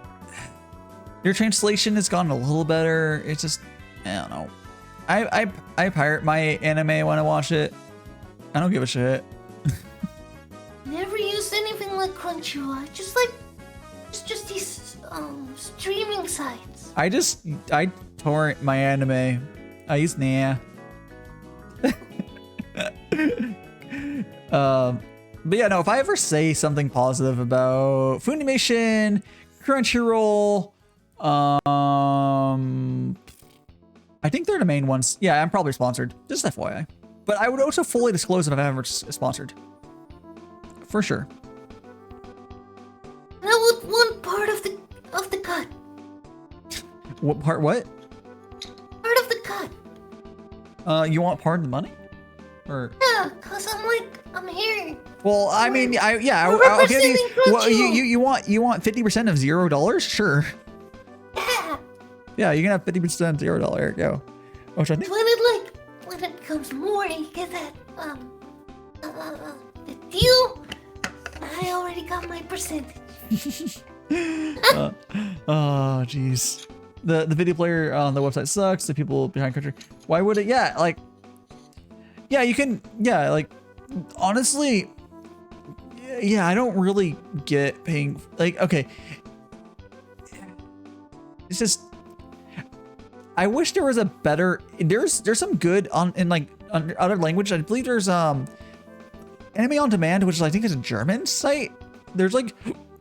their translation has gotten a little better. It's just, I don't know. I pirate my anime when I watch it. I don't give a shit. Never used anything like Crunchyroll. Just these streaming sites. I torrent my anime. I use Nia. But yeah, no, if I ever say something positive about Funimation, Crunchyroll, I think they're the main ones. Yeah, I'm probably sponsored. Just FYI. But I would also fully disclose if I'm ever sponsored. For sure. And I would want part of the cut. What part? What? Part of the cut. You want part of the money? Or? Yeah, cause I'm here. Well, I mean, I'll give you. Well, you want 50% of $0? Sure. Yeah. Yeah, you can have 50% $0. Here you go. Which I think. When it becomes more, you get that the deal. I already got my percentage. Oh, jeez. The video player on the website sucks. The people behind country. Why would it? Yeah, like. Yeah, you can. Yeah, like. Honestly. Yeah, I don't really get paying. Like, okay. It's just. I wish there was a better. There's some good in other language. I believe there's Anime on Demand, which I think is a German site. There's like.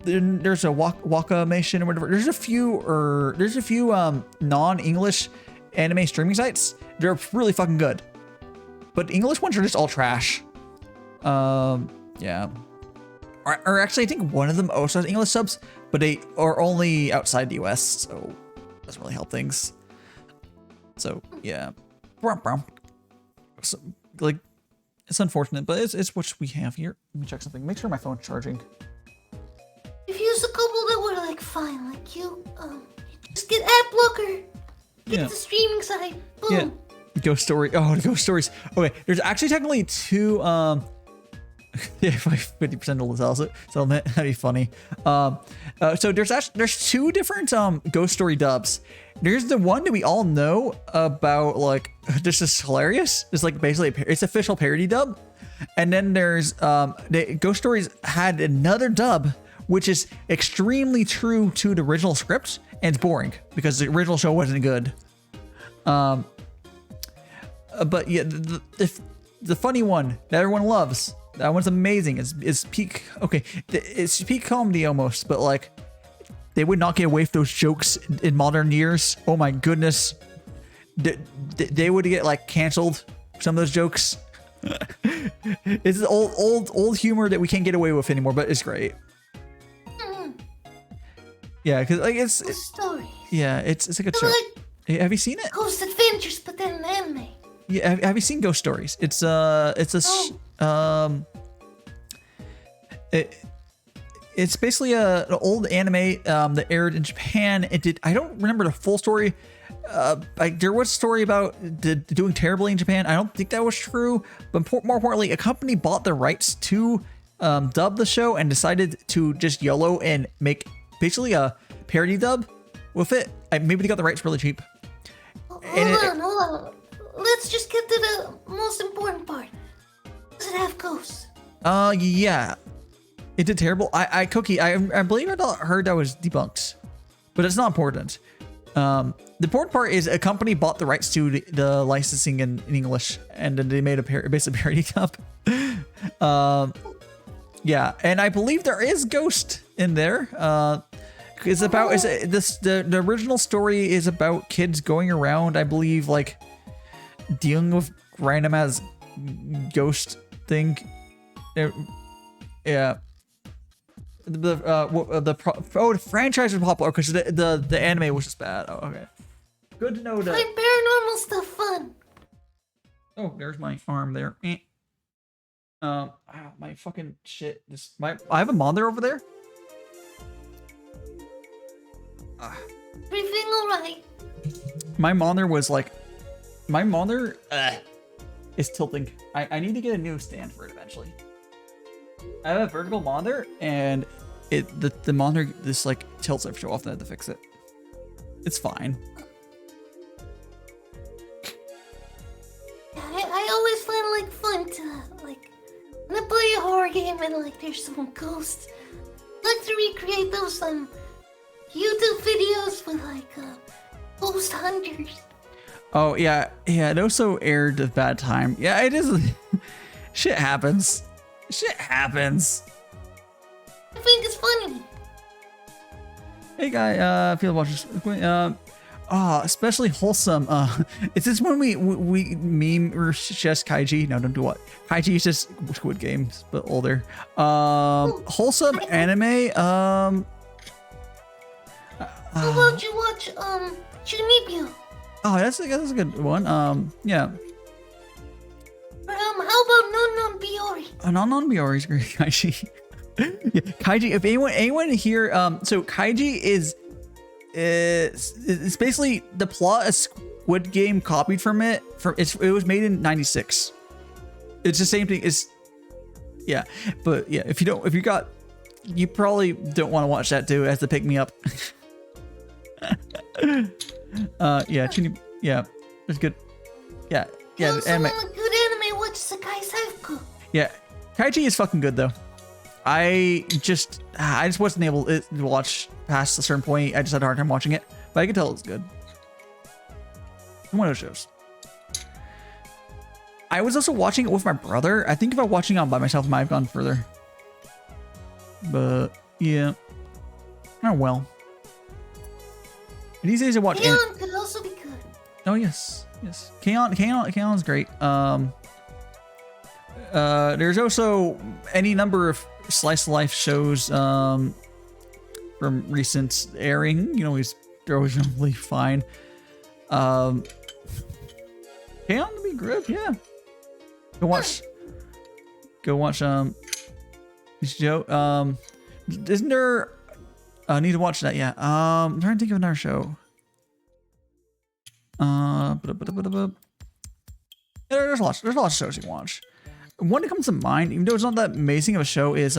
There's a Wakamation or whatever. There's a few non-English anime streaming sites. They're really fucking good, but English ones are just all trash. Yeah. Or actually, I think one of them also has English subs, but they are only outside the US, so it doesn't really help things. So yeah, so, like it's unfortunate, but it's what we have here. Let me check something. Make sure my phone's charging. I've used a couple that were like fine, like you just get ad blocker, get the streaming site, boom. Yeah. Ghost Story. Oh, Ghost Stories. Okay, there's actually technically two. Yeah, 50% of the settlement. That'd be funny. So there's two different ghost story dubs. There's the one that we all know about, like, this is hilarious. It's like basically it's official parody dub. And then there's the Ghost Stories had another dub, which is extremely true to the original script, and it's boring because the original show wasn't good. But yeah, the funny one that everyone loves, that one's amazing. It's peak. Okay, it's peak comedy almost, but like they would not get away with those jokes in modern years. Oh my goodness, they would get like canceled. Some of those jokes. It's old humor that we can't get away with anymore, but it's great. Yeah, because like it's stories. Yeah, it's like a show. Like, have you seen it? Ghost Adventures, but then an anime. Yeah, have you seen Ghost Stories? It's it's basically an old anime that aired in Japan. I don't remember the full story. Like there was a story about doing terribly in Japan. I don't think that was true, but more importantly, a company bought the rights to dub the show and decided to just YOLO and make basically a parody dub with it. Maybe they got the rights really cheap. Hold on. Let's just get to the most important part. Does it have ghosts? Yeah. It did terrible. I believe I heard that was debunked, but it's not important. The important part is a company bought the rights to the licensing in English, and then they made a basic parody dub. Yeah, and I believe there is Ghost in there. The original story is about kids going around, I believe, like dealing with random as ghost thing. Yeah. The franchise was popular because the anime was just bad. Oh, okay. Good to know that. Find paranormal stuff fun. Oh, there's my arm there. My fucking shit. I have a monitor over there. Everything alright? My monitor is tilting. I need to get a new stand for it eventually. I have a vertical monitor, and the monitor this like tilts every so often. I have to fix it. It's fine. I always find like fun to like when I play a horror game and like there's some ghosts. I like to recreate those YouTube videos with like ghost hunters. Oh yeah. It also aired at a bad time. Yeah, it is. Shit happens. I think it's funny. Hey guy, feel watch especially wholesome. Is this when we meme or just Kaiji? No, don't do what. Kaiji is just Squid Games, but older. Wholesome anime. How about you watch Chunibyo? Oh, that's a good one. Yeah. How about Non Biori? Non Biori is great. Kaiji. Yeah, Kaiji. If anyone here, so Kaiji is it's basically the plot of Squid Game copied from it. It was made in '96. It's the same thing. Yeah, but yeah, you probably don't want to watch that too. It has to pick me up. Yeah, it's good. Yeah. Also anime. Want a good anime, watch Sakai Saifuku. Yeah, Kaiji is fucking good though. I just wasn't able to watch past a certain point. I just had a hard time watching it, but I could tell it was good. It's one of those shows. I was also watching it with my brother. I think if I was watching it by myself, I might have gone further. But yeah, oh well. These days I watch. K-On! Could also be good. Oh yes. K-On's great. There's also any number of slice of life shows from recent airing. They're always really fine. K-On to be good, yeah. Go watch this show. Isn't there I need to watch that, yeah. I'm trying to think of another show. There's lots of shows you can watch. one that comes to mind, even though it's not that amazing of a show, is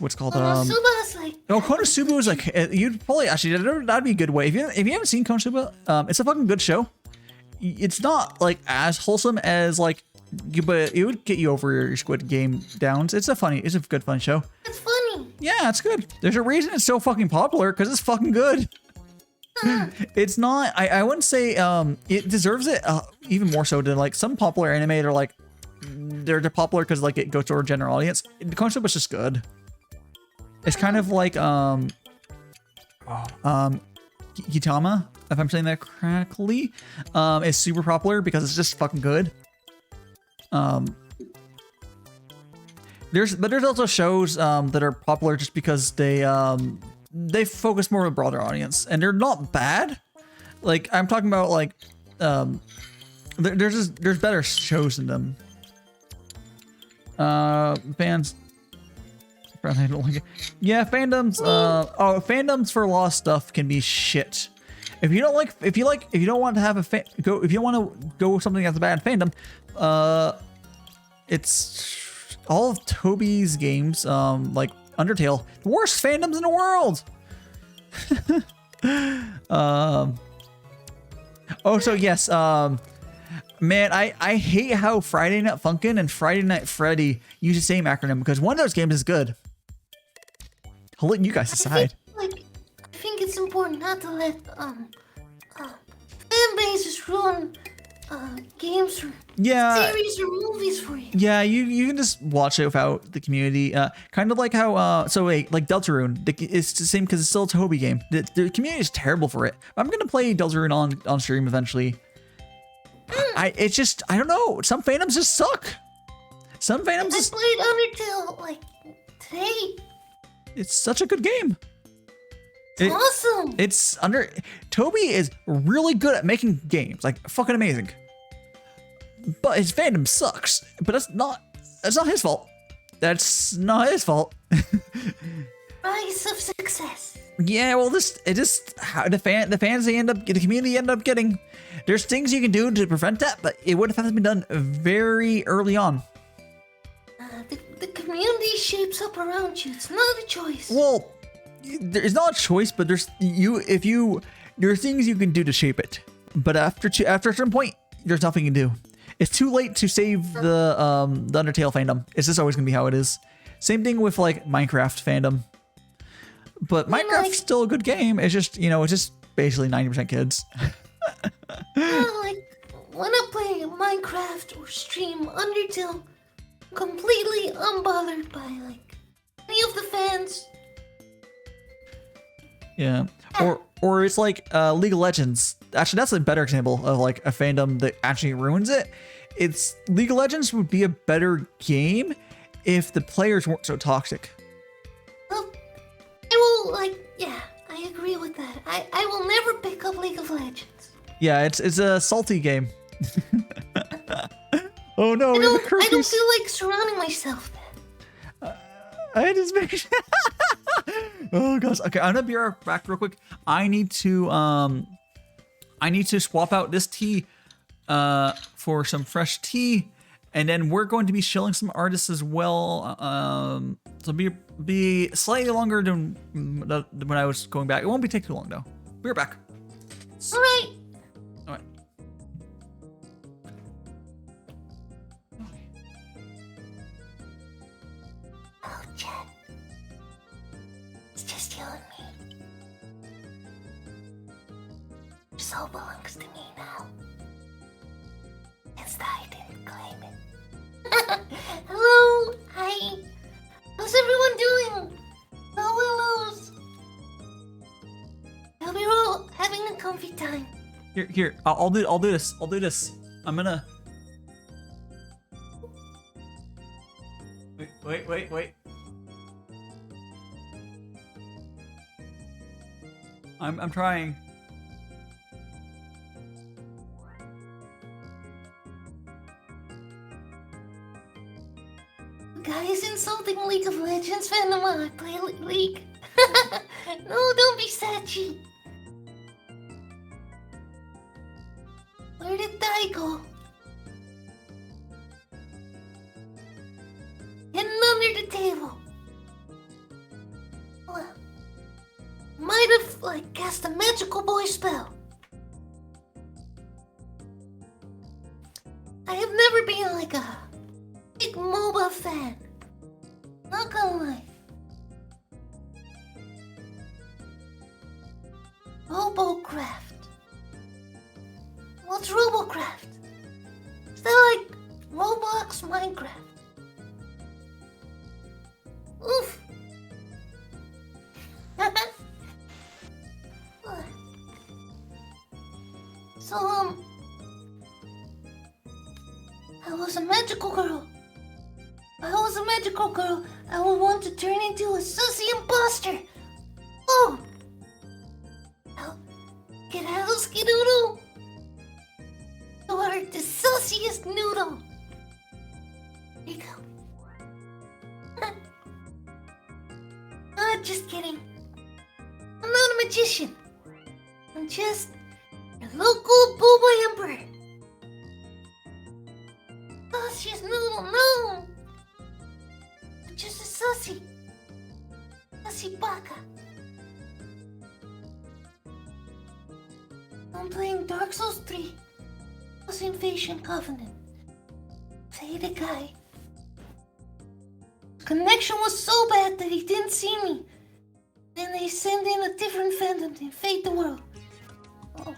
what's it called Konosuba's like. Oh, Konosuba is like you'd probably actually that'd be a good way if you haven't seen Konosuba. It's a fucking good show. It's not like as wholesome as like, but it would get you over your Squid Game downs. It's a good fun show. It's funny. Yeah, it's good. There's a reason it's so fucking popular because it's fucking good. It's not. I wouldn't say it deserves it even more so than like some popular anime. They're like they're popular because like it goes to a general audience. Konosuba's just good. It's kind of like Gitama, if I'm saying that correctly, is super popular because it's just fucking good. There's also shows that are popular just because they focus more on a broader audience, and they're not bad. Like I'm talking about like there's better shows than them. Fans. I don't like it. Yeah, fandoms. Fandoms for a lot of stuff can be shit. If you don't want to have if you want to go with something that's a bad fandom, it's all of Toby's games, like Undertale, the worst fandoms in the world. So yes, man, I hate how Friday Night Funkin' and Friday Night Freddy use the same acronym because one of those games is good. I'll let you guys decide. I think it's important not to let fan bases ruin games or series or movies for you. Yeah, you can just watch it without the community. Kind of like how like Deltarune, it's the same because it's still a Toby game. The community is terrible for it. I'm gonna play Deltarune on stream eventually. It's just I don't know. Some fandoms just suck. Some fandoms. I played Undertale like today. It's such a good game. Awesome. Toby is really good at making games, like fucking amazing. But his fandom sucks. But that's not his fault. That's not his fault. Rise of success. Yeah, well, the community end up getting. There's things you can do to prevent that, but it would have been done very early on. The community shapes up around you. It's not a choice. Well, it's not a choice, but there are things you can do to shape it. But after a certain point, there's nothing you can do. It's too late to save the Undertale fandom. It's just always gonna be how it is. Same thing with like Minecraft fandom. But Minecraft's still a good game. It's just it's just basically 90% kids. Like when I play Minecraft or stream Undertale, I'm completely unbothered by like any of the fans. Yeah. Or it's like League of Legends. Actually, that's a better example of like a fandom that actually ruins it. It's League of Legends would be a better game if the players weren't so toxic. Well, I agree with that. I will never pick up League of Legends. Yeah, it's a salty game. Oh no, I don't feel like surrounding myself then. I just make Oh gosh. Okay, I'm gonna be back real quick. I need to swap out this tea for some fresh tea, and then we're going to be shilling some artists as well. So be slightly longer than when I was going back. It won't take too long though. We're back. All right. Oh, Jen. It's just you and me. Your soul belongs to me now. Since I didn't claim it. Hello. Hi. How's everyone doing? Hellos. Hope you're all having a comfy time. Here. I'll do this. I'm gonna. Wait. I'm trying. Guys insulting League of Legends fandom while I play League. No, don't be satchy. Where did Dai go? hidden under the table. Well, might have like cast a magical boy spell. I have never been like a big MOBA fan. Not gonna lie. Robocraft. What's Robocraft? Is that like Roblox Minecraft? Oof. So, I was a magical girl. If I was a magical girl, I would want to turn into a sussy imposter. Oh! I'll get out of Skidoodle. You are the sussiest noodle. Here you go. Just kidding. I'm not a magician. I'm just your local Boba Emperor. Sussiest noodle, no! I'm just a sussy. Sussy baka. I'm playing Dark Souls 3. Was Invasion Covenant. Faded guy. The connection was so bad that he didn't see me. Then they sent in a different fandom to invade the world. Oh.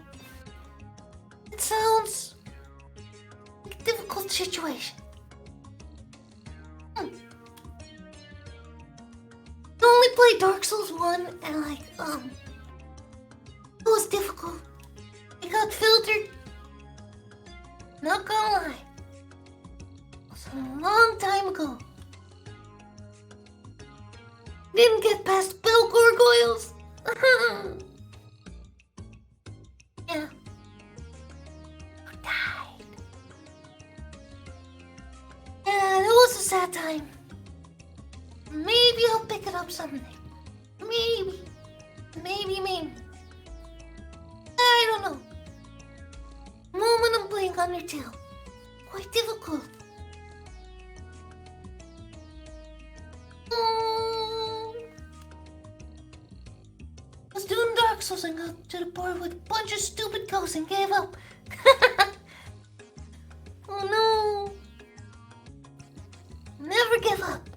It sounds like a difficult situation. I only played Dark Souls 1 and it was difficult. It got filtered. Not gonna lie. It was a long time ago. Didn't get past bell gargoyles. Yeah. Who died? Yeah, it was a sad time. Maybe I'll pick it up someday. Maybe. Maybe. I don't know. Moment I'm playing Undertale. Quite difficult. I was doing Dark Souls and got to the part with a bunch of stupid ghosts and gave up. Oh no. Never give up.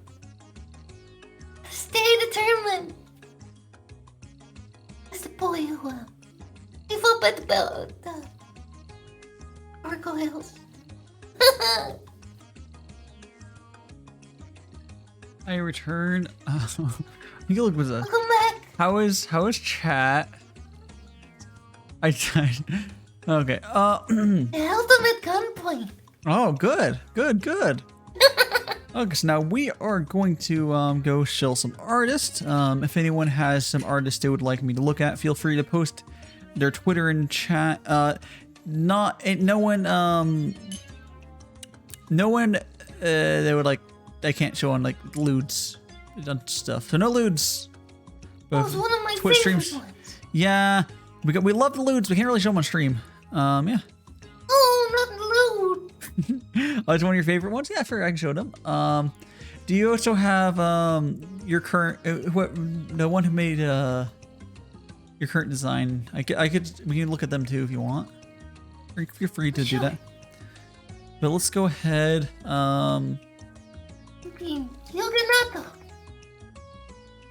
Stay determined. That's the boy who gave up at the gargoyles. I return. You look with us. Welcome back. How is chat? I okay. I held them at gunpoint. Oh, good. Okay, so now we are going to go shill some artists. If anyone has some artists they would like me to look at, feel free to post their Twitter in chat. No one they would like. I can't show on like lewds and stuff. So no lewds. That was one of my Twitch favorite streams. ones. Yeah, we love the lewds. We can't really show them on stream. Yeah. Oh, not lewd. Oh, it's one of your favorite ones. Yeah, I figured I can show them. Do you also have your current the one who made your current design? We can look at them too if you want. Feel free to do that. But let's go ahead.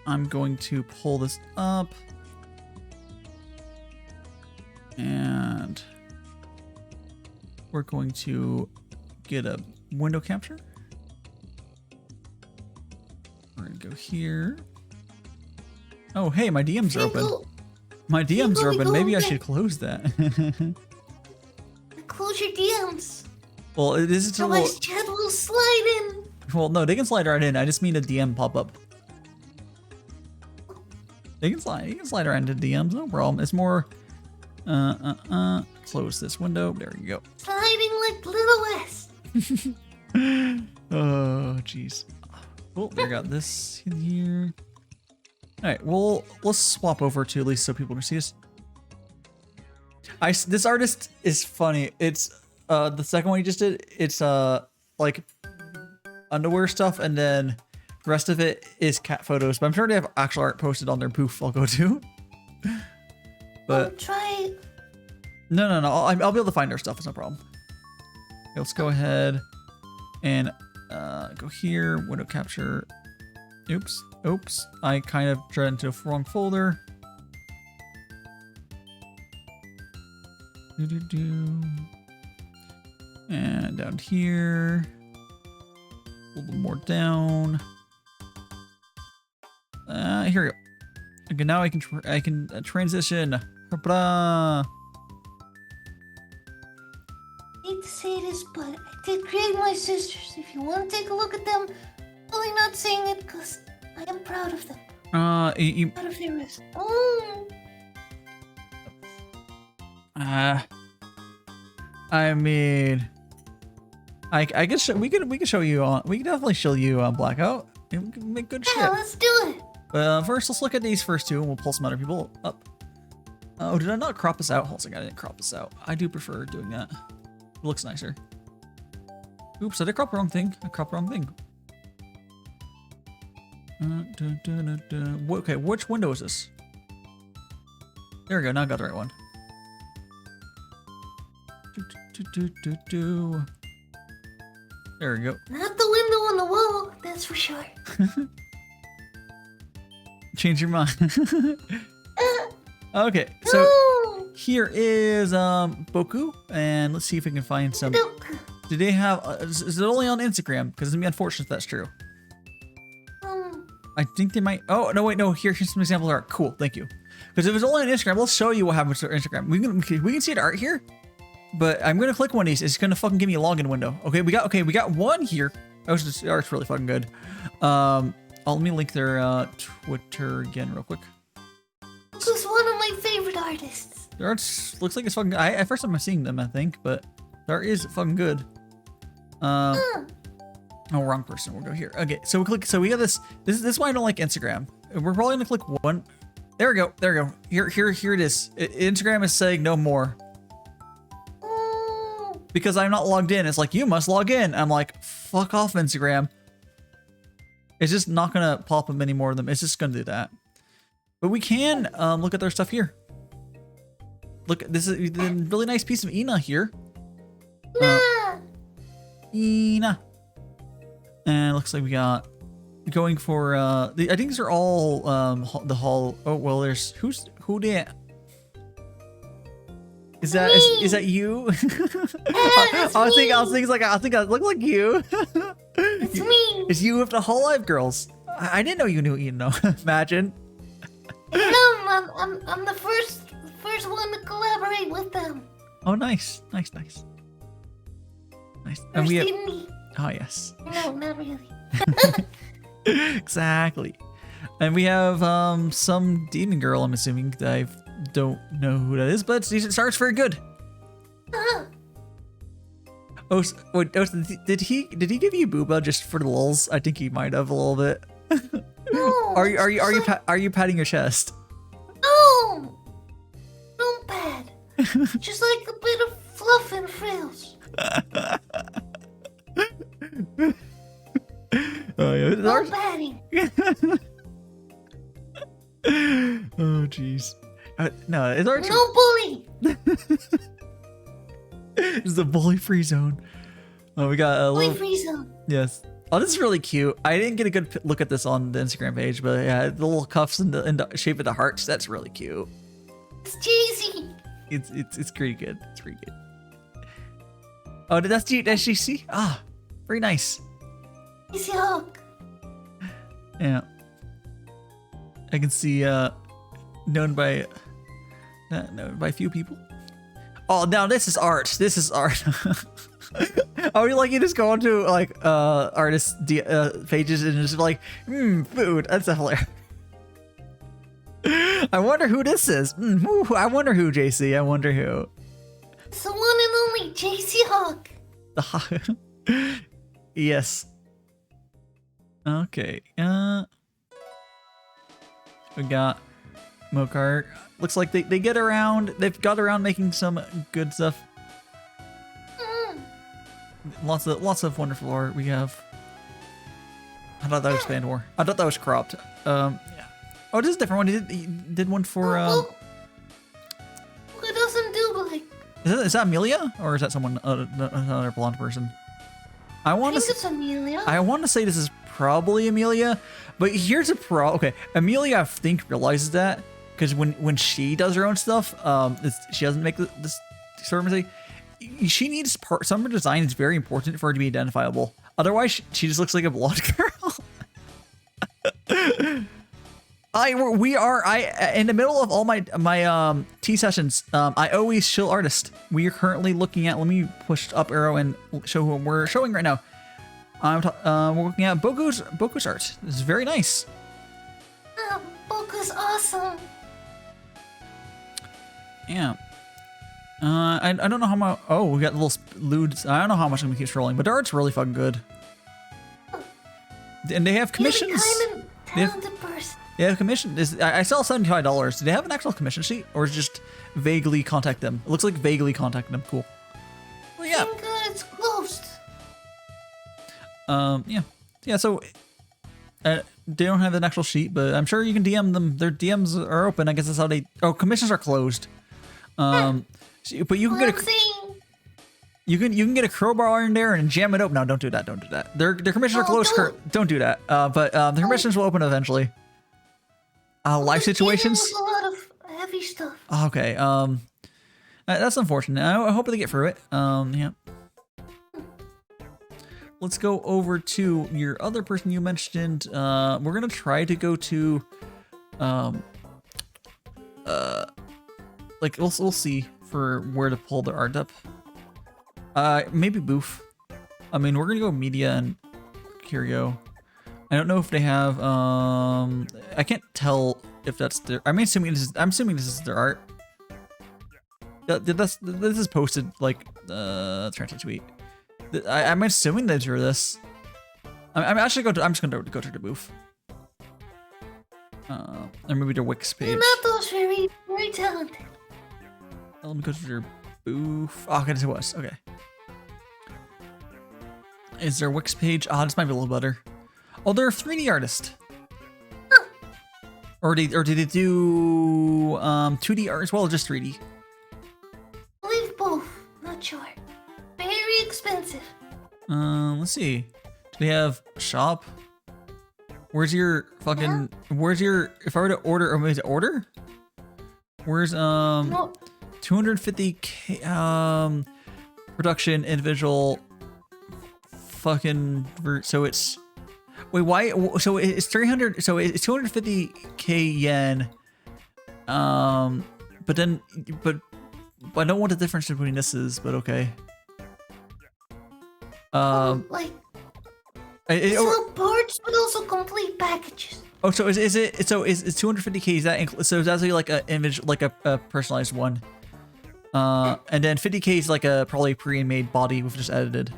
I'm going to pull this up. And we're going to get a window capture. We're going to go here. Oh, hey, my DMs are open. My DMs are open. Maybe I should close that. Close your DMs. Well, it is a Otherwise, chat will slide in. Well, no, they can slide right in. I just mean a DM pop up. They can slide. You can slide around into DMs. No problem. It's more. Close this window. There you go. Sliding like Little West. Oh, jeez. Cool. We got this in here. All right. Well, let's swap over to at least so people can see us. This artist is funny. It's the second one he just did. It's like underwear stuff, and then the rest of it is cat photos. But I'm sure they have actual art posted on their booth. I'll go to. But try. no. I'll be able to find their stuff. It's no problem. Okay, let's go ahead and go here. Window capture. Oops. I kind of tried into the wrong folder. And down here. A little more down. Here we go. Okay, now I can transition. Blah. I hate to say this, but I did create my sisters. If you want to take a look at them, only not saying it because I am proud of them. You Proud of their wrist. Oh. I mean, I guess we could show you on. We can definitely show you on Blackout. We can make good shit. Yeah, let's do it. First, let's look at these first two, and we'll pull some other people up. Oh, did I not crop this out? Hold on a second, I didn't crop this out. I do prefer doing that. It looks nicer. Oops, I did crop the wrong thing. I cropped the wrong thing. Okay, which window is this? There we go. Now I got the right one. There we go. Not the window on the wall, that's for sure. Change your mind. Okay, so No. here is Boku, and let's see if we can find some. Do they have? Is it only on Instagram? Because it'd be unfortunate if that's true. I think they might. Oh no, wait, no. Here's some examples of art. Cool, thank you. Because if it was only on Instagram, let's show you what happens to our Instagram. We can see the art here, but I'm gonna click one of these. It's gonna fucking give me a login window. Okay, we got one here. The art's really fucking good. Let me link their Twitter again real quick. This is one of my favorite artists. Their art looks like it's fucking. At first I'm seeing them, I think, but their art is fucking good. Oh, wrong person. We'll go here. Okay, so we click. So we got this. This is why I don't like Instagram. We're probably gonna click one. There we go. There we go. Here it is. Instagram is saying no more. Because I'm not logged in. It's like, you must log in. I'm like, fuck off, Instagram. It's just not gonna pop up any more of them. It's just gonna do that. But we can look at their stuff here. Look, this is a really nice piece of Ina here. Ina. And it looks like we got going for I think these are all the hall. Oh well, there's who that? Is that you? I think I look like you. It's me. It's you with the Whole Life girls. I didn't know you knew Ian though. Imagine. I'm the first one to collaborate with them. Oh, nice. And we have. Oh yes. No, not really. Exactly. And we have some demon girl. I'm assuming that I don't know who that is, but it starts very good. Oh, wait, did he give you booba just for the lulz? I think he might have a little bit. No. Are you patting your chest? No. Don't pat. Just like a bit of fluff and frills. Oh yeah, No patting. Oh jeez. No, it's ours. No bully. This is the bully-free zone. Oh, we got a little. Bully-free zone. Yes. Oh, this is really cute. I didn't get a good look at this on the Instagram page, but yeah, the little cuffs in the shape of the hearts. That's really cute. It's cheesy. It's pretty good. It's pretty good. Oh, that's GC. Ah, very nice. Easy Hawk. Yeah. I can see known by a few people. Oh, now this is art. This is art. Oh, you just go onto like artist pages and just like, food. That's a hilarious. I wonder who this is. I wonder who, JC. I wonder who. It's the one and only JC Hawk. The Hawk. Yes. Okay. We got Mokar. Looks like they get around. They've got around making some good stuff. Lots of wonderful art. We have I thought that was expand more. I thought that was cropped. Yeah. Oh, this is a different one. He did one for. Look, it doesn't do, but like. Is that Amelia or is that someone another blonde person? I think it's Amelia. I want to say this is probably Amelia, but here's a okay, Amelia I think realizes that because when she does her own stuff, she doesn't make this sort of mistake. She needs some of her design is very important for her to be identifiable. Otherwise, she just looks like a blonde girl. In the middle of all my tea sessions, I always chill artist. We are currently looking at. Let me push up arrow and show who we're showing right now. We're looking at Boku's art. This is very nice. Boku's awesome. Yeah. I don't know how much. Oh, we got little lewds. I don't know how much I'm gonna keep scrolling, but the art's really fucking good. And they have commissions. Talented person. Yeah, commission is. I sell $75. Do they have an actual commission sheet, or is it just vaguely contact them? It looks like vaguely contact them. Cool. Well, yeah. Thank God it's closed. Yeah. So they don't have an actual sheet, but I'm sure you can DM them. Their DMs are open. I guess that's how they. Oh, commissions are closed. But you can get a. You can get a crowbar in there and jam it open. No, don't do that. Don't do that. Their commissions are closed. Don't do that. But the commissions will open eventually. Life situations. A lot of heavy stuff. Okay. That's unfortunate. I hope they get through it. Yeah. Let's go over to your other person you mentioned. We're gonna try to go to, like we'll see for where to pull the art up. Maybe Boof. I mean, we're gonna go Media and Curio. I don't know if they have. I can't tell if that's their. I'm assuming this is their art. This is posted like transfer tweet. I'm assuming they drew this. I'm actually going to. I'm just going to go to the booth. Or maybe their Wix page. Renato's very talented. Let me go to their booth. Oh, okay, this was okay. Is their Wix page? Oh, this might be a little better. Oh, they're a 3D artist. Huh. Or did they do 2D art as well, or just 3D? I believe both. Not sure. Very expensive. Let's see. Do they have a shop? Where's your fucking? Yeah. Where's your? If I were to order, or is it order? Where's No. 250K production individual. Fucking. So it's. Wait, why? So it's 300. So it's 250K yen. But then, but I don't know what the difference between this is. But okay. Like. It's not parts, but also complete packages. Oh, so is 250K? Is that so? Is that like a image, like a personalized one? And then 50K is like a probably pre-made body with just edited.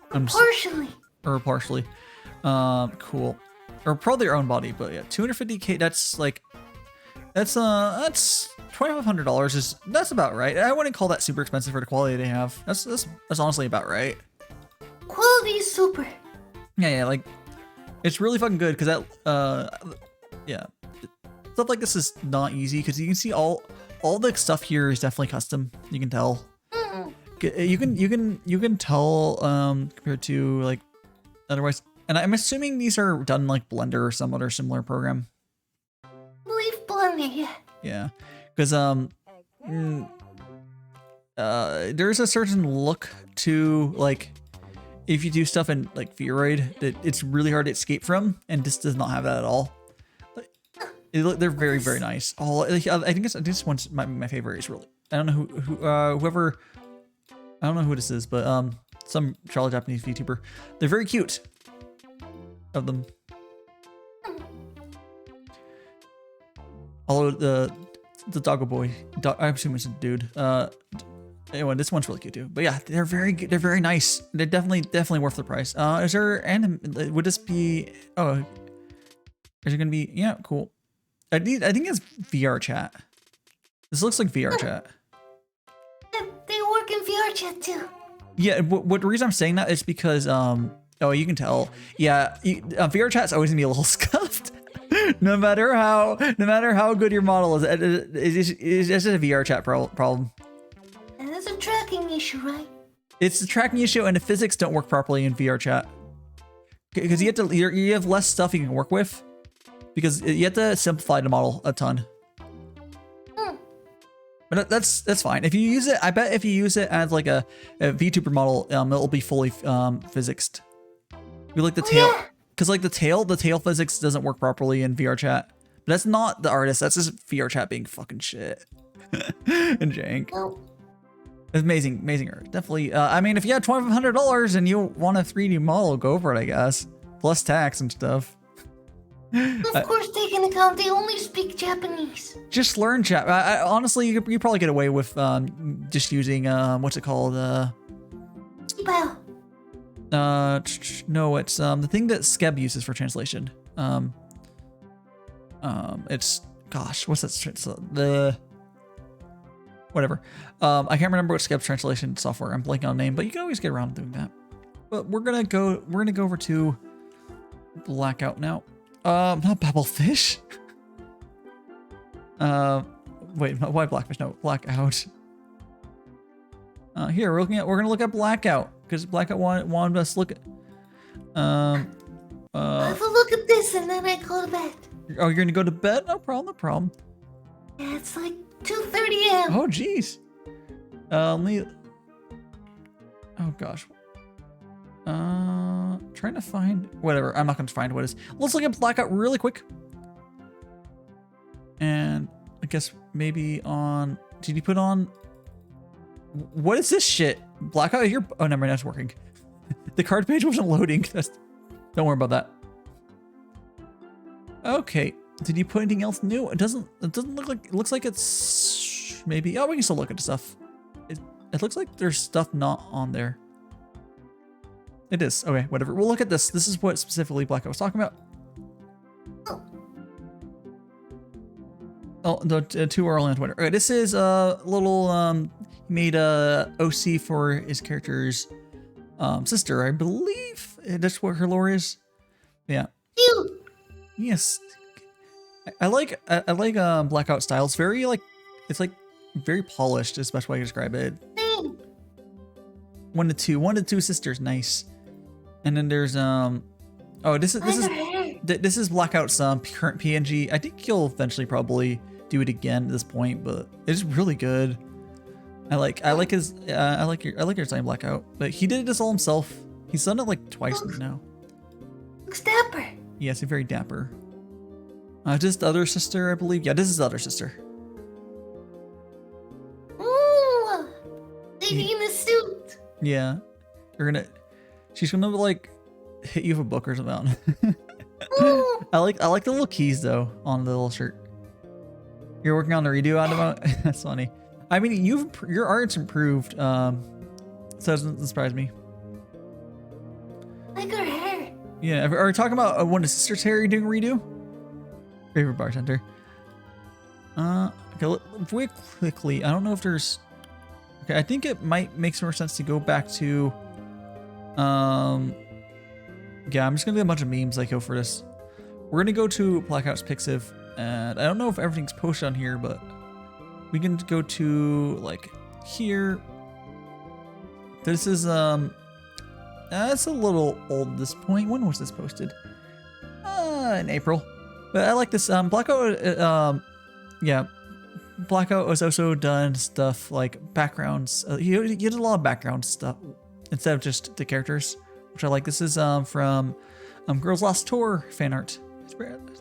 Partially. Or partially. Cool. Or probably your own body, but yeah, 250K. That's $2,500 is that's about right. I wouldn't call that super expensive for the quality they have. That's honestly about right. Quality is super. Yeah, like it's really fucking good because that yeah, stuff like this is not easy because you can see all the stuff here is definitely custom. You can tell. You can tell compared to like otherwise. And I'm assuming these are done like Blender or some other similar program. I believe Blender, yeah. Yeah, because there's a certain look to like if you do stuff in like Vtuber that it's really hard to escape from, and this does not have that at all. They're very very nice. Oh, I think this one's my favorite. Is really I don't know whoever I don't know who this is, but some Charlie Japanese VTuber. They're very cute. Of them. Although the doggo boy, I'm assuming it's a dude. Anyway, this one's really cute too. But yeah, they're very good. They're very nice. They're definitely worth the price. Is there would this be? Oh, is it gonna be? Yeah, cool. I think it's VR chat. This looks like VR chat. They work in VR chat too. Yeah. What the reason I'm saying that is because Oh, you can tell. Yeah, VR chat's always gonna be a little scuffed. no matter how good your model is, it's just a VR chat problem. And it's a tracking issue, right? It's the tracking issue, and the physics don't work properly in VR chat. Because you have less stuff you can work with. Because you have to simplify the model a ton. But that's fine. If you use it, I bet if you use it as like a VTuber model, it'll be fully physicsed. You like the tail, because like the tail physics doesn't work properly in VR chat. But that's not the artist. That's just VR chat being fucking shit and jank. No. It's amazing art. Definitely. I mean, if you have $2,500 and you want a 3D model, go for it, I guess. Plus tax and stuff. Of course, take into account they only speak Japanese. Just learn Jap. Honestly, you probably get away with just using what's it called? Well. No, it's the thing that Skeb uses for translation. It's gosh, what's that? Whatever. I can't remember what Skeb's translation software. I'm blanking on the name, but you can always get around to doing that. But we're gonna go over to Blackout now. Not Babblefish. Wait, why Blackfish? No, Blackout. Here we're gonna look at Blackout because Blackout wanted us to look at. Have a look at this and then I go to bed. Oh, you're gonna go to bed? No problem. Yeah, it's like 2:30 a.m. Oh, jeez. Oh gosh. Trying to find whatever. I'm not gonna find what it is. Let's look at Blackout really quick. And I guess maybe on. Did you put on? What is this shit? Blackout? Oh, never mind. That's working. The card page wasn't loading. Don't worry about that. Okay. Did you put anything else new? It doesn't look like. It looks like it's maybe. Oh, we can still look at the stuff. It looks like there's stuff not on there. It is. Okay, whatever. We'll look at this. This is what specifically Blackout was talking about. Oh, too early on Twitter. Okay, this is a little he made a OC for his character's sister, I believe. That's what her lore is. Yeah. Cute. Yes. I like Blackout style. It's very it's very polished, is the best way to describe it. One to two sisters, nice. And then there's this is Blackout's current PNG. I think he'll eventually probably do it again at this point, but it's really good. I like your design, Blackout. But he did this all himself. He's done it like twice now. Looks dapper. Yes, very dapper. Just the other sister, I believe. Yeah, this is the other sister. Ooh, lady in a suit. Yeah, she's gonna like hit you with a book or something. I like the little keys though on the little shirt. You're working on the redo Adamo? That's funny. I mean, your art's improved, so it doesn't surprise me. Like her hair. Yeah, are we talking about one of the sisters' hair you're doing a redo? Favorite bartender. Okay, very quickly. I don't know if there's. Okay, I think it might make more sense to go back to. Yeah, I'm just gonna do a bunch of memes like go for this. We're gonna go to Blackout's Pixiv, and I don't know if everything's posted on here, but we can go to like here. This is that's a little old at this point. When was this posted? In April. But I like this. Blackout. Yeah, Blackout has also done stuff like backgrounds. He did a lot of background stuff instead of just the characters, which I like. This is from Girls Last Tour fan art.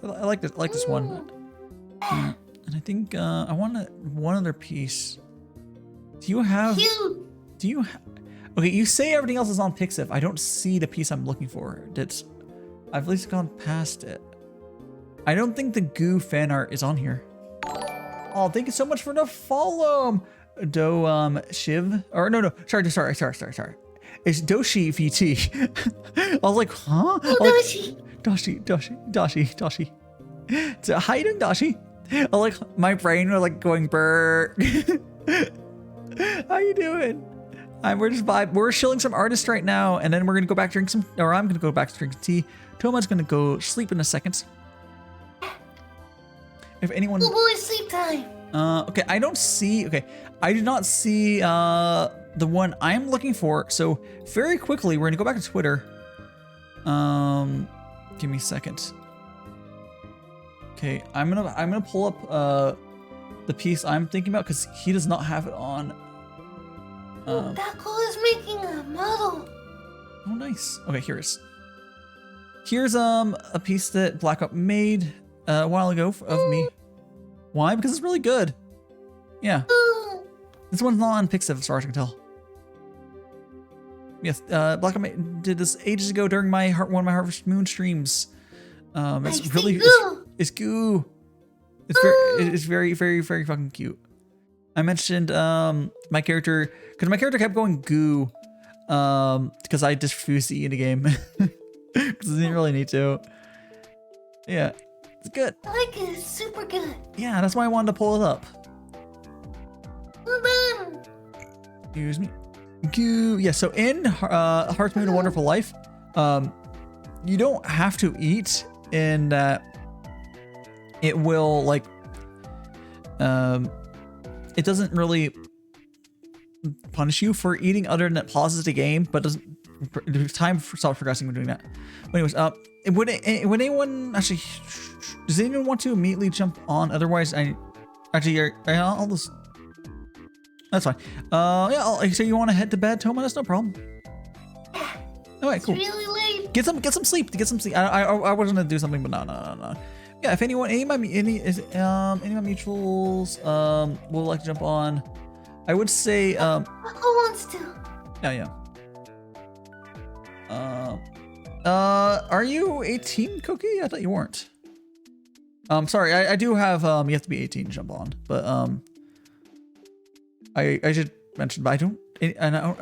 I like this. I like this one. And I think I want one other piece. Do you have? Okay, you say everything else is on Pixiv. I don't see the piece I'm looking for. I've at least gone past it. I don't think the Goo fan art is on here. Oh, thank you so much for the follow. Shiv. Or no. Sorry. It's DaiShimaVT. I was like, huh? Oh, Dashi. So, how you doing, Dashi? I like my brain was like going brr. How you doing? We're just vibe. We're shilling some artists right now, and then we're gonna go back drink some. Or I'm gonna go back to drink tea. Toma's gonna go sleep in a second. If anyone. Oh boy, sleep time. Okay. I don't see. Okay. I do not see the one I'm looking for. So very quickly, we're gonna go back to Twitter. Give me a second. Okay. I'm gonna pull up the piece I'm thinking about because he does not have it on. Taco is making a model. Oh, nice. Okay, here it is. Here's a piece that Blackout made a while ago of me. Why? Because it's really good. Yeah. This one's not on Pixiv, as far as I can tell. Yes, Blackout did this ages ago during one of my Harvest Moon streams. It's really it's goo. It's very fucking cute. I mentioned my character because my character kept going goo because I just refused to eat in the game because I didn't really need to. Yeah, it's good. I like it. It's super good. Yeah, that's why I wanted to pull it up. Well done. Excuse me. Goo. Yeah. So in Harvest Moon: A Wonderful Life, you don't have to eat in that. It will like it doesn't really punish you for eating other than it pauses the game, but doesn't there's time for stop progressing when doing that. But anyways, would anyone actually does anyone want to immediately jump on? Otherwise, I'll just that's fine. Yeah, so you want to head to bed, Toma? That's no problem. All right, cool. It's really late. Get some sleep. I was gonna do something, but no. Yeah, if any of my mutuals would like to jump on, I would say Who wants to? yeah. Are you 18, Cookie? I thought you weren't. Sorry, I do have you have to be 18 to jump on, but I should mention, but I don't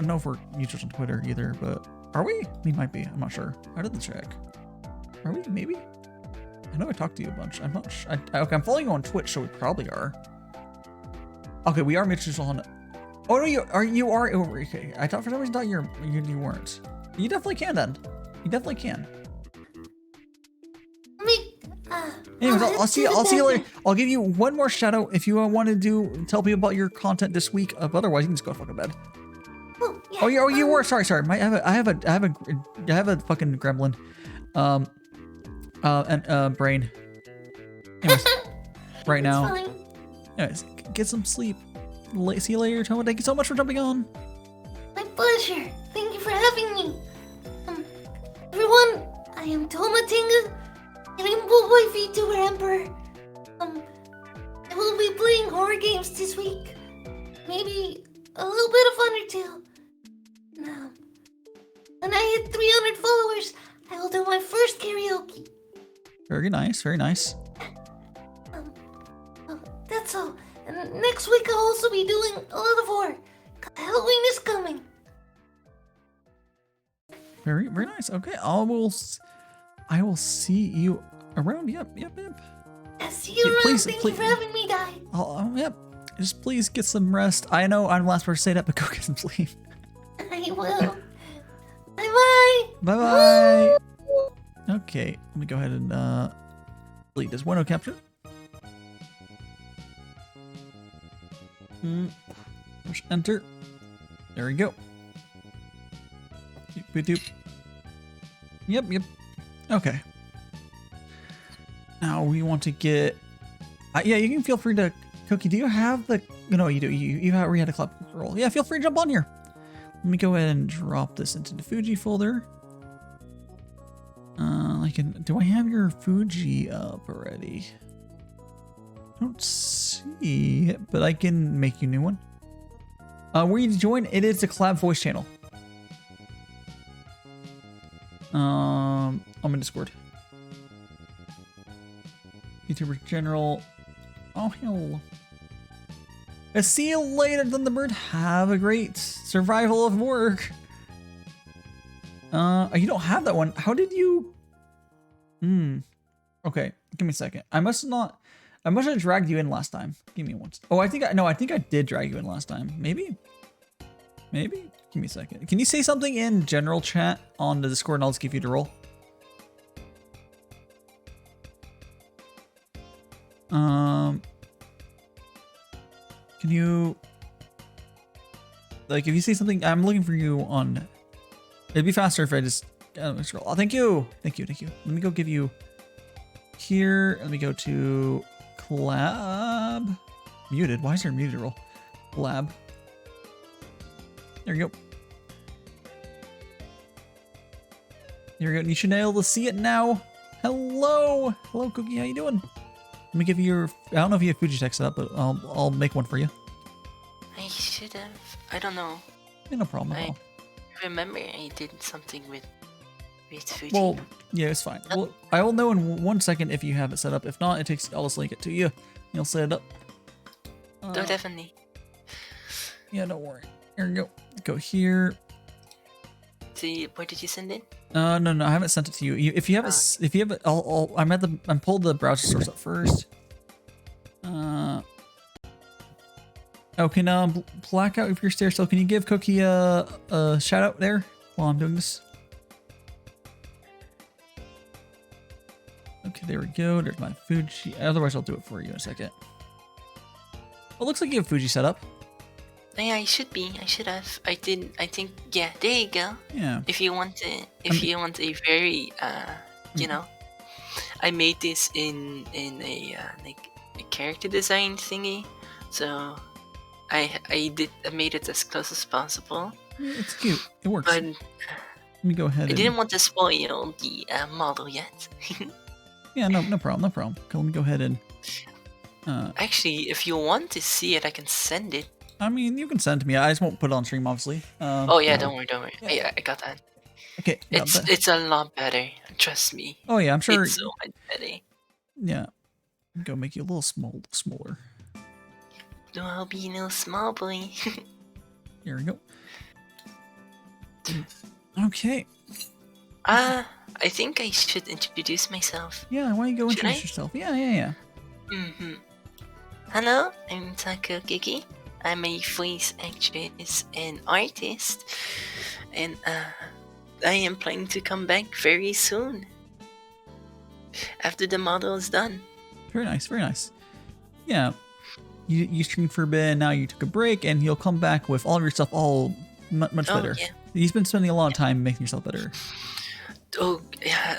know if we're mutuals on Twitter either, but are we? We might be. I'm not sure. I didn't check. Are we? Maybe. I know I talked to you a bunch. I'm not sure. Okay, I'm following you on Twitch, so we probably are. Okay, we are mutuals on. Oh no, you are. Okay, I thought for some reason you weren't. You definitely can then. You definitely can. Anyways, I'll see you later. I'll give you one more shout out if you want to tell people about your content this week. Otherwise, you can just go to fucking bed. Oh, yeah. Oh, you were. Sorry. I have a fucking gremlin. And brain. Anyways, right now. Fine. Anyways, get some sleep. See you later, Toma. Thank you so much for jumping on. My pleasure. Thank you for having me. Everyone, I am Toma Tinga, and I'm Boy Vtuber Emperor. I will be playing horror games this week. Maybe a little bit of Undertale. Now, when I hit 300 followers, I will do my first karaoke. Very nice, very nice. That's all. And next week I'll also be doing a lot of horror. 'Cause Halloween is coming. Very nice. Okay, I will see you around. Yep. I'll see you around. Please, Thank you for having me, Dai. Yep. Just please get some rest. I know I'm the last person to say that, but go get some sleep. I will. Bye-bye. Bye. Okay, let me go ahead and delete this window capture. Push enter. There we go. Yep. Okay. Now we want to get. Yeah, you can feel free to. Cookie, do you have the? No, you do. You already had a club roll. Yeah, feel free to jump on here. Let me go ahead and drop this into the Fuji folder. Do I have your Fuji up already? I don't see it, but I can make you a new one. Where you join, it is the collab voice channel. I'm in Discord. YouTuber general. Oh hell. Let's see you later, Thunderbird. Have a great survival of work. You don't have that one. How did you? Okay, give me a second. I must have dragged you in last time. Give me one. Oh, I think I did drag you in last time. Maybe. Give Give me a second. Can you say something in general chat on the Discord and I'll just give you the roll? Can you... Like, if you say something... I'm looking for you on... It'd be faster if I just... scroll. Oh, thank you! Thank you, thank you. Let me go give you... Here, let me go to... Collab... Muted. Why is there a muted roll? Collab. There you go. There you go. You should be able to see it now. Hello! Hello, Cookie. How you doing? Let me give you your... I don't know if you have Fuji text set up, but I'll make one for you. I should have. I don't know. Yeah, no problem at all. I remember I did something with Fuji. Well, yeah, it's fine. Well, I will know in 1 second if you have it set up. If not, I'll just link it to you. You'll set it up. No, definitely. Yeah, don't worry. Here we go. Go here. See, where did you send it? No, I haven't sent it to you. If you have it, I'm pulled the browser source up first. Okay, now blackout if you're stairs. So can you give Cookie a shout out there while I'm doing this? Okay, there we go. There's my Fuji. Otherwise, I'll do it for you in a second. Well, it looks like you have Fuji set up. Yeah, I should be. I should have. I did. I think. Yeah, there you go. Yeah. If you want a very, you know, I made this in a like a character design thingy, so I made it as close as possible. It's cute. It works. But let me go ahead. I didn't want to spoil the model yet. Yeah, no problem, no problem. Okay, let me go ahead and. Actually, if you want to see it, I can send it. I mean, you can send it to me. I just won't put it on stream, obviously. Oh yeah, don't worry. Yeah, I got that. Okay. It's a lot better. Trust me. Oh yeah, I'm sure. It's so much better. Yeah. Go make you a little smaller. No, I'll be a little small boy. Here we go. Okay. I think I should introduce myself. Yeah, why don't you go introduce yourself? Yeah. Hello, I'm Taco Gigi. I'm a voice actress and artist, and I am planning to come back very soon after the model is done. Very nice, very nice. Yeah, you streamed for a bit, now you took a break, and you'll come back with all of your stuff all much better. Yeah. You've been spending a lot of time making yourself better. Oh yeah,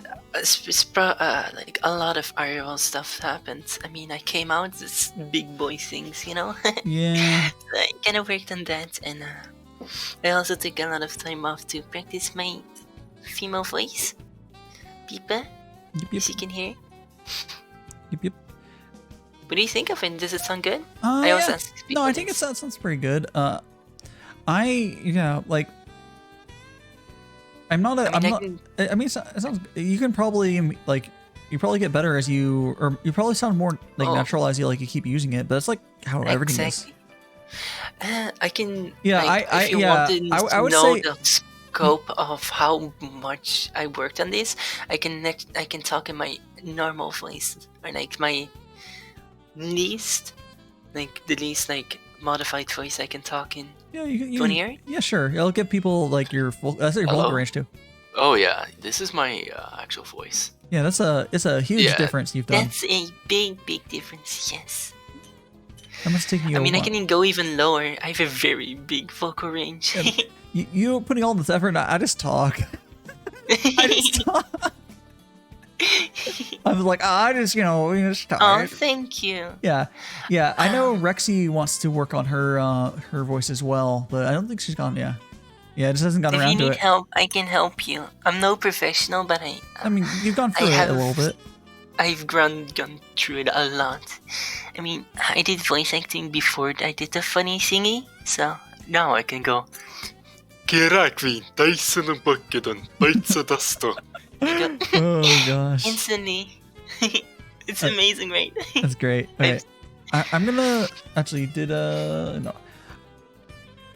like a lot of IRL stuff happened. I mean, I came out as big boy things, you know. Yeah. I kind of worked on that, and I also took a lot of time off to practice my female voice. Peepa, Yep. as you can hear. Yep. What do you think of it? Does it sound good? Yeah. No, I think it sounds pretty good. I'm not a. I mean, it sounds. You can probably like. You probably get better as you, or you probably sound more like natural as you keep using it. But it's like how everything is. I can. Yeah, if you want to I would know say the scope of how much I worked on this, I can talk in my normal voice, or like my least, the least modified voice I can talk in. Yeah, you want to hear it? Yeah, sure. It'll give people like your full. That's your vocal range too. Oh yeah, this is my actual voice. Yeah, it's a huge difference you've done. That's a big difference. Yes. That must take you. I mean, I can go even lower. I have a very big vocal range. Yeah, you putting all this effort. I just talk. I just talk. I was like, I just talk. Oh, thank you. Yeah. I know Rexy wants to work on her voice as well, but I don't think she's gone. Yeah, it just hasn't gotten around to it. If you need help, I can help you. I'm no professional, but I mean, you've gone through it a little bit. I've gone through it a lot. I mean, I did voice acting before I did the funny thingy, so now I can go. Oh gosh. Instantly. It's amazing, right? That's great. Okay. I'm gonna actually no.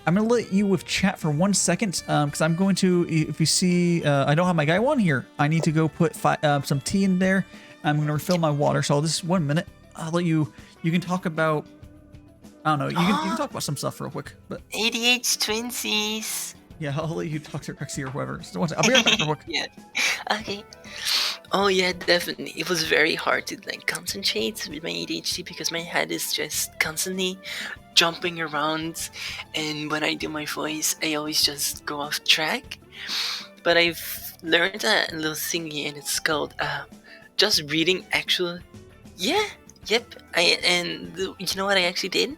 I'm gonna let you with chat for 1 second, because I'm going to. If you see, I don't have my guy one here. I need to go put some tea in there. I'm gonna refill my water. So this is 1 minute. I'll let you. You can talk about. I don't know. You can talk about some stuff real quick. But ADH twinsies. Yeah, I'll let you talk to Rexy or whoever. So I'll be right back. Real quick. Yeah. Okay. Oh yeah, definitely. It was very hard to like concentrate with my ADHD because my head is just constantly jumping around, and when I do my voice, I always just go off track. But I've learned a little thingy, and it's called just reading actual. Yeah. Yep. You know what I actually did?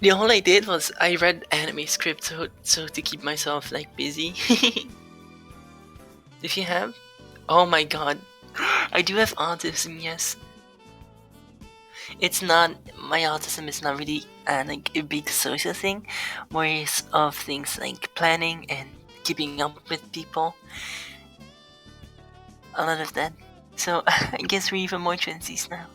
The all I did was I read anime scripts so to keep myself like busy. If you have, oh my god, I do have autism. Yes, it's not my autism is not really like a big social thing, more is of things like planning and keeping up with people. A lot of that. So I guess we're even more transies now.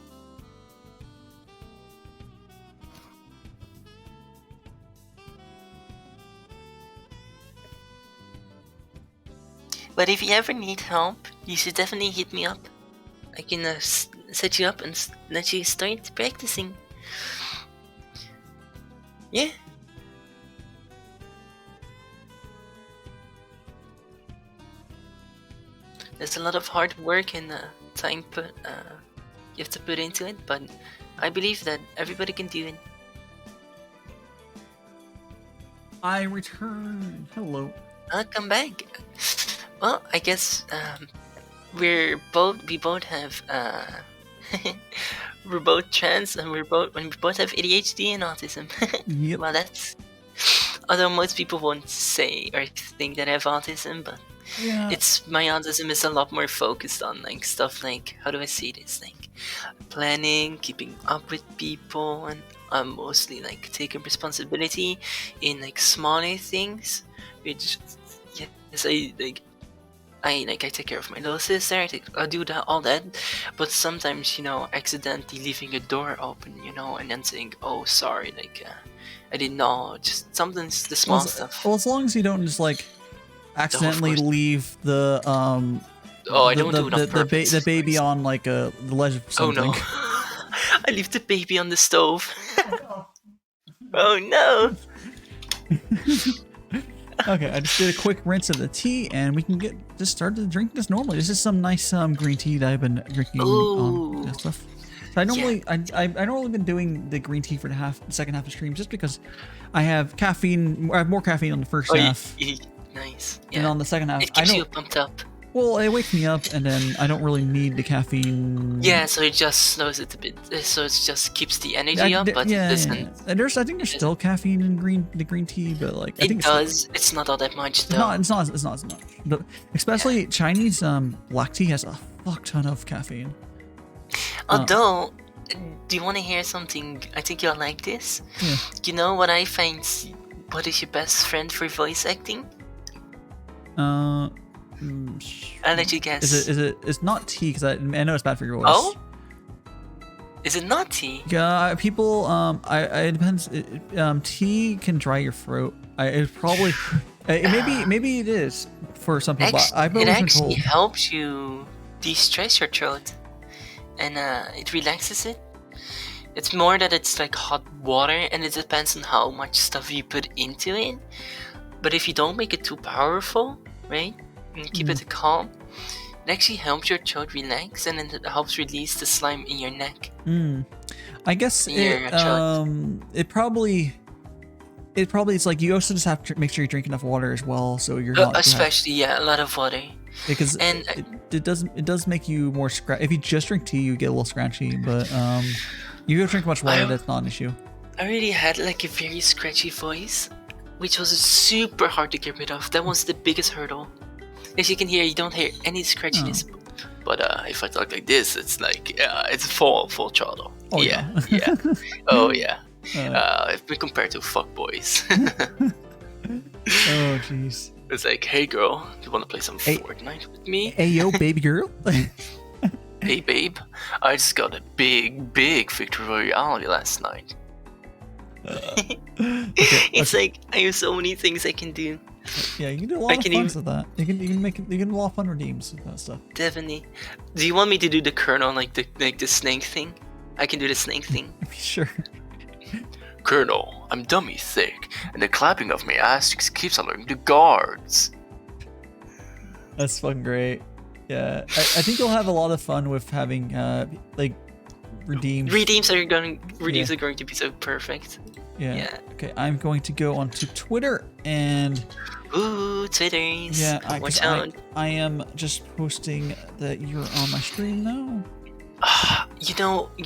But if you ever need help, you should definitely hit me up. I can set you up and let you start practicing. Yeah. There's a lot of hard work and time you have to put into it, but I believe that everybody can do it. I return. Hello. Come back. Well, I guess we both have we're both trans and we both have ADHD and autism. Yep. Well, that's although most people won't say or think that I have autism, but Yeah. it's my autism is a lot more focused on like stuff like, how do I say this, like planning, keeping up with people, and I'm mostly like taking responsibility in like smaller things, which yes, I take care of my little sister. I do that, all that, but sometimes, you know, accidentally leaving a door open, you know, and then saying, "Oh, sorry," like I didn't know. Just something, the small stuff. Well, as long as you don't just like accidentally leave the Oh, I don't do it on purpose. the baby on like the ledge of something. Oh no! I leave the baby on the stove. Oh no! Okay, I just did a quick rinse of the tea, and we can just start to drink this normally. This is some nice green tea that I've been drinking on stuff. So I normally I normally been doing the green tea for the second half of the stream just because I have caffeine. I have more caffeine on the first half. Nice. Yeah. And on the second half, it keeps you pumped up. Well, it wakes me up, and then I don't really need the caffeine. Yeah, so it just slows it a bit. So it just keeps the energy up, but yeah, it doesn't. Yeah. And I think there's still caffeine in the green tea, but like I think it's not all that much though. It's not as much. But especially Chinese black tea has a fuck ton of caffeine. Although, do you want to hear something? I think you'll like this. Yeah. You know what I find? What is your best friend for voice acting? I'll let you guess. It's not tea because I know it's bad for your voice. Oh? Is it not tea? Yeah, people. It depends. Tea can dry your throat. It probably. Maybe it is for some people. I've always been told. It actually helps you de-stress your throat, and it relaxes it. It's more that it's like hot water, and it depends on how much stuff you put into it. But if you don't make it too powerful, right? And keep it calm, it actually helps your throat relax, and then it helps release the slime in your neck. I guess it probably it's like you also just have to make sure you drink enough water as well, so you're not especially a lot of water. Because and it does make you more if you just drink tea, you get a little scratchy, but you go drink much water, that's not an issue. I really had like a very scratchy voice, which was super hard to get rid of. That was the biggest hurdle. As you can hear, you don't hear any scratchiness. But if I talk like this, it's like it's full throttle. Oh yeah. Oh yeah. If we compare to fuckboys. Oh jeez. It's like, hey girl, do you want to play some Fortnite with me? Hey yo, baby girl. Hey babe, I just got a big victory royale last night. It's like I have so many things I can do. Yeah, you can do a lot of fun with that. You can do a lot of fun redeems with that stuff. Definitely. Do you want me to do the colonel, like the snake thing? I can do the snake thing. Sure. Colonel, I'm dummy thick, and the clapping of my ass cheeks keeps alerting the guards. That's fucking great. Yeah, I think you'll have a lot of fun with having like redeems. Redeems are going to be so perfect. Yeah. Okay, I'm going to go onto Twitter and. Ooh, Twitters. Yeah, I am just posting that you're on my stream now. You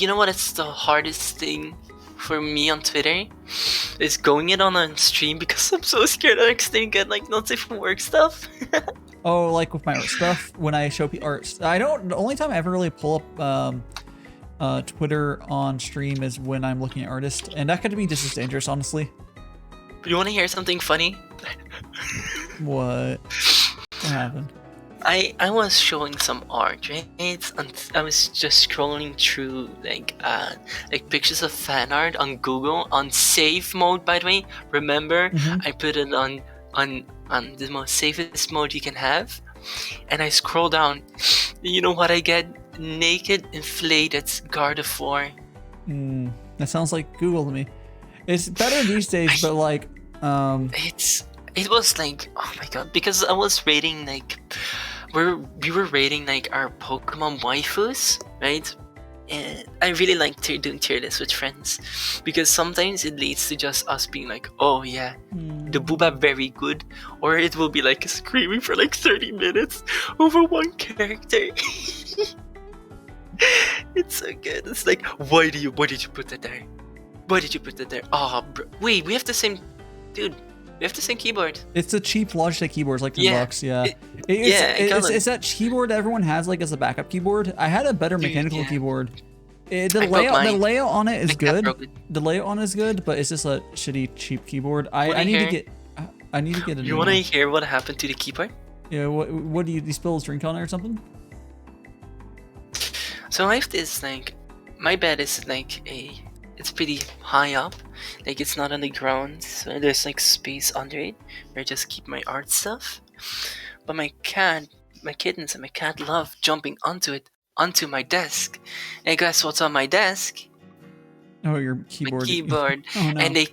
know what? It's the hardest thing for me on Twitter is going it on a stream because I'm so scared I accidentally get like not safe from work stuff. Oh, like with my art stuff when I show art. The only time I ever really pull up Twitter on stream is when I'm looking at artists, and that could be just as dangerous, honestly. You want to hear something funny? What happened? I was showing some art, right? And I was just scrolling through like pictures of fan art on Google on save mode. By the way, remember I put it on the most safest mode you can have, and I scroll down. You know what I get? Naked, inflated Gardevoir. That sounds like Google to me. It's better these days, but like, it was like, oh my god, because I was rating like, we were rating like our Pokemon waifus, right? And I really like doing tier lists with friends, because sometimes it leads to just us being like, oh yeah, the booba very good, or it will be like screaming for like 30 minutes over one character. It's so good. It's like, why did you put that there? Why did you put that there? Oh, wait, we have the same, dude. We have the same keyboard. It's a cheap Logitech keyboard, it's like $10. Yeah. It's that keyboard that everyone has like as a backup keyboard. I had a better mechanical keyboard. The layout on it is good. The layout on it is good, but it's just a shitty cheap keyboard. I need to get a new one. You want to hear what happened to the keyboard? Yeah. What do you spill his drink on it or something? So I have this like, my bed is like it's pretty high up, like it's not on the ground, so there's like space under it where I just keep my art stuff. But my kittens and my cat love jumping onto my desk. And guess what's on my desk? Oh, your keyboard. My keyboard. Oh, no. And they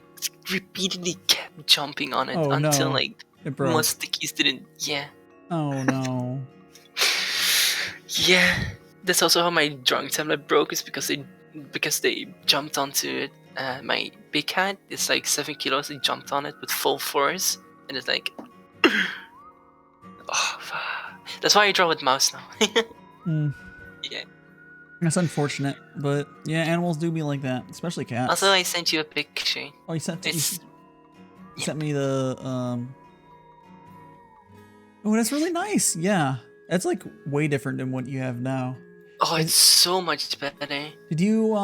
repeatedly kept jumping on it until like most of the keys didn't. Yeah. Oh no. Yeah. That's also how my drawing tablet broke, is because they jumped onto it. My big cat is like 7 kilos. They jumped on it with full force, and it's like, oh, that's why I draw with mouse now. Yeah, that's unfortunate, but yeah, animals do be like that, especially cats. Also, I sent you a picture. Oh, you sent me the Oh, that's really nice. Yeah, that's like way different than what you have now. Oh, it's so much better. Did you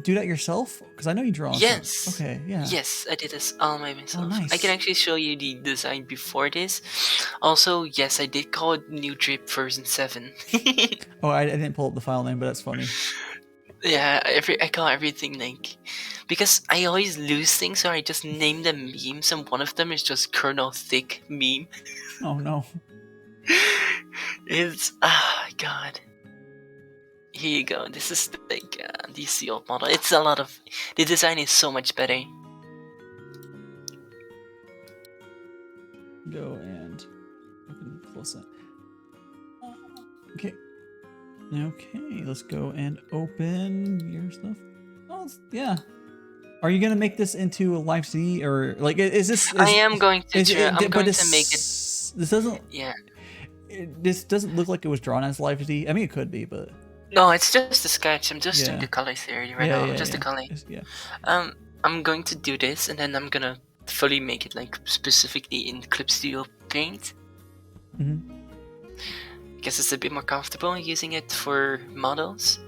do that yourself? Because I know you draw. Yes. Stuff. Okay. Yeah. Yes, I did this all by myself. Oh, nice. I can actually show you the design before this. Also, yes, I did call it New Drip version 7. Oh, I didn't pull up the file name, but that's funny. Yeah, I call everything like, because I always lose things, so I just name them memes, and one of them is just Colonel Thick meme. Oh no. It's god. Here you go. This is like the sealed model. It's a lot of, the design is so much better. Go and close it. Okay. Okay, let's go and open your stuff. Oh, yeah. Are you gonna make this into a live CD, or like is this? I am going to. I'm going to make it. This doesn't. Yeah. This doesn't look like it was drawn as live CD. I mean, it could be, but. No, it's just a sketch. I'm just doing the color theory right now. Just the color. Yeah. I'm going to do this, and then I'm gonna fully make it like specifically in Clip Studio Paint. Because it's a bit more comfortable using it for models,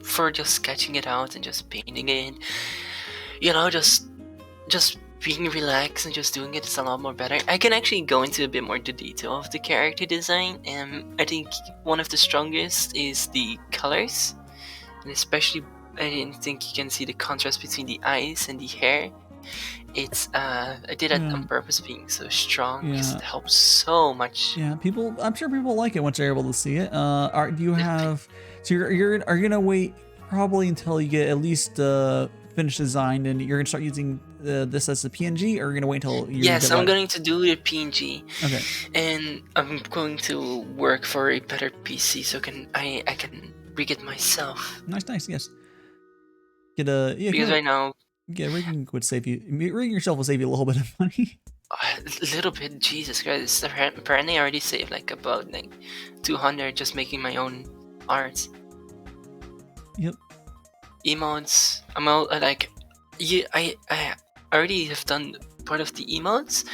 for just sketching it out and just painting it. You know, just being relaxed and just doing it is a lot more better. I can actually go into a bit more the detail of the character design, and I think one of the strongest is the colors, and especially I didn't think you can see the contrast between the eyes and the hair. It's I did it on purpose, being so strong, because it helps so much. Yeah, I'm sure people like it once they're able to see it. Do you have? So are you gonna wait probably until you get at least finished design, and you're gonna start using this as a PNG, or are you gonna wait until you? Yes, I'm going to do the PNG. Okay. And I'm going to work for a better PC so I can rig it myself. Nice. Yes. Get a because right now. Yeah, rigging would save you. Rigging yourself will save you a little bit of money. A little bit, Jesus Christ! Apparently, I already saved like about 200 just making my own arts. Yep. Emotes. I'm all I already have done part of the emotes,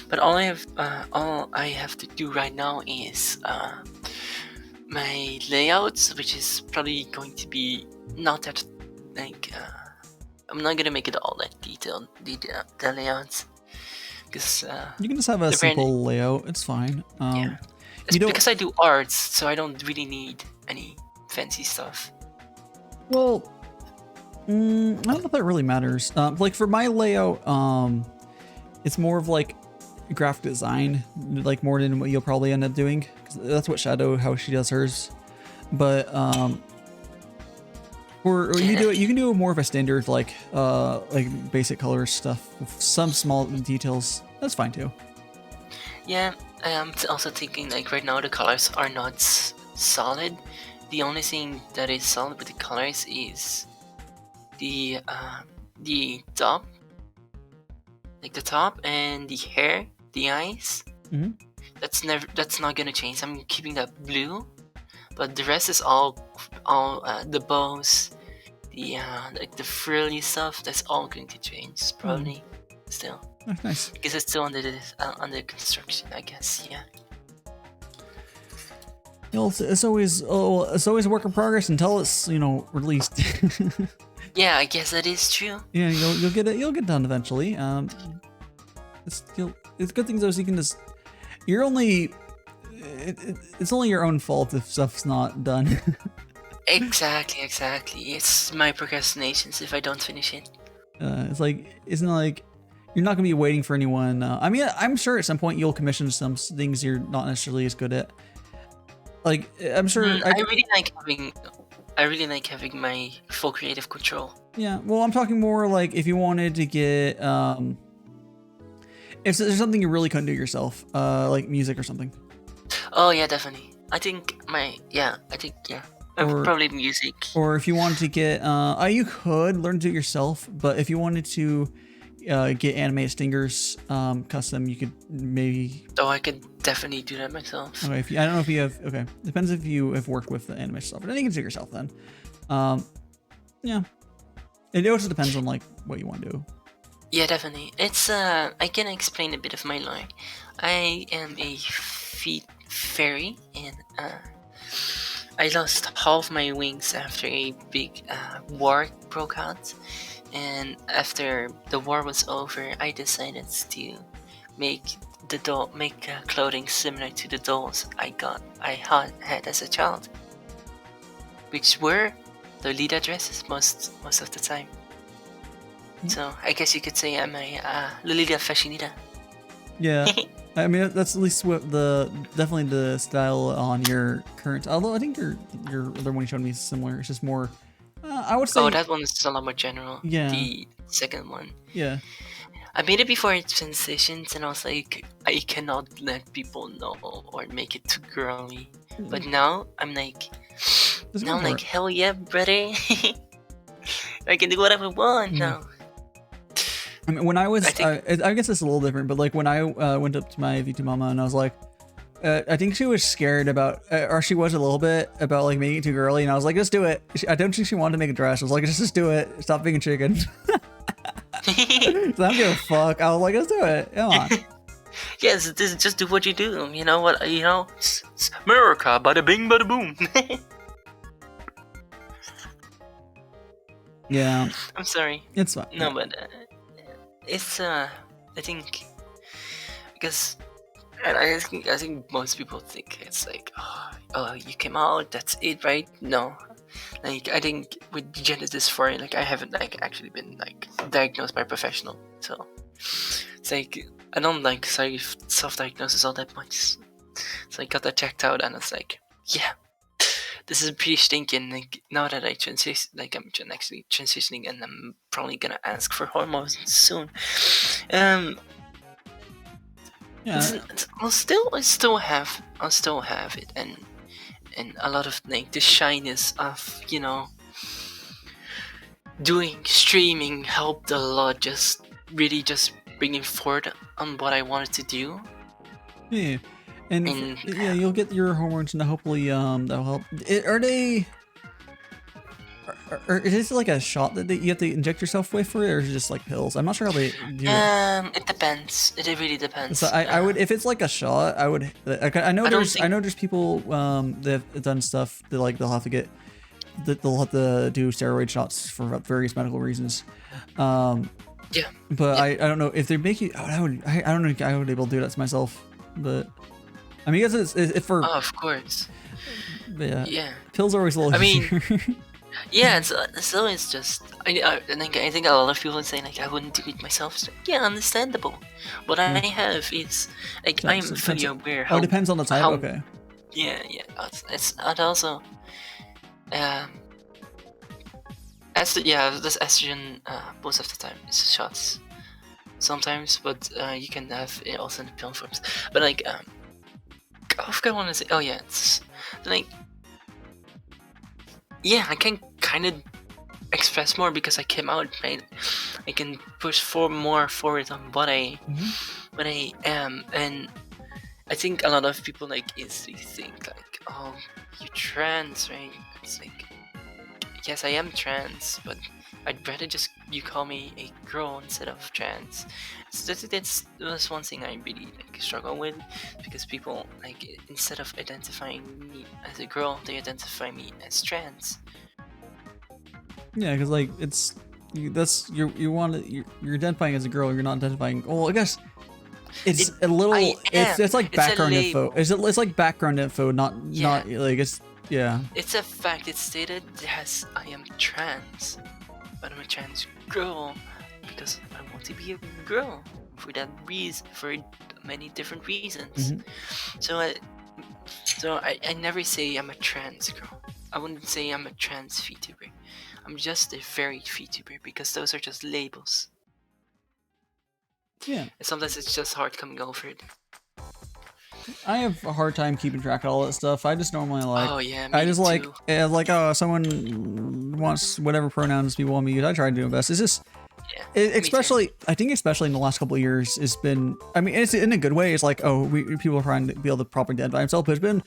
but all I have to do right now is my layouts, which is probably going to be not that I'm not gonna make it all that detailed. The layouts. Because you can just have a simple layout. It's fine. Yeah. It's because I do arts, so I don't really need any fancy stuff. Well, I don't know if that really matters. Like for my layout, it's more of like graphic design, like more than what you'll probably end up doing. 'Cause that's what how she does hers. But you can do more of a standard like basic color stuff with some small details. That's fine too. Yeah, I'm also thinking like right now the colors are not solid. The only thing that is solid with the colors is the top, like the top and the hair, the eyes. Mm-hmm. That's not gonna change. I'm keeping that blue, but the rest is all the bows, the frilly stuff. That's all going to change probably still. Nice. Because it's still under construction, I guess. Yeah. It's always a work in progress until it's released. Yeah, I guess that is true. Yeah, you'll get it. You'll get done eventually. It's good things though. So you can just it's only your own fault if stuff's not done. Exactly. It's my procrastinations if I don't finish it. Isn't like you're not gonna be waiting for anyone. I mean, I'm sure at some point you'll commission some things you're not necessarily as good at. Like I'm sure. I really like having my full creative control. Yeah, well, I'm talking more like if you wanted to get if there's something you really couldn't do yourself, like music or something. Oh yeah, definitely. I think probably music. Or if you wanted to get, you could learn to do it yourself, but if you wanted to get animated stingers custom, you could maybe. Oh, I could definitely do that myself. Okay, I don't know if you have. Okay, depends if you have worked with the animation software. Then you can do it yourself. Then, yeah, it also depends on like what you want to do. Yeah, definitely. It's I can explain a bit of my lore. I am a feet fairy, and I lost half my wings after a big war broke out. And after the war was over, I decided to make clothing similar to the dolls I had as a child, which were the Lolita dresses most of the time. So I guess you could say I'm a Lolita fashionista. Yeah, I mean that's at least what definitely the style on your current. Although I think your other one you showed me is similar. It's just more. I would say. Oh, that one is a lot more general. Yeah. The second one. Yeah. I made it before it transitions, and I was like, I cannot let people know or make it too girly. But now I'm like, hell yeah, brother! I can do whatever I want now. I mean, when I was, I guess it's a little different, but like when I went up to my V2 mama and I was like, I think she was scared about, or she was a little bit about like making it too girly, and I was like, just do it. I don't think she wanted to make a dress. I was like, just do it. Stop being a chicken. So I don't give a fuck. I was like, let's do it. Come on. Yes, just do what you do. You know what? It's America, bada bing, bada boom. Yeah. I'm sorry. It's fine. No, but it's I think because I think most people think it's like oh you came out, that's it, right? No, like I think with gender dysphoria, like I haven't like actually been like diagnosed by a professional, so it's like I don't like self-diagnosis all that much. So I got that checked out, and it's like, yeah, this is pretty stinky. And like now that I'm actually transitioning, and I'm probably gonna ask for hormones soon. Yeah. I'll still have it, and a lot of like the shyness of doing streaming helped a lot. Just bringing forward on what I wanted to do. Yeah. And yeah, you'll get your hormones, and hopefully that'll help. Are they? Or is this like a shot that you have to inject yourself with for it, or is it just like pills? I'm not sure how they do it. It depends. It really depends. So I would, if it's like a shot, I would. I know there's people that have done stuff that like they'll have to do steroid shots for various medical reasons. Yeah. But I don't know if they make you. I don't know if I would be able to do that to myself. But I mean, I guess it's for. Oh, of course. Yeah. Yeah. Pills are always a little easier. Yeah, it's always just. I think a lot of people say like I wouldn't do it myself. So, yeah, understandable. What I have is like I'm fully aware. It depends on the type. Okay. Yeah. It's also. This estrogen most of the time it's shots. Sometimes, but you can have it also in the pill forms. But like, I forgot what I want to say. Oh yeah, it's like. Yeah, I can kind of express more because I came out, right? I can push more forward on what I am, and I think a lot of people like easily think like, oh, you're trans, right? It's like, yes, I am trans, but I'd rather just you call me a girl instead of trans. That's one thing I really like struggle with, because people like instead of identifying me as a girl, they identify me as trans. Yeah, because like you're identifying as a girl. You're not identifying. Well, I guess it's a little. It's like background info. It's like background info, not like it's. Yeah. It's a fact. It's stated as I am trans, but I'm a trans girl because I want to be a girl for that reason, for many different reasons. So I never say I'm a trans girl. I wouldn't say I'm a trans Vtuber. I'm just a varied Vtuber because those are just labels. Yeah. And sometimes it's just hard coming over it. I have a hard time keeping track of all that stuff. I just normally like. Oh yeah. I just too. like someone wants whatever pronouns people want me to use. I try to do my best. It's just. Yeah, especially in the last couple of years, it's been. I mean, it's in a good way. It's like, people are trying to be able to properly identify themselves, but it's been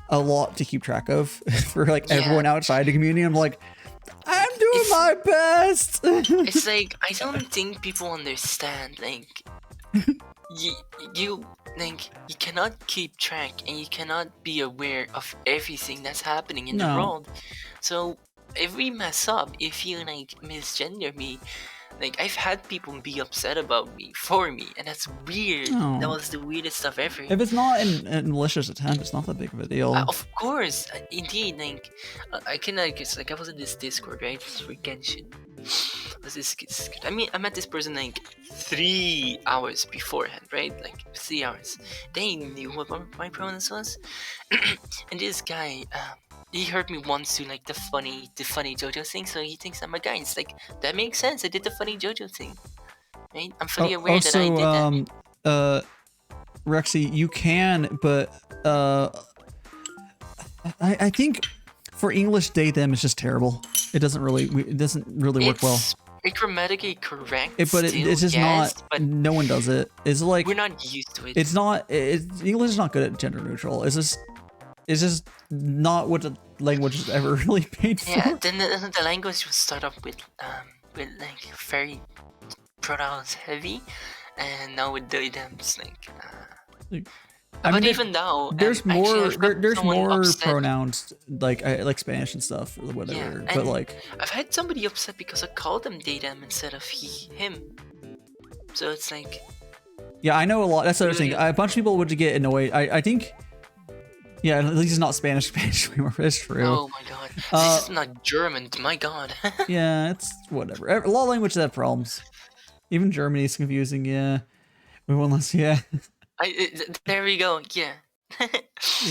a lot to keep track of for like everyone outside the community. I'm like, I'm doing my best. It's like I don't think people understand. Like, you cannot keep track and you cannot be aware of everything that's happening in the world. So if we mess up, if you like misgender me. Like, I've had people be upset about me for me, and that's weird. Oh. That was the weirdest stuff ever. If it's not in malicious intent, it's not that big of a deal. Of course, indeed. Like, I can I was in this Discord, right? For Genshin. I mean, I met this person like 3 hours beforehand, right? Like 3 hours. They knew what my pronouns was, and this guy. He heard me once do like the funny JoJo thing, so he thinks I'm a guy. It's like that makes sense. I did the funny JoJo thing, right? I'm fully aware that I did that. Rexy, you can, but I think for English they them it's just terrible. It doesn't really work well. It's grammatically correct, it's just not. But no one does it. It's like we're not used to it. It's not. English is not good at gender neutral. It's just not what the language is ever really made for. Yeah, then the language will start off with like very pronouns heavy, and now with the idioms but even now, there's more upset. pronouns like Spanish and stuff or whatever. Yeah, but like I've had somebody upset because I called them they them instead of he him. So it's like. Yeah, I know a lot. That's the other thing. A bunch of people would get annoyed. I think. Yeah, at least it's not Spanish anymore. It's true. Oh my god. This is not German. My god. Yeah, it's whatever. A lot of languages have problems. Even Germany is confusing. Yeah. We won't less. Yeah. There we go. Yeah.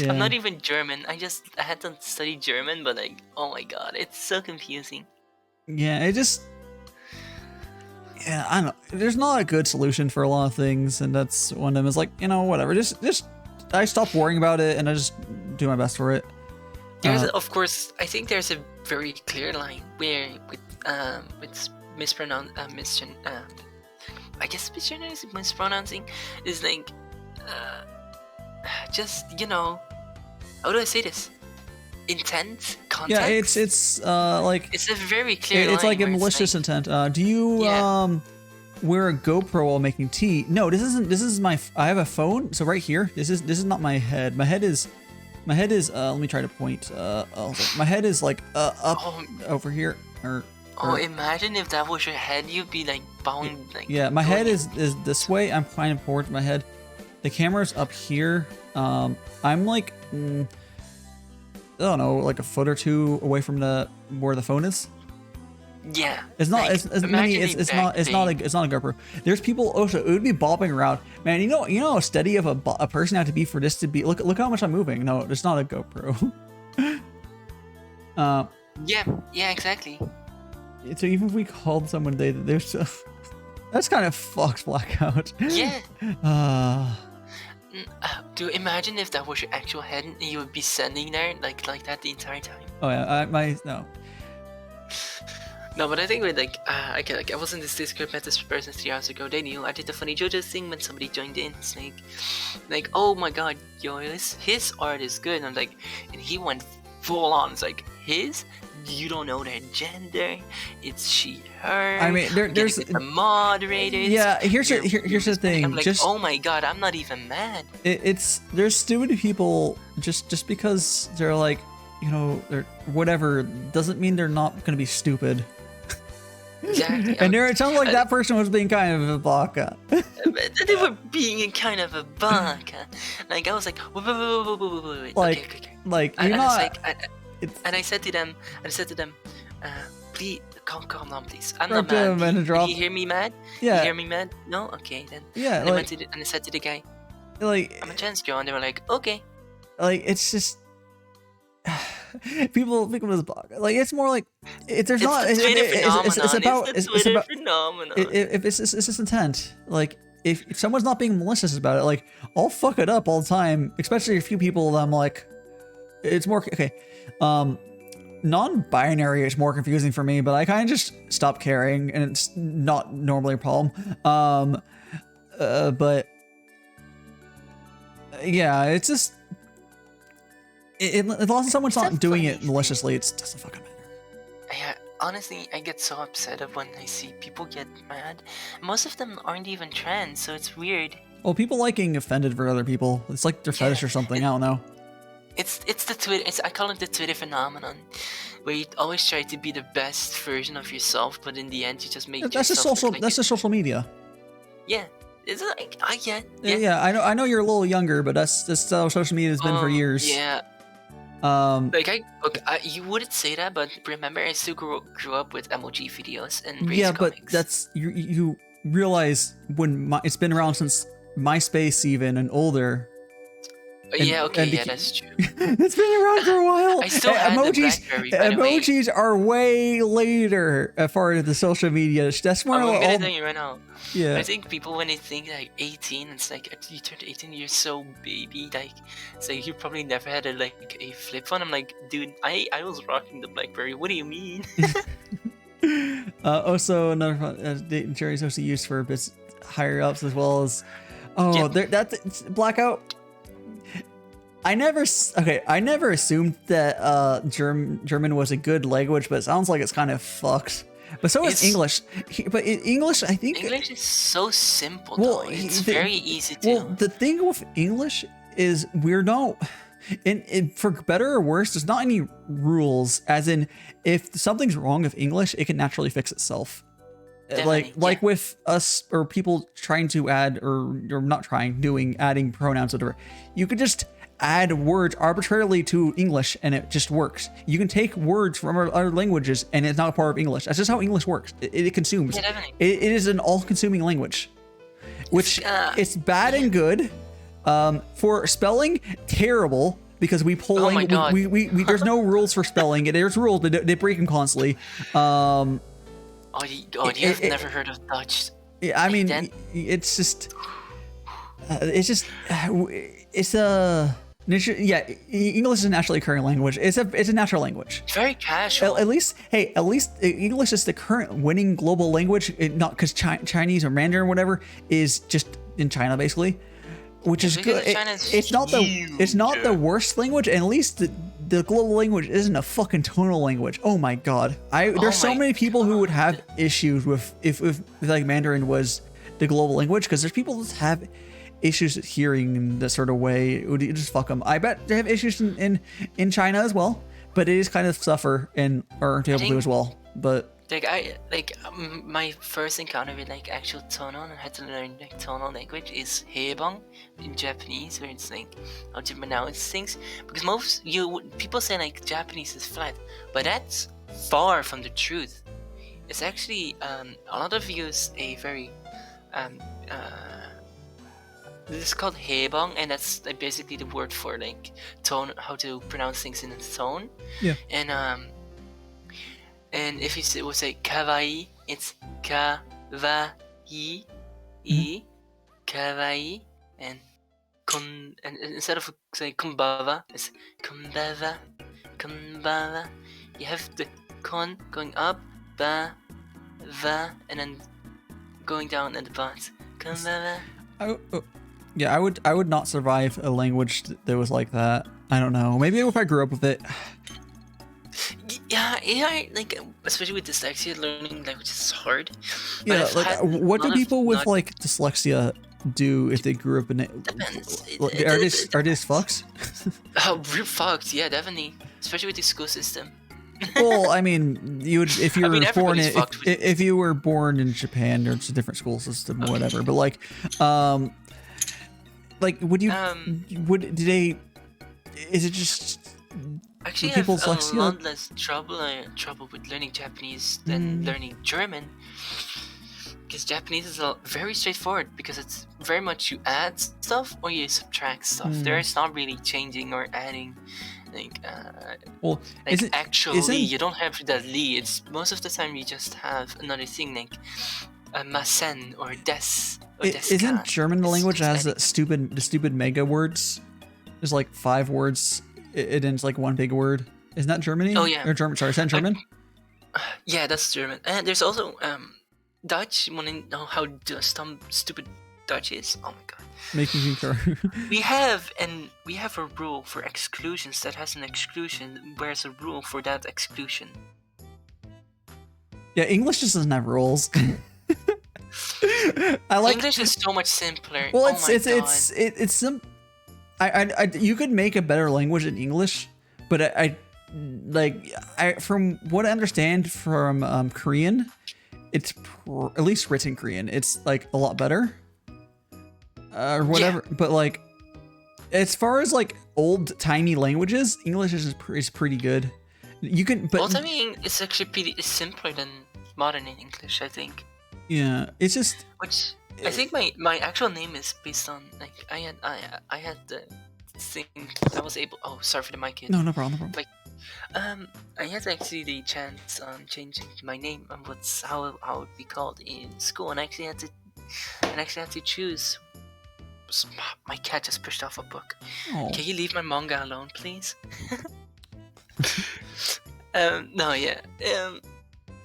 I'm not even German. I had to study German, but like, oh my god, it's so confusing. Yeah, I don't know. There's not a good solution for a lot of things, and that's one of them. Is like, whatever. Just I stopped worrying about it, and I just do my best for it. There's, of course, I think there's a very clear line where with I guess mispronouncing is like, just how do I say this? Intent, context. Yeah, it's like it's a very clear line. It's like a malicious intent. Do you wear a GoPro while making tea? No, this isn't. This is my. I have a phone. So right here, this is not my head. My head is. Let me try to point. My head is like up over here. Imagine if that was your head. You'd be like bound. Like yeah, my head is this way. I'm kind of towards my head. The camera's up here. I'm like. I don't know, like a foot or two away from where the phone is. Yeah, it's not. Like, it's not a GoPro. There's people. Also, it would be bobbing around, man. You know how steady of a person had to be for this to be. Look how much I'm moving. No, it's not a GoPro. Yeah, exactly. So even if we called someone, there's that's kind of fucked Blackout. Yeah. Do imagine if that was your actual head and you would be standing there like that the entire time. Oh yeah, no. No, but I think with I was in this Discord, met this person 3 hours ago. They knew I did the funny JoJo thing when somebody joined in. It's like, oh my god, yo, his art is good. And I'm like, and he went full on. It's like his. You don't know their gender. It's she, her. I mean, there's the moderators. Yeah, here's the thing. I'm like, oh my god, I'm not even mad. There's stupid people just because they're like, they're whatever doesn't mean they're not gonna be stupid. Exactly. And it sounds like that person was being kind of a baka. They were being kind of a baka. Like I was like, wait. Okay. Like you're not. And I said to them, please calm down, please. I'm not mad. Can you hear me mad? Yeah. You hear me mad? No? Okay, then. Yeah. And I said to the guy, like, I'm a trans girl, and they were like, okay. Like, it's just people just like it's more like it's about phenomenon. If it's just intent. Like if someone's not being malicious about it, like I'll fuck it up all the time, especially a few people that I'm like, it's more okay. Non-binary is more confusing for me, but I kind of just stop caring, and it's not normally a problem. But yeah, it's just as long as someone's not doing it maliciously, it doesn't fucking matter. Yeah, honestly, I get so upset when I see people get mad. Most of them aren't even trans, so it's weird. Well, people like getting offended for other people. It's like their fetish or something. I don't know. It's the Twitter. I call it the Twitter phenomenon, where you always try to be the best version of yourself, but in the end, you just make that's the social media. Yeah, it's like yeah. I know you're a little younger, but that's how social media has been for years. Yeah. You wouldn't say that, but remember, I still grew up with emoji videos and race comics. But that's you realize when it's been around since MySpace even and older. That's true. It's been around for a while. I still had emojis. Emojis are way later as far as the social media. That's more. I'm gonna tell you right now. Yeah. I think people when they think like 18, it's like you turned 18, you're so baby. Like, so you probably never had a flip phone. I'm like, dude, I was rocking the BlackBerry. What do you mean? Also, another fun, Jerry's also used for bits higher ups as well as. That's Blackout. I never assumed that German was a good language, but it sounds like it's kind of fucked. But so is English. But in English, I think English is so simple. Though. It's very easy to. Well, the thing with English is we're not, for better or worse, there's not any rules. As in, if something's wrong with English, it can naturally fix itself. Like with us or people trying to add or not trying, adding pronouns or whatever, you could just add words arbitrarily to English and it just works. You can take words from other languages and it's not a part of English. That's just how English works. It consumes. Yeah, it is an all-consuming language, which it's bad and good. For spelling, terrible. Because we pull my God. we there's no rules for spelling. There's rules, but they break them constantly. You have never heard of Dutch? I mean, it's just English is a naturally occurring language. It's a natural language. Very casual. At least English is the current winning global language. Not because Chinese or Mandarin or whatever is just in China basically, which is good. It's not the worst language, and at least the global language isn't a fucking tonal language. Oh my god, there's so many people who would have issues with if like Mandarin was the global language, because there's people that have issues with hearing in this sort of way. It would just fuck them. I bet they have issues in China as well, but it is kind of suffer and aren't able to as well. But my first encounter with like actual tonal and had to learn like tonal language is Heibang in Japanese, where it's like how to pronounce things, because people say like Japanese is flat, but that's far from the truth. It's actually a lot of use a very this is called Heibang, and that's like basically the word for like tone, how to pronounce things in a tone. Yeah. And if you would say kawaii, it's kawaii, kawaii, and instead of saying konbawa, it's konbawa. You have the kon going up, ba, and then going down at the bottom. Konbawa. Yeah, I would not survive a language that was like that. I don't know. Maybe if I grew up with it. Yeah, like especially with dyslexia, learning language is hard. Yeah, like what do people with like dyslexia do if they grew up in it? Depends. Are they fucks? Oh, we're fucked. Yeah, definitely. Especially with the school system. Well, I mean, if you were born in Japan, there's a different school system or whatever. But like would you is it just actually I have a lot less trouble with learning Japanese than learning German, because Japanese is very straightforward, because it's very much you add stuff or you subtract stuff. There's not really changing or adding you don't have the li. It's most of the time you just have another thing like masen or des. Isn't German the language that has the stupid mega words? There's like 5 words. It ends like one big word. Isn't that Germany? Oh yeah. Or German? Sorry, is that German? Yeah, that's German. And there's also Dutch. You want to know how stupid Dutch is? Oh my god. Making me sure. we have a rule for exclusions that has an exclusion. Where's a rule for that exclusion? Yeah, English just doesn't have rules. English is so much simpler. Well, it's you could make a better language in English, but I from what I understand from Korean, it's at least written Korean. It's like a lot better, or whatever. Yeah. But like, as far as like old timey languages, English is pretty good. You can, but old timey it's actually simpler than modern in English, I think. Yeah, it's just which I think my actual name is based on like I had the thing I was able. Oh, sorry for the mic. No problem. Like, I had actually the chance on changing my name and how it would be called in school, and I actually had to choose. My cat just pushed off a book. Oh. Can you leave my manga alone, please? No, yeah.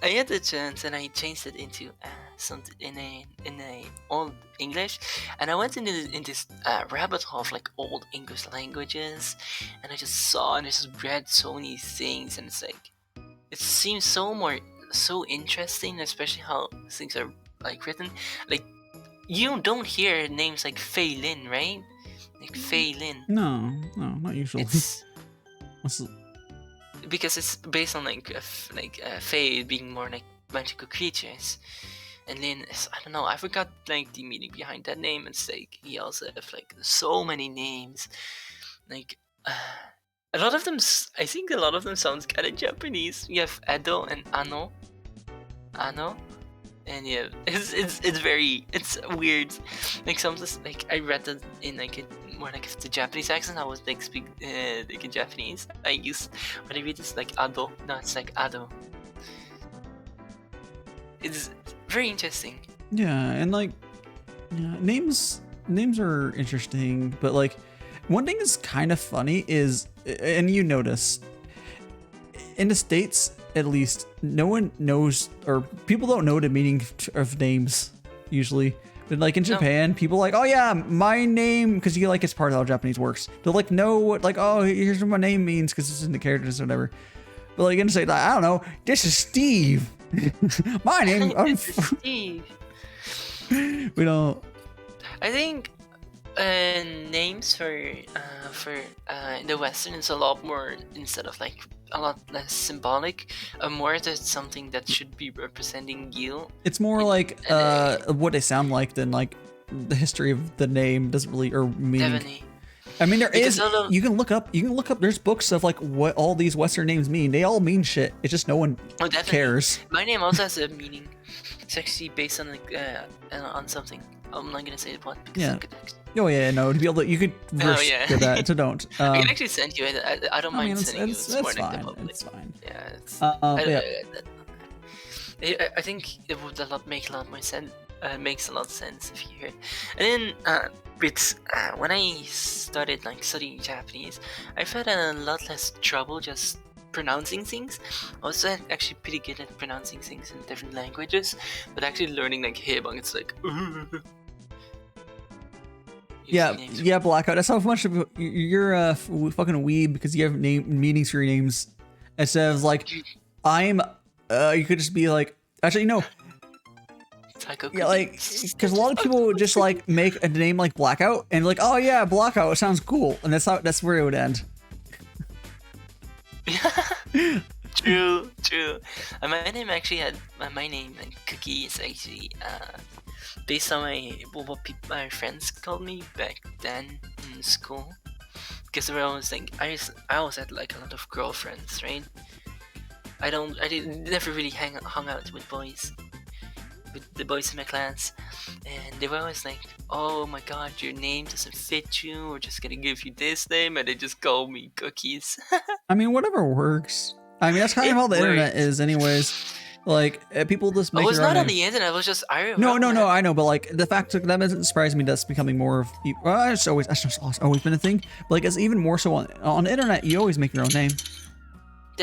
I had the chance and I changed it into something in a old English, and I went into this rabbit hole of like old English languages, and I just saw and I just read so many things, and it's like it seems so interesting, especially how things are like written. Like you don't hear names like Fei Lin, right? Like Fei Lin. No, not usually. Because it's based on like Fae being more like magical creatures, and Lin is, I don't know, I forgot like the meaning behind that name. It's like he also have like so many names, like a lot of them. I think a lot of them sounds kind of Japanese. You have Edo and Ano, and yeah, it's weird. Like sometimes like I read that in like more like the Japanese accent. I was like like in Japanese. I use when I read it's like ado. No, it's like ado. It's very interesting. Yeah, and like, yeah, names are interesting, but like, one thing that's kind of funny is, and you notice, in the States at least, no one knows, or people don't know the meaning of names usually. But like in Japan, people are like, oh yeah, my name, because you like it's part of how Japanese works. They'll like know what, like, oh, here's what my name means because it's in the characters or whatever. But like in the States, like, I don't know, this is Steve. My name, This is Steve. We don't. I think names for the Western is a lot more, instead of like a lot less symbolic, more that something that should be representing you. It's more like what they sound like than like the history of the name doesn't really, or meaning. Definitely. I mean, there Because is. You can look up. There's books of like what all these Western names mean. They all mean shit. It's just no one cares. My name also has a meaning. It's actually based on like on something. I'm not gonna say the what. Because Yeah. Oh yeah, no. To be able to, you could verse get that. So don't. I can actually send you it. I don't mind sending you. It's more like the fine. public. It's fine. Yeah. It's, Yeah. I think it would make a lot more sense. Makes a lot of sense if you hear it. And then when I started like studying Japanese, I've had a lot less trouble just pronouncing things. I was actually pretty good at pronouncing things in different languages, but actually learning like Hebang, it's like Yeah, Blackout. That's how much of you're a fucking weeb because you have meanings for your names. Instead of like, I'm. You could just be like, actually no. Yeah, like, because a lot of people would just like make a name like Blackout and like, oh yeah, Blackout, it sounds cool, and that's where it would end. True. My name actually had my name and Cookie is actually based on what my friends called me back then in school, because they were always like I always had like a lot of girlfriends, right? I never really hung out with boys. With the boys in my class, and they were always like, oh my god, your name doesn't fit you, we're just gonna give you this name, and they just call me Cookies. I mean, whatever works. I mean, that's kind of how the internet is anyways. Like, people just make it was their own not on name. the internet, it was just I No, remember I know, but like the fact that doesn't surprise me. That's becoming more of. Well, that's always been a thing. But like, it's even more so on the internet. You always make your own name.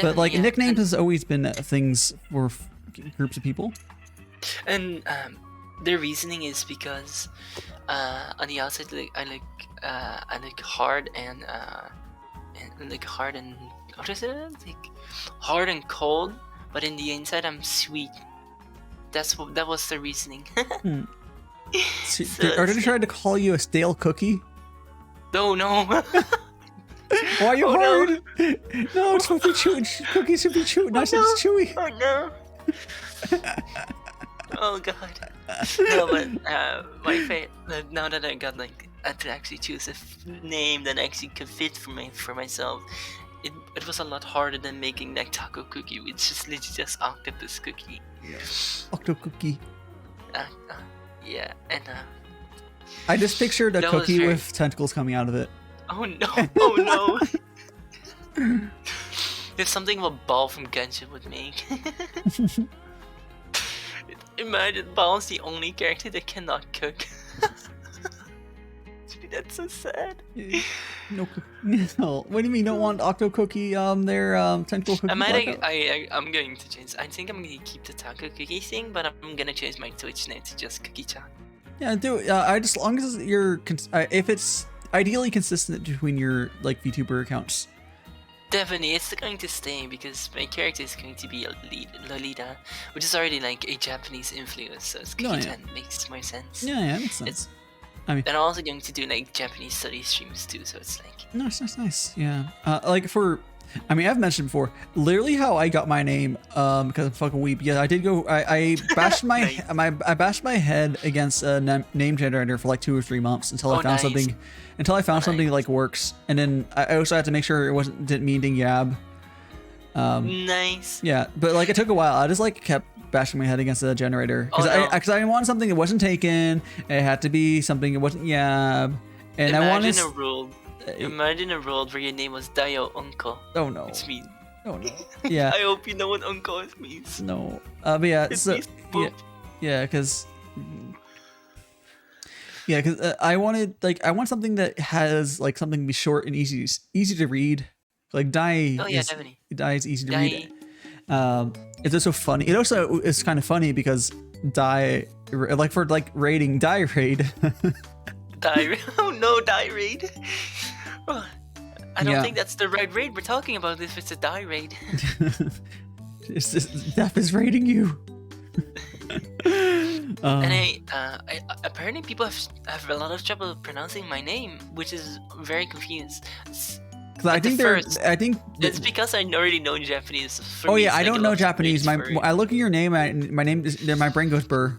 But like, nicknames has always been things for groups of people. And their reasoning is because on the outside, like I like hard and like hard and what is it? Like hard and cold, but in the inside I'm sweet. That was the reasoning. Are they trying to call you a stale cookie? No. Why are you hard? No, it's supposed to be chewy. Cookies should be chewy. Not it's chewy. Oh no. Oh god. No, but my favorite. Now that I got like to actually choose a name that actually could fit for myself, it was a lot harder than making like taco cookie, which is literally just octopus cookie. Yeah. Octo cookie. Yeah, and I just pictured a cookie with tentacles coming out of it. Oh no! Oh no! There's something a Ball from Genshin would make. Imagine Ball's the only character that cannot cook. That's so sad. No. What do you mean you don't want Octo Cookie? Their tentacle cookie. I'm going to change. I think I'm going to keep the taco cookie thing, but I'm going to change my Twitch name to just Cookie-chan. Yeah, do it. As long as you're, if it's ideally consistent between your like VTuber accounts. Definitely, it's going to stay because my character is going to be Lolita, which is already like a Japanese influence, so it's Cookie-chan makes more sense. Yeah, makes sense. And I'm also going to do like Japanese study streams too, so it's like nice. Yeah, like I've mentioned before, literally how I got my name, because I'm fucking weeb. Yeah, I did go. I bashed I bashed my head against a name generator for like 2 or 3 months until I found something. Until I found something that like works, and then I also had to make sure it didn't mean ding yab. Nice. Yeah, but like it took a while. I just like kept bashing my head against the generator because I wanted something that wasn't taken. It had to be something that wasn't yab, And imagine a world where your name was Dayo Uncle. Oh no. Which means. Oh no. Yeah. I hope you know what uncle means. No. But yeah. It So means poop. yeah, because. Yeah, because I want something that has like something to be short and easy to read. Like Dai. Oh yeah, definitely. Dai is easy to read. It's also funny. It also is kind of funny because Dai, like for like raiding, Dai raid. Oh no, Dai raid. I don't Yeah. think that's the right raid we're talking about if it's a Dai raid. It's just, Death is raiding you. And I apparently people have a lot of trouble pronouncing my name, which is very confused. I think It's because I already know Japanese. Oh yeah, I don't know Japanese. I look at your name, my brain goes burr.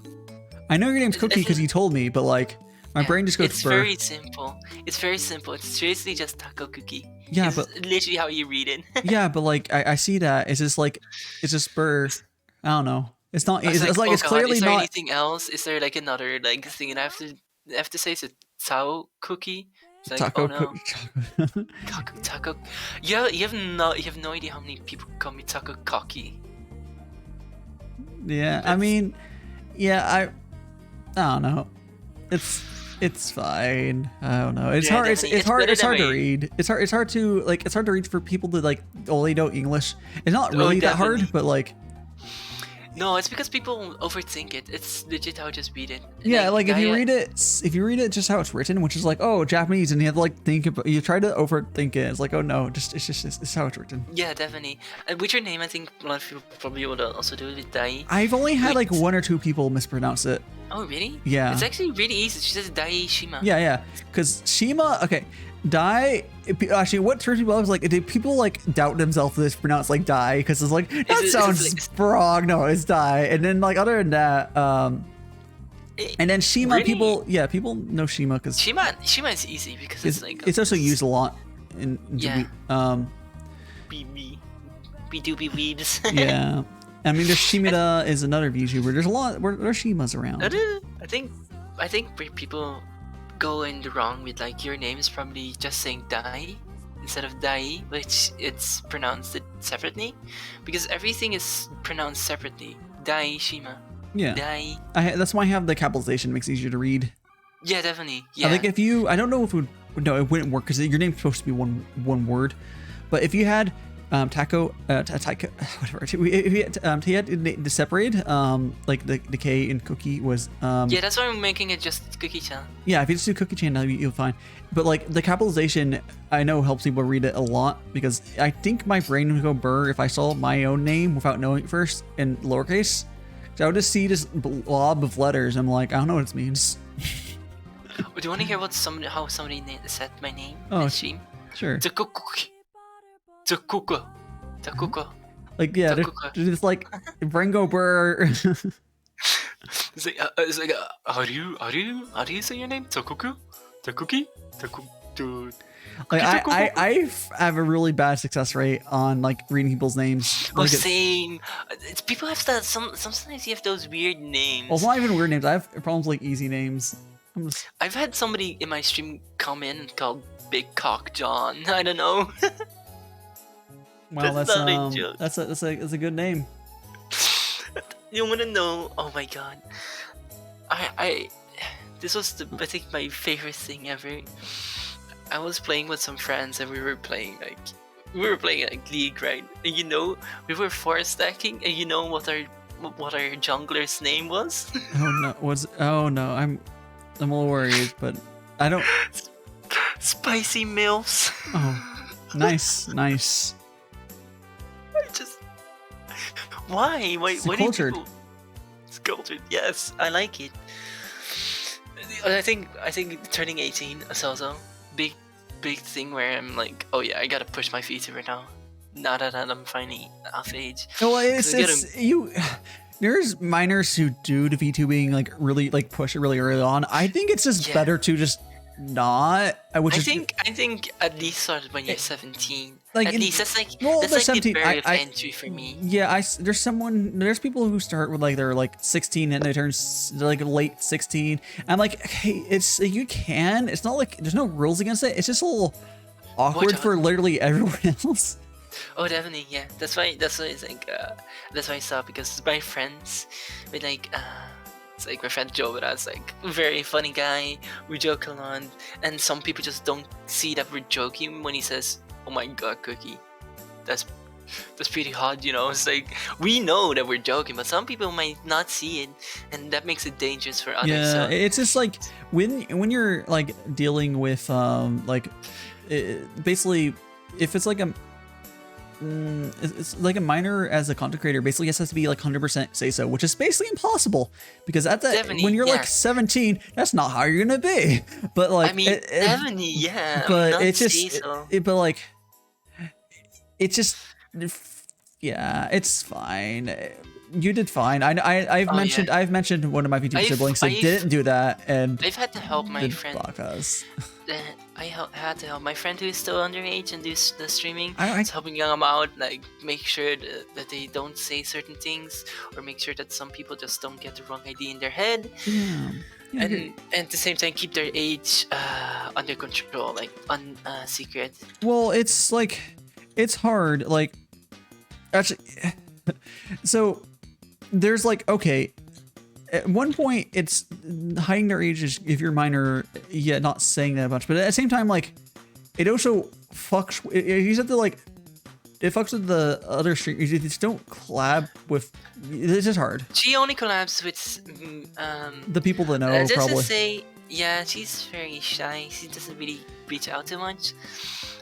I know your name's Cookie because you told me, but like my brain just goes it's burr. very simple. It's very simple. It's seriously just taco cookie. Yeah, it's but literally how you read it. yeah, but like I see that it's just burr. I don't know. It's not. It's like it's clearly is there not. anything else? Is there like another like thing? And I have to say it's a Tao cookie. It's like, Taco oh no. cookie. Taco. Yeah, you have no idea how many people call me Taco Cocky. Yeah, I mean, yeah, I don't know. It's fine. I don't know. It's Yeah, hard. definitely. It's hard. better It's hard than to me. read. It's hard to like. It's hard to read for people that like only know English. It's not really that hard, definitely. but like. No, it's because people overthink it. It's legit how I just read it. Yeah, like if you read it just how it's written, which is like, oh, Japanese, and you have to like think about, you try to overthink it. It's like, oh no, it's how it's written. Yeah, definitely. With your name, I think a lot of people probably would also do it with Dai. I've only had like Wait. 1 or 2 people mispronounce it. Oh, really? Yeah. It's actually really easy. She says DaiShima. Yeah, because Shima, okay, Dai. Actually, what turns people off is like, did people like doubt themselves that it's pronounced like die? Because it's like that sounds wrong. No, it's die. And then like other than that, and then Shima, really? people know Shima because Shima is easy because it's like it's also used a lot in Yeah. we do be weebs. yeah. I mean, there's Shimida is another VTuber. There's a lot. There's Shimas around. I think where people go in the wrong with like your name is probably just saying Dai instead of Dai, which it's pronounced separately, because everything is pronounced separately. DaiShima. Yeah. Dai. That's why I have the capitalization. It makes it easier to read. Yeah, definitely. Yeah. I think if you, I don't know if it would. No, it wouldn't work because your name's supposed to be one word. But if you had taco, whatever. If you had to separate, like the K in cookie was. Yeah, that's why I'm making it just cookie-chan. Yeah, if you just do cookie-chan, you'll find. But like the capitalization, I know helps people read it a lot because I think my brain would go burr if I saw my own name without knowing it first in lowercase. So I would just see this blob of letters. I'm like, I don't know what it means. Do you want to hear how somebody said my name? Oh, Stream? Sure. Takuko. Like yeah, there's like Bringo Burr. It's like how do you say your name? Takuku? Takuki? Like I have a really bad success rate on like reading people's names. Oh, Like same. People have that. Sometimes you have those weird names. well, it's not even weird names. I have problems with, like easy names. I've had somebody in my stream come in and called Big Cock John. I don't know. Well, That's not a joke. that's a good name. You want to know? Oh my god. This was I think my favorite thing ever. I was playing with some friends and we were playing like League, right? And you know, we were 4-stacking, and you know what our jungler's name was? Oh no, I'm a little worried, but I don't. Spicy Milfs. Oh, nice. Why? Why do cultured. people... It's cultured. Yes, I like it. I think turning 18 is also big thing where I'm like, oh yeah, I gotta push my Vtuber now. Now that I'm finally off age. Well, there's minors who do the VTubing like really like push it really early on. I think it's just better to just not. I think at least start when you're 17. like At least that's like well, that's like 17, the barrier of entry for me. Yeah, there's people who start with like they're like 16 and they turn like late 16. I'm like, hey, it's you can. It's not like there's no rules against it. It's just a little awkward for literally everyone else. Oh, definitely, yeah. That's why it's like that's why I stopped, because my friends with like it's like my friend Joe, that's like a very funny guy. We joke a lot, and some people just don't see that we're joking when he says, "Oh my god, Cookie, that's pretty hot," you know. It's like we know that we're joking, but some people might not see it, and that makes it dangerous for others. Yeah, so. it's just like when you're like dealing with basically if it's like it's like a minor as a content creator basically has to be like 100% say so, which is basically impossible because at that when you're like 17, that's not how you're gonna be. But like I mean, 70, yeah. But it's just but like it's just yeah, it's fine. You did fine. I've mentioned one of my VTuber siblings that didn't do that, and I've had to help my friend. I had to help my friend who is still underage and do the streaming. It's helping them out, like make sure that they don't say certain things, or make sure that some people just don't get the wrong idea in their head. Yeah. And at the same time keep their age under control, like secret. Well, it's like it's hard. Like actually, so there's like okay. At one point, it's hiding their age if you're minor, yeah, not saying that much. But at the same time, like, it also fucks. You have to like, it fucks with the other streamers. You just don't collab with. It's just hard. She only collabs with the people that know. Just probably. To say, yeah, she's very shy. She doesn't really reach out too much.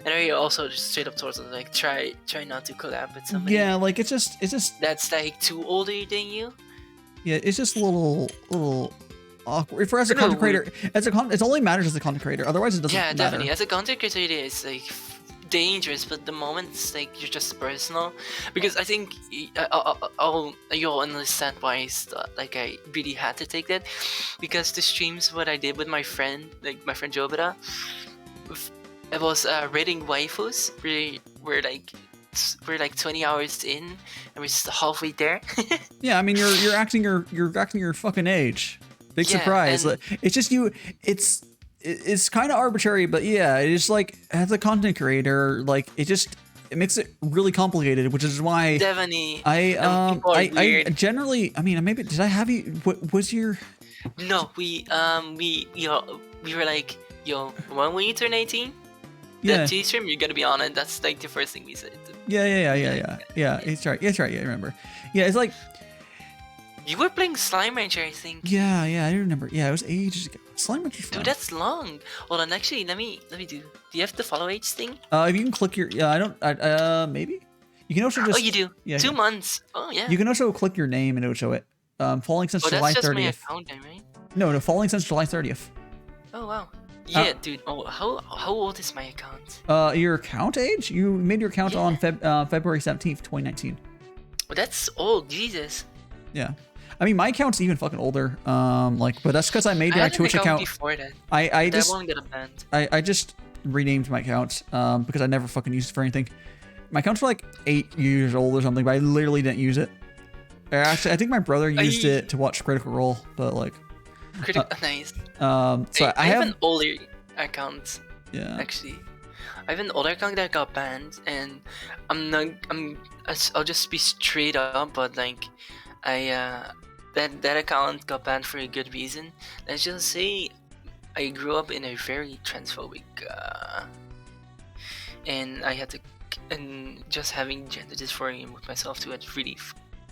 And I also just straight up told her like, try not to collab with somebody. Yeah, like it's just that's like too older than you. Yeah, it's just a little awkward. For as a content creator, it only matters as a content creator. Otherwise, it doesn't matter. Yeah, definitely. As a content creator, it is like dangerous, but the moment it's like you're just personal. Because I think you'll understand why I really had to take that. Because the streams, what I did with my friend, like my friend Jobita, it was rating waifus. We're like 20 hours in, and we're just halfway there. Yeah, I mean you're acting your fucking age. Big surprise. It's just you. It's kind of arbitrary, but yeah, it's like as a content creator, like it makes it really complicated, which is why definitely I generally, I mean, maybe did I have you? What was your? No, we were like, yo, when will you turn 18? Yeah. That T-stream, you're gonna be on it. That's like the first thing we said. Yeah. It's right. Yeah, I remember. Yeah, it's like you were playing Slime Rancher, I think. Yeah, I remember. Yeah, it was ages ago. Slime Rancher. Dude, that's long. Hold on, actually, let me do. Do you have the follow age thing? If you can click your, I don't. Maybe. You can also just. Oh, you do. Yeah. 2 months. Oh, yeah. You can also click your name and it would show it. Falling since July 30th. That's just my account then, right? No, falling since July 30th. Oh wow. Yeah, dude. Oh, how old is my account? Your account age? You made your account on February 17th, 2019. Well, that's old, Jesus. Yeah, I mean my account's even fucking older. But that's because I made my Twitch account before that. I that just won't get a banned. I just renamed my account because I never fucking used it for anything. My account's like 8 years old or something, but I literally didn't use it. Actually, I think my brother used it to watch Critical Role, but like. Nice. So I have an older account. Yeah. Actually, I have an older account that got banned, and I'll just be straight up, but like, that account got banned for a good reason. Let's just say, I grew up in a very transphobic, and I had to, and just having gender dysphoria with myself too, it really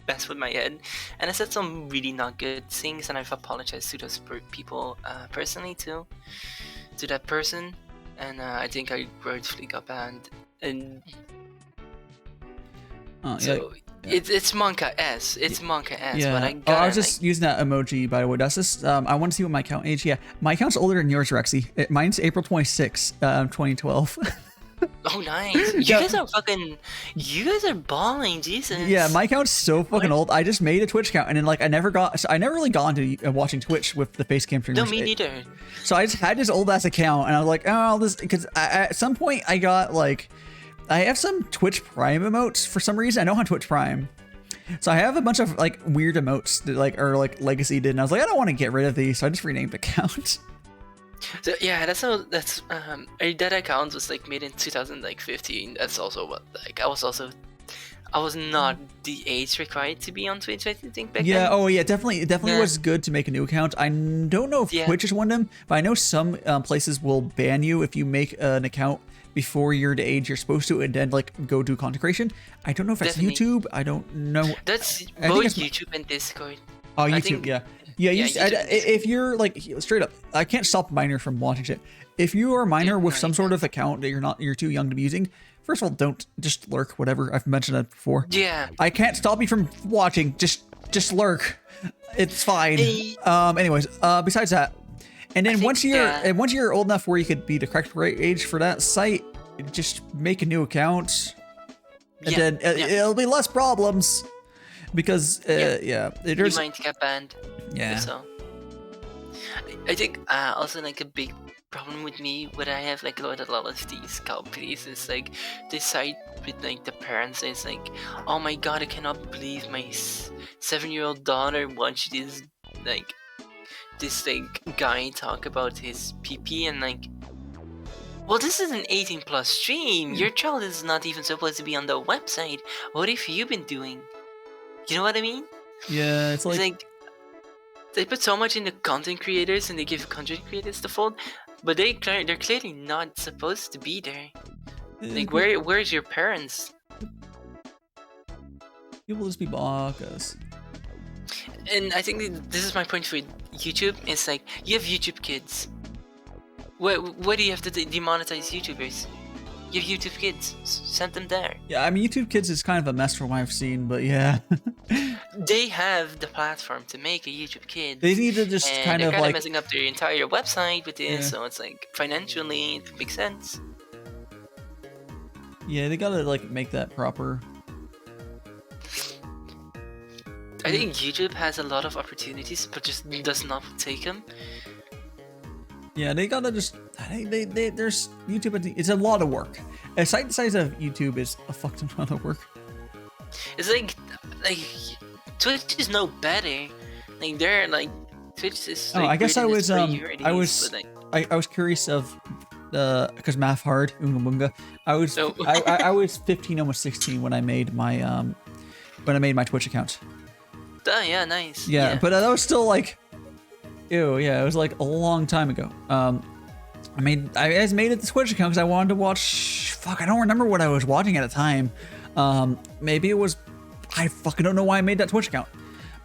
messed with my head, and I said some really not good things, and I've apologized to those people personally too, to that person, and I think I rightfully got banned, and it's Monka S. It's Monka S. Yeah. But I got. I was just using that emoji, by the way. That's just I want to see what my account age. Yeah, my account's older than yours, Rexy. Mine's April 26, 2012. Oh, nice. You guys are balling, Jesus. Yeah, my account's so fucking old. I just made a Twitch account, and then like I never really got into watching Twitch with the face cam streamers. No, me neither. So I just had this old ass account, and I was like, oh, this, because at some point I got like, I have some Twitch Prime emotes for some reason. I know on Twitch Prime. So I have a bunch of like weird emotes that like are like legacy did, and I was like, I don't want to get rid of these, so I just renamed the account. So yeah, that account was like made in 2015. That's also what like I was not the age required to be on Twitch, I think, back then. Oh yeah, definitely was good to make a new account. I don't know if Twitch is one of them, but I know some places will ban you if you make an account before you're the age you're supposed to, and then like go do content creation. I don't know if that's YouTube. I don't know. That's both YouTube and Discord. Oh, YouTube, yeah. If you're like straight up, I can't stop minors from watching shit. If you are a minor with some sort of account that you're too young to be using, first of all, don't just lurk. Whatever, I've mentioned that before. Yeah. I can't stop you from watching. Just lurk. It's fine. Anyways, besides that, and then once you're old enough where you could be the correct age for that site, just make a new account, and then it'll be less problems. Because you might get banned. Yeah. So I think also like a big problem with me when I have like a lot of these companies is like they side with like the parents. It's like, oh my god, I cannot believe my 7-year-old daughter watched this guy talk about his PP, and like, well, this is an 18+ stream. Your child is not even supposed to be on the website. What have you been doing? You know what I mean? Yeah, it's like they put so much into content creators, and they give content creators the fault, but they're clearly not supposed to be there. Like, where's your parents? People just be bonkers. And I think this is my point for YouTube. It's like, you have YouTube Kids. What do you have to demonetize YouTubers? You have YouTube Kids. Send them there. Yeah, I mean, YouTube Kids is kind of a mess from what I've seen, but yeah. They have the platform to make a YouTube Kids. They need to just kind of like messing up their entire website with this, so it's like financially it makes sense. Yeah, they gotta like make that proper. I think YouTube has a lot of opportunities, but just does not take them. Yeah, they gotta just. There's YouTube. It's a lot of work. A site the size of YouTube is a fuck ton of work. It's like Twitch is no better. Like they're like Twitch is. Like, I guess I was I was curious of because math hard Unga Bunga. I was 15, almost 16 when I made my Twitch account. Oh yeah, nice. Yeah, but that was still like. Ew, yeah, it was like a long time ago. I just made it the Twitch account because I wanted to watch. Fuck, I don't remember what I was watching at the time. Maybe it was. I fucking don't know why I made that Twitch account,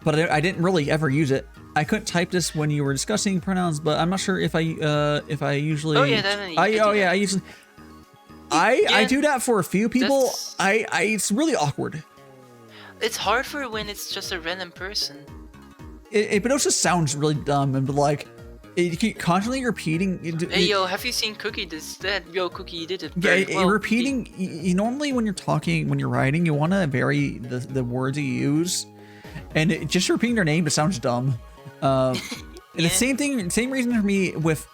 but I didn't really ever use it. I couldn't type this when you were discussing pronouns, but I'm not sure if I usually. Oh yeah, definitely. I usually. I do that for a few people. It's really awkward. It's hard for when it's just a random person. But it also sounds really dumb and like you keep constantly repeating. Hey yo, have you seen Cookie? Yo, Cookie, you did it. Repeating. You normally when you're talking, when you're writing, you want to vary the words you use, and just repeating their name, it sounds dumb. And the same reason for me with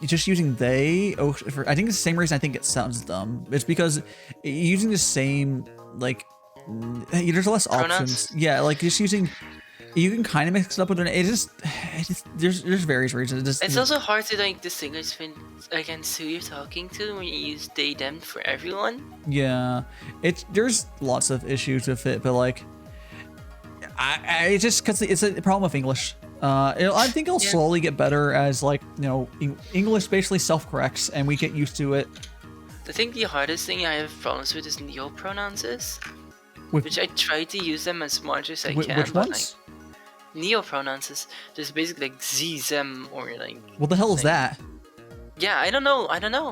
just using they. I think it's the same reason I think it sounds dumb. It's because using the same like there's less options. Yeah, like just using. You can kind of mix it up with there's various reasons. It's also hard to like distinguish against who you're talking to when you use they them for everyone. Yeah, there's lots of issues with it, but like, I just because it's a problem with English. I think it'll slowly get better as like English basically self-corrects and we get used to it. I think the hardest thing I have problems with is neo-pronouns, which I try to use them as much as I can. Which ones? Neo-pronouns is just basically like z, them, or like. What the hell is that? Yeah, I don't know.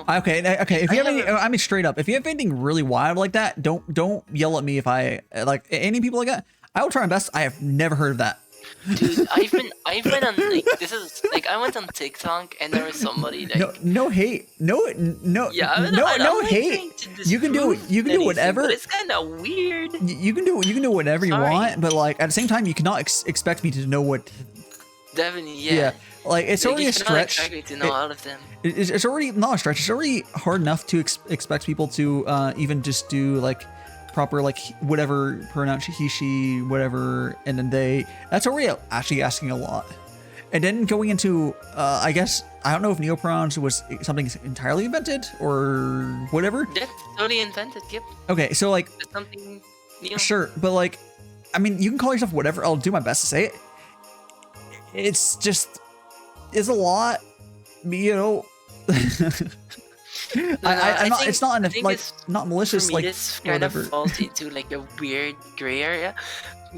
Okay. If you have straight up, if you have anything really wild like that, don't yell at me if I like any people like that. I will try my best. I have never heard of that. Dude, I've been on like this is like I went on TikTok and there was somebody like no hate no hate. You can do whatever. But it's kind of weird. You can do whatever you want, but like at the same time, you cannot expect me to know what definitely, yeah. Like it's already a stretch. Expect me to know all of them. It's already not a stretch. It's already hard enough to expect people to even just do like proper like whatever pronoun he she whatever and then they. That's already actually asking a lot. And then going into I guess I don't know if neopronouns was something entirely invented or whatever. That's totally invented. Yep. Okay, so like That's something new. sure, but like I mean you can call yourself whatever. I'll do my best to say it. It's just. Is a lot, you know. I'm not. It's not like not malicious. Like this kind whatever. of falls into like a weird gray area.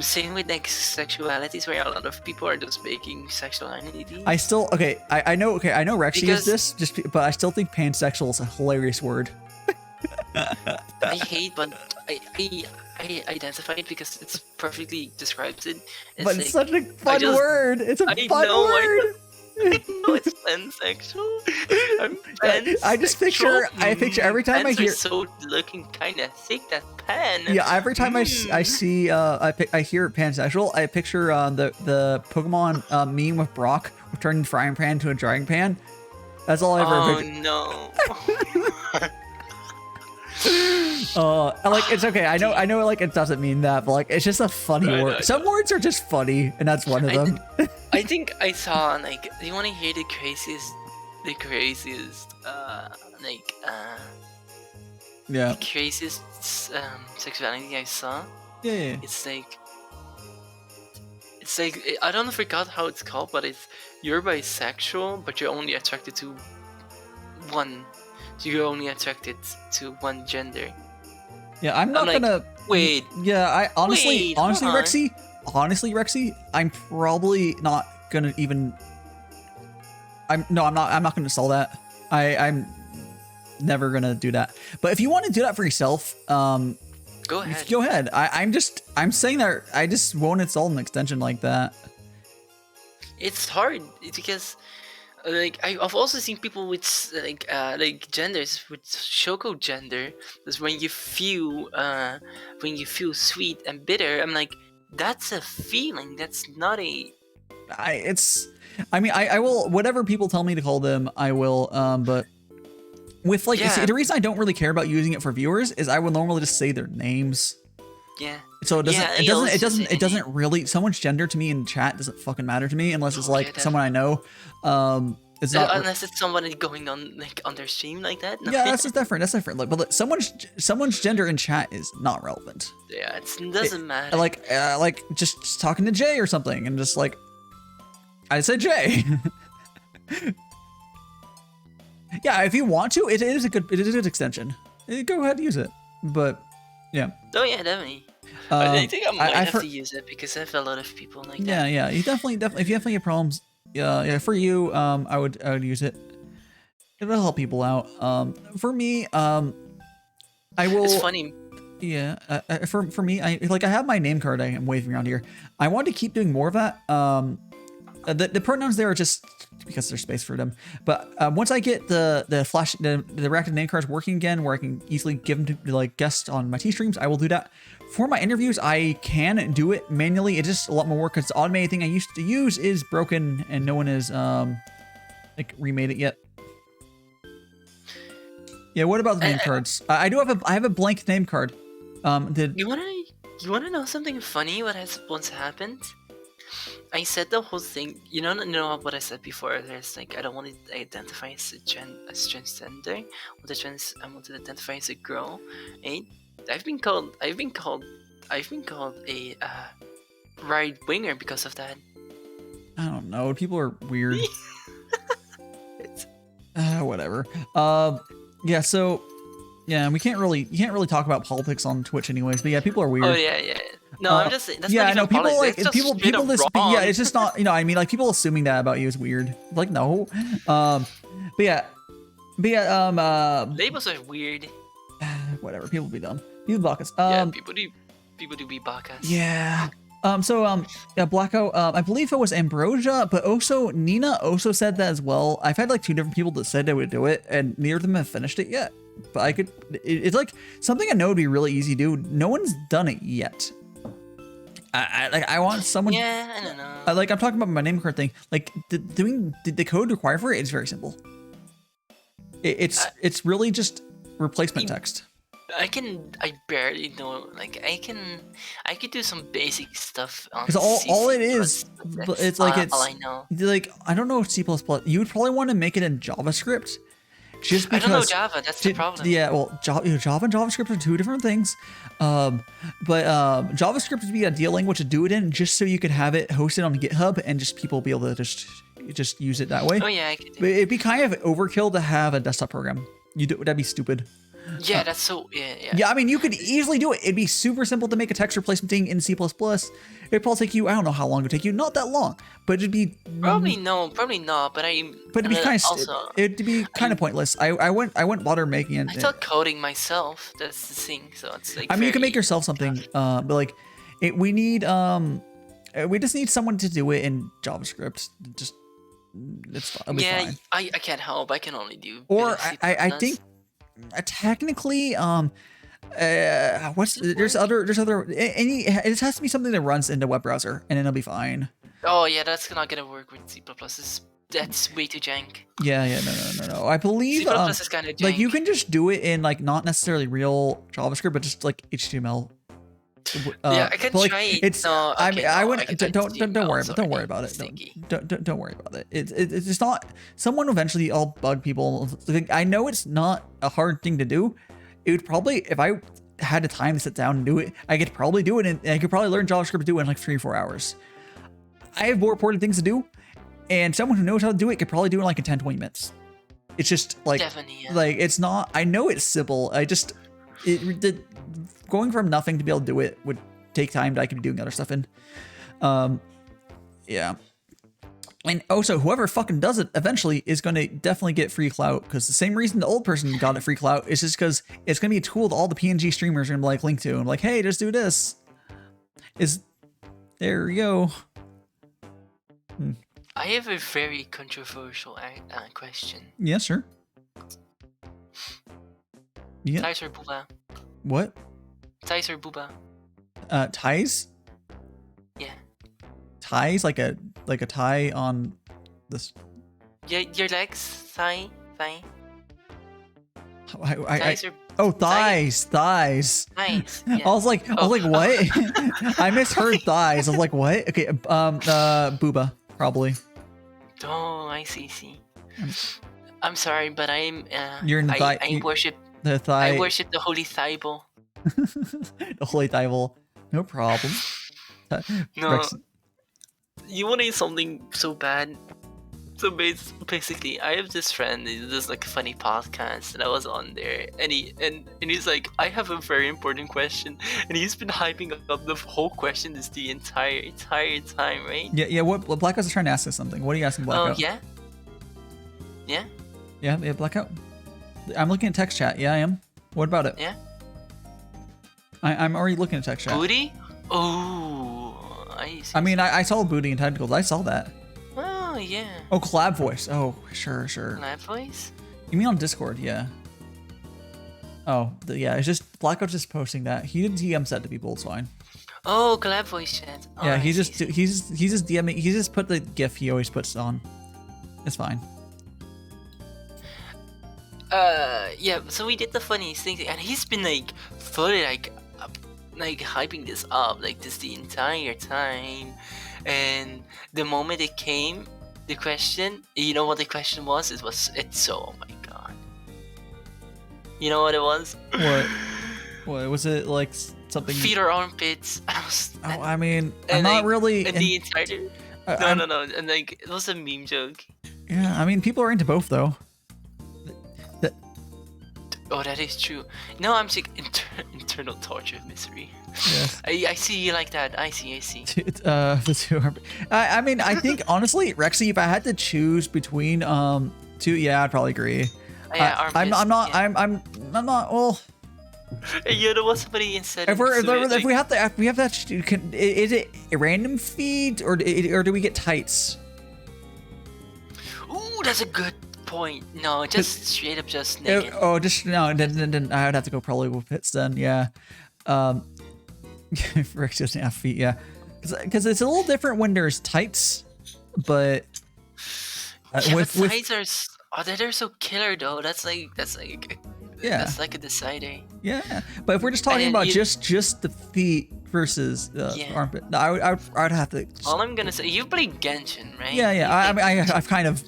Same with like sexualities, where a lot of people are just making sexual identity. I still okay. I know. Okay, I know Rexy is this. But I still think pansexual is a hilarious word. I hate, but I identify it because it's perfectly describes it. But it's such a fun word. It's a fun word. No, it's pansexual. I'm pansexual. I just picture. I picture every time I hear. So looking kind of thick, that pan. Yeah, every time I see I hear pansexual, I picture the Pokemon meme with Brock turning frying pan to a drying pan. That's all I ever picture. Oh no. Like it's okay. I know. Like it doesn't mean that, but like it's just a funny word. Some words are just funny, and that's one of them. I think I saw like. Do you want to hear the craziest, yeah, the craziest sexuality I saw? Yeah. It's like I don't forgot how it's called, but it's you're bisexual, but you're only attracted to one. You're only attracted to one gender. Yeah, I'm not gonna wait. Yeah, I honestly, Rexy, I'm probably not gonna even. I'm not gonna sell that. I'm never gonna do that. But if you want to do that for yourself, go ahead. Go ahead. I'm saying that I just won't install an extension like that. It's hard because. Like I've also seen people with like genders with Shoko gender. That's when you feel sweet and bitter. I'm like, that's a feeling. That's not a. I will whatever people tell me to call them. I will. But with like the reason I don't really care about using it for viewers is I will normally just say their names. Yeah. So it doesn't really someone's gender to me in chat doesn't fucking matter to me unless it's like someone I know. It's not unless it's somebody going on like on their stream like that. No. Yeah, that's just different. That's different. Like, but someone's gender in chat is not relevant. Yeah, it doesn't matter. Like just talking to Jay or something, and just like I said Jay. Yeah, if you want to, it is a good extension. Go ahead and use it. But yeah. Oh yeah, definitely. I think I might have to use it because I have a lot of people like that. Yeah. You definitely. If you definitely have problems, yeah. For you, I would use it. It'll help people out. For me, I will. It's funny. Yeah. For me, I have my name card I am waving around here. I want to keep doing more of that. The pronouns there are just because there's space for them. But once I get the reactive name cards working again, where I can easily give them to like guests on my T streams, I will do that. For my interviews, I can do it manually. It's just a lot more work because the automated thing I used to use is broken and no one has like remade it yet. Yeah. What about the name cards? I have a blank name card. You wanna know something funny? What has once happened? I said the whole thing. You know what I said before. There's like I don't want to identify as transgender. I want to identify as a girl. And I've been called a right winger because of that. I don't know. People are weird. Whatever. Yeah. So yeah, you can't really talk about politics on Twitch anyways. But yeah, people are weird. Oh yeah. No, I'm just saying. That's yeah, not no, even people politics. like people this. Yeah, it's just not. I mean, like people assuming that about you is weird. Like no. But yeah. Labels are weird. Whatever. People be dumb. People block us. Yeah, people do be bacchus. Yeah. Blacko, I believe it was Ambrosia, but also Nina also said that as well. I've had like 2 different people that said they would do it, and neither of them have finished it yet. But it's like something I know would be really easy to do. No one's done it yet. I want someone. Yeah, I don't know. Like I'm talking about my name card thing. Like doing the code required for it is very simple. It's really just replacement text. I barely know. Like I could do some basic stuff on. Because all it is, it's like all I know. Like I don't know C++. You would probably want to make it in JavaScript. Just because, I don't know Java. That's the problem. Yeah, well, Java and JavaScript are two different things. But JavaScript would be a ideal language to do it in, just so you could have it hosted on GitHub and just people be able to just use it that way. Oh yeah, I could. It'd be kind of overkill to have a desktop program. That'd be stupid. Yeah, that's so. Yeah. Yeah, I mean, you could easily do it. It'd be super simple to make a text replacement thing in C++. It'd probably take you, I don't know how long it would take you, not that long, but it'd be probably not. But it'd be kind of it'd be kind of pointless. I wouldn't bother making it. I thought coding myself. That's the thing. So it's like. I mean, you can make yourself something, but like, we just need someone to do it in JavaScript. Just it's fine. Yeah, I can't help. I can only do. Or I think. Technically, there's other it has to be something that runs in the web browser and then it'll be fine. Oh yeah, that's not gonna work with C++. That's way too jank. Yeah, no. I believe C++ is kind of jank. like you can just do it in like not necessarily real JavaScript, but just like HTML. Yeah, I can try it. It's. No, I mean, I wouldn't. Don't worry. Sorry, Don't worry about it. Don't worry about it. It's just not. Someone eventually, I'll bug people. I know it's not a hard thing to do. It would probably, if I had the time to sit down and do it, I could probably do it, and I could probably learn JavaScript to do it in like 3 or 4 hours. I have more important things to do, and someone who knows how to do it could probably do it in like in 10, 20 minutes. It's just like, like it's not. I know it's simple. Going from nothing to be able to do it would take time that I could be doing other stuff in. Yeah. And also, whoever fucking does it eventually is going to definitely get free clout, because the same reason the old person got it free clout is just because it's going to be a tool that all the PNG streamers are going to like link to and like, hey, just do this. There you go. I have a very controversial question. Yeah, sure. Yeah. Ties or booba? What? Ties or booba? Ties? Yeah. Ties like a tie on this. Yeah, your legs, thigh. Thighs. Thighs. Thighs. Yeah. I was like, what? I misheard thighs. I was like, what? Okay, booba probably. Oh, I see. I'm sorry, but I'm. You're in the thigh. I worship the thigh. I worship the holy thigh bowl. The holy thigh bowl. No problem. No. Rex. You want to eat something so bad? So basically, I have this friend. He does like a funny podcast, and I was on there, and he's like, I have a very important question, and he's been hyping up the whole question the entire time, right? Yeah. What Blackout's trying to ask us something. What are you asking Blackout? Oh yeah. Yeah, Blackout. I'm looking at text chat. Yeah, I am. What about it? Yeah. I'm already looking at text chat. Booty? Oh, I see. I mean, I saw booty and tentacles. I saw that. Oh yeah. Oh, collab voice. Oh, sure. Collab voice? You mean on Discord? Yeah. Oh, yeah. It's just Blackout's just posting that. He did DM set to people. It's fine. Oh, collab voice chat. Oh, yeah, he's just DMing. He just put the GIF he always puts on. It's fine. Yeah. So we did the funniest thing, and he's been like fully like hyping this up like this the entire time, and the moment it came, the question, you know what the question was? Oh my god. You know what it was? What was it, like something? Feet or armpits? I mean, I'm not really. And the entire. No, and like it was a meme joke. Yeah, I mean, people are into both though. Oh, that is true. No, I'm sick. Internal torture of misery. Yes. I see you like that. I see. The two are. I mean, I think honestly, Rexy, if I had to choose between two, yeah, I'd probably agree. Yeah, I'm not. Well. You know what? Somebody instead. If we have that, is it a random feed or do we get tights? Ooh, that's a good point. No, just straight up just naked. Then I'd have to go probably with pits then. Yeah. Rex doesn't have feet. Yeah. because it's a little different when there's tights, but with tights they're so killer though. That's like yeah, that's like a decider. Yeah, but if we're just talking about just the feet versus the armpit, no, I would have to. All I'm gonna say, you played Genshin, right? Yeah. I mean, I've kind of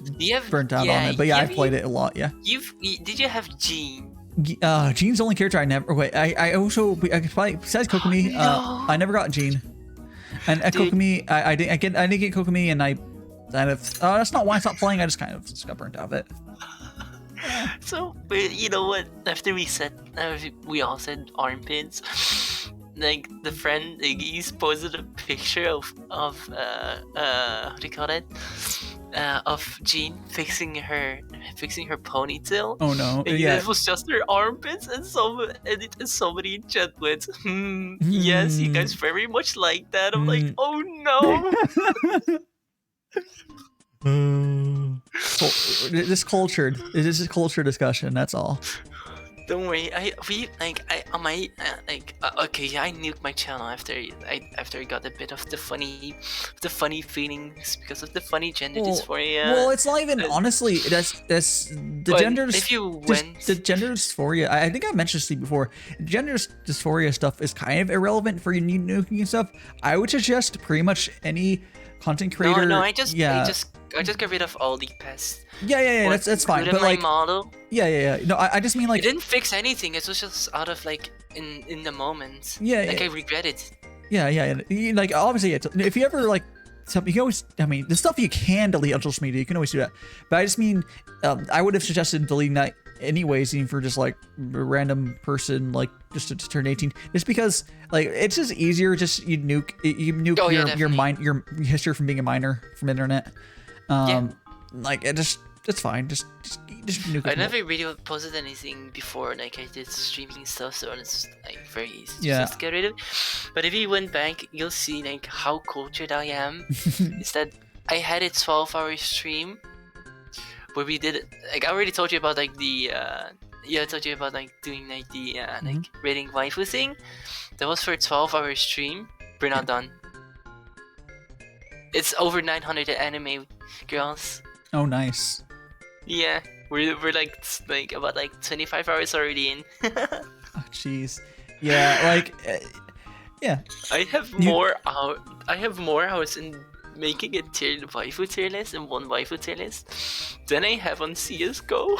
burnt out on it, but yeah, I've played it a lot. Yeah. Did you have Jean? Jean's the only character I never. Wait, I also besides Kokomi, no. I never got Jean, and Kokomi, I didn't get Kokomi, and I kind of. That's not why I stopped playing. I just kind of got burnt out of it. So, but you know what? After we all said armpits. Like the friend, like, he's posted a picture of what do you call it? Of Jean fixing her ponytail. Oh no! And yeah, it was just her armpits, and it has so many chat with. Yes, you guys very much like that. I'm like, oh no. This is cultured. It is a culture discussion. That's all. Don't worry. I nuked my channel after I got a bit of the funny feelings because of the funny gender dysphoria. Well, it's not even honestly. That's the gender. The gender dysphoria. I think I mentioned this before. Gender dysphoria stuff is kind of irrelevant for your nuking and stuff. I would suggest pretty much any content creator. No, I just got rid of all the pests. Yeah. That's fine. But like model. Yeah. No, I just mean like it didn't fix anything. It was just out of like in the moment. Yeah. Like I regret it. Yeah. Like obviously, if you ever like something, you can always. I mean, the stuff you can delete on social media, you can always do that. But I just mean, I would have suggested deleting that anyways, even for just like a random person, like just to turn 18, just because like it's just easier. Just you nuke your history from being a minor from internet. Like it's fine. Just nuke it. I never really posted anything before, like I did streaming stuff, so it's like very easy to just get rid of. But if you went back, you'll see like how cultured I am. Is that I had a 12-hour stream where we did like I already told you about like the I told you about like doing like the like rating waifu thing. That was for a 12-hour stream. We're not done. It's over 900 anime girls. Oh, nice. Yeah, we're like about like 25 hours already in. Oh, jeez. Yeah, like, yeah. I have more hours in making a waifu tier list and one waifu tier list than I have on CS:GO.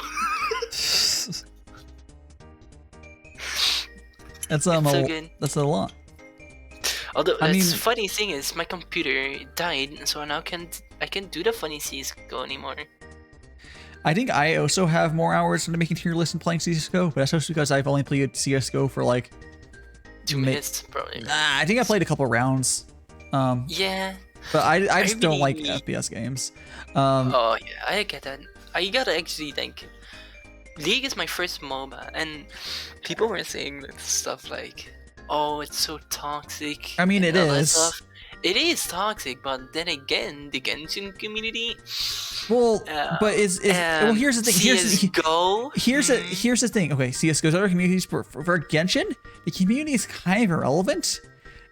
That's so good. That's a lot. Although funny thing is my computer died, so now I can't do the funny CS:GO anymore. I think I also have more hours into making tier list and playing CS:GO, but that's just because I've only played CS:GO for like 2 minutes, probably. I think I played a couple rounds. Yeah. But I just don't like FPS games. Oh yeah, I get that. I gotta actually think. League is my first MOBA, and people were saying stuff like, "Oh, it's so toxic." I mean, it is. It is toxic, but then again, the Genshin community. Well, but well, here's the thing. CS:GO. Here's the thing. Okay, CS:GO's other communities for Genshin, the community is kind of irrelevant,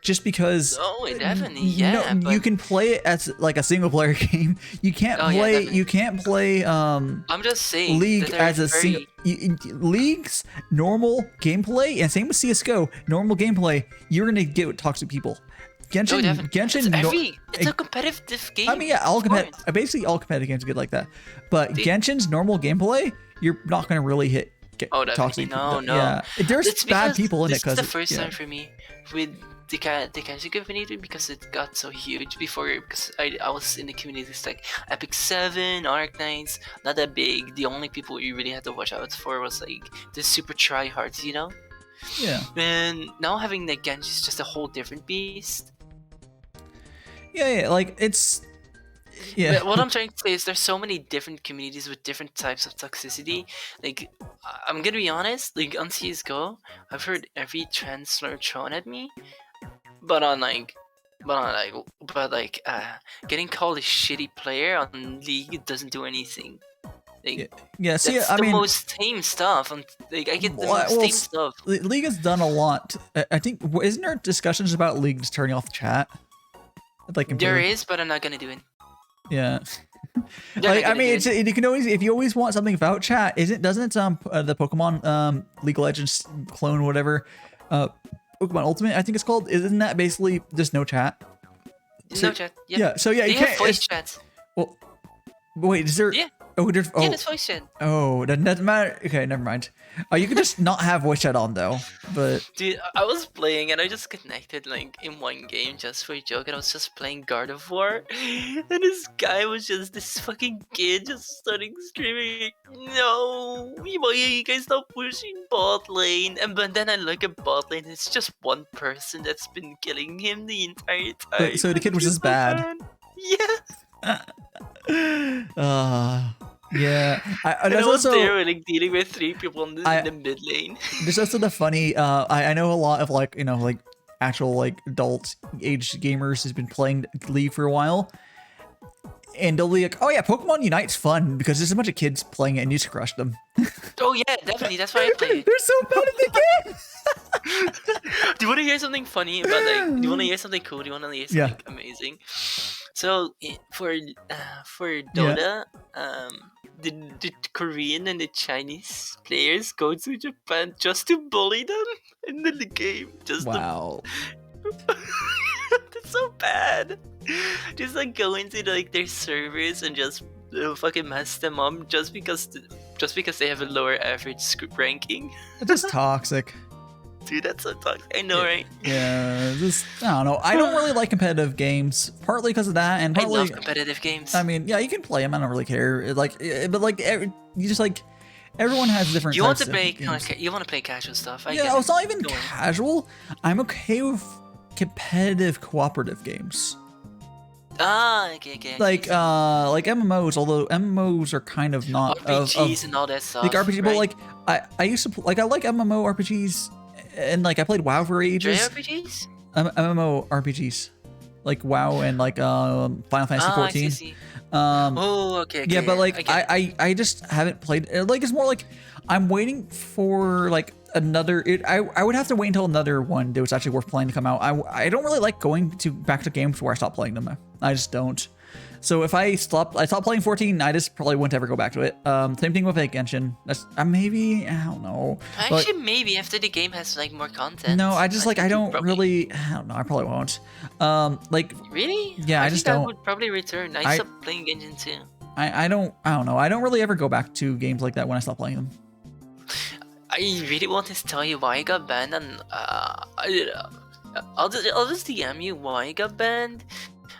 just because. Oh, definitely, yeah. You can play it as like a single player game. You can't play. You can't play. I'm just saying. League as a single. League's normal gameplay, and same with CS:GO. Normal gameplay, you're gonna get with toxic people. Genshin, it's a competitive game. I mean, yeah, basically all competitive games are good like that. But Genshin's normal gameplay, you're not gonna really hit toxic people. No. Yeah, there's bad people in it. This is the first time for me with the Genshin community because it got so huge before. Because I was in the communities like Epic 7, Arc Knights, not that big. The only people you really had to watch out for was like the super tryhards, you know. Yeah. And now having the Genshin is just a whole different beast. Yeah, like it's. Yeah. But what I'm trying to say is there's so many different communities with different types of toxicity. Like, I'm gonna be honest. Like on CS:GO, I've heard every trans slur thrown at me, but getting called a shitty player on League doesn't do anything. Like, yeah. See, that's the most tame stuff. Like, I get the most tame stuff. League has done a lot. I think isn't there discussions about League just turning off chat? Like there is, but I'm not gonna do it. Yeah. They're Like not I gonna mean, do it's it. you can always if you always want something about chat, doesn't the Pokemon League of Legends clone whatever Pokemon Ultimate I think it's called, isn't that basically just no chat? So, No chat. Yep. Yeah. So yeah, They you have can't. voice chats. Well, wait, is there? Yeah. Oh, there's. Yeah, Oh, that's voice chat. oh, that doesn't matter. Okay, never mind. Oh, you could just not have voice chat on though. But Dude, I was playing and I just connected like in one game just for a joke, and I was just playing God of War, and this guy was just this fucking kid just starting screaming, "No, why are you guys not pushing bot lane?" And but then I look at bot lane, it's just one person that's been killing him the entire time. so the kid was just bad. Yeah. Yeah. And I There's was also there like dealing with 3 people in the mid lane. there's also the funny. I know a lot of like like actual like adult age gamers who's been playing League for a while, and they'll be like, "Oh yeah, Pokemon Unite's fun because there's a bunch of kids playing it and you just crush them." Oh yeah, definitely. That's why I play it. They're so bad at the game. Do you want to hear something funny about like? Do you want to hear something cool? Do you want to hear something amazing? So for Dota, the Korean and the Chinese players go to Japan just to bully them in the game. Just wow. That's so bad. Just like go into like their servers and just fucking mess them up just because they have a lower average ranking. It's just toxic. Dude, that's so toxic. I know, right? Yeah, I don't know. I don't really like competitive games, partly because of that, and partly. I love competitive games. I mean, yeah, you can play them. I don't really care. But like, you just like. Everyone has different. You want to types play? of games. You want to play casual stuff? Yeah, it's not even casual. I'm okay with competitive cooperative games. Okay. Like MMOs, although MMOs are kind of not RPGs and all that stuff. Like RPG, right? but like I used to I like MMO RPGs, and like I played WoW for ages. JRPGs? MMO RPGs, like WoW and like Final Fantasy 14. I see. Okay. Yeah, but like I just haven't played. Like it's more like I'm waiting for like another. I would have to wait until another one that was actually worth playing to come out. I don't really like going back to games where I stop playing them. I just don't. So if I stop playing 14, I just probably wouldn't ever go back to it. Same thing with like Genshin. That's maybe I don't know. Actually, maybe after the game has like more content. No, I just like I don't really. I don't know. I probably won't. Like really? Yeah, I just don't. I would probably return. I stopped playing Genshin too. I don't know. I don't really ever go back to games like that when I stop playing them. I really want to tell you why I got banned, and I'll just DM you why I got banned.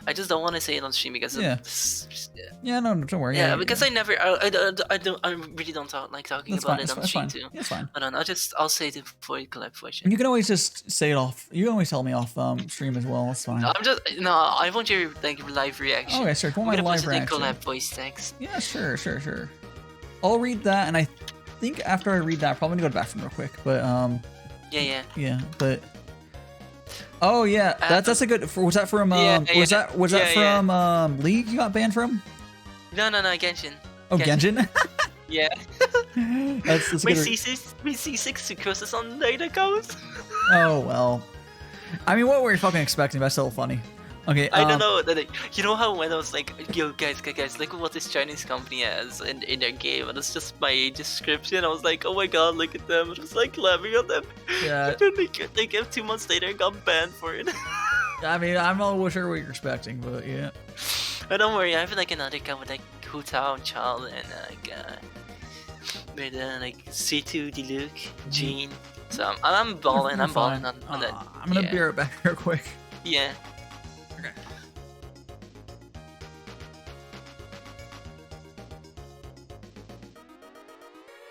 I just don't want to say it on stream because yeah, no, don't worry. Yeah, because I really don't like talking about it on stream too. That's fine. Hold on, I'll say it before you collab question. You can always just say it off. You can always tell me off stream as well. That's fine. I want your like live reaction. Okay, sure. Go on my live reaction. Collab voice text. Yeah, sure. I'll read that, and I think after I read that, I'm probably gonna go to the bathroom real quick. But Yeah, but. Oh yeah, that's a good. Was that from? Was that from League you got banned from? No, Genshin. Oh, Genshin. Yeah. that's my C6 sucrose is on data codes. Oh well. I mean, what were you fucking expecting? That's so funny. Okay. I don't know. You know how when I was like, yo guys, look at what this Chinese company has in their game, and it's just my description. I was like, oh my god, look at them. I was like laughing at them. Yeah. And then they gave 2 months later and got banned for it. I mean, I'm not sure what you're expecting, but yeah. But don't worry, I have like another account with like Hu Tao and Chal and like C2 Diluc, Jean. So I'm balling. I'm balling on that. I'm gonna be right back real quick. Yeah.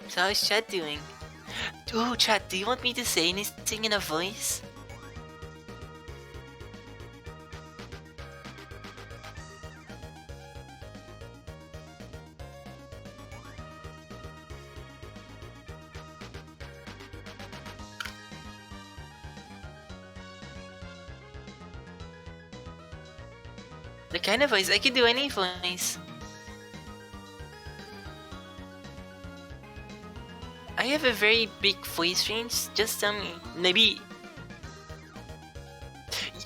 So how's chat doing? Oh, chat, do you want me to say anything in a voice? The kind of voice, I can do any voice. I have a very big voice range, just tell me. Maybe...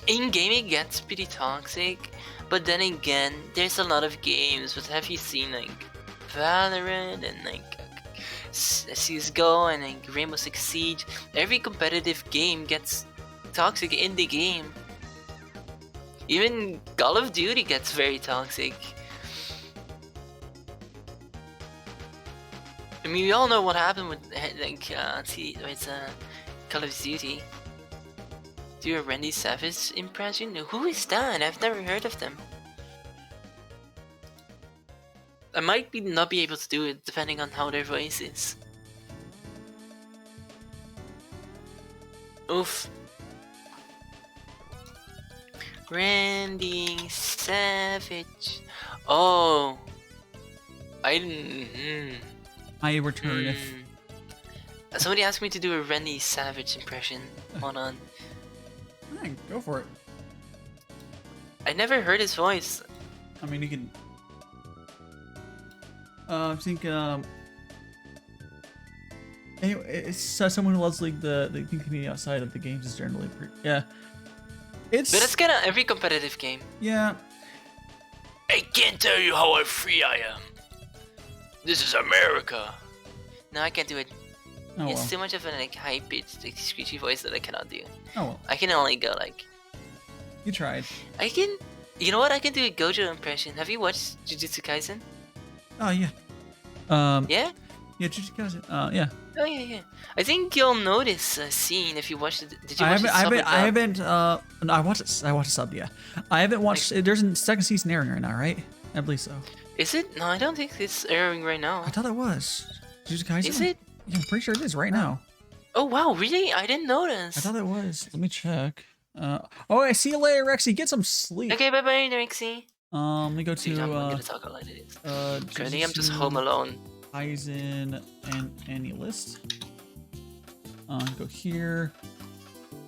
In game it gets pretty toxic, but then again, there's a lot of games. But have you seen like Valorant and like CS:GO and like Rainbow Six Siege? Every competitive game gets toxic in the game. Even Call of Duty gets very toxic. I mean, we all know what happened with like Call of Duty. Do a Randy Savage impression? Who is that? I've never heard of them. I might not be able to do it depending on how their voice is. Oof. Randy Savage. Oh. I return if... Somebody asked me to do a Randy Savage impression. Hold on. Fine, go for it. I never heard his voice. I mean, you can... I think, anyway, it's someone who loves like the community outside of the games is generally pretty... Yeah. But it's kind of every competitive game. Yeah. I can't tell you how free I am. This is America. No, I can't do it. Oh, It's well. too much of a like high-pitched, like, screechy voice that I cannot do. Oh well. I can only go like... You tried. I can... You know what? I can do a Gojo impression. Have you watched Jujutsu Kaisen? Oh yeah. Yeah? Yeah, Jujutsu Kaisen. Yeah. Oh yeah. I think you'll notice a scene if you watch it. Did you watch it? I haven't. No, I watched it. I watched a sub. Yeah. I haven't watched. There's a second season airing right now, right? I believe so. Is it? No, I don't think it's airing right now. I thought it was. Jujutsu Kaisen. Is it? Yeah, I'm pretty sure it is right now. Oh wow, really? I didn't notice. I thought it was. Let me check. Oh, I see you later, Rexy. Get some sleep. Okay, bye bye, Rexy. Let me go to. I'm gonna talk about it. Currently, I'm just Jujutsu home alone. Kaisen and any list. Go here.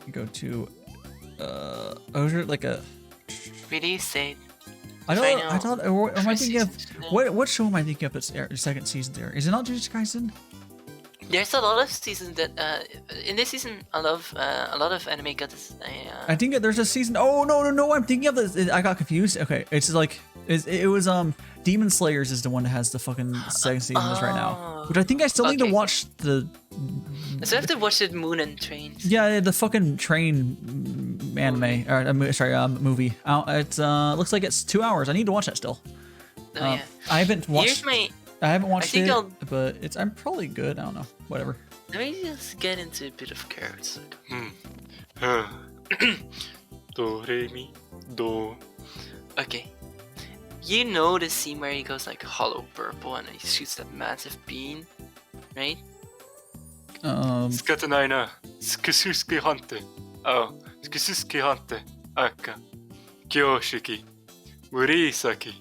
You go to. Is it like a? Release date. I don't. Final I thought. Or am I thinking of? seasons, no. What show am I thinking of? That's second season there. Is it not Jujutsu Kaisen? There's a lot of seasons that in this season a lot of anime got this. I think there's a season. Oh no! I'm thinking of this. I got confused. Okay, it's like it was Demon Slayers is the one that has the fucking second season right now, which I think I still need to watch the. So I have to watch the Moon and Trains. Yeah, the fucking train anime or movie. It looks like it's 2 hours. I need to watch that still. Oh, yeah. I haven't watched. I haven't watched it, but I'm probably good. I don't know. Whatever. Let me just get into a bit of carrots. Do, re, mi, do. Okay. You know the scene where he goes like hollow purple and he shoots that massive bean, right? Skatanai na. Skususki hante. Oh. Skususki hante. Aka. Kyoshiki. Murisaki.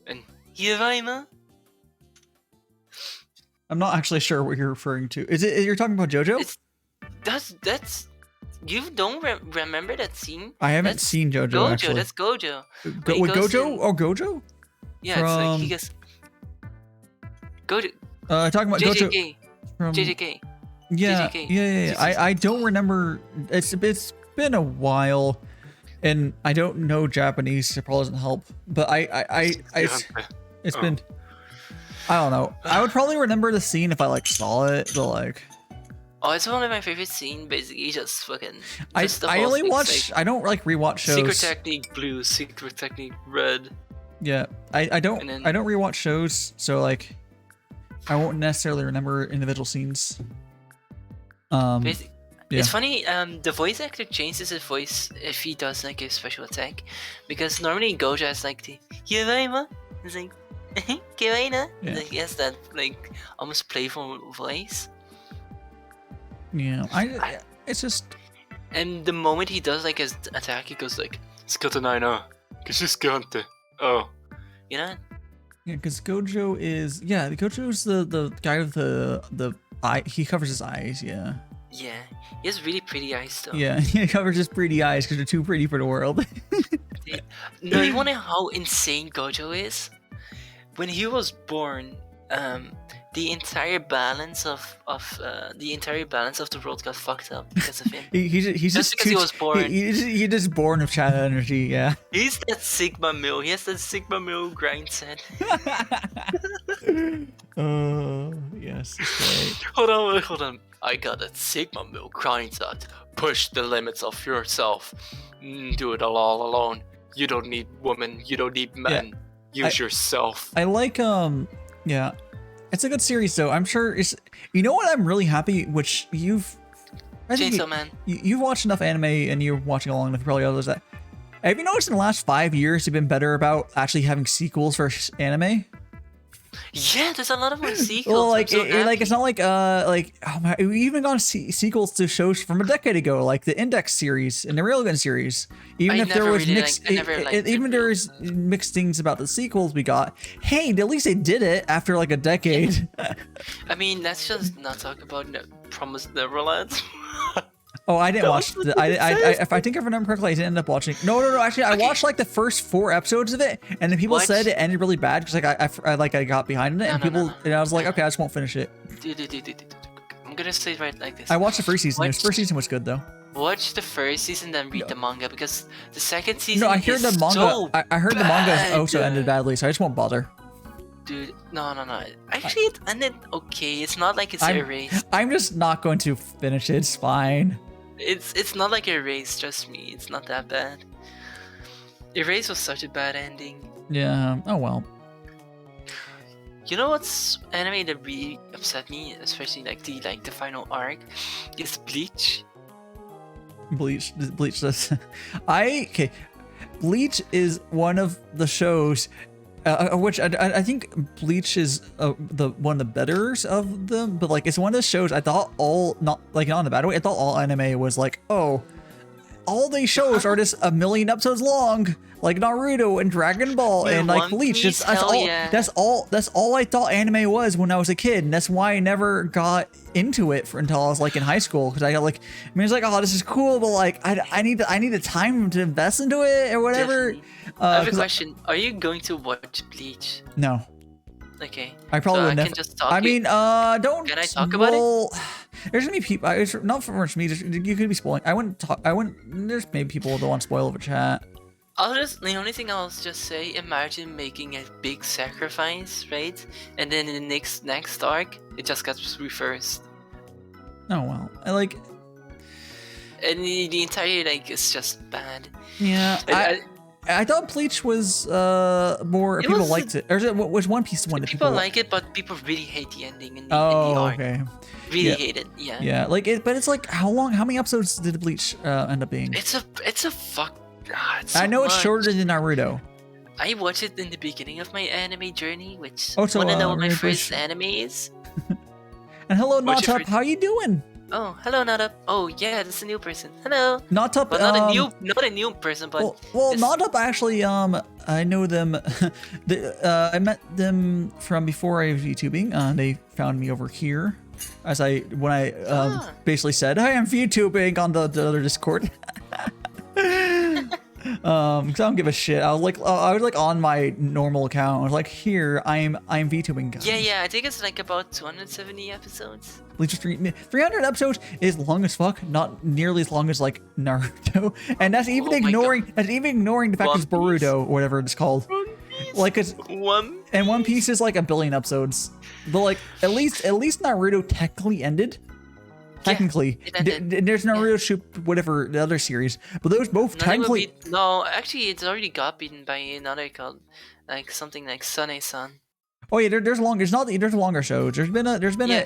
And Hivaima? I'm not actually sure what you're referring to. Is it you're talking about JoJo? That's you don't remember that scene? I haven't seen JoJo. Gojo, actually. that's Gojo. With Gojo? Oh, Gojo? Yeah, it's like he goes. Gojo. Talking about JJK. Gojo. From JJK. Yeah, JJK. yeah. I don't remember. It's been a while, and I don't know Japanese. So it probably doesn't help. But it's been. I don't know. I would probably remember the scene if I like saw it, but like. Oh, it's one of my favorite scenes. Basically, just fucking. I only watch. Like, I don't like rewatch shows. Secret Technique Blue, Secret Technique Red. Yeah, I don't rewatch shows, so like, I won't necessarily remember individual scenes. Yeah. It's funny. The voice actor changes his voice if he does like a special attack, because normally Gojo has like the Hivaima. It's like. Yeah. Like, he has that like almost playful voice. Yeah, it's just. And the moment he does like his attack, he goes like, Skatanai na. Kususuki hante. Oh. you know? Yeah, because Gojo is Gojo's the guy with the eye. He covers his eyes. Yeah. Yeah, he has really pretty eyes though. Yeah, he covers his pretty eyes because they're too pretty for the world. No, you wanna know how insane Gojo is? When he was born, the entire balance of the world got fucked up because of him. He's just because he was born. He's just born of China energy. Yeah. He's that Sigma mill. He has that Sigma mill grind set. Yes. Great. Hold on. I got a Sigma mill grind set. Push the limits of yourself. Do it all alone. You don't need women. You don't need men. Yeah. Use yourself. I like yeah. It's a good series though. I'm sure it's. You know what? I'm really happy. Which you've. Chainsaw Man. You've watched enough anime and you're watching along with probably others that. Have you noticed in the last 5 years they've been better about actually having sequels for anime? Yeah, there's a lot of more sequels. Well, like, it's not like oh my, we even got sequels to shows from a decade ago, like the Index series and the Railgun series. Even if there was mixed, even there was mixed things about the sequels we got. Hey, at least they did it after like a decade. I mean, let's just not talk about Promised Neverland. Oh, I didn't watch. If I think I remember correctly, I didn't end up watching. No. Actually, I watched like the first 4 episodes of it, and then people said it ended really bad because I got behind it, and and I was like, okay, I just won't finish it. I'm gonna say it right like this. I watched the first season. The first season was good though. Watch the first season, then read the manga because the second season. No, I heard the manga. So I heard the manga also ended badly, so I just won't bother. Dude, no. Actually, it ended okay. It's not like it's erased. I'm just not going to finish it. It's fine. It's not like Erase, trust me. It's not that bad. Erase was such a bad ending. Yeah. Oh well. You know what's anime that really upset me, especially like the final arc, is Bleach. Bleach. Okay. Bleach is one of the shows. Which I think Bleach is one of the betters of them, but like it's one of the shows I thought not in a bad way. I thought all anime was like, oh, all these shows are just 1 million episodes long, like Naruto and Dragon Ball and like Bleach. That's all I thought anime was when I was a kid, and that's why I never got into it until I was like in high school, because I got like, it's like, oh, this is cool, but like I need the time to invest into it or whatever. I have a question. Are you going to watch Bleach? No. Okay. I probably would never. I mean, don't. Can I talk about it? There's gonna be people. It's not for much me. You could be spoiling. I wouldn't talk. There's maybe people that want to spoil over chat. The only thing I'll just say, imagine making a big sacrifice, right? And then in the next arc, it just gets reversed. Oh well, and the entire it's just bad. Yeah, I thought Bleach was more people liked it. Or was One Piece the one that people like it, but people really hate the ending in the arc. Okay. Really hate it. Yeah. Yeah, but it's like how many episodes did Bleach end up being? It's a fuck. I know it's shorter than Naruto. I watched it in the beginning of my anime journey, which so, wanna know what my first anime is? And hello, Notup, how you doing? Oh, hello, Notup. Oh, yeah, that's a new person. Hello. Notup, but not a new person, but Notup actually, I know them. I met them from before I was YouTubing. They found me over here, when I basically said, "Hi, I'm VTubing" on the other Discord. Because I don't give a shit. I was on my normal account. I was like, here, I'm VTubing, guys. Yeah, I think it's like about 270 episodes. Bleach 300 episodes is long as fuck, not nearly as long as like Naruto, and that's even ignoring the fact it's Boruto or whatever it's called. Like One Piece is like 1 billion episodes, but like at least Naruto technically ended. Technically, there's Naruto whatever the other series, but those both technically. No, actually, it's already got beaten by another called something like Sune-san. Oh yeah, there's longer. It's not. There's longer shows. There's been a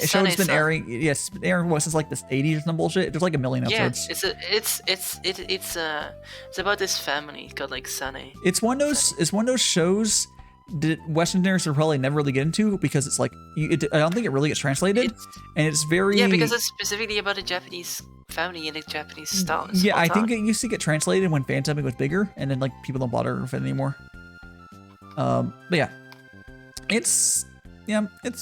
show that's been airing. Yes, it's been airing since like the 80s or some bullshit. There's like 1 million episodes. It's about this family called like Sane. It's one of those shows that Westerners will probably never really get into because it's like I don't think it really gets translated, and it's very because it's specifically about a Japanese family and a Japanese style. Yeah, I think it used to get translated when fan subbing was bigger, and then like people don't bother with it anymore. But yeah, it's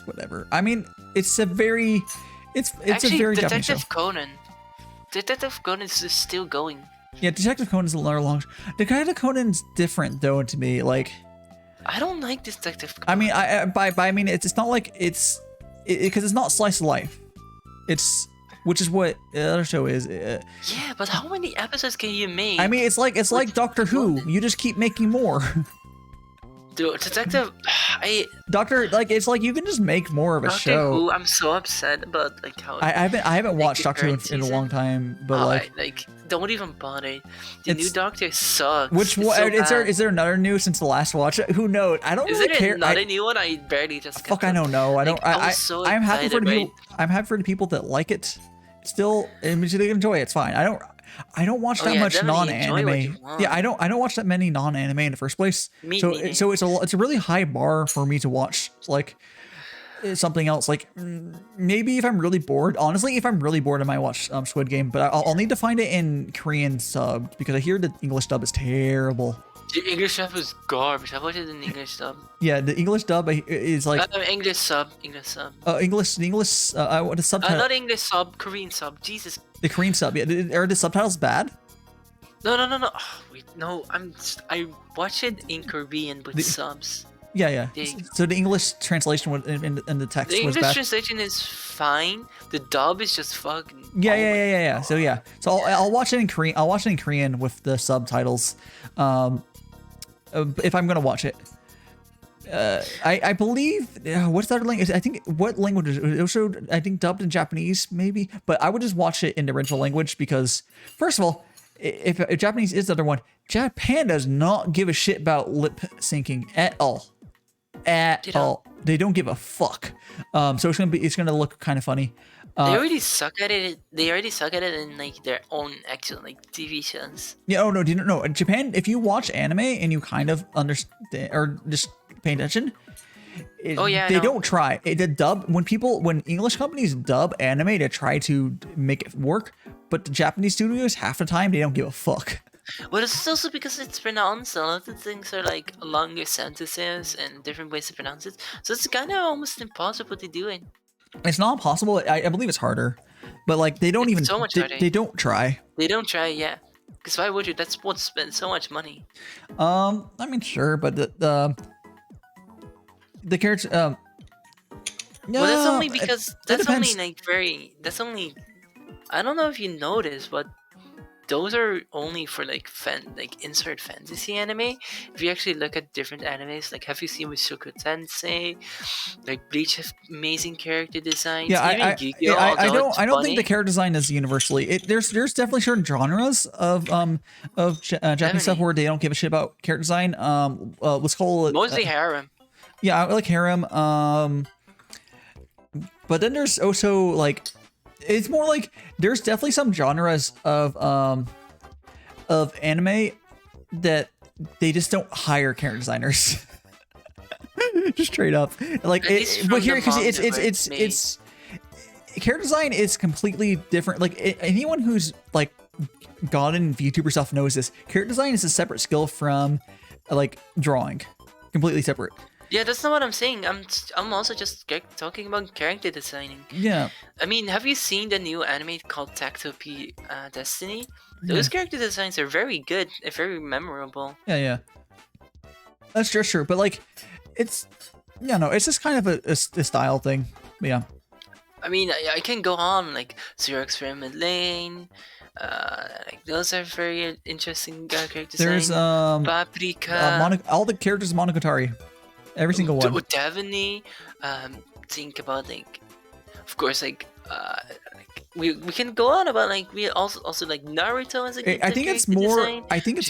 whatever. I mean, it's a very Japanese show. Detective Conan is still going. Yeah, Detective Conan's a little long. Detective Conan's different though to me. Like, I don't like Detective Conan. I mean, I mean, it's not like it's because it's not slice of life. Which is what the other show is. Yeah, but how many episodes can you make? I mean, it's like Doctor Who. You just keep making more. Dude, Detective, it's like you can just make more of a Doctor show. Who, I'm so upset about like how I haven't watched Doctor Who in a long time, but don't even bother. The new Doctor sucks. Which one is there another new since the last watch? Who knows? I don't really care. Is there another new one? I barely just. Fuck, I don't know. I don't. I'm happy for the people. Right? I'm happy for the people that like it. Still, they enjoy it. It's fine. I don't watch that much non-anime. Yeah, I don't watch that many non-anime in the first place. So it's a really high bar for me to watch like something else. Like maybe if I'm really bored, honestly, if I'm really bored, I might watch Squid Game. But I'll need to find it in Korean sub because I hear the English dub is terrible. The English dub is garbage. I watched it in English dub. Yeah, the English dub is like English sub. English the subtitle. Not English sub, Korean sub. Jesus. The Korean sub. Yeah, are the subtitles bad? No. Oh, wait, no. I watch it in Korean with subs. Yeah. So the English translation in the text was bad. The English translation is fine. The dub is just fucking. Yeah. So I'll watch it in Korean. I'll watch it in Korean with the subtitles. If I'm gonna watch it. I believe what's the other language? I think what language is it? Also, I think dubbed in Japanese maybe, but I would just watch it in the original language because first of all, if Japanese is the other one, Japan does not give a shit about lip syncing at all. They don't give a fuck. So it's gonna look kind of funny. They already suck at it. They already suck at it in like their own actual like TV shows. Yeah. Oh no. Do you know? In Japan, if you watch anime and you kind of understand or just pay attention, they don't try. The dub when English companies dub anime to try to make it work, but the Japanese studios half the time they don't give a fuck. But it's also because it's pronounced. A lot of the things are like longer sentences and different ways to pronounce it. So it's kind of almost impossible to do it. It's not possible. I believe it's harder, but like they don't it's so much harder. They don't try. They don't try, yeah. Because why would you? That's what spend so much money. I mean, sure, but the character. Well, that's only because that's only like very. That's only. I don't know if you noticed, but those are only for like insert fantasy anime. If you actually look at different animes, like have you seen Mushoku Tensei? Like Bleach has amazing character designs. Yeah, I don't think the character design is universally. There's definitely certain genres of Japanese stuff where they don't give a shit about character design. Let's call it mostly harem. Yeah, I like harem. But then there's also like. It's more like there's definitely some genres of anime that they just don't hire character designers. Just straight up, like but here because it's character design is completely different. Like anyone who's like gotten VTuber stuff knows this. Character design is a separate skill from like drawing, completely separate. Yeah, that's not what I'm saying. I'm also just talking about character designing. Yeah. I mean, have you seen the new anime called Tactopy Destiny? Those character designs are very good. They're very memorable. Yeah. That's just true. But like, it's it's just kind of a style thing. Yeah. I mean, I can go on like Zero Experiment Lane. Like those are very interesting character designs. There's Paprika. All the characters of Monogatari. Every single one. Definitely. Think about like, of course, like we can go on about like we also like Naruto as a good I think it's more. Design. I think it's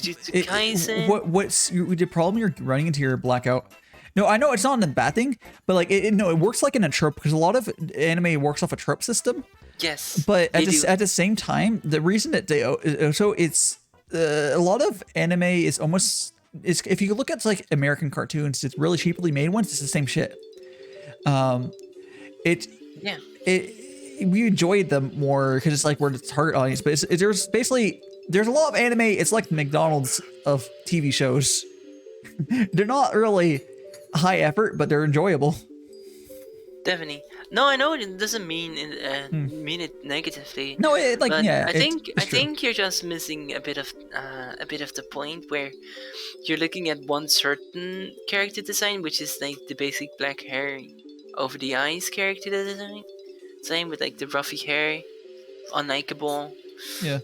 what's the problem you're running into your blackout. No, I know it's not a bad thing, but like it works like in a trope because a lot of anime works off a trope system. Yes. But at the same time, the reason that it's a lot of anime is almost. If you look at like American cartoons, it's really cheaply made ones. It's the same shit. We enjoyed them more because it's like we're the target audience. But there's a lot of anime. It's like McDonald's of TV shows. They're not really high effort, but they're enjoyable. Definitely. No, I know it doesn't mean it negatively. No, I think you're just missing a bit of the point where you're looking at one certain character design, which is like the basic black hair over the eyes character design. Same with like the ruffy hair, unlikable. Yeah.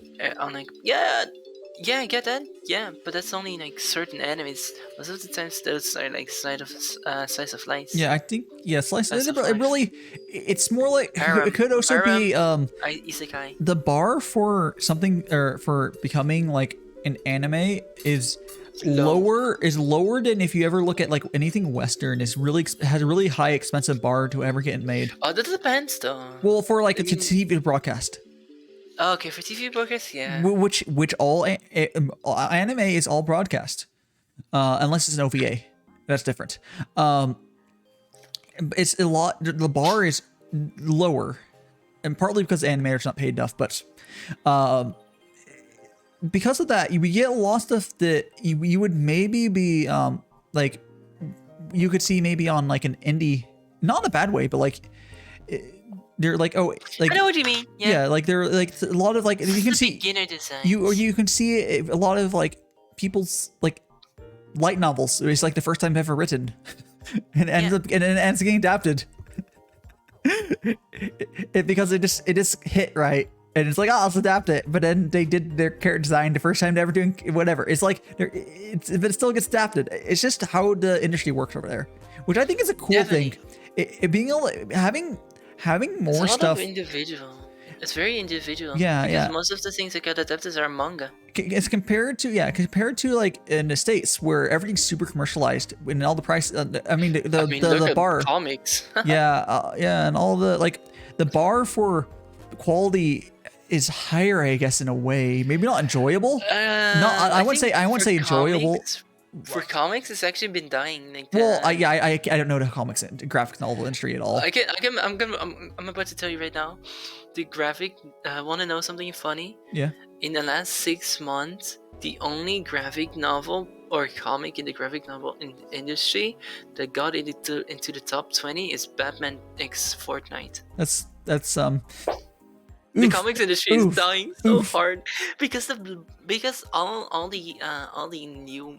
Yeah, I get that. Yeah, but that's only like certain enemies. Most of the times, those are like slice of life. Yeah, I think slice. Slice of It life. really, it's more like Aram, it could also be isekai. the bar for something or for becoming like an anime is lower than if you ever look at like anything Western. Is really has a really high expensive bar to ever get made. Oh, that depends though. Well, for like a TV broadcast. Oh, okay, for TV broadcast, yeah. Which all anime is all broadcast, unless it's an OVA. That's different. It's a lot. The bar is lower, and partly because animators not paid enough, but because of that, you get a lot of stuff that you would maybe be like you could see maybe on like an indie, not in a bad way, but like. They're like, oh, like I know what you mean. Yeah, like they're like a lot of like you can see beginner design. You can see a lot of like people's like light novels. It's like the first time ever written, and it ends up and it ends getting adapted. Because it just hit right, and it's like, oh, let's adapt it. But then they did their character design the first time ever doing whatever. It's like but it still gets adapted. It's just how the industry works over there, which I think is a cool thing. It being able having more stuff. Individual. It's very individual. Yeah, because most of the things that got adapted are manga. It's compared to like in the States where everything's super commercialized and all the price. The bar. Comics. And all the like the bar for quality is higher, I guess, in a way. Maybe not enjoyable. I wouldn't say enjoyable. For comics, it's actually been dying. Like I don't know the comics and graphic novel industry at all. I'm about to tell you right now. The graphic. Want to know something funny? Yeah. In the last 6 months, the only graphic novel or comic in the graphic novel industry that got into the top 20 is Batman X Fortnite. That's The comics industry is dying so hard because all the new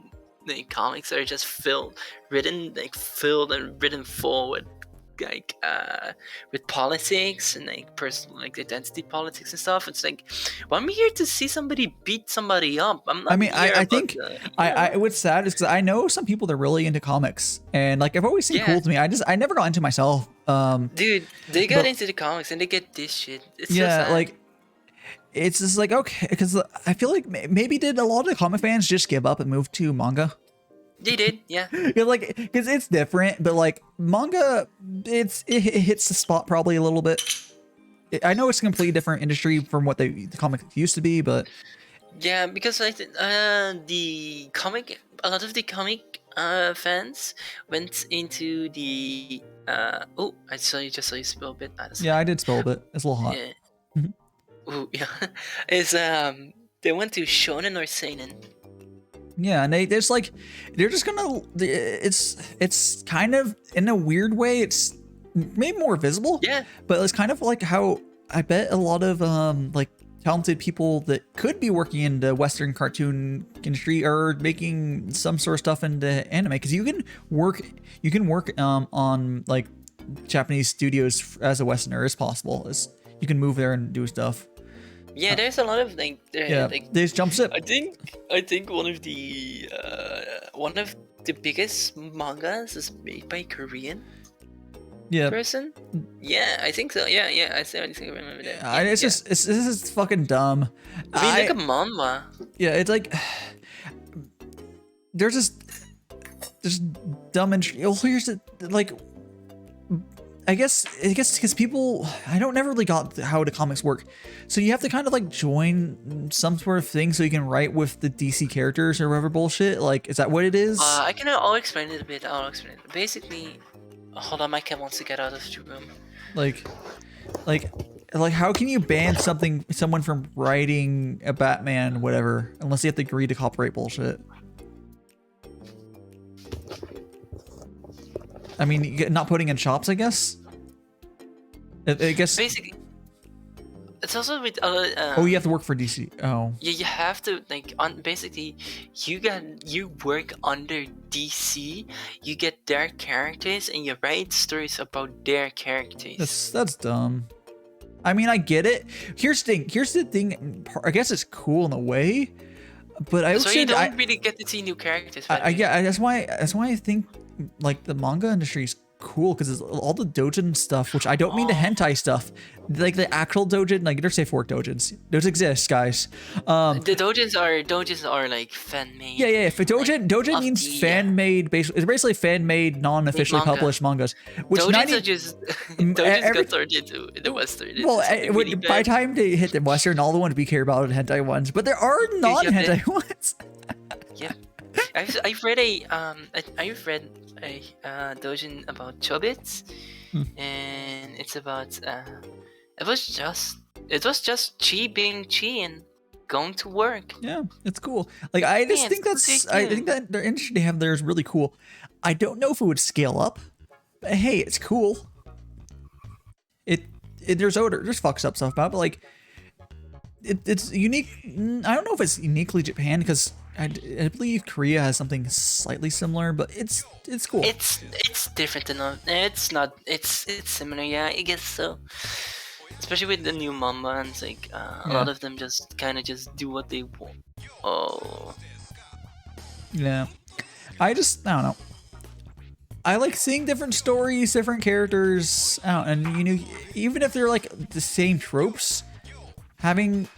comics are just written full with with politics and like personal identity politics and stuff. It's like, well, I'm here to see somebody beat somebody up. I'm not. I mean, I think what's sad is because I know some people that are really into comics, and like I've always seen cool to me. I never got into myself. Dude, they got into the comics and they get this shit. It's so sad. Like. It's just like, okay, because I feel like maybe did a lot of the comic fans just give up and move to manga? They did, yeah. Like, because it's different, but like manga, it hits the spot probably a little bit. I know it's a completely different industry from what the comic used to be, but yeah, because like a lot of the comic fans went into the I saw you spill a bit. Yeah, I did spill a bit. It's a little hot. Yeah. Ooh, yeah. They went to shonen or seinen. Yeah, and they're just gonna. It's kind of in a weird way. It's maybe more visible. Yeah. But it's kind of like how I bet a lot of like talented people that could be working in the Western cartoon industry are making some sort of stuff into anime, because you can work on like Japanese studios as a Westerner as possible. You can move there and do stuff. Yeah, there's a lot of there's jump ship. I think one of the biggest mangas is made by a Korean person. Yeah, I think so. Yeah, I think I remember that. This is fucking dumb. I mean, like a manhwa. Yeah, it's like they're just dumb and here's the like. I guess because people, I don't never really got how the comics work. So you have to kind of like join some sort of thing so you can write with the DC characters or whatever bullshit. Like, is that what it is? I'll explain it a bit. Basically, hold on, my cat wants to get out of the room. Like how can you ban someone from writing a Batman, whatever, unless you have to agree to copyright bullshit? I mean, not putting in shops, I guess. I guess basically, It's also with Oh, you have to work for DC. Oh. Yeah, you have to like basically you work under DC, you get their characters and you write stories about their characters. That's dumb. I mean, I get it. Here's the thing. I guess it's cool in a way, but I so you don't really get to see new characters. Yeah, that's why I think like the manga industry is cool because it's all the doujin stuff, which I don't mean the hentai stuff, like the actual doujin, like there's safe for work doujins. Those exist, guys. The doujins are like fan made. Yeah. If a doujin means fan made, basically it's basically fan made, non-officially published mangas. Which doujins are just doujins got turned into the Western. Well, really by the time they hit the Western, all the ones we care about are the hentai ones, but there are non-hentai ones. Yeah. I've read a doujin about Chobits, and it's about it was just Chi being Chi and going to work. Yeah, it's cool. Like I just think I think that their industry they have there is really cool. I don't know if it would scale up, but hey, it's cool. There's fucks up stuff about it, but like it's unique. I don't know if it's uniquely Japan because I believe Korea has something slightly similar, but it's cool. It's different enough. It's similar, yeah, I guess so. Especially with the new mangas, like a lot of them just kind of just do what they want. Oh. Yeah. I don't know. I like seeing different stories, different characters, and even if they're like the same tropes, having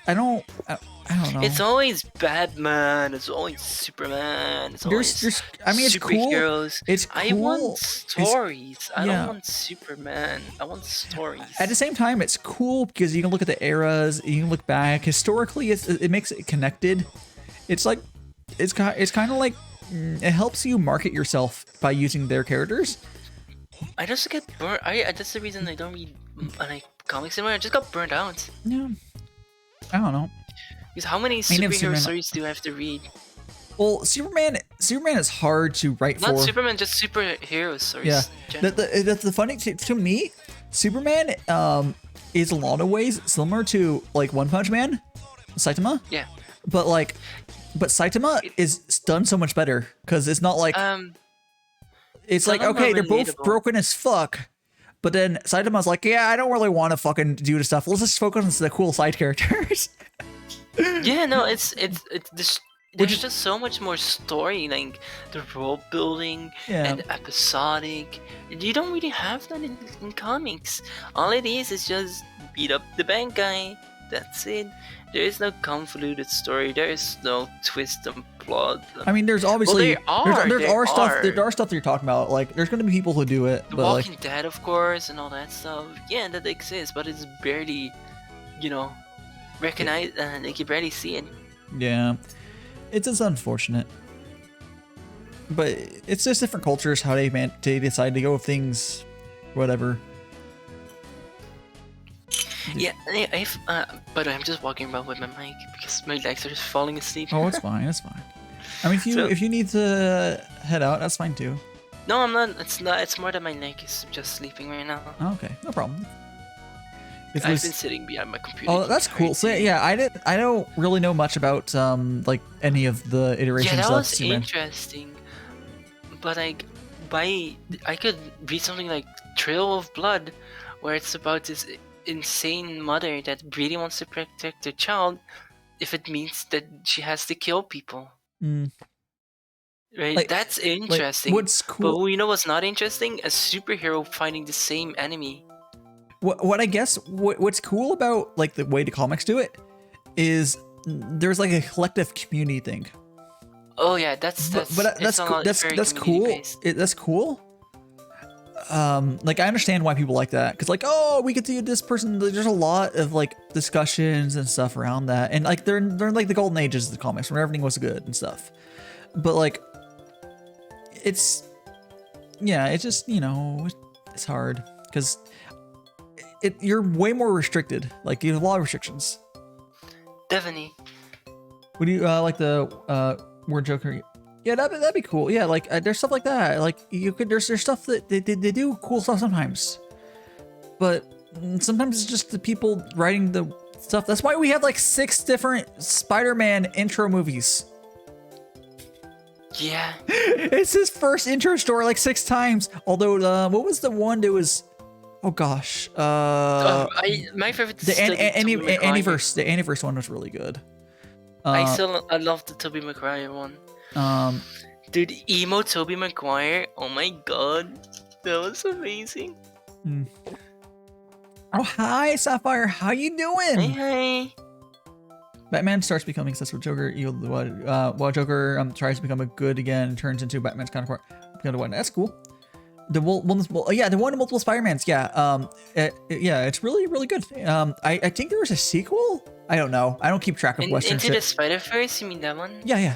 I don't know. It's always Batman. It's always Superman. It's always it's cool. Superheroes. It's cool. I want stories. I don't want Superman. I want stories. At the same time, it's cool because you can look at the eras. You can look back historically. It makes it connected. It's like it's kind of like it helps you market yourself by using their characters. I just get burnt. That's the reason I don't read like comics anymore. I just got burnt out. Yeah. I don't know. Because how many superhero stories do I have to read? Well, Superman is hard to write for. Not Superman, just superhero stories. Yeah. That's the funny to me. Superman is a lot of ways similar to like One Punch Man, Saitama. Yeah. But Saitama is done so much better because it's not like it's like okay, they're both broken as fuck. But then Saitama's like, yeah, I don't really want to fucking do the stuff. Let's just focus on the cool side characters. Yeah, no, there's just so much more story, like the world building and episodic. You don't really have that in comics. All it is just beat up the bad guy. That's it. There is no convoluted story. There is no twist and plot. I mean, there's obviously there are stuff that you're talking about. Like, there's going to be people who do it. The Walking Dead, of course, and all that stuff. Yeah, that exists, but it's barely, recognized. They can barely see it. Yeah, it's unfortunate. But it's just different cultures how they decide to go with things, whatever. Yeah, but I'm just walking around with my mic because my legs are just falling asleep. Oh, it's fine. It's fine. I mean, if you need to head out, that's fine too. No, I'm not. It's not. It's more that my neck is just sleeping right now. Oh, okay, no problem. I've been sitting behind my computer. Oh, that's cool. So yeah, I don't really know much about like any of the iterations. Yeah, that of was Superman. interesting. But I could read something like Trail of Blood, where it's about this insane mother that really wants to protect her child, if it means that she has to kill people. Right, that's interesting. What's cool? But you know what's not interesting? A superhero fighting the same enemy. What I guess what's cool about like the way the comics do it is there's like a collective community thing. Oh yeah, that's cool. That's cool. Like I understand why people like that because like, oh, we get to this person. There's a lot of like discussions and stuff around that, and like they're like the golden ages of the comics where everything was good and stuff. But like, it's just it's hard because you're way more restricted. Like you have a lot of restrictions. Definitely. Would you like the word Joker? Yeah, that'd be cool. Yeah, like there's stuff like that. Like you could there's stuff that they do cool stuff sometimes, but sometimes it's just the people writing the stuff. That's why we have like 6 different Spider-Man intro movies. Yeah. It's his first intro story like 6 times. Although, what was the one that was? Oh gosh. My favorite is the still Tobey Maguire. Anniverse. The Anniverse one was really good. I love the Tobey Maguire one. Dude, emo Tobey Maguire. Oh my god, that was amazing. Oh hi Sapphire, how you doing? Hey. Batman starts becoming obsessed with Joker. While Joker tries to become good again and turns into Batman's counterpart. That's cool. The one multiple Spider-Mans. Yeah, it's really good. I think there was a sequel. I don't know. I don't keep track of Western Into shit. the Spider-Verse, you mean that one? Yeah.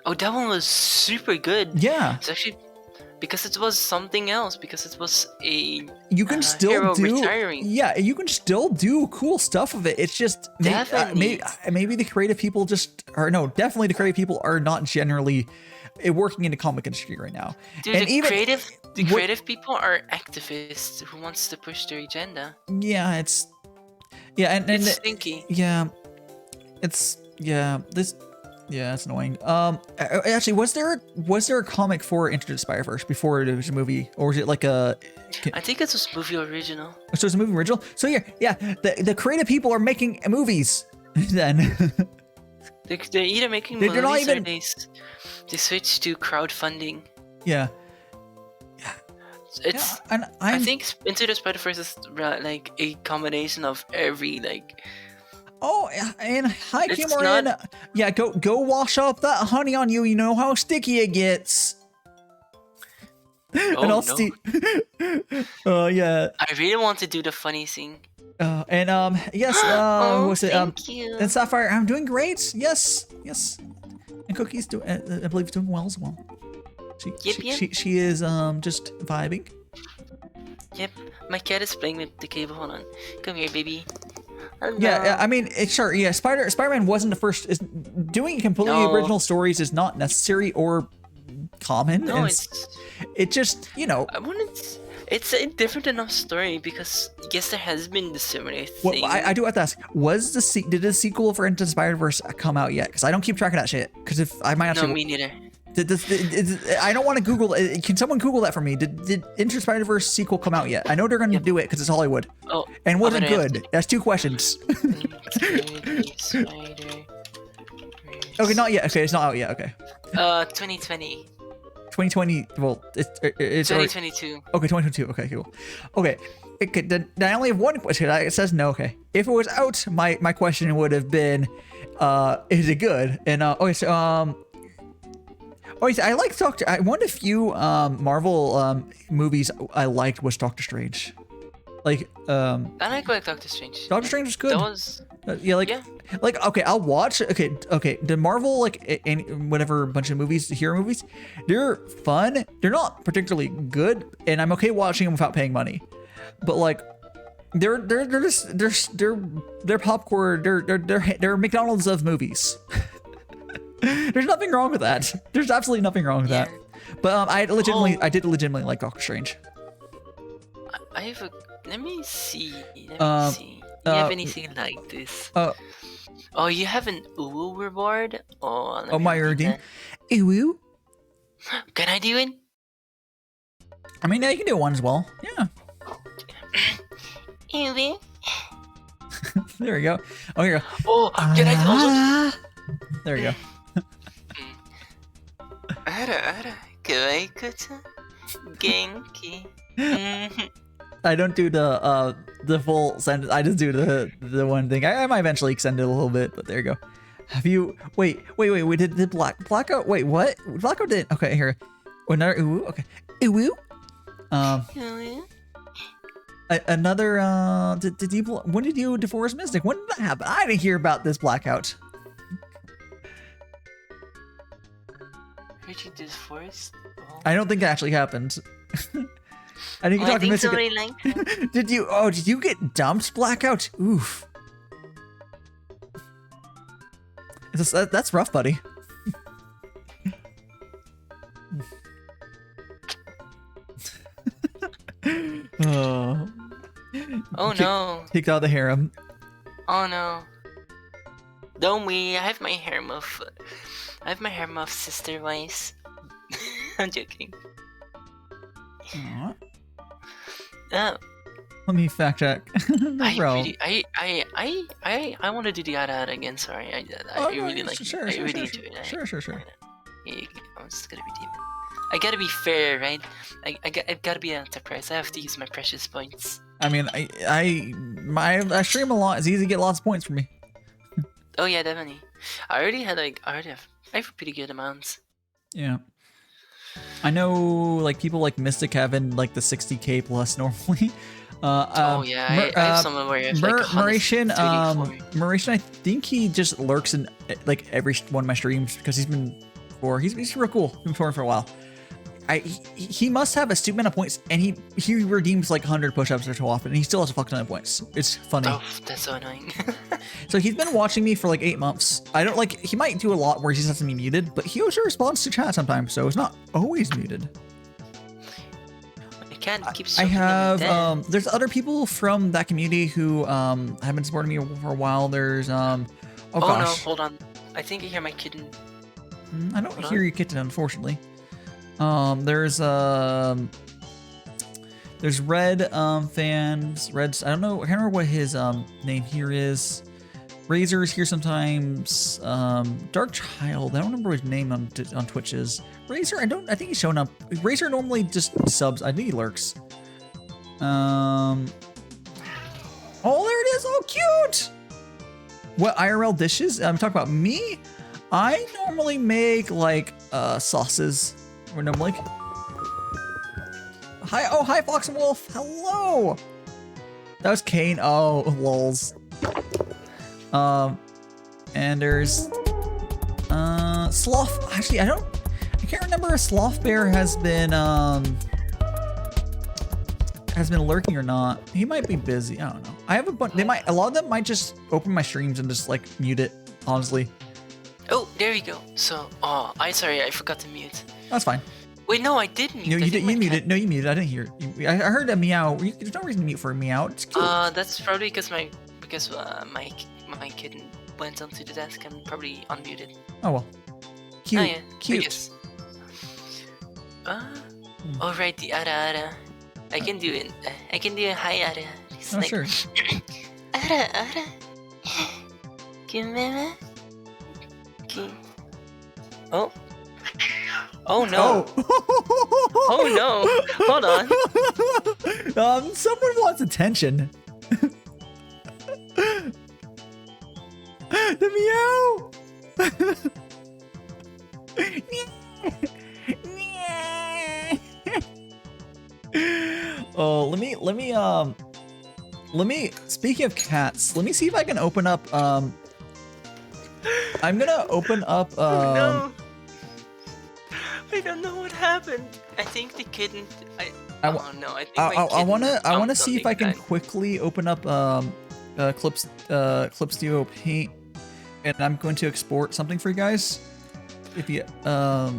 Oh, that one was super good. Yeah. It's actually because it was something else. Because it was a you can still hero do retiring. Yeah, you can still do cool stuff of it. It's just maybe the creative people definitely the creative people are not generally working in the comic industry right now. Dude, and the creative people are activists who wants to push their agenda. Yeah, it's stinky. Yeah, it's annoying. Actually, was there a comic for Into the Spider-Verse before it was a movie, or was it like a? I think it was movie original. So it's a movie original. So yeah. The creative people are making movies. Then they're either making movies or they switch to crowdfunding. Yeah. I think Into the Spider-Verse is like a combination of every like. Oh, and hi, Cameron. Yeah, go wash up that honey on you. You know how sticky it gets. Oh, and I'll no. Yeah. I really want to do the funny thing. Yes. Was it? Thank you. And Sapphire, I'm doing great. Yes. And Cookie's I believe doing well as well. She is just vibing. Yep. My cat is playing with the cable. Hold on. Come here, baby. Hello. Yeah, I mean, sure. Yeah, Spider-Man wasn't the first. Doing completely original stories is not necessary or common. No, it just it's a different enough story because yes, there has been the similar thing. Well, I do have to ask: did the sequel for Into the Spider-Verse come out yet? Because I don't keep track of that shit. Because if I might actually. No, me neither. I don't want to Google it. Can someone Google that for me? Did Into the Spider-Verse sequel come out yet? I know they're going to do it because it's Hollywood. Oh, and was it good? That's 2 questions. Okay, not yet. Okay, it's not out yet. Okay. 2020. 2020. Well, it's 2022. Okay, 2022. Okay, cool. Okay. Then I only have one question. It says no. Okay. If it was out, my question would have been, is it good? And I like one of the few Marvel movies I liked was Doctor Strange. I like Doctor Strange. Doctor Strange was good. That was okay, I'll watch. Okay. The Marvel whatever bunch of movies, hero movies, they're fun. They're not particularly good, and I'm okay watching them without paying money. But they're popcorn. They're McDonald's of movies. There's nothing wrong with that. There's absolutely nothing wrong with that. But I did legitimately like Doctor Strange. I have a. Let me see. Do you have anything like this? Oh, you have an Uwu reward? Oh, my redeem. Uwu? Can I do it? I mean, yeah, you can do one as well. Yeah. Uwu? There we go. Oh, here you go. Oh, can I also... There we go. Genki. I don't do the full sentence. I just do the one thing. I might eventually extend it a little bit, but there you go. Have you? Wait. Did Blackout? Wait, what? Blackout did. Okay, here. Another Uwu. Okay, Uwu. Another. Did you? When did you divorce Mystic? When did that happen? I didn't hear about this Blackout. Richard divorced? Oh. I don't think it actually happened. I think you talked to Mystic. Did you? Oh, did you get dumped, Blackout? Oof. That's rough, buddy. Oh no. Kicked out of the harem. Oh no. Don't we? I have my harem of sister wives. I'm joking. Aww. Oh. Let me fact check. No I problem. really, I want to do the ara again. Sorry, I really like it. I really enjoy it. Sure. Yeah, I'm just gonna redeem it. I gotta be fair, right? I've gotta be enterprise. I have to use my precious points. I mean, I stream a lot. It's easy to get lots of points for me. Oh yeah, definitely. I have pretty good amounts. Yeah. I know, like, people like Mystic having like the 60k plus normally. Oh yeah, I have someone where it's like Mauritian, I think he just lurks in like every one of my streams because he's real cool. He's been touring for a while. He must have a stupid amount of points, and he redeems like 100 push-ups or so often, and he still has a fuck ton of points. It's funny. Oh, that's so annoying. So he's been watching me for like 8 months. I don't like. He might do a lot where he just has to be muted, but he also responds to chat sometimes, so it's not always muted. I can't keep. I have there's other people from that community who have been supporting me for a while. There's oh gosh. No, hold on. I think I hear my kitten. I don't hear your kitten, unfortunately. There's Red fans. Red's, I don't know. I can't remember what his name here is. Razor's here sometimes. Dark Child. I don't remember what his name on Twitch is. Razor. I think he's showing up. Razor normally just subs. I think he lurks. Oh, there it is. Oh, cute. What IRL dishes? I'm talking about me. I normally make like sauces. Or no, like. Hi, Fox and Wolf. Hello. That was Kane. Oh, lols. And there's Sloth. Actually, I can't remember if Sloth Bear has been lurking or not. He might be busy. I don't know. I have a bunch. A lot of them might just open my streams and just like mute it. Honestly. Oh, there we go. So, I forgot to mute. That's fine. Wait, no, I did mute. No, you did. You muted. No, you muted. I didn't hear it. I heard a meow. There's no reason to mute for a meow. It's cute. That's probably because my kitten went onto the desk and probably unmuted. Oh well. Cute. Oh, yeah. Cute. Oh right, the ara. I can do it. I can do a hi ara. It's like, sure. Ara. Kimeme. Oh. Oh no! Oh no! Hold on. Someone wants attention. The meow. Oh, let me. Speaking of cats, let me see if I can open up. I'm gonna open up. Oh no! I don't know what happened. I think the kitten. I wanna see if I can quickly open up Clip Studio Paint, and I'm going to export something for you guys. If you oh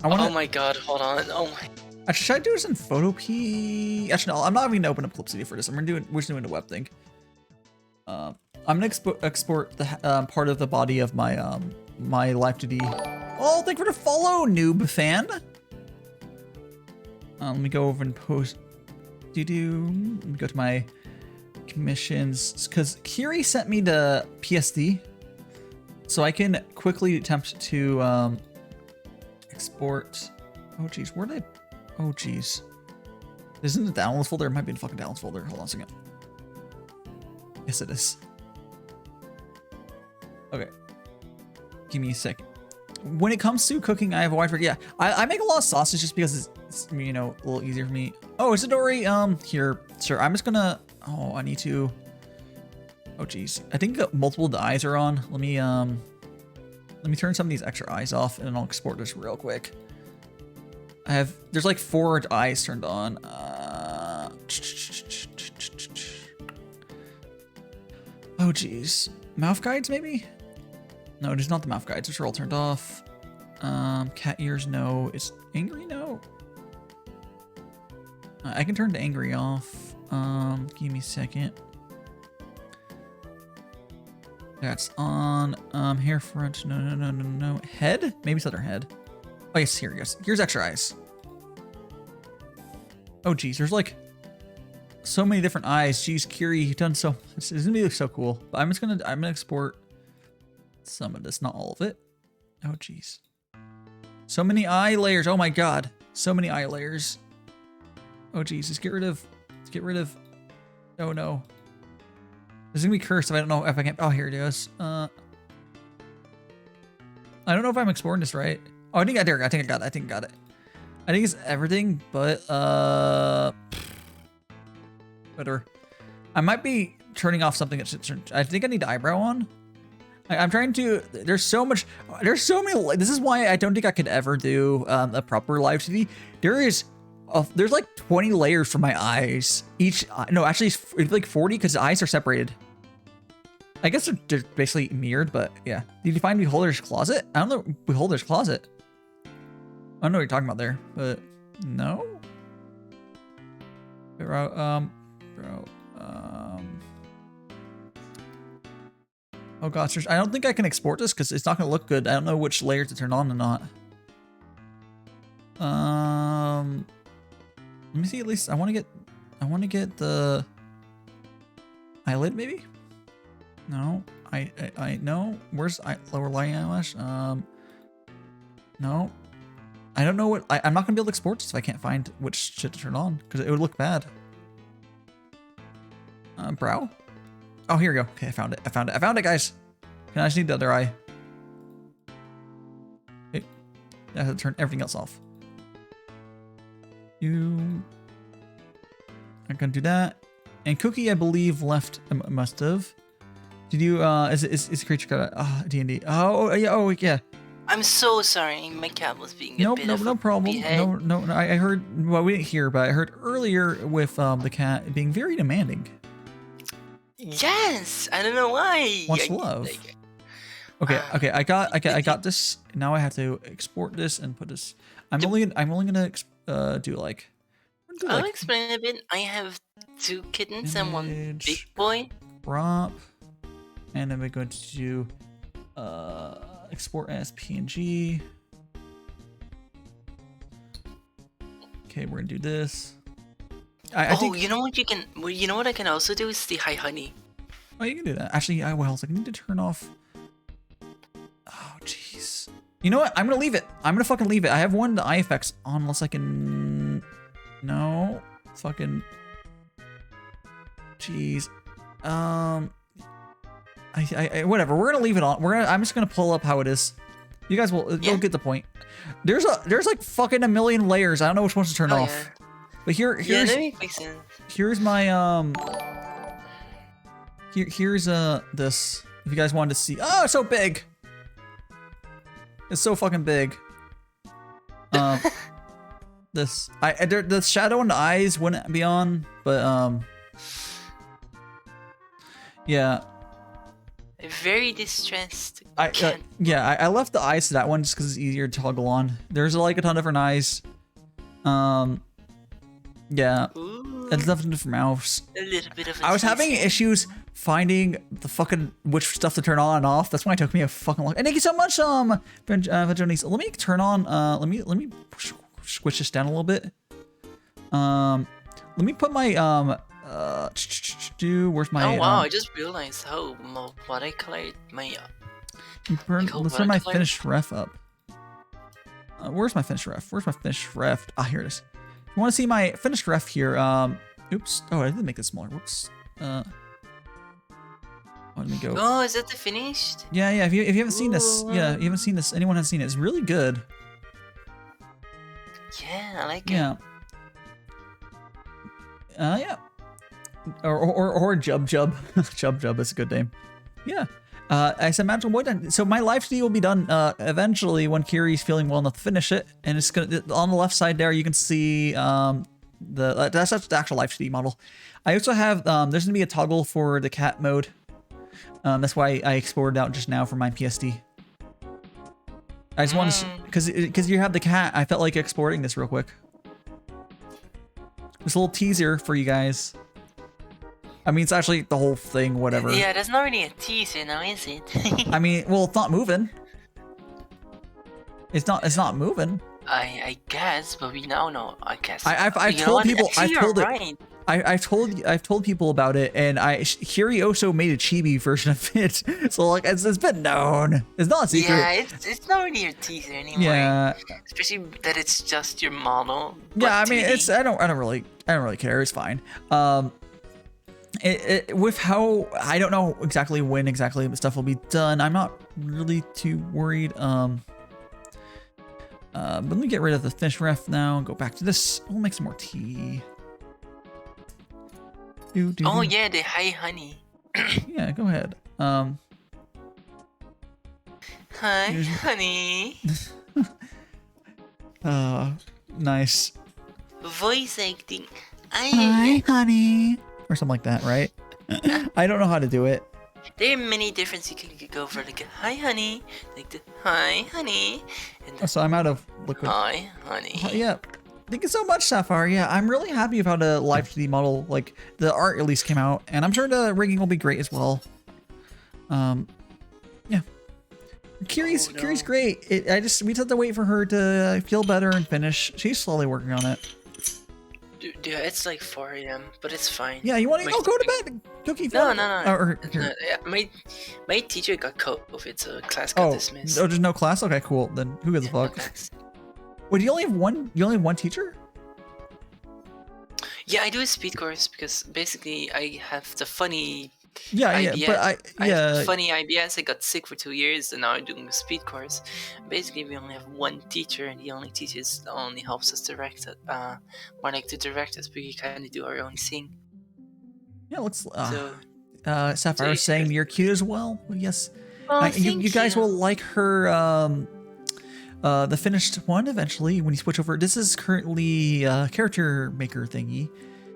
my god! Hold on. Oh my. Actually, should I do this in Photopea? Actually, no. I'm not even gonna open up Clip Studio for this. We're just doing a web thing. I'm gonna export the part of the body of my my Live 2D. Oh, thank you for the follow, noob fan. Let me go over and post. Let me go to my commissions, because Kiri sent me the PSD, so I can quickly attempt to export. Oh geez, where did I? Oh geez, isn't it the downloads folder? It might be in the fucking downloads folder. Hold on a second. Yes, it is. Okay, give me a second. When it comes to cooking, I have a wide variety. Yeah, I make a lot of sauces just because it's a little easier for me. Oh, Isadori, here, sir. I'm just gonna. Oh, I need to. Oh, geez. I think multiple eyes are on. Let me turn some of these extra eyes off, and I'll export this real quick. There's like 4 eyes turned on. Oh, geez. Mouth guides, maybe? No, it is not the mouth guides, which are all turned off. Cat ears, no. Is angry, no. I can turn the angry off. Give me a second. That's on hair front. No. Head? Maybe it's other head. Oh yes, here it goes. Here's extra eyes. Oh geez, there's like so many different eyes. Jeez, Kiri, you've done so. It's gonna be so cool. But I'm gonna export some of this, not all of it. Oh geez. So many eye layers. Oh my god. So many eye layers. Oh geez, let's get rid of. Oh no. This is gonna be cursed if I don't know if I can. Oh, here it is. I don't know if I'm exporting this right. Oh, I think I got it. I think it's everything, but whatever. I might be turning off something that should. I think I need the eyebrow on. I'm trying to. There's so many. This is why I don't think I could ever do a proper live TV. There's like 20 layers for my eyes. No, actually it's like 40 because the eyes are separated. I guess they're basically mirrored, but yeah. Did you find Beholder's closet? I don't know Beholder's closet. I don't know what you're talking about there, but no. Oh gosh, I don't think I can export this because it's not gonna look good. I don't know which layers to turn on and not. Let me see at least. I want to get the eyelid maybe. No, I no. Where's lower light eyelash? No. I don't know what. I'm not gonna be able to export this if I can't find which shit to turn on because it would look bad. Brow. Oh, here we go. Okay, I found it, guys. I just need the other eye. Okay. I have to turn everything else off. I'm gonna do that. And Cookie, I believe, left. Must have. Did you? Is creature got D&D? Oh yeah. Oh yeah. I'm so sorry. My cat was being a bit of no problem. behead. No. I heard. Well, we didn't hear, but I heard earlier with the cat being very demanding. Yes, I don't know why. Wants love. Okay. I got this. Now I have to export this and put this. I'm only gonna do like. I'll explain a bit. I have 2 kittens and 1 big boy. Prop, and then we're going to do export as PNG. Okay, we're gonna do this. I think, you know what you can. Well, you know what I can also do is the Hi Honey. Oh, you can do that. Actually, I need to turn off. Oh, jeez. You know what? I'm gonna leave it. I'm gonna fucking leave it. I have one of the eye effects on unless I can. No, fucking. Jeez. Whatever. We're gonna leave it on. I'm just gonna pull up how it is. You guys will. You'll get the point. There's like fucking a million layers. I don't know which ones to turn off. Yeah. But here's my here's this. If you guys wanted to see. Oh, it's so big. It's so fucking big. The shadow in the eyes wouldn't be on, but yeah. Very distressed. I left the eyes to that one just because it's easier to toggle on. There's like a ton of different eyes. Yeah. Ooh, It's nothing different mouths. a little bit of. I was having issues finding the fucking which stuff to turn on and off. That's why it took me a fucking long. And thank you so much, Vajonis. Let me turn on. Let me switch this down a little bit. Let me put my where's my? Oh wow! I just realized how what I colored my. Let's turn my finished ref up. Where's my finished ref? Ah, here it is. If you want to see my finished ref here, oops. Oh, I didn't make this smaller. Whoops. Let me go. Oh, is that the finished? Yeah. If you haven't seen this, you haven't seen this. Anyone has seen it? It's really good. Yeah, I like it. Yeah. Yeah. Or Jub. Jub is a good name. Yeah. I said, imagine what. So my live stream will be done eventually when Kiri's feeling well enough to finish it, and it's gonna on the left side there. You can see that's the actual live stream model. I also have there's gonna be a toggle for the cat mode. That's why I exported out just now from my PSD. I just want to because you have the cat. I felt like exporting this real quick. This little teaser for you guys. I mean, it's actually the whole thing, whatever. Yeah, that's not really a teaser now, is it? I mean, well, it's not moving. It's not moving. I guess, but we now know. I guess. I've told people. I've told people about it, and Hiri also made a chibi version of it. So like, it's been known. It's not a secret. Yeah, it's not really your teaser anymore. Yeah. Especially that it's just your model. Yeah, I mean, I don't really care. It's fine. With how I don't know exactly when the stuff will be done. I'm not really too worried. But let me get rid of the fish ref now and go back to this. We'll make some more tea. Oh yeah, the hi honey. Yeah, go ahead. Hi honey. Nice. Voice acting. Hi honey. Or something like that, right? I don't know how to do it. There are many different you can go for, like hi honey, like the hi honey. And so I'm out of liquid. Hi honey. Yeah. Thank you so much, Sapphire. Yeah, I'm really happy about the live 3D model. Like, the art at least came out, and I'm sure the rigging will be great as well. Yeah. Kiri's great. We just have to wait for her to feel better and finish. She's slowly working on it. Dude, it's like 4 a.m., but it's fine. Yeah, you want to go to bed? Cookie. No. My teacher got COVID, so class got dismissed. Oh, there's no class? Okay, cool. Then who gives a fuck? Wait, you only have one teacher? Yeah, I do a speed course because basically I have the funny IBS. I have funny IBS. I got sick for 2 years, and now I'm doing a speed course. Basically, we only have one teacher, and he only helps us direct it. More like to direct us, but we kind of do our own thing. Yeah, let's. Sapphire was saying you're cute as well. Yes. You guys will like her. The finished one eventually when you switch over. This is currently character maker thingy.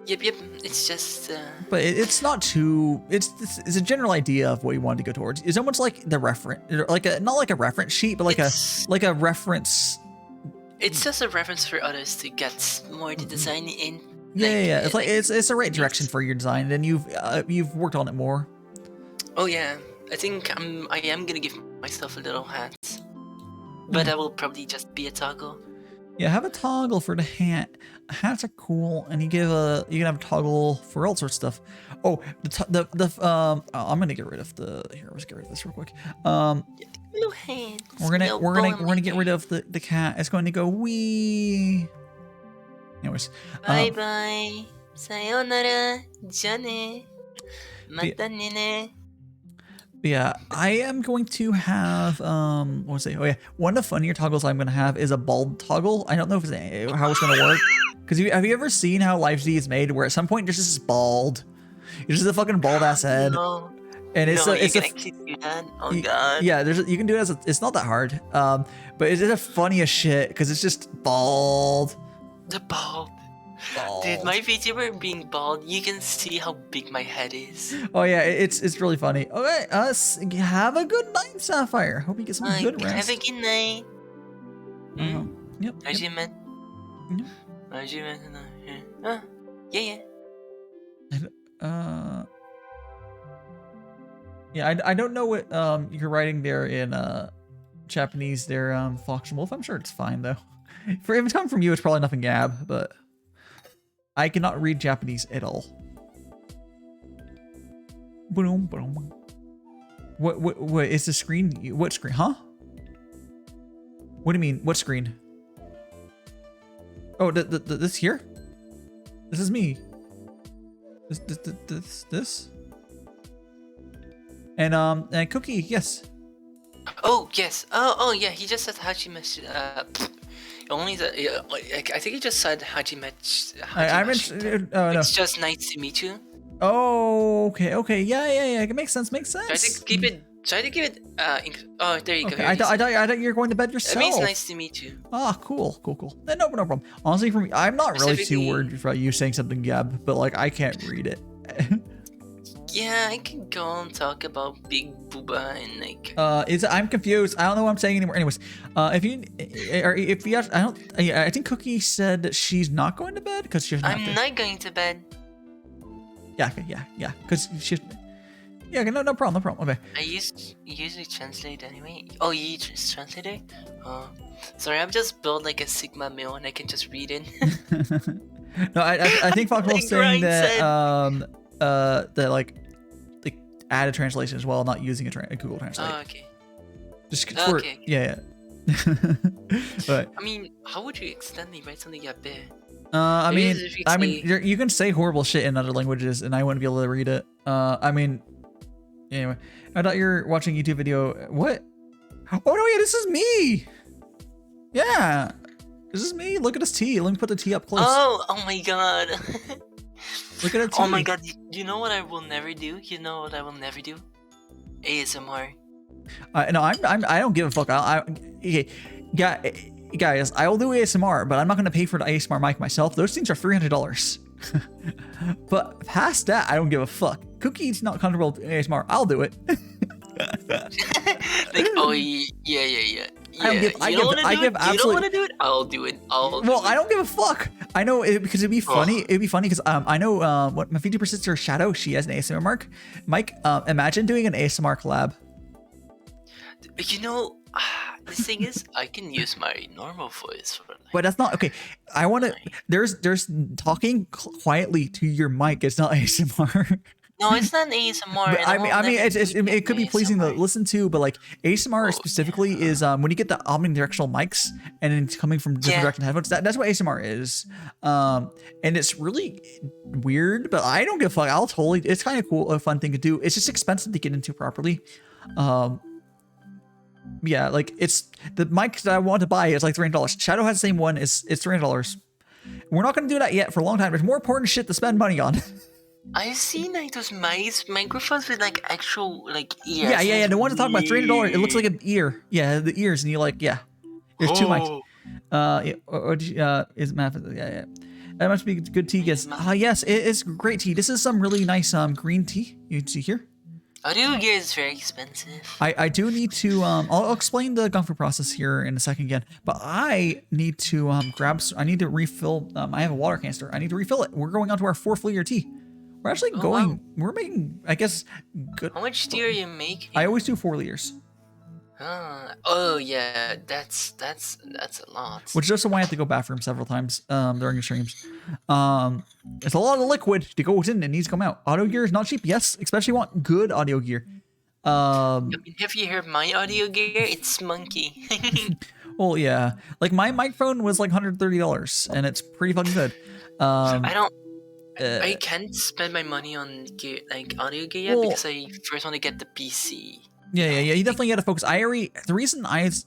Yep. It's just. But it's not too. It's a general idea of what you want to go towards. It's almost like the reference, not like a reference sheet, but like a reference. It's just a reference for others to get more the design in. Yeah. It's it's the right direction for your design, and you've worked on it more. Oh yeah, I think I am gonna give myself a little hat. But that will probably just be a toggle. Yeah, have a toggle for the hat. Hats are cool, and you can have a toggle for all sorts of stuff. Oh, I'm gonna get rid of let's get rid of this real quick. Little hands. We're gonna get rid of the cat. It's going to go wee. Anyways. Bye. Sayonara. Jane. Mata ne. Yeah, I am going to have what was it? Oh yeah, one of the funnier toggles I'm gonna have is a bald toggle. I don't know how it's gonna work. Because have you ever seen how Live Z is made, where at some point there's just this bald, it's just a fucking bald ass head, and it's actually do that. Oh god. Yeah, you can do it it's not that hard. But it's just the funniest shit because it's just bald. The bald. Dude, my VTuber being bald, you can see how big my head is. Oh yeah, it's really funny. Okay, have a good night, Sapphire. Hope you get some good rest. Have a good night. Yep. Yeah, I don't know what you're writing there in Japanese there, Fox and Wolf. I'm sure it's fine though. If it's coming from you, it's probably nothing gab, but I cannot read Japanese at all. Boom. What is the screen? What screen? Huh? What do you mean? What screen? Oh, this here? This is me. This? And Cookie, yes. Oh, yes. Oh, yeah. He just said Hachimesh. Only I think he just said Hachimesh. I mentioned. Oh no. It's just nice to meet you. Oh, okay. Yeah. It makes sense. Try to keep it. Oh, there you go. I thought you were going to bed yourself. It means nice to meet you. Ah, cool. No problem. Honestly, for me, I'm not really too worried about you saying something, Gab, but like I can't read it. Yeah, I can go and talk about Big Booba and like. I'm confused. I don't know what I'm saying anymore. Anyways, I think Cookie said that she's not going to bed because she's not. I'm not going to bed. Yeah, okay, yeah. Because she. Yeah, no problem, no problem. Okay. I usually translate anyway. Oh, you just translate it? Sorry, I've just built like a Sigma mill and I can just read it. No, I think Fox was saying that that like add a translation as well, not using a Google Translate. Oh, okay. Just for Okay. yeah. But I mean, how would you accidentally write something a bit? I Maybe mean, if you I mean, say- you can say horrible shit in other languages, and I wouldn't be able to read it. I mean, anyway, I thought you were watching a YouTube video. What? Oh no, yeah, this is me. Yeah, this is me. Look at this tea. Let me put the tea up close. Oh my god. Look at it. Oh my god, you know what I will never do? You know what I will never do? ASMR. No, I don't give a fuck. Okay, guys, I will do ASMR, but I'm not gonna pay for the ASMR mic myself. Those things are $300. But past that, I don't give a fuck. Cookie's not comfortable with ASMR. I'll do it. Like, oh yeah. I You don't absolutely. want to do it? I'll do it. I don't give a fuck. I know because it'd be funny. It'd be funny because I know what my VTuber sister Shadow, she has an ASMR mic. Imagine doing an ASMR collab. You know, the thing is, I can use my normal voice for like, But that's not okay. I want to. There's talking quietly to your mic. It's not ASMR. No, it's not ASMR. But I mean, it could be pleasing to listen to, but like ASMR specifically is when you get the omnidirectional mics and it's coming from different direction headphones. That's what ASMR is, and it's really weird. But I don't give a fuck. I'll totally. It's kind of cool, a fun thing to do. It's just expensive to get into properly. Yeah, like it's the mic that I want to buy is like $300. Shadow has the same one. It's $300. We're not gonna do that yet for a long time. There's more important shit to spend money on. I've seen like those microphones with like actual like ears. Yeah. The one to talk about $300. It looks like an ear. Yeah, the ears, and you're like, yeah. There's two mics. Is math? Yeah. That must be good tea. Yes, yes, it's great tea. This is some really nice green tea. You can see here. Audio gear is very expensive. I do need to I'll explain the Gongfu process here in a second again, but I need to I need to refill. I have a water canister. I need to refill it. We're going on to our 4th liter tea. We're actually going. Wow. We're making, I guess, good. How much tea are you making? I always do 4 liters. Oh yeah, that's a lot. Which is also why I have to go bathroom several times during the streams. It's a lot of liquid that goes in and needs to come out. Audio gear is not cheap. Yes, especially want good audio gear. I mean, have you heard my audio gear? It's monkey. Well, yeah. Like my microphone was like $130, and it's pretty fucking good. I can't spend my money on gear, like audio gear yet because I first want to get the PC. Yeah. You definitely got to focus. The reason it's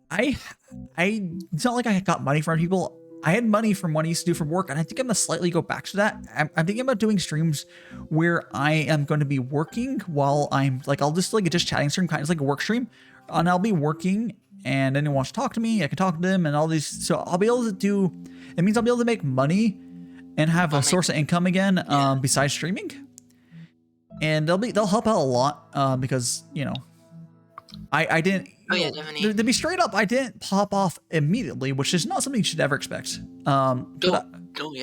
not like I got money from people. I had money from what I used to do from work, and I think I'm gonna slightly go back to that. I'm thinking about doing streams where I am going to be working while I'm like, I'll just like a just chatting stream, kind of like a work stream, and I'll be working, and anyone wants to talk to me, I can talk to them, and all these. So I'll be able to do. It means I'll be able to make money and have a source of income again, besides streaming. And they'll help out a lot because I didn't. Definitely. To be straight up, I didn't pop off immediately, which is not something you should ever expect. Yeah,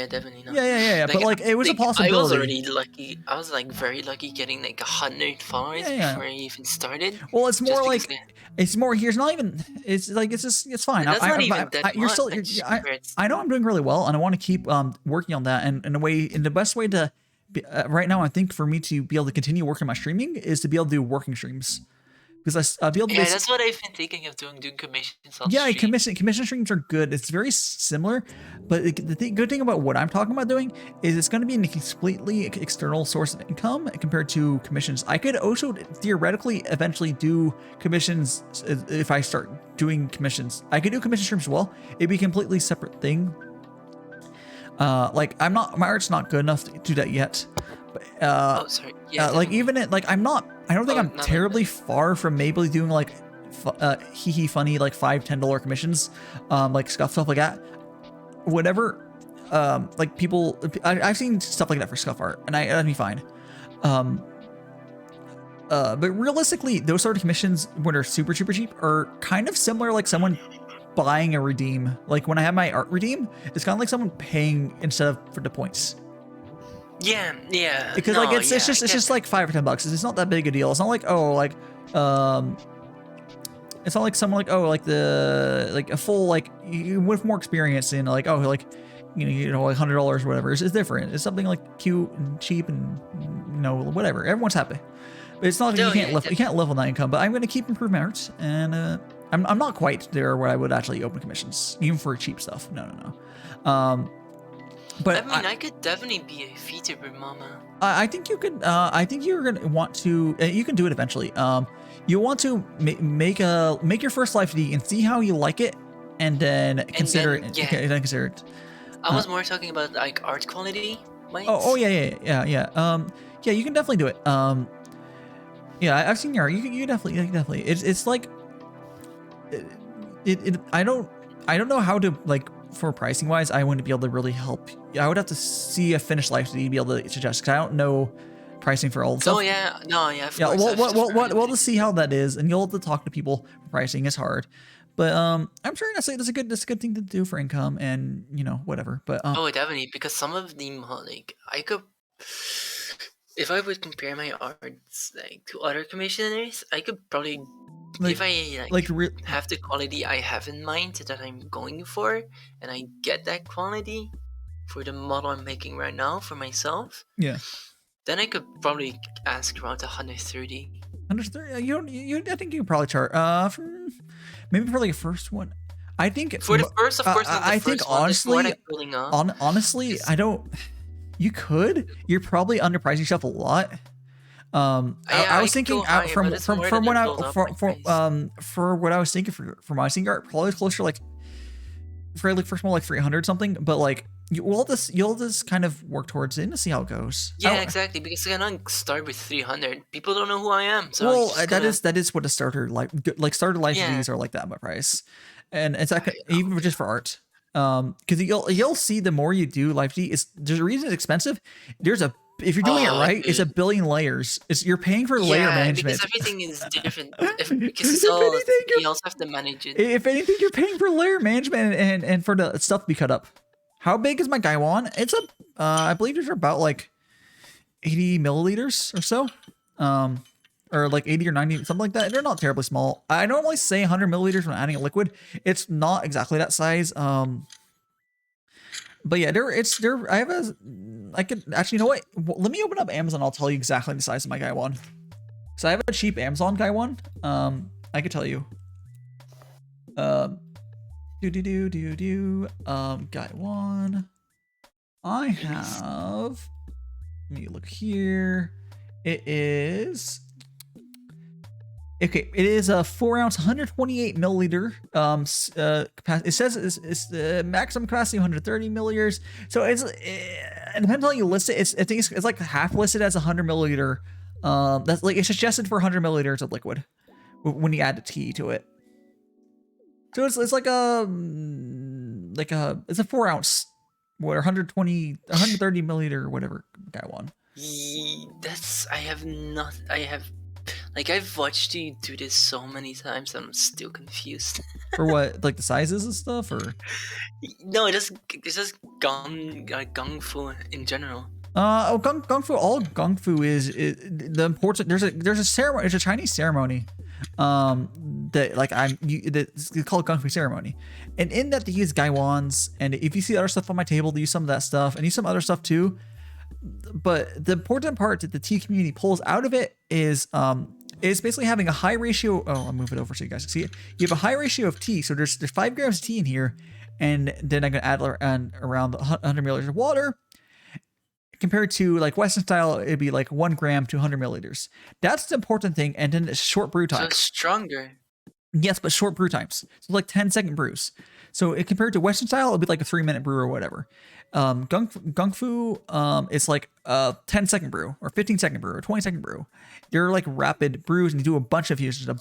definitely not. Yeah. But like, it was a possibility. I was already lucky. I was like very lucky getting like 100 followers before I even started. Well, it's more like it's more. Here's not even. It's like it's fine. That's not even that you're still. I know I'm doing really well, and I want to keep working on that. And in the best way to. Right now, I think for me to be able to continue working on my streaming is to be able to do working streams. Because I'll be able to. Yeah, that's what I've been thinking of doing commissions on stream. commission streams are good. It's very similar, but the good thing about what I'm talking about doing is it's going to be a completely external source of income compared to commissions. I could also theoretically eventually do commissions if I start doing commissions. I could do commission streams as well. It'd be a completely separate thing. Like my art's not good enough to do that yet. But, sorry. Yeah. Like even I don't think I'm terribly far from maybe doing like funny like $5-10 commissions, like stuff like that. Whatever, like people, I've seen stuff like that for scuff art, and that'd be fine. But realistically, those sort of commissions when they're super cheap are kind of similar, like someone buying a redeem. Like when I have my art redeem, it's kind of like someone paying instead of for the points. Yeah. Because like it's just like $5 or $10. It's not that big a deal. It's not like it's not like someone like a full like you with more experience in like like like $100 or whatever. It's different. It's something like cute and cheap and whatever. Everyone's happy. But it's not like you can't level that income. But I'm going to keep improving my art, and I'm not quite there where I would actually open commissions even for cheap stuff. No. But I mean, I could definitely be a Vtuber, mama. I think you could. I think you're gonna want to. You can do it eventually. You want to make your first live CD and see how you like it, and then consider it. Yeah. Okay, then consider it. I was more talking about like art quality. Oh yeah. Yeah, you can definitely do it. Yeah, I've seen your art. You definitely. It's like I don't know how to like. For pricing wise, I wouldn't be able to really help. I would have to see a finished live CD to be able to suggest, because I don't know pricing for all the stuff. Oh yeah, no, yeah. Of course, we'll just see how that is, and you'll have to talk to people. Pricing is hard, but I'm sure that's a good thing to do for income, and whatever. But oh, definitely, because some of them like I could, if I would compare my arts like to other commissioners, I could probably. If I have the quality I have in mind that I'm going for, and I get that quality for the model I'm making right now for myself, then I could probably ask around 130. 130? I think you could probably charge maybe for like a first one. I think for the first, of course. I think honestly, I don't. You could. You're probably underpricing yourself a lot. I was thinking from what I was thinking for my senior art, probably closer like for like first one like 300 something, but like you'll just kind of work towards it and see how it goes. Yeah, exactly, because I cannot start with 300. People don't know who I am. So that is what a starter starter live CDs are like that by price, and it's even just for art. Because you'll see the more you do live CD, there's a reason it's expensive. If you're doing it right, it's a billion layers. You're paying for layer management. Because everything is different. You also have to manage it. If anything, you're paying for layer management and for the stuff to be cut up. How big is my Gaiwan? It's I believe there's about like 80 milliliters or so. Or like 80 or 90, something like that. They're not terribly small. I normally say 100 milliliters when adding a liquid. It's not exactly that size. But yeah, I could actually, you know what? Let me open up Amazon. I'll tell you exactly the size of my Gaiwan. So I have a cheap Amazon Gaiwan. I could tell you. Gaiwan. I have. Let me look here. It is. Okay, it is a 4-ounce, 128 milliliter capacity. It says it's the maximum capacity 130 milliliters. So it depends on how you list it. I think it's like half listed as 100 milliliter. That's like it's suggested for 100 milliliters of liquid when you add the tea to it. So it's like it's a 4-ounce, 130 milliliter or whatever Gaiwan. Like, I've watched you do this so many times, I'm still confused. For what? Like the sizes and stuff, or? No, it's just Gongfu in general. Gongfu. All Gongfu is the important. There's a ceremony. It's a Chinese ceremony. That like it's called Gongfu ceremony, and in that they use Gaiwans. And if you see other stuff on my table, they use some of that stuff, and use some other stuff too. But the important part that the tea community pulls out of it is basically having a high ratio. Oh, I'll move it over so you guys can see it. You have a high ratio of tea. So there's 5 grams of tea in here, and then I'm gonna add around 100 milliliters of water. Compared to like Western style, it'd be like 1 gram to 100 milliliters. That's the important thing. And then short brew times. So it's stronger. Yes, but short brew times. So like 10-second brews. So compared to Western style, it'd be like a 3-minute brew or whatever. Gongfu, it's like a 10-second brew or 15-second brew or 20-second brew. They're like rapid brews, and you do a bunch of infusions, a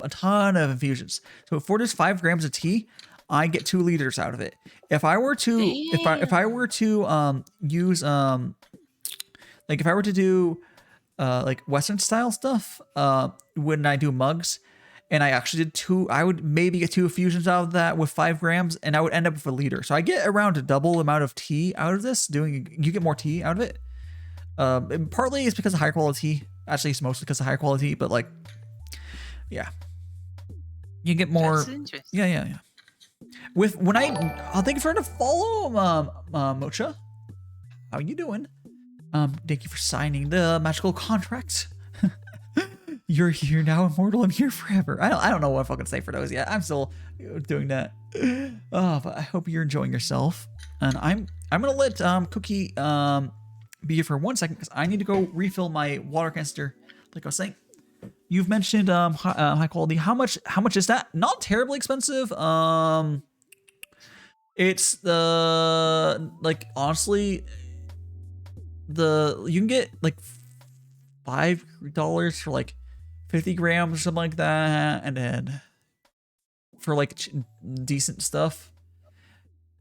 ton of infusions. So for this 5 grams of tea, I get 2 liters out of it. If I were to, if I were to use like if I were to do like Western style stuff, when I do mugs, and I actually did 2, I would maybe get 2 infusions out of that with 5 grams, and I would end up with 1 liter. So I get around a double amount of tea out of this. You get more tea out of it. Partly it's because of higher quality. Actually, it's mostly because of higher quality, but like, yeah, you get more. That's interesting. Yeah. With I'll thank you for the follow, Mocha. How you doing? Thank you for signing the magical contract. You're here now, immortal, and here forever. I don't know what I fucking say for those yet. I'm still doing that. But I hope you're enjoying yourself. And I'm gonna let Cookie be here for 1 second because I need to go refill my water canister. Like I was saying, you've mentioned high quality. How much is that? Not terribly expensive. It's the like honestly, you can get like $5 for like 50 grams or something like that, and then for like decent stuff,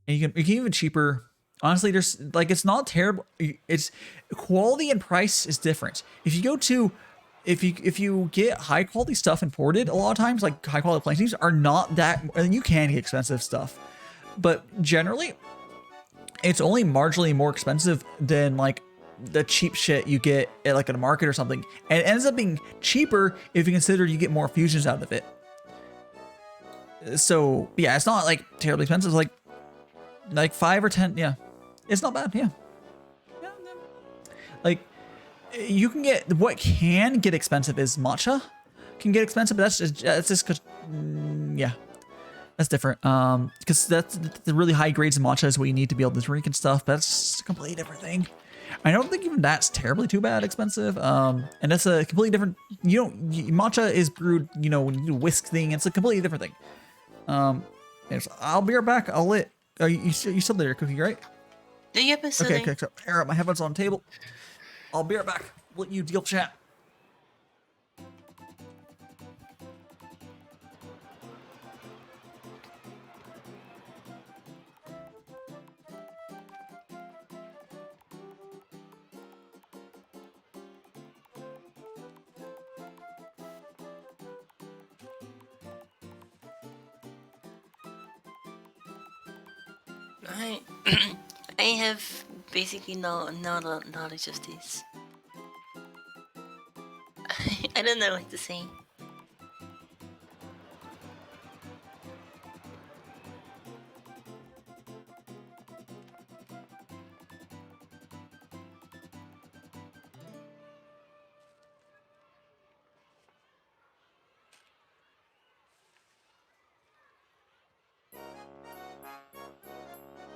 and you can even cheaper. Honestly, there's like it's not terrible. It's quality and price is different. If you go to if you get high quality stuff imported, a lot of times like high quality plantings are not that, and you can get expensive stuff, but generally it's only marginally more expensive than like the cheap shit you get at like a market or something, and it ends up being cheaper if you consider you get more fusions out of it. So yeah, it's not like terribly expensive, like 5 or 10. Yeah, it's not bad. Yeah. Like you can get what can get expensive is matcha can get expensive, but that's just because yeah, that's different. Because that's the really high grades of matcha is what you need to be able to drink and stuff. But that's a completely different thing. I don't think even that's terribly too bad expensive. And that's a completely different. Matcha is brewed. When you do whisk thing, it's a completely different thing. I'll be right back. I'll let. You still there, Cookie, right? Yep, I'm still there. Okay. So, here, my headphones on the table. I'll be right back. Let you deal chat. I have basically no knowledge of this. I don't know what to say.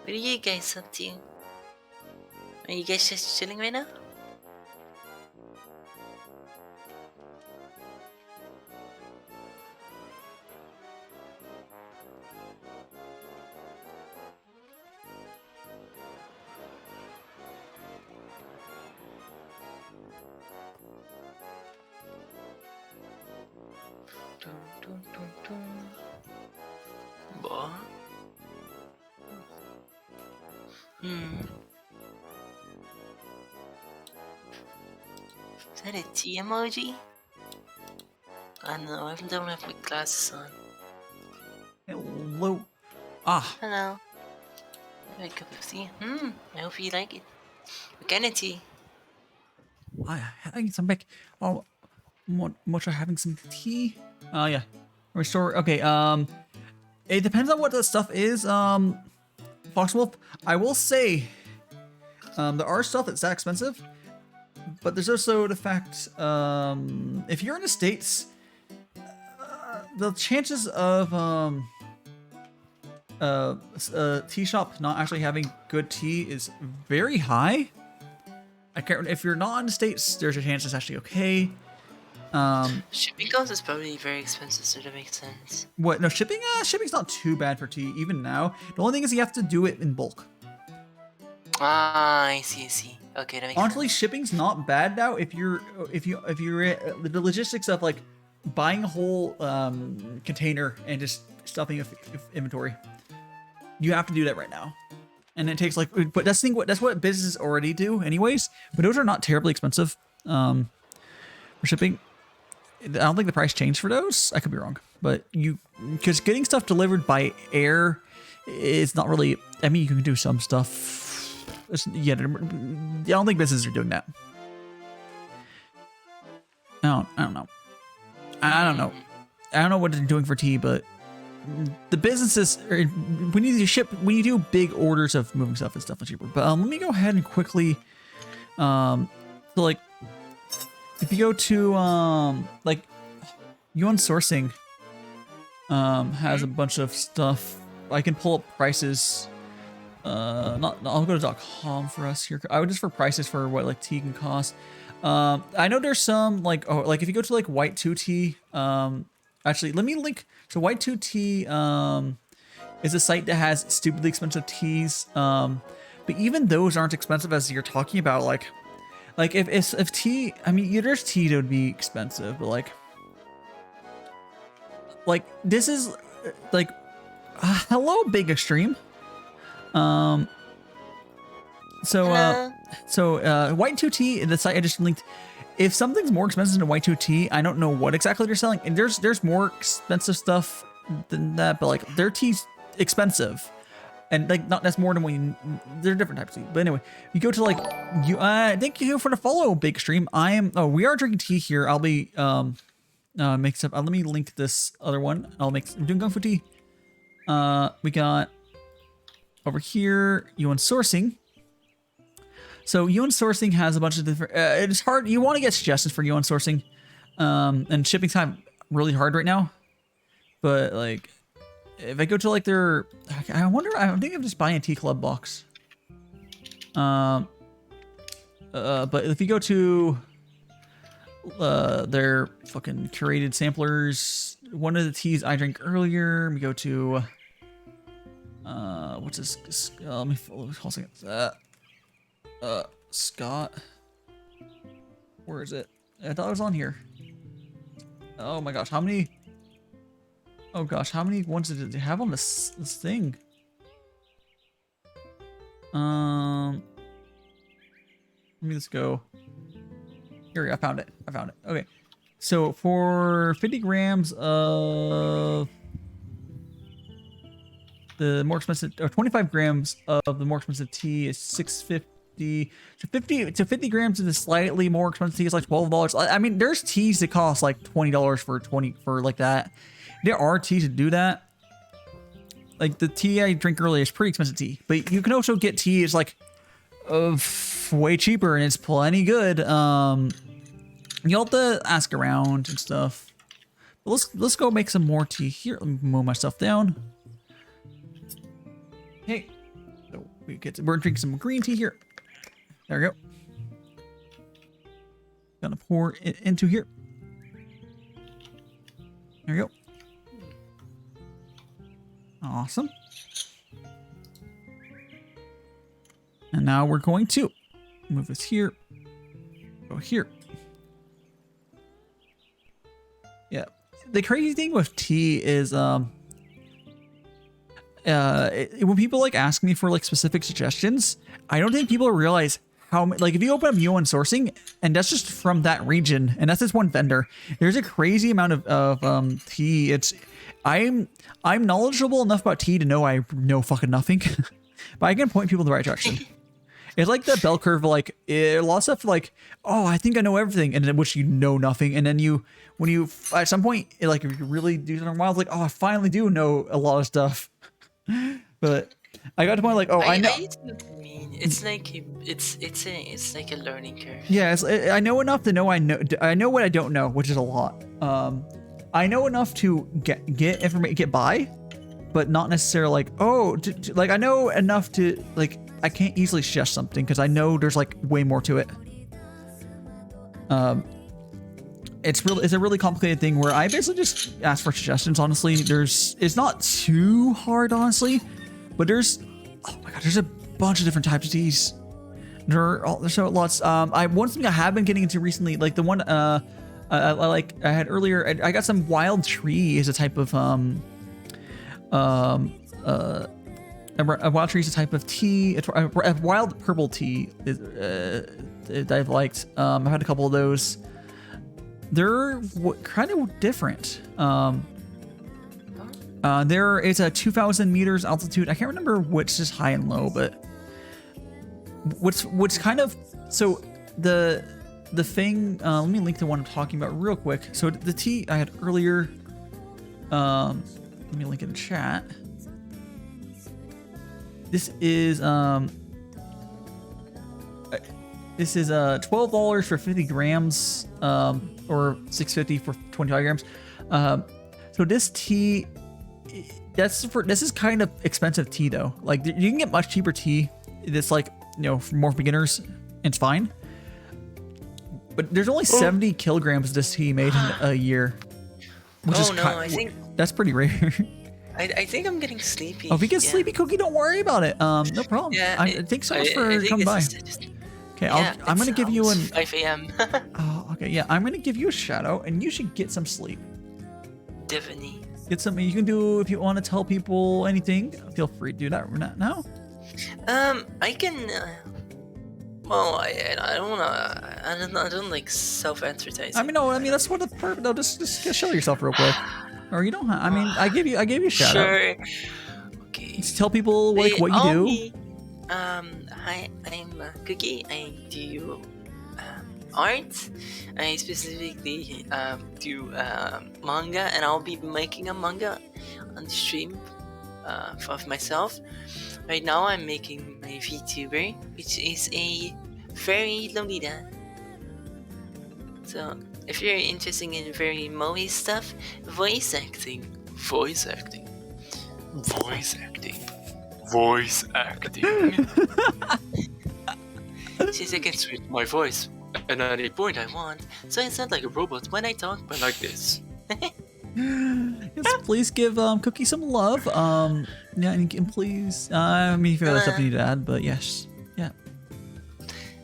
What are you guys up to? Are you guys just chilling right now? What? Is that a T emoji? I don't know, I don't have my glasses on. Hello. Hello. Have a cup of tea. I hope you like it. What kind of tea? I need some back. Oh, much having some tea. Yeah. Restore. Okay. It depends on what the stuff is. Foxwolf. I will say, there are stuff that's that expensive, but there's also the fact, if you're in the States, the chances of a tea shop not actually having good tea is very high. If you're not in the States, there's a chance it's actually okay. Shipping costs is probably very expensive, so that makes sense. What? No, shipping? Shipping's not too bad for tea, even now. The only thing is you have to do it in bulk. I see. Okay, that makes Honestly, sense. shipping's not bad now if you're the logistics of like buying a whole container and just stuffing a inventory. You have to do that right now. And it takes but that's what businesses already do anyways, but those are not terribly expensive for shipping. I don't think the price changed for those. I could be wrong, but because getting stuff delivered by air is not really. I mean, you can do some stuff. I don't think businesses are doing that. I don't know. I don't know. I don't know what they're doing for tea, but the businesses when you do big orders of moving stuff, it's definitely cheaper. But let me go ahead and quickly, so like, if you go to like Yuan Sourcing, has a bunch of stuff. I can pull up prices. I'll go to .com for us here. I would just for prices for what like tea can cost. I know there's some like if you go to like Vtuber Tea, actually let me link. So Vtuber Tea is a site that has stupidly expensive teas. But even those aren't expensive as you're talking about. Like if tea, I mean, there's tea that would be expensive, but like this is like hello big extreme. So Vtuber Tea, the site I just linked. If something's more expensive than Vtuber Tea, I don't know what exactly they're selling. And there's more expensive stuff than that, but like their tea's expensive, and like that's more than there are different types of tea. But anyway, you go to like thank you for the follow, big stream. We are drinking tea here. I'll be make some. Let me link this other one. I'm doing Gongfu Tea. We got over here Yuan Sourcing. So Yuan Sourcing has a bunch of different. It's hard. You want to get suggestions for Yuan Sourcing, and shipping's kind of really hard right now. But like, if I go to like their, I wonder. I think I'm just buying a tea club box. But if you go to their fucking curated samplers, one of the teas I drank earlier. We go to what's this? Let me hold a second. Scott, where is it? I thought it was on here. Oh my gosh, how many? Oh gosh, how many ones did they have on this thing? Let me just go. Here we go. I found it. Okay, so for 50 grams of the more expensive, or 25 grams of the more expensive tea is $6.50. So 50 grams of the slightly more expensive tea is like $12. I mean, there's teas that cost like $20 for like that. There are teas that do that. Like the tea I drink earlier is pretty expensive tea, but you can also get tea is like way cheaper and it's plenty good. You'll have to ask around and stuff. But let's go make some more tea here. Let me move my stuff down. Hey, so we're drinking some green tea here. There we go. Gonna pour it into here. There we go. Awesome. And now we're going to move this here. Go here. Yeah. The crazy thing with tea is when people like ask me for like specific suggestions, I don't think people realize how, like, if you open up Yuan Sourcing and that's just from that region and that's just one vendor, there's a crazy amount of tea. I'm knowledgeable enough about tea to know I know fucking nothing, but I can point people in the right direction. It's like the bell curve, like a lot of stuff like, oh, I think I know everything, and then which you know nothing, and then when you at some point, like if you really do something wild, like, oh, I finally do know a lot of stuff. But I got to the point like, oh, I know. It's like it's like a learning curve. Yeah, I know enough to know I know what I don't know, which is a lot. I know enough to get information, get by, but not necessarily like, oh, like I know enough to like. I can't easily suggest something because I know there's like way more to it. It's a really complicated thing where I basically just ask for suggestions. Honestly, it's not too hard, honestly, but there's a bunch of different types of teas. There's so lots. One thing I have been getting into recently, like the one I had earlier, I got some wild tree as a type of a wild tree is a type of tea. A wild purple tea that I've liked. I've had a couple of those. They're kind of different. There is a 2,000 meters altitude. I can't remember which is high and low, but what's kind of so the the thing, let me link to one I'm talking about real quick. So the tea I had earlier, let me link it in chat. This is $12 for 50 grams, or $6.50 for 25 grams. So this tea, this is kind of expensive tea though. Like you can get much cheaper tea that's like, you know, for more beginners, it's fine. But there's only 70 kilograms of this tea made in a year, which is I think that's pretty rare. I think I'm getting sleepy. Oh, if you get sleepy, Cookie, don't worry about it. No problem. Yeah, thanks so much for coming by. Okay, I'm gonna give you 5 a.m. Oh, okay, yeah, I'm gonna give you a shout out, and you should get some sleep. Definitely. Get something you can do if you want to tell people anything. Feel free to do that. We're not now. I can. Well, I don't wanna. I don't like self-advertising. I mean, no. I mean, that's what the purpose. No, just show yourself real quick. Or you don't have. I mean, I gave you a shout out. Sure. Okay. Just tell people like what you do. Hi, I'm Cookie. I do art. I specifically do manga, and I'll be making a manga on the stream of myself. Right now, I'm making my Vtuber, which is a very lolita. So, if you're interested in very moe stuff, voice acting. Since I can switch my voice at any point I want, so I sound like a robot when I talk, but like this. Yes, please give Cookie some love. Yeah, and please. I mean, if you have other stuff you need to add, but yes, yeah.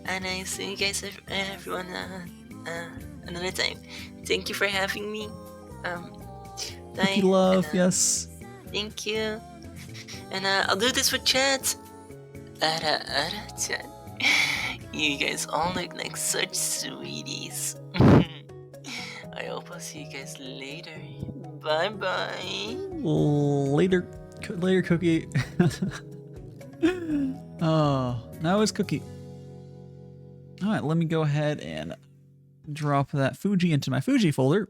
And I see you guys, everyone, another time. Thank you for having me. Cookie love, yes. Thank you. And I'll do this for chat. Chat. You guys all look like such sweeties. I hope I'll see you guys later. Bye bye. Later, Cookie. Oh, now it's Cookie. All right, let me go ahead and drop that Fuji into my Fuji folder.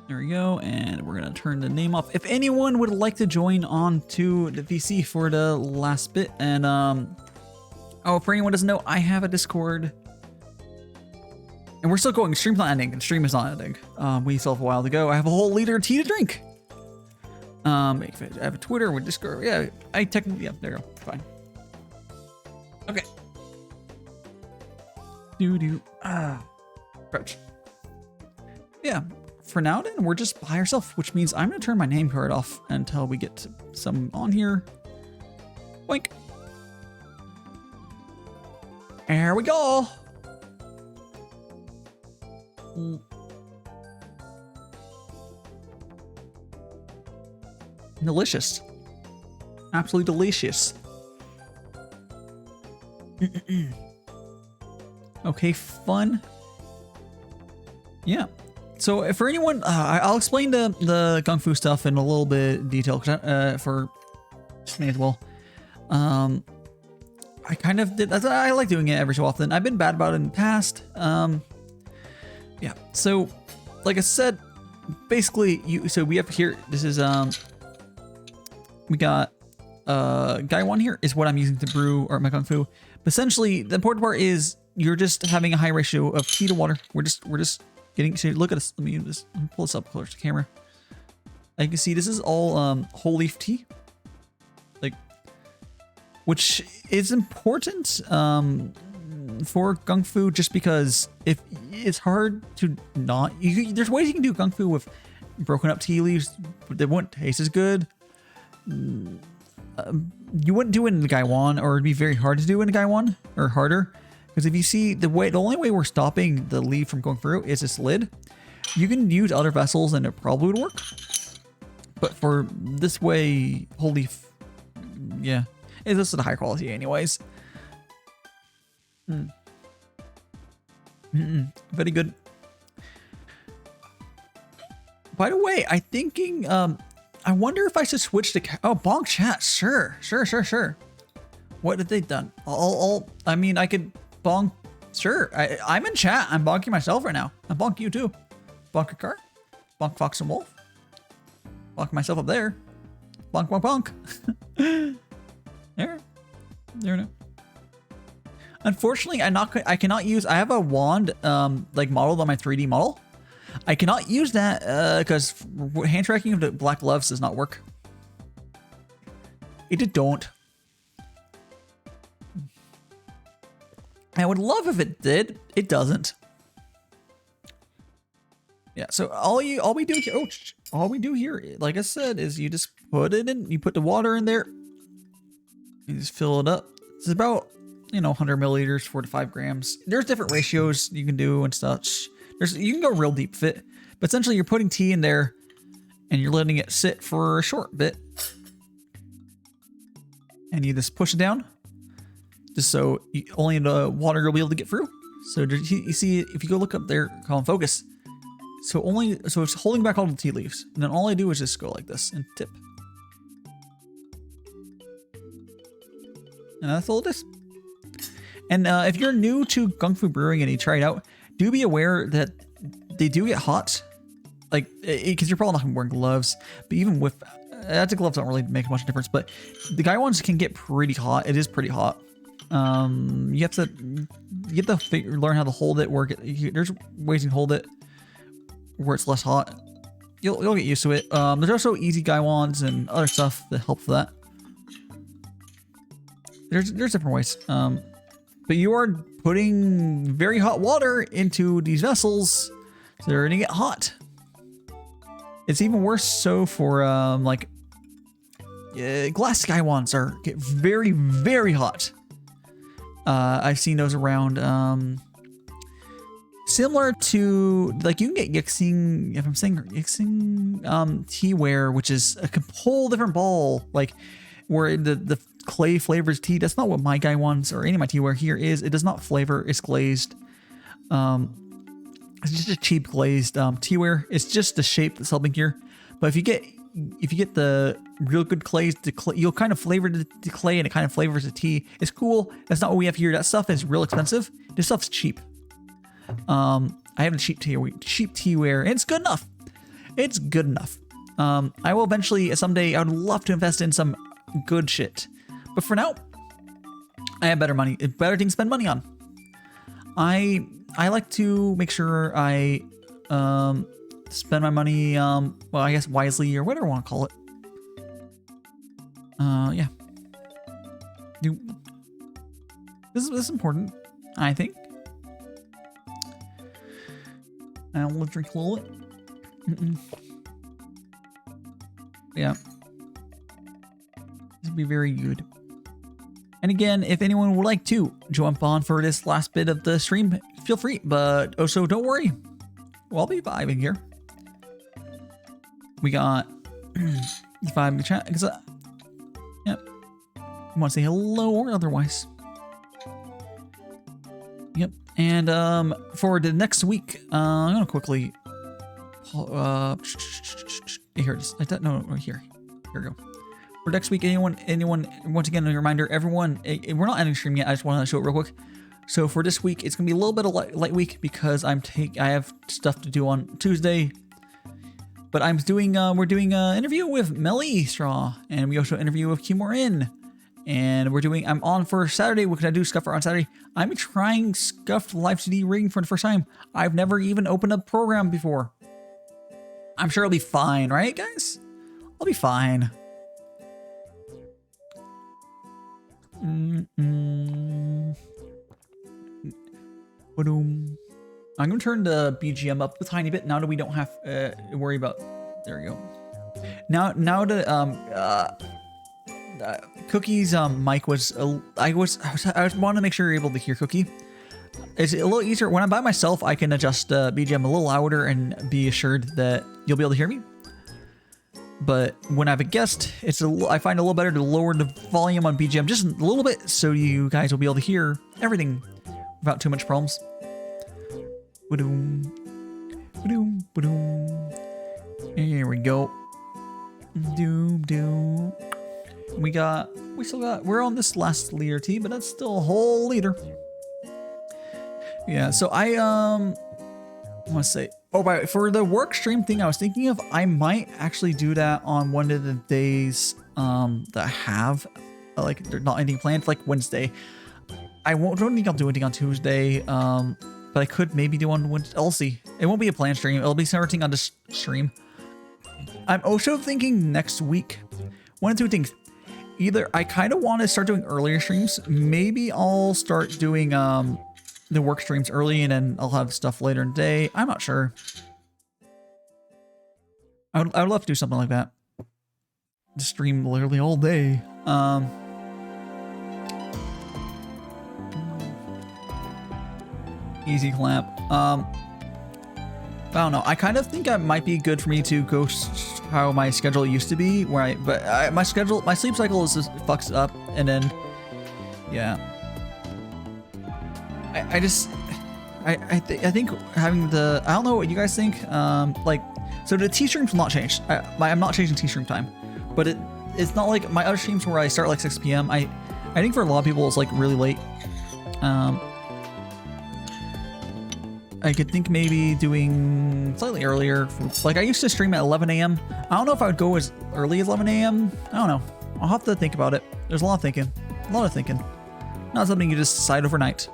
There we go, and we're gonna turn the name off. If anyone would like to join on to the VC for the last bit, and oh, for anyone who doesn't know, I have a Discord, and we're still going. Stream's not ending, and stream is not ending. We still have a while to go. I have a whole liter of tea to drink. I have a Twitter with Discord. Yeah, I technically, yeah, there you go, fine. Okay. Crouch. Yeah. For now, then, we're just by ourselves, which means I'm going to turn my name card off until we get some on here. Boink. There we go. Delicious. Absolutely delicious. Okay, fun. Yeah. So for anyone, I'll explain the Gongfu stuff in a little bit of detail for just me as well. I kind of did. I like doing it every so often. I've been bad about it in the past. Yeah. So, like I said, basically, so we have here. This is we got Gaiwan here is what I'm using to brew or my Gongfu. But essentially, the important part is you're just having a high ratio of tea to water. We're just getting, so look at this. Let me pull this up closer to the camera. As you can see, this is all whole leaf tea, like, which is important for Gongfu, just because if it's hard to not, there's ways you can do Gongfu with broken up tea leaves, but they won't taste as good. You wouldn't do it in the Gaiwan, or it'd be very hard to do in the Gaiwan, or harder. Because if you see the only way we're stopping the leaf from going through is this lid. You can use other vessels and it probably would work. But for this way, whole leaf, yeah, it's just a high quality anyways. Very good. By the way, I'm thinking, I wonder if I should switch to, oh, bonk chat, sure. What have they done? I mean, I could bonk Sure. I'm in chat. I'm bonking myself right now. I'm bonking you too. Bonk your car. Bonk Fox and Wolf. Bonk myself up there. Bonk, bonk, bonk. There. There now. Unfortunately, I cannot use. I have a wand, like modeled on my 3D model. I cannot use that because hand tracking of the black gloves does not work. It just don't. I would love if it did. It doesn't. Yeah. So all we do here. Oh, all we do here, like I said, is you just put it in. You put the water in there. You just fill it up. It's about 100 milliliters, 4 to 5 grams. There's different ratios you can do and such. You can go real deep fit, but essentially you're putting tea in there and you're letting it sit for a short bit. And you just push it down just so only the water will be able to get through. So you see, if you go look up there, column focus. So it's holding back all the tea leaves. And then all I do is just go like this and tip. And that's all it is. And if you're new to Gongfu Brewing and you try it out, do be aware that they do get hot. Like, because you're probably not going to be wearing gloves. But even with, the gloves don't really make much difference. But the guy ones can get pretty hot. It is pretty hot. You have to learn how to hold it. There's ways you can hold it where it's less hot. You'll get used to it. There's also easy guy wands and other stuff that help for that. There's different ways. But you are putting very hot water into these vessels, so they're gonna get hot. It's even worse so for glass sky wands get very, very hot. I've seen those around. Similar to, like, you can get Yixing, if I'm saying Yixing, teaware, which is a whole different ball, like where the clay flavors tea. That's not what my guy wants or any of my teaware here is. It does not flavor. It's glazed. It's just a cheap glazed teaware. It's just the shape that's helping here. But if you get the real good clays, you'll kind of flavor the clay and it kind of flavors the tea. It's cool. That's not what we have here. That stuff is real expensive. This stuff's cheap. I have a cheap teaware, and it's good enough. It's good enough. I will eventually someday. I would love to invest in some good shit, but for now, I have better things to spend money on. I like to make sure I spend my money well, I guess wisely, or whatever I want to call it. Yeah. This is important, I think. I'll drink a little bit. Yeah. This would be very good. And again, if anyone would like to jump on for this last bit of the stream, feel free. But also, don't worry. I'll be vibing here. We got vibe in the chat. Yep. You want to say hello or otherwise? Yep. And for the next week, I'm gonna quickly. Here it is. No, right here. Here we go. For next week, anyone, once again, a reminder, everyone, we're not ending stream yet. I just want to show it real quick. So for this week, it's gonna be a little bit of light week because I have stuff to do on Tuesday. But we're doing an interview with Melly Straw, and we also interview with Kimorin. And I'm on for Saturday. What can I do? Scuffer on Saturday. I'm trying Scuffed Live CD rigging for the first time. I've never even opened a program before. I'm sure I'll be fine, right, guys? I'll be fine. I'm gonna turn the BGM up a tiny bit now that we don't have to worry about. There we go. Now that Cookie's mic was I want to make sure you're able to hear Cookie. It's a little easier when I'm by myself. I can adjust BGM a little louder and be assured that you'll be able to hear me. But when I have a guest, I find it a little better to lower the volume on BGM just a little bit so you guys will be able to hear everything without too much problems. Here we go. We're on this last liter tea, but that's still a whole liter. Yeah, so I want to say, oh, by the way, for the work stream thing I was thinking of, I might actually do that on one of the days that I have, like, there's not anything planned, like Wednesday. I don't think I'll do anything on Tuesday, but I could maybe do on Wednesday. I'll see. It won't be a planned stream. It'll be something on this stream. I'm also thinking next week, one of two things. Either I kind of want to start doing earlier streams. Maybe I'll start doing the work streams early and then I'll have stuff later in the day. I'm not sure. I would love to do something like that. Just stream literally all day. Easy clamp. I don't know. I kind of think it might be good for me to go how my schedule used to be, where my sleep cycle is just fucks up, and then yeah. I think having the, I don't know what you guys think. Like, so the T streams will not change. I'm not changing T stream time, but it's not like my other streams where I start like 6 p.m. I think for a lot of people it's like really late. I could think maybe doing slightly earlier. Like I used to stream at 11 a.m. I don't know if I would go as early as 11 a.m. I don't know. I'll have to think about it. There's a lot of thinking. Not something you just decide overnight.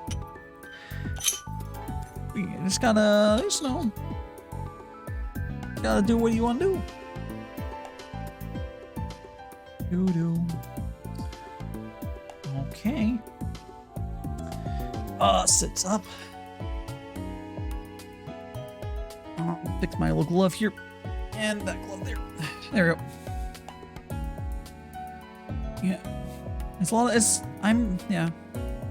You just gotta, you know, gotta do what you want to do. Okay. Sits up. Fix my little glove here. And that glove there. There we go. Yeah. It's a lot of, yeah.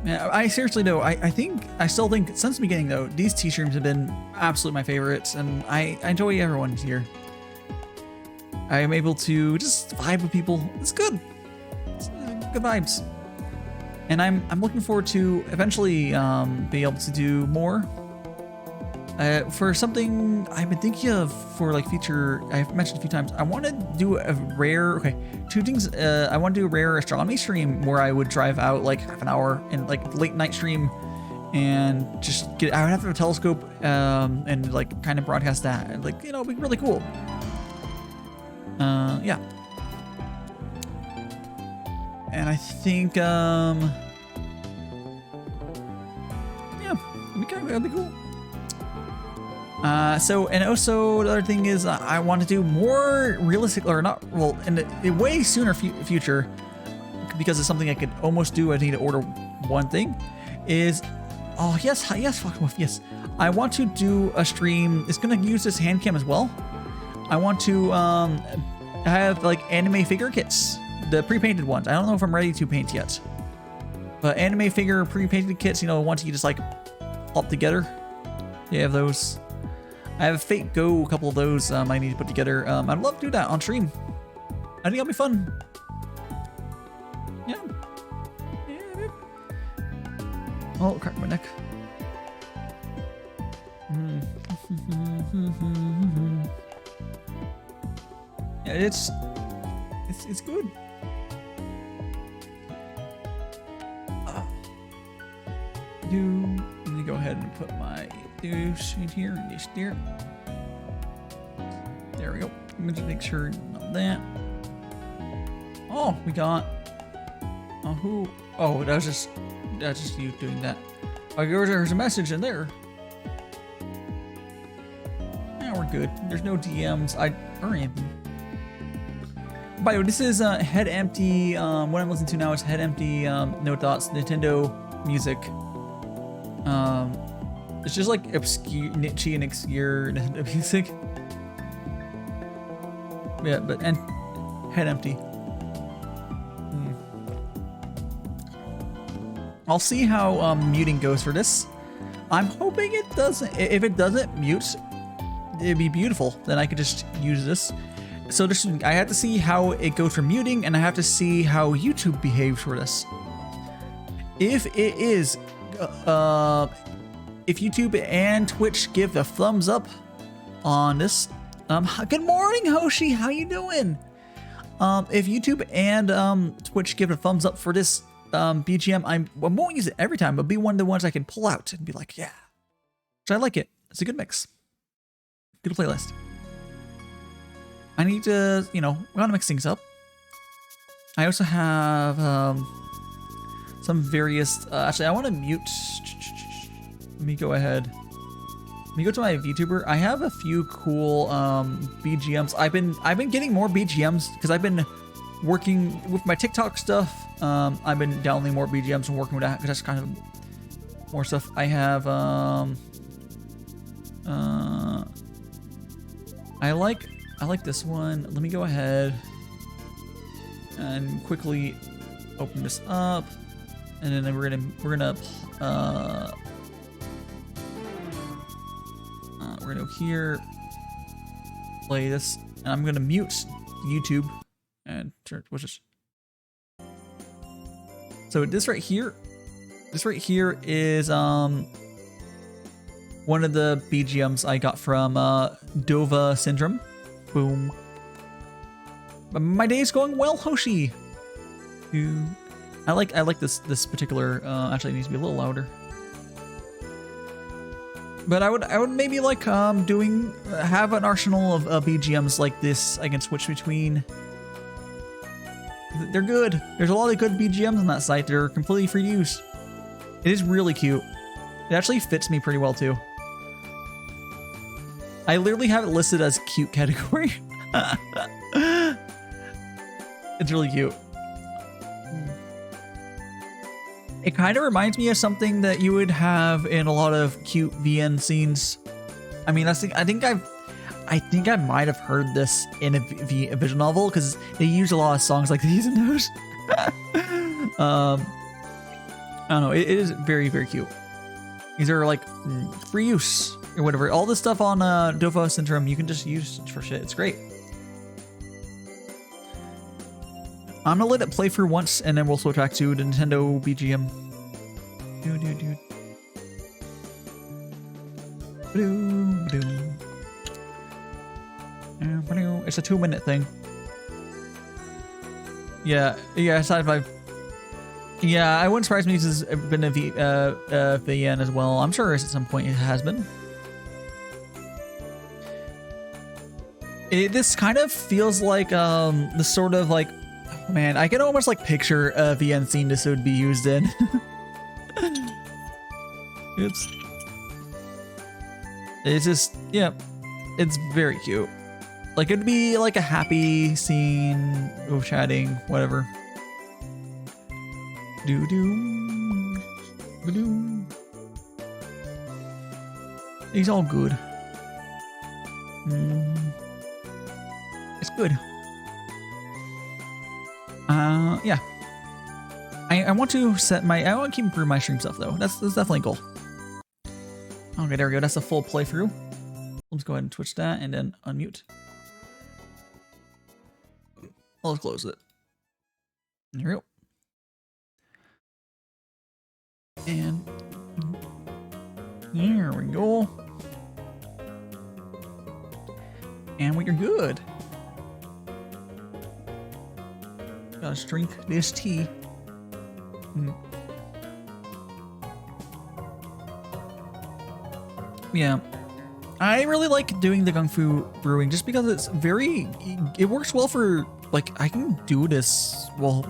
Yeah, I seriously do. I still think, since the beginning though, these T-streams have been absolutely my favorites, and I enjoy everyone here. I am able to just vibe with people. It's good. It's good vibes. And I'm looking forward to eventually be able to do more. For something I've been thinking of for like future, I've mentioned a few times, I want to do a rare, two things. I want to do a rare astronomy stream where I would drive out like half an hour and like late night stream and just I would have a telescope and like kind of broadcast that. And, like, you know, it'd be really cool. Yeah. And I think, yeah, that'd be cool. So, and also the other thing is I want to do more realistic, or not, well, in the way sooner future, because it's something I could almost do. I need to order one thing is, oh yes, yes. I want to do a stream. It's going to use this hand cam as well. I want to have like anime figure kits, the pre-painted ones. I don't know if I'm ready to paint yet, but anime figure pre-painted kits, you know, ones you just like pop together. You have those. I have a Fate Go, a couple of those I need to put together. I'd love to do that on stream. I think it'll be fun. Yeah. Oh, crack my neck. Yeah, it's good. Let me go ahead and put my douche in here, dish there. There we go. Let me just make sure not that. Oh, we got. Oh, who? Oh, that's just you doing that. Oh, there's a message in there. Yeah, we're good. There's no DMs. Or anything. By the way, this is Head Empty. What I'm listening to now is Head Empty. No Dots. Nintendo music. It's just like obscure, niche and obscure music. Yeah, and Head Empty. I'll see how muting goes for this. I'm hoping it doesn't. If it doesn't mute, it'd be beautiful. Then I could just use this. So I have to see how it goes for muting, and I have to see how YouTube behaves for this. If it is, if YouTube and Twitch give a thumbs up on this, good morning, Hoshi. How you doing? If YouTube and Twitch give a thumbs up for this BGM, I won't use it every time, but be one of the ones I can pull out and be like, yeah, which I like it. It's a good mix. Good playlist. I need to, we gotta mix things up. I also have some various. Actually, I want to mute. Let me go ahead. Let me go to my Vtuber. I have a few cool BGMs. I've been getting more BGMs because I've been working with my TikTok stuff. I've been downloading more BGMs and working with that because that's kind of more stuff. I have I like this one. Let me go ahead and quickly open this up, and then we're gonna go here, play this, and I'm gonna mute YouTube and turn what's this? So this right here is one of the BGMs I got from Dova Syndrome. Boom. My day's going well, Hoshi. I like this particular. Actually, it needs to be a little louder. But I would maybe like have an arsenal of BGMs like this I can switch between. They're good. There's a lot of good BGMs on that site. They're completely free use. It is really cute. It actually fits me pretty well too. I literally have it listed as cute category. It's really cute. It kind of reminds me of something that you would have in a lot of cute VN scenes. I mean, I think I might have heard this in a visual novel because they use a lot of songs like these in those. I don't know. It is very, very cute. These are like free use or whatever. All this stuff on Dova Syndrome you can just use for shit. It's great. I'm gonna let it play for once, and then we'll switch back to the Nintendo BGM. It's a 2-minute thing. Yeah, sci-fi. Yeah, I wouldn't surprise me if this has been a VN as well. I'm sure at some point it has been. This kind of feels like the sort of like, man, I can almost like picture a VN scene this would be used in. Oops. It's just, yeah, it's very cute. Like it'd be like a happy scene of chatting, whatever. He's all good. It's good. Yeah. I want to set my. I want to keep improving my stream stuff though. That's definitely a goal. Okay, there we go. That's a full playthrough. Let's go ahead and twitch that and then unmute. Let's close it. There we go. And there we go. And we are good. Gotta drink this tea. Yeah. I really like doing the Gongfu brewing just because it's it works well for, like, I can do this, well,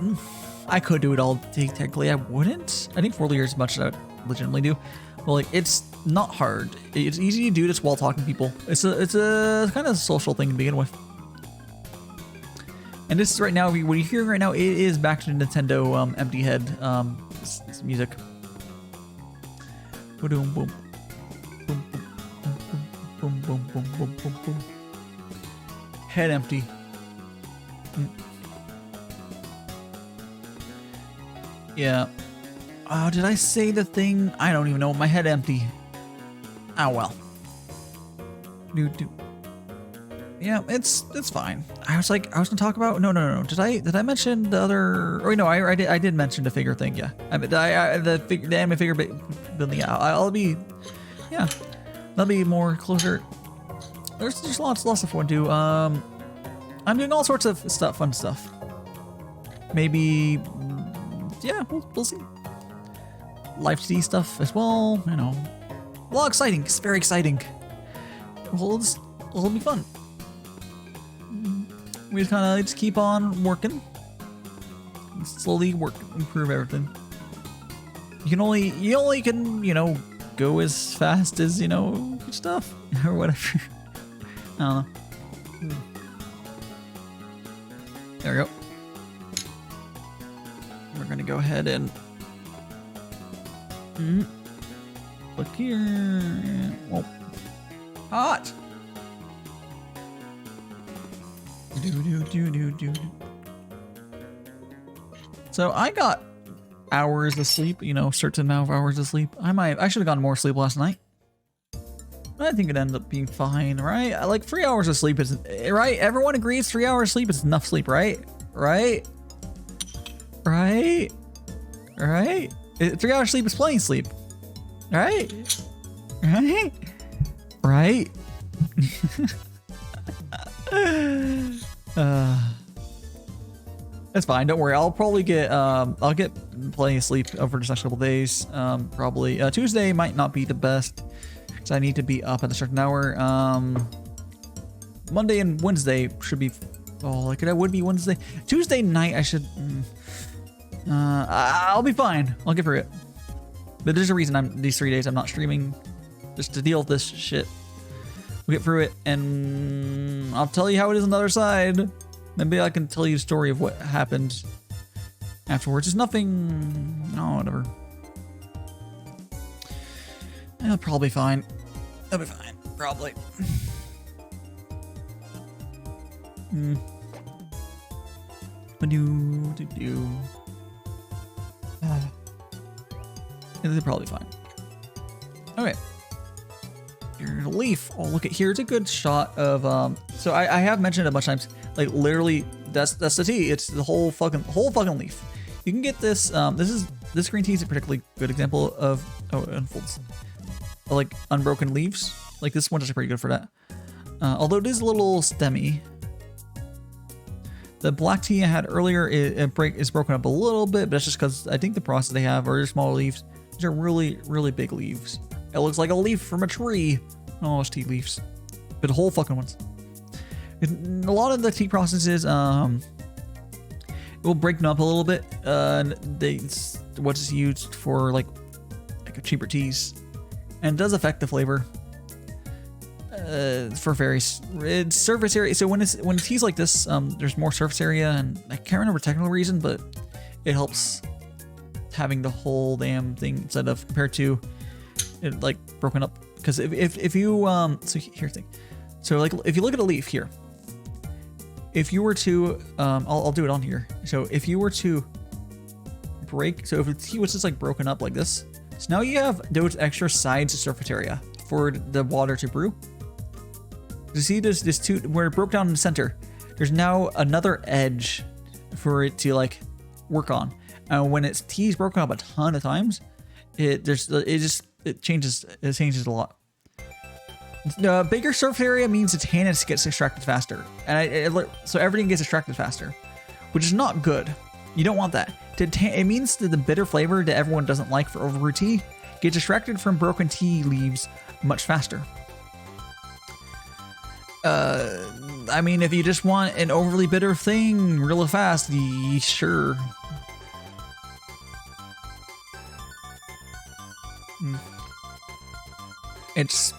I could do it all technically, I wouldn't. I think 4 liters is much as I legitimately do. But like, it's not hard. It's easy to do this while talking to people. It's a kind of social thing to begin with. And this is right now, what you're hearing right now, it is back to Nintendo Empty Head this music. Boom, boom. Boom, boom, boom, boom, boom, boom, boom. Head empty. Yeah. Oh, did I say the thing? I don't even know. My head empty. Oh well. Yeah, it's fine. I was gonna talk about no. Did I mention the other? Or no, I did mention the figure thing. Yeah, I mean the anime figure building. Yeah, I'll be. Yeah, that'll be more closer. There's lots of stuff I want to do. I'm doing all sorts of stuff, fun stuff. Maybe, yeah, we'll see. Live CD stuff as well, you know. Well, exciting. It's very exciting. Well, it'll be fun. We just kind of just keep on working. Slowly improve everything. You only can, you know, go as fast as, you know, stuff or whatever. I don't know. There we go. We're gonna go ahead and look here. Whoa. Hot. So I got hours of sleep, you know, certain amount of hours of sleep. I should have gotten more sleep last night. I think it ended up being fine, right? Like 3 hours of sleep is right. Everyone agrees 3 hours of sleep is enough sleep, right? Right? 3 hours sleep is plenty sleep, right? Right? That's fine. Don't worry. I'll probably get I'll get plenty of sleep over the next couple days. Probably Tuesday might not be the best because I need to be up at a certain hour. Monday and Wednesday should be. Oh, like it would be Wednesday. Tuesday night I should. I'll be fine. I'll get through it. But there's a reason these 3 days I'm not streaming, just to deal with this shit. We'll get through it, and I'll tell you how it is on the other side. Maybe I can tell you a story of what happened afterwards. It's nothing. No, whatever. It'll probably be fine. It'll be fine. Probably. They're probably fine. Okay. Here's a leaf. Oh, look at here's a good shot of so I have mentioned it a bunch of times. Like literally, that's the tea. It's the whole fucking leaf. You can get this. This green tea is a particularly good example of it unfolds. Like unbroken leaves. Like this one is pretty good for that. Although it is a little stemmy. The black tea I had earlier is broken up a little bit, but that's just because I think the process they have are smaller leaves. These are really, really big leaves. It looks like a leaf from a tree. Oh, it's tea leaves. But the whole fucking ones. A lot of the tea processes, it will break them up a little bit. What's used for like a cheaper teas. And it does affect the flavor. For various surface area. So when teas like this, there's more surface area, and I can't remember the technical reason, but it helps having the whole damn thing instead of compared to it like broken up. Because if you so here's the thing. So like if you look at a leaf here, if you were to I'll do it on here. So if you were to break, so if the tea was just like broken up like this, so now you have those extra sides of surface area for the water to brew. You see this two where it broke down in the center. There's now another edge for it to like work on. And when its tea is broken up a ton of times, it changes a lot. The bigger surface area means the tannins gets extracted faster, and so everything gets extracted faster, which is not good. You don't want that. It means that the bitter flavor that everyone doesn't like for overbrewed tea gets extracted from broken tea leaves much faster. I mean, if you just want an overly bitter thing really fast, sure. It's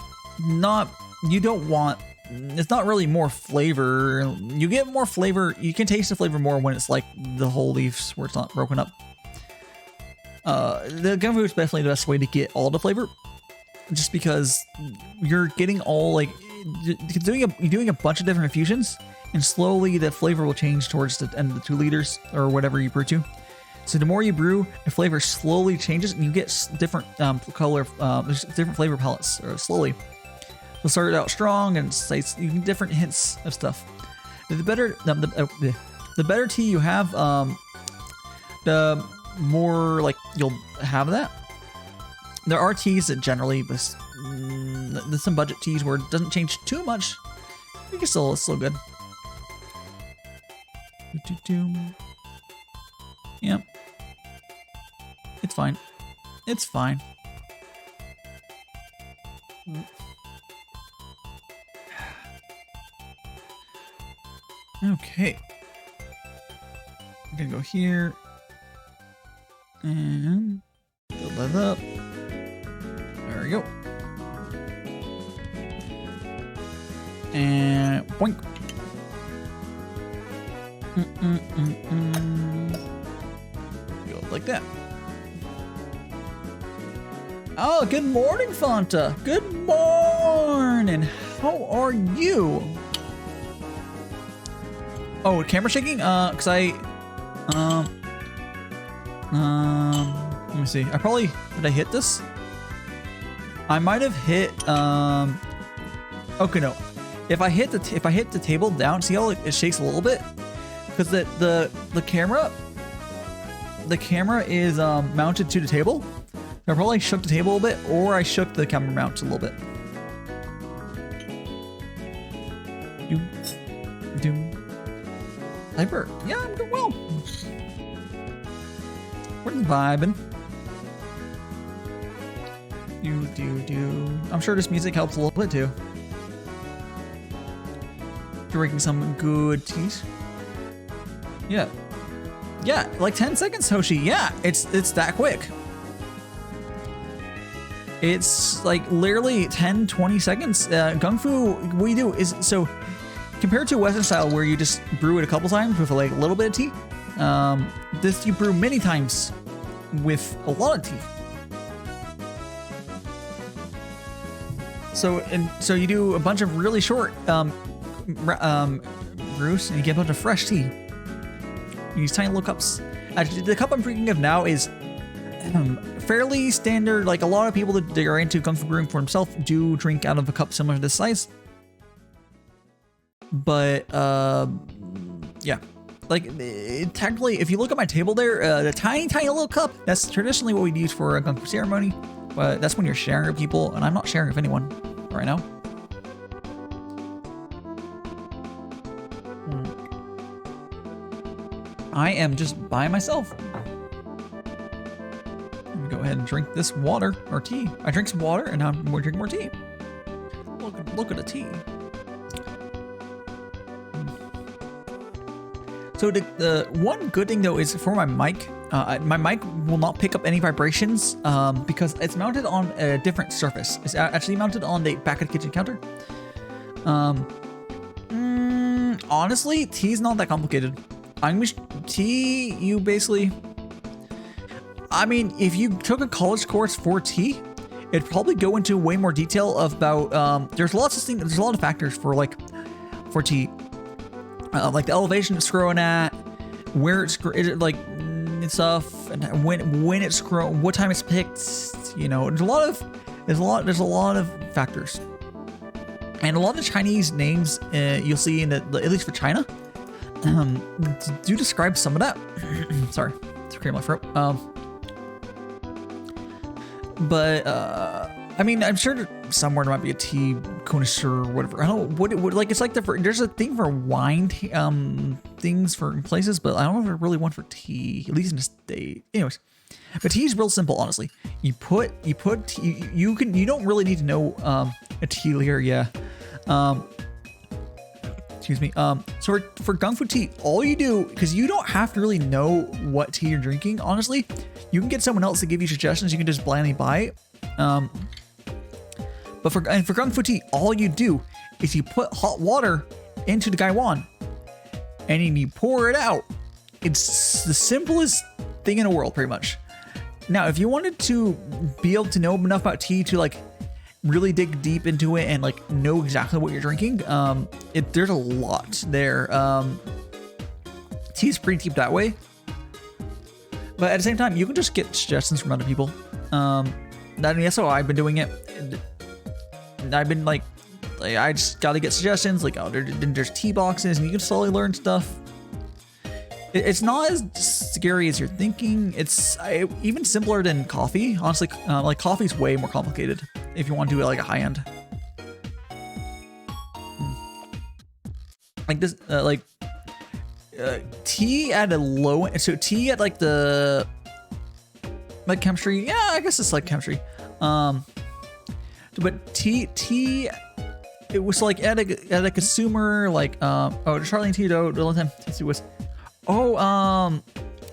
not, you don't want, it's not really more flavor. You get more flavor, you can taste the flavor more when it's like the whole leaves where it's not broken up. The Gongfu is definitely the best way to get all the flavor, just because you're getting all like, you're doing a bunch of different infusions, and slowly the flavor will change towards the end of the 2 liters or whatever you brew to. So the more you brew, the flavor slowly changes, and you get different different flavor palettes slowly. It'll start out strong, and you get different hints of stuff. The better tea you have, the more like you'll have that. There are teas that generally, there's some budget teas where it doesn't change too much. I think it's still good. Yep. It's fine. It's fine. Okay. I'm gonna go here. And build that up. There we go. And boink. Go like that. Oh, good morning, Fanta. Good morning. How are you? Oh, camera shaking? Cause I, let me see. I probably, did I hit this? I might have hit, okay, no. If I hit the table down, see how it shakes a little bit? Cause the camera is, mounted to the table. I probably shook the table a bit, or I shook the camera mount a little bit. Hyper. Yeah, I'm doing well. We're vibing. I'm sure this music helps a little bit too. Drinking some good teas. Yeah. Yeah, like 10 seconds, Hoshi. Yeah, it's that quick. It's like literally 10, 20 seconds. Gongfu, what you do is, so compared to Western style where you just brew it a couple times with like a little bit of tea, this you brew many times with a lot of tea. So you do a bunch of really short brews and you get a bunch of fresh tea. You use tiny little cups. Actually, the cup I'm drinking of now is fairly standard. Like a lot of people that are into Kung Fu brewing for themselves do drink out of a cup similar to this size. But yeah, like technically, if you look at my table there, the tiny little cup, that's traditionally what we'd use for a Kung Fu ceremony. But that's when you're sharing with people, and I'm not sharing with anyone right now. I am just by myself. Let me go ahead and drink this water or tea. I drink some water and now I'm going to drink more tea. Look at the tea. So the one good thing though is for my mic will not pick up any vibrations because it's mounted on a different surface. It's actually mounted on the back of the kitchen counter. Honestly, tea's not that complicated. Tea, you basically, I mean, if you took a college course for tea, it'd probably go into way more detail about, there's lots of things, there's a lot of factors for tea. Like the elevation it's growing at, where it's like and stuff, and when it's grown, what time it's picked. You know, there's a lot of factors, and a lot of the Chinese names you'll see in at least for China, do describe some of that. Sorry, it's clearing my throat. But I mean, I'm sure somewhere there might be a tea connoisseur or whatever. I don't know what it would like. It's like there's a thing for wine things for places, but I don't know if there's really one for tea, at least in the state. Anyways, but tea is real simple, honestly. You don't really need to know a tea layer, yeah. Excuse me. So for Gongfu Tea, all you do, because you don't have to really know what tea you're drinking, honestly, you can get someone else to give you suggestions. You can just blindly buy it. But for Gongfu Tea, all you do is you put hot water into the gaiwan and then you pour it out. It's the simplest thing in the world, pretty much. Now, if you wanted to be able to know enough about tea to like really dig deep into it and like know exactly what you're drinking, there's a lot there. Tea's pretty deep that way. But at the same time, you can just get suggestions from other people. That's how I've been doing it. I've been like I just gotta get suggestions. Like, oh, there's tea boxes, and you can slowly learn stuff. It's not as scary as you're thinking. It's even simpler than coffee. Honestly, like coffee's way more complicated if you want to do it like a high end. Like this, tea at a low. So tea at like the chemistry. Yeah, I guess it's like chemistry. but tea. It was like at a consumer like Charlene Tito.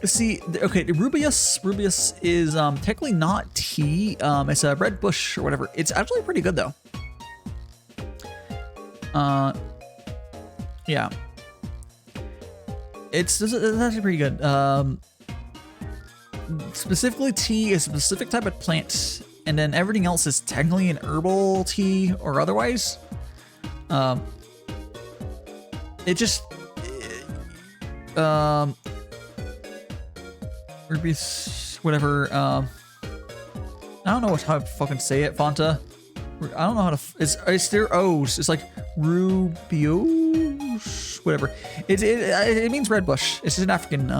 See, okay, Rubius is technically not tea. It's a red bush or whatever. It's actually pretty good though. Yeah. It's actually pretty good. Specifically, tea is a specific type of plant, and then everything else is technically an herbal tea or otherwise. It just Rubius, whatever. I don't know how to fucking say it, Fanta. I don't know how to. It's their O's. It's like Rubios, whatever. It means red bush. It's an African.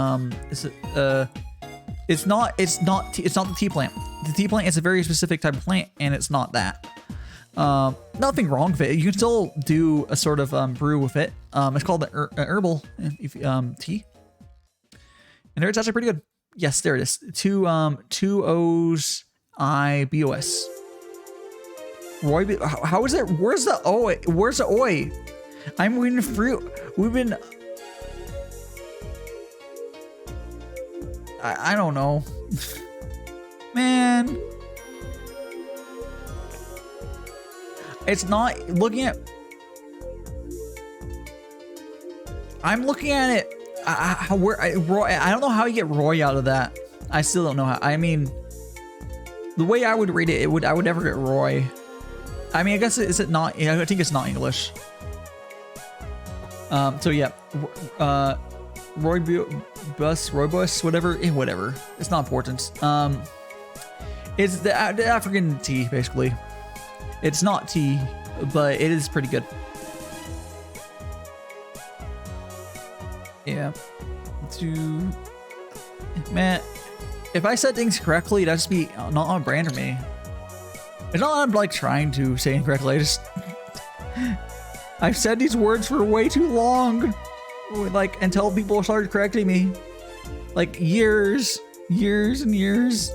It's not the tea plant. The tea plant is a very specific type of plant, and it's not that. Nothing wrong with it. You can still do a sort of brew with it. It's called the herbal tea, and it's actually pretty good. Yes, there it is. Two O's I B O S. Roy, how is it? Where's the O? Where's the Oi? I'm waiting for. We've been. I don't know, man. It's not looking at. I'm looking at it. I don't know how you get Roy out of that. I still don't know how. I mean, the way I would read it, I would never get Roy. I mean, I guess is it not? I think it's not English. So yeah, Roybus, whatever. It's not important. It's the African tea basically. It's not tea, but it is pretty good. Yeah. Man, if I said things correctly, that'd just be not on brand for me. It's not that I'm like trying to say incorrectly. I've said these words for way too long, like until people started correcting me, like years and years.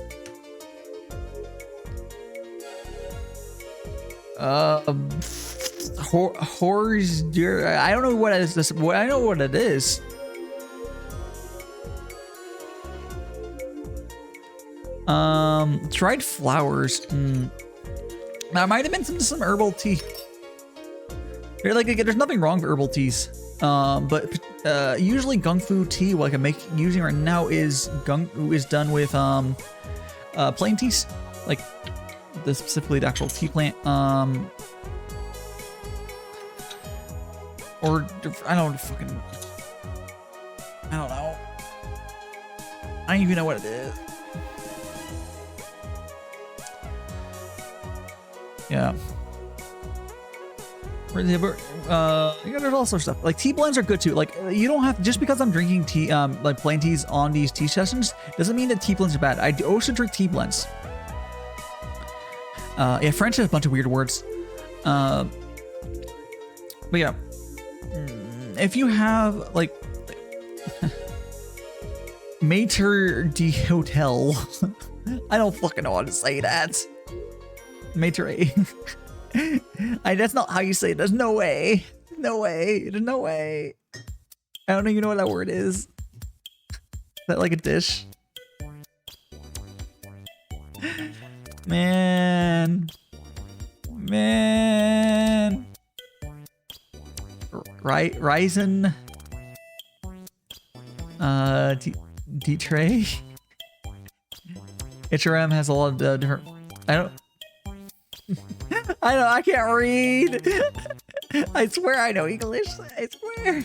Horrors, dear. I don't know what it is. I know what it is. Dried flowers. That might have been some herbal tea. There's nothing wrong with herbal teas. But usually Gongfu Tea, like I'm using right now, is done with plain teas, like specifically the actual tea plant. Or I don't know. I don't even know what it is. Yeah. There's also stuff like tea blends are good too. Like you don't have, just because I'm drinking tea, like plain teas on these tea sessions, doesn't mean that tea blends are bad. I also drink tea blends. Yeah, French has a bunch of weird words. But yeah, if you have like Maitre d'Hotel, I don't fucking know how to say that. Maitre. That's not how you say it. There's no way. No way. There's no way. I don't even know what that word is. Is that like a dish? Man. Ryzen. D-tray. HRM has a lot of different. I can't read. I swear I know English. I swear.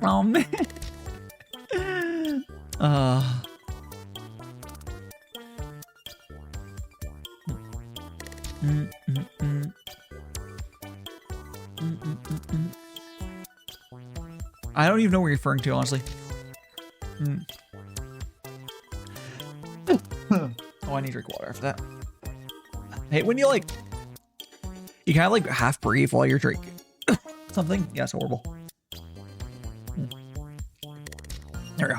Oh man. I don't even know what you're referring to, honestly. Oh, I need to drink water after that. Hey, when you like, you kind of like half breathe while you're drinking something. Yeah, it's horrible. There we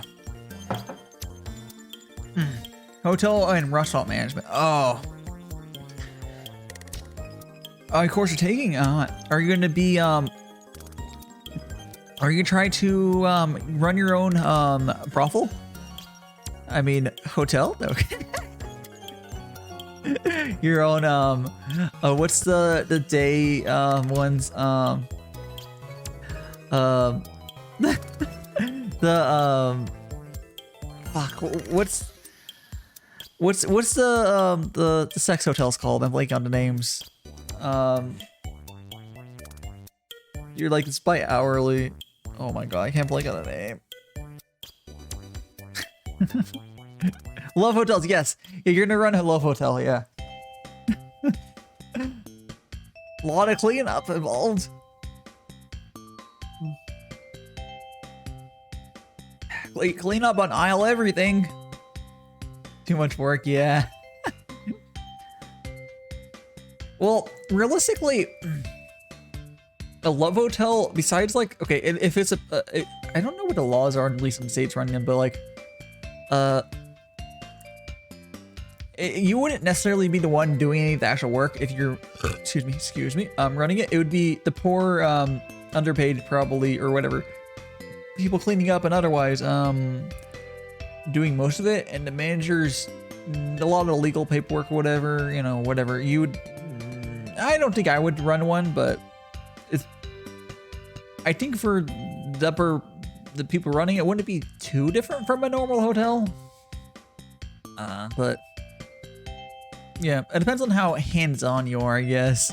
go. Hotel and restaurant management. Oh. Of course you're taking. Are you gonna be Are you trying to run your own brothel? I mean hotel? Okay. Your own what's the day ones fuck, what's the sex hotels called? I'm blanking on the names. You're like, it's by hourly. Oh my god, I can't blank on the name. Love hotels, yes. Yeah, you're gonna run a love hotel, yeah. A lot of cleanup involved. Clean up on aisle everything. Too much work, yeah. Well, realistically, a love hotel, besides like, okay, if it's I don't know what the laws are, at least in states running them, but like, you wouldn't necessarily be the one doing any of the actual work if you're, excuse me, running it. It would be the poor, underpaid probably, or whatever, people cleaning up and otherwise, doing most of it, and the managers, a lot of the legal paperwork or whatever, you know, whatever. You would, I don't think I would run one, but it's, I think for the people running it, wouldn't it be too different from a normal hotel? But yeah, it depends on how hands-on you are, I guess.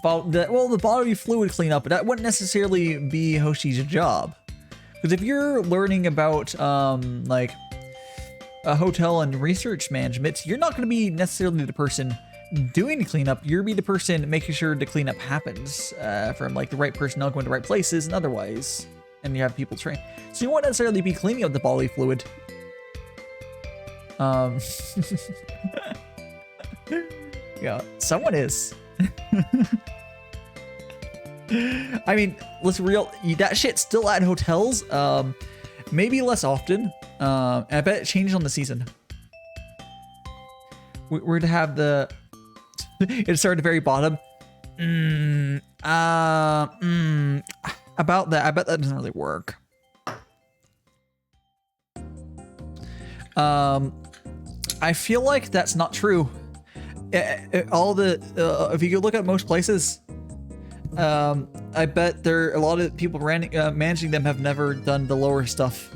The bodily fluid cleanup, but that wouldn't necessarily be Hoshi's job. Because if you're learning about like a hotel and research management, you're not going to be necessarily the person doing the cleanup. You'll be the person making sure the cleanup happens from like the right personnel going to the right places and otherwise. And you have people trained, so you won't necessarily be cleaning up the bodily fluid. Yeah, someone is. I mean, let's real that shit's still at hotels. Maybe less often. And I bet it changed on the season. We're to have the. It started at the very bottom. About that, I bet that doesn't really work. I feel like that's not true. All the if you look at most places, I bet there a lot of people managing them have never done the lower stuff,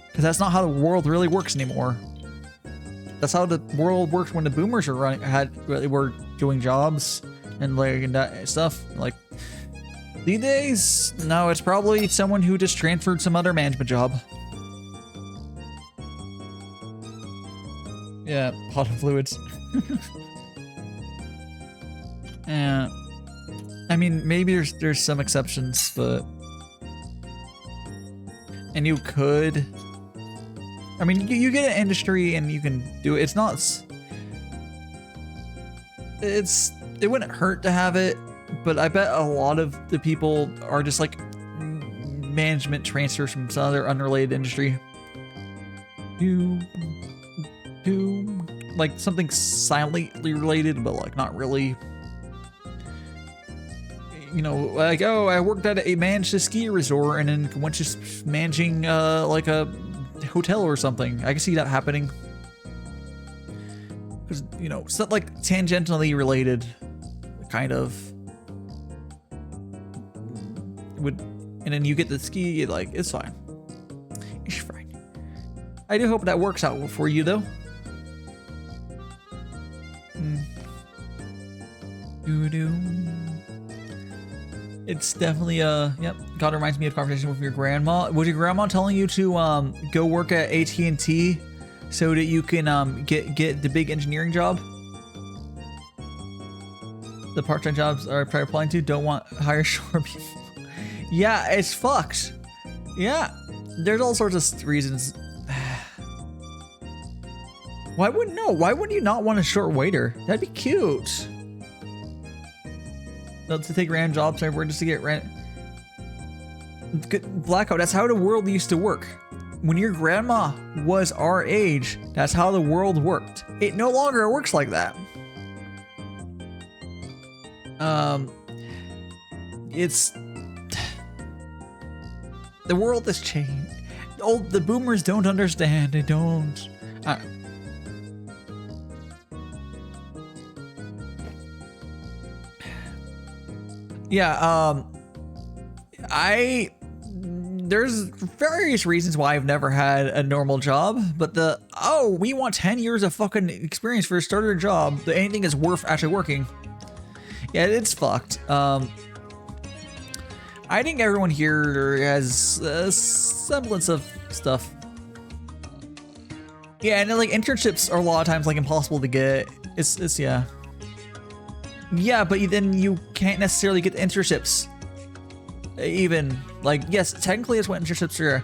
because that's not how the world really works anymore. That's how the world worked when the boomers were doing jobs and like and that stuff. Like these days, no, it's probably someone who just transferred some other management job. Yeah, pot of fluids. Yeah, I mean, maybe there's some exceptions, but and you could. I mean, you get an industry and you can do it. It's not. It wouldn't hurt to have it, but I bet a lot of the people are just like management transfers from some other unrelated industry. Like something silently related, but like not really. You know, like, oh, I worked at managed a ski resort and then went to managing like a hotel or something. I can see that happening. Because, you know, it's not like tangentially related, kind of. And then you get the ski, like, it's fine. It's fine. I do hope that works out for you, though. It's definitely yep. God, reminds me of conversation with your grandma. Was your grandma telling you to go work at AT&T so that you can get the big engineering job? The part-time jobs are probably applying to don't want hire short people. Yeah, it's fucked. Yeah, there's all sorts of reasons. Why wouldn't you not want a short waiter? That'd be cute. To take random jobs everywhere just to get rent. Blackout, that's how the world used to work. When your grandma was our age, that's how the world worked. It no longer works like that. It's... The world has changed. The boomers don't understand. They don't... Yeah, there's various reasons why I've never had a normal job, but we want 10 years of fucking experience for a starter job, that anything is worth actually working. Yeah, it's fucked. I think everyone here has a semblance of stuff. Yeah, and like internships are a lot of times like impossible to get. It's yeah. Yeah, but then you can't necessarily get the internships. Even like, yes, technically that's what internships are.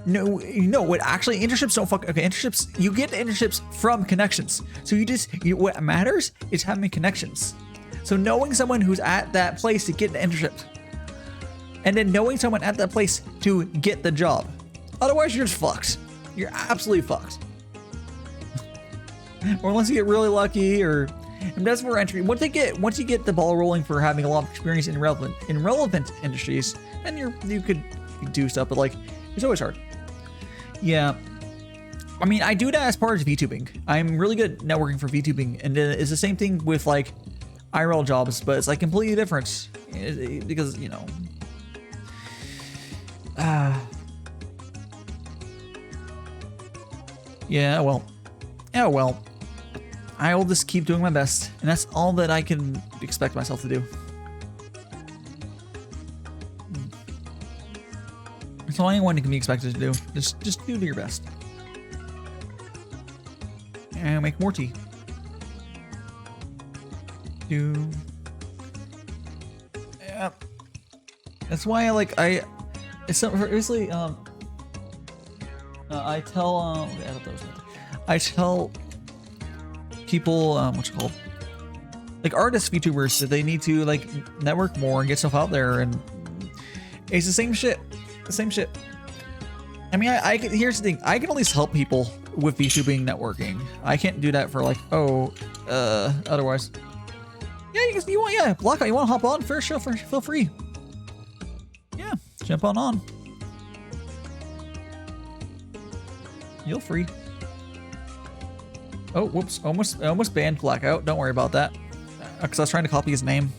No, what actually internships don't fuck. Okay, internships, you get the internships from connections. So what matters is having connections. So knowing someone who's at that place to get the internship, and then knowing someone at that place to get the job. Otherwise, you're just fucked. You're absolutely fucked. Or unless you get really lucky, or and that's where entry. Once you get the ball rolling for having a lot of experience in relevant industries, then you could do stuff. But like, it's always hard. Yeah. I mean, I do that as part of VTubing. I'm really good at networking for VTubing, and it's the same thing with like IRL jobs, but it's like completely different because you know. Yeah. Well. Yeah. Well. I will just keep doing my best, and that's all that I can expect myself to do. That's all anyone can be expected to do. Just do your best. And make more tea. Yep. That's why it's seriously, I tell people, what's it called? Like artist VTubers, that they need to like network more and get stuff out there, and it's the same shit. I mean, here's the thing. I can at least help people with VTubing networking. I can't do that for like, otherwise. Yeah, Blackout, you want to hop on? First show, feel free. Yeah, jump on. Feel free. Oh, whoops! Almost banned Blackout. Don't worry about that, because I was trying to copy his name,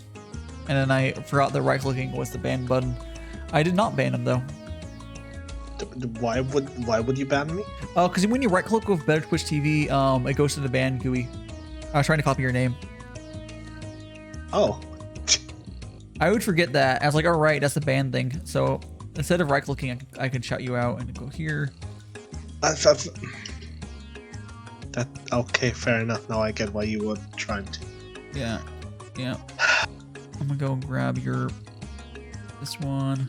and then I forgot that right-clicking was the ban button. I did not ban him though. Why would you ban me? Oh, because when you right-click with Better Twitch TV, it goes to the ban GUI. I was trying to copy your name. Oh. I would forget that. I was like, all right, that's the ban thing. So instead of right-clicking, I could shout you out and go here. Okay, fair enough. Now I get why you were trying to. Yeah. I'm gonna go grab this one.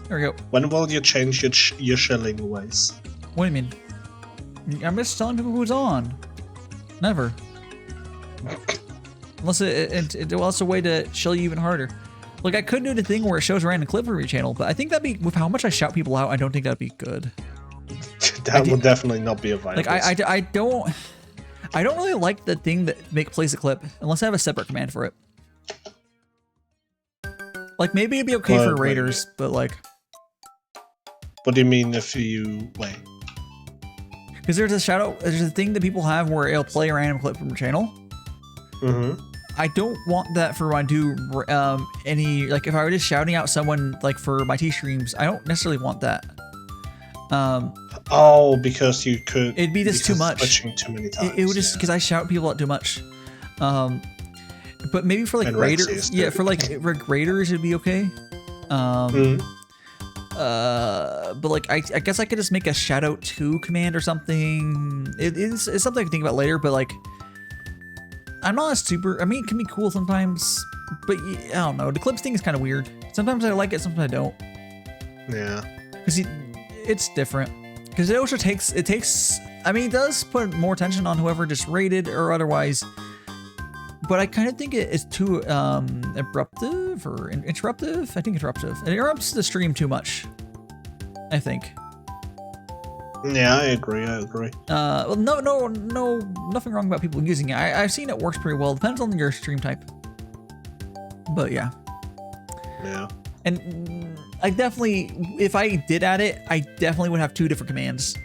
There we go. When will you change your shilling ways? What do you mean? I'm just telling people who's on. Never. Unless it's a way to shill you even harder. Like, I could do the thing where it shows a random clip from your channel, but I think that'd be, with how much I shout people out, I don't think that'd be good. That would definitely not be a viable. Like, I don't really like the thing that plays a clip unless I have a separate command for it. Like, maybe it'd be okay for raiders, but like. What do you mean if you wait? Because there's a thing that people have where it'll play a random clip from your channel. Mm-hmm. I don't want that for when I do any, like, if I were just shouting out someone like for my T streams, I don't necessarily want that. Oh, because you could. It'd be just too much. Switching too many times. It would just because I shout people out too much. But maybe for like raiders, yeah, for like raiders it'd be okay. But like I guess I could just make a shout out to command or something. It's something I can think about later. But like, I'm not super. I mean, it can be cool sometimes, but I don't know. The clips thing is kind of weird. Sometimes I like it, sometimes I don't. Yeah. Because it's different. Because it also takes. I mean, it does put more attention on whoever just raided or otherwise but I kind of think it is too abruptive or interruptive. I think interruptive. It interrupts the stream too much, I think. Yeah, I agree. Well, nothing wrong about people using it. I've seen it works pretty well. Depends on your stream type. But yeah. Yeah. And I definitely, if I did add it, I definitely would have 2 different commands.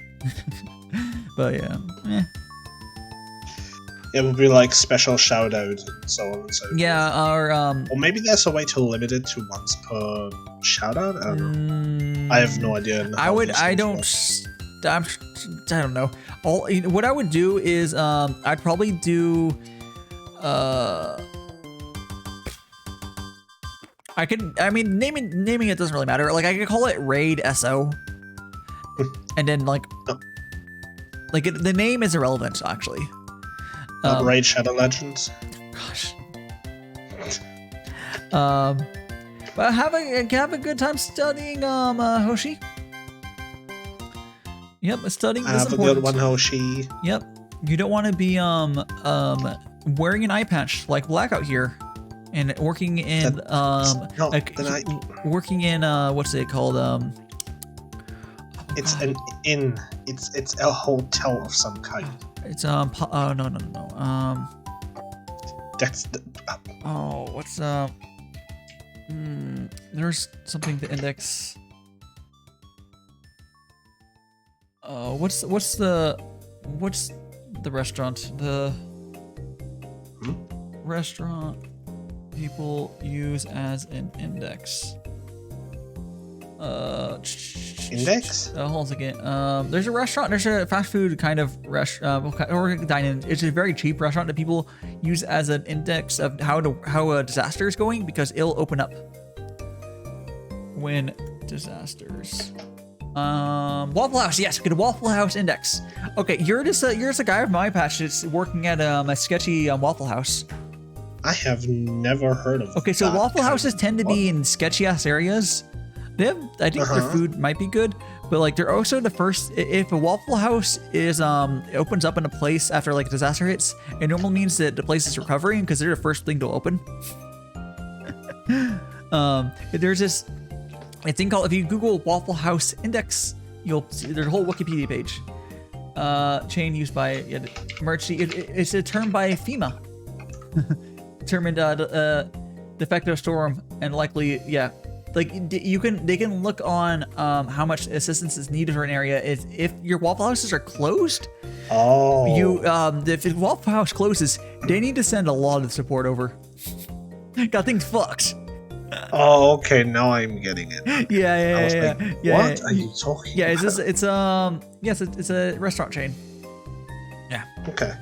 But yeah. It would be like special shout out and so on and so forth. Yeah, or maybe there's a way to limit it to once per shout out. I don't know. I have no idea. I don't know. What I would do is I'd probably do naming it doesn't really matter. Like I could call it Raid SO. And then like the name is irrelevant actually. Raid Shadow Legends. Gosh. But have a good time studying Hoshi. Yep, studying is important. Have a good one, Hoshi. Yep. You don't want to be wearing an eye patch like Blackout here and working in working in what's it called it's an inn. It's a hotel of some kind. It's no. That's the what's there's something to index. What's the restaurant? The restaurant people use as an index. Index? Hold on a second. There's a restaurant. There's a fast food kind of restaurant or dine-in. It's a very cheap restaurant that people use as an index of how a disaster is going because it'll open up when disasters. Waffle House. Yes, get a Waffle House index. Okay, you're just a guy with my patch that's working at a sketchy Waffle House. I have never heard of. Okay, so Waffle Houses tend to be in sketchy ass areas. I think their food might be good, but like they're also the first. If a Waffle House is opens up in a place after like a disaster hits, it normally means that the place is recovering because they're the first thing to open. There's this thing called, if you Google Waffle House index, you'll see there's a whole Wikipedia page. Chain used by emergency. It's a term by FEMA. Determined defective storm and likely like they can look on how much assistance is needed for an area. If your Waffle Houses are closed, if the Waffle House closes, they need to send a lot of support over. Got things fucked. Oh, okay, now I'm getting it. Yeah. What are you talking about? It's a restaurant chain. Yeah. Okay.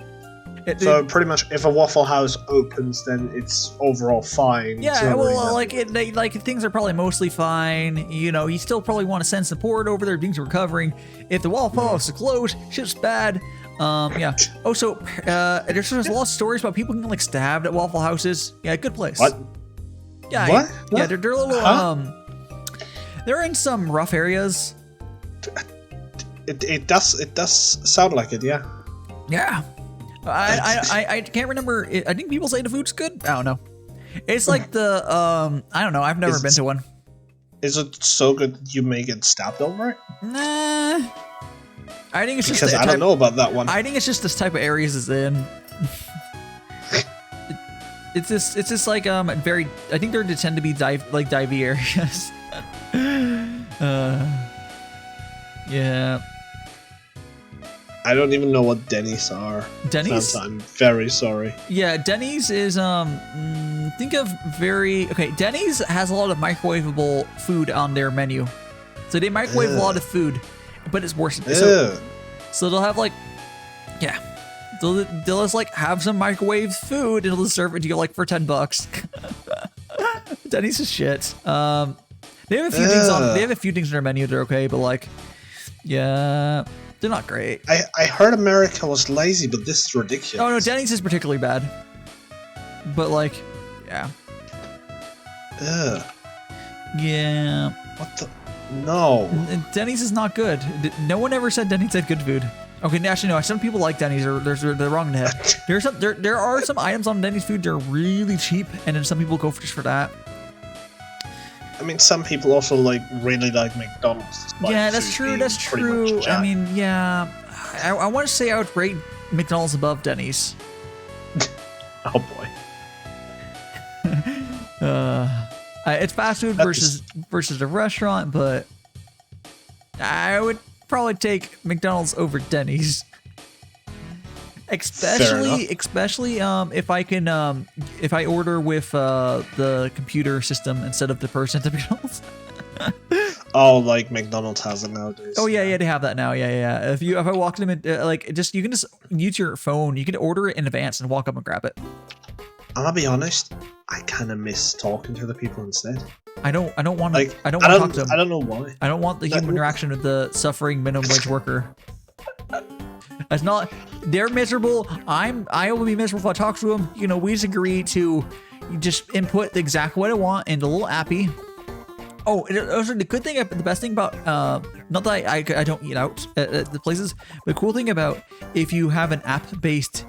So pretty much, if a Waffle House opens, then it's overall fine. Yeah, well, like things are probably mostly fine. You know, you still probably want to send support over there. Things are recovering. If the Waffle House is closed, shit's bad. Yeah. Also, there's a lot of stories about people getting like stabbed at Waffle Houses. Yeah, good place. What? Yeah. What? Yeah, they're a little they're in some rough areas. It does sound like it, yeah. Yeah. I can't remember. I think people say the food's good. I don't know. It's like the I don't know. I've never been to one. Is it so good you may get stabbed over it? Nah. I think it's just because I don't know about that one. I think it's just this type of areas it's in. It's just like very. I think they tend to be divey areas. Yeah. I don't even know what Denny's are. Denny's? I'm very sorry. Yeah, Denny's is think of Denny's has a lot of microwavable food on their menu. So they microwave a lot of food, but it's worse. So they'll have like they'll just like have some microwave food and they'll serve it to you like for $10. Denny's is shit. They have a few things on. They have a few things on their menu that are okay, but like they're not great. I heard America was lazy, but this is ridiculous. Oh no, Denny's is particularly bad. But like, yeah. Yeah. What the? No. Denny's is not good. No one ever said Denny's had good food. Okay, actually no. Some people like Denny's. They're wrong in the head. There are some items on Denny's food that are really cheap, and then some people go just for that. I mean, some people also really like McDonald's. Yeah, that's true. That's true. I mean, yeah, I want to say I would rate McDonald's above Denny's. Oh boy. It's fast food versus a restaurant, but I would probably take McDonald's over Denny's. Especially if I can if I order with the computer system instead of the person at the McDonald's. Oh, like McDonald's has it nowadays. Oh yeah, they have that now. Yeah. If I walk to them, you can just use your phone. You can order it in advance and walk up and grab it. I'll be honest. I kind of miss talking to the people instead. I don't want to. I don't want to talk to them. I don't know why. I don't want the human interaction with the suffering minimum wage worker. It's not. They're miserable. I will be miserable if I talk to them. You know, we just agree to just input exactly what I want into a little appy. Oh, also the good thing, the best thing about not that I don't eat out at the places, but the cool thing about if you have an app-based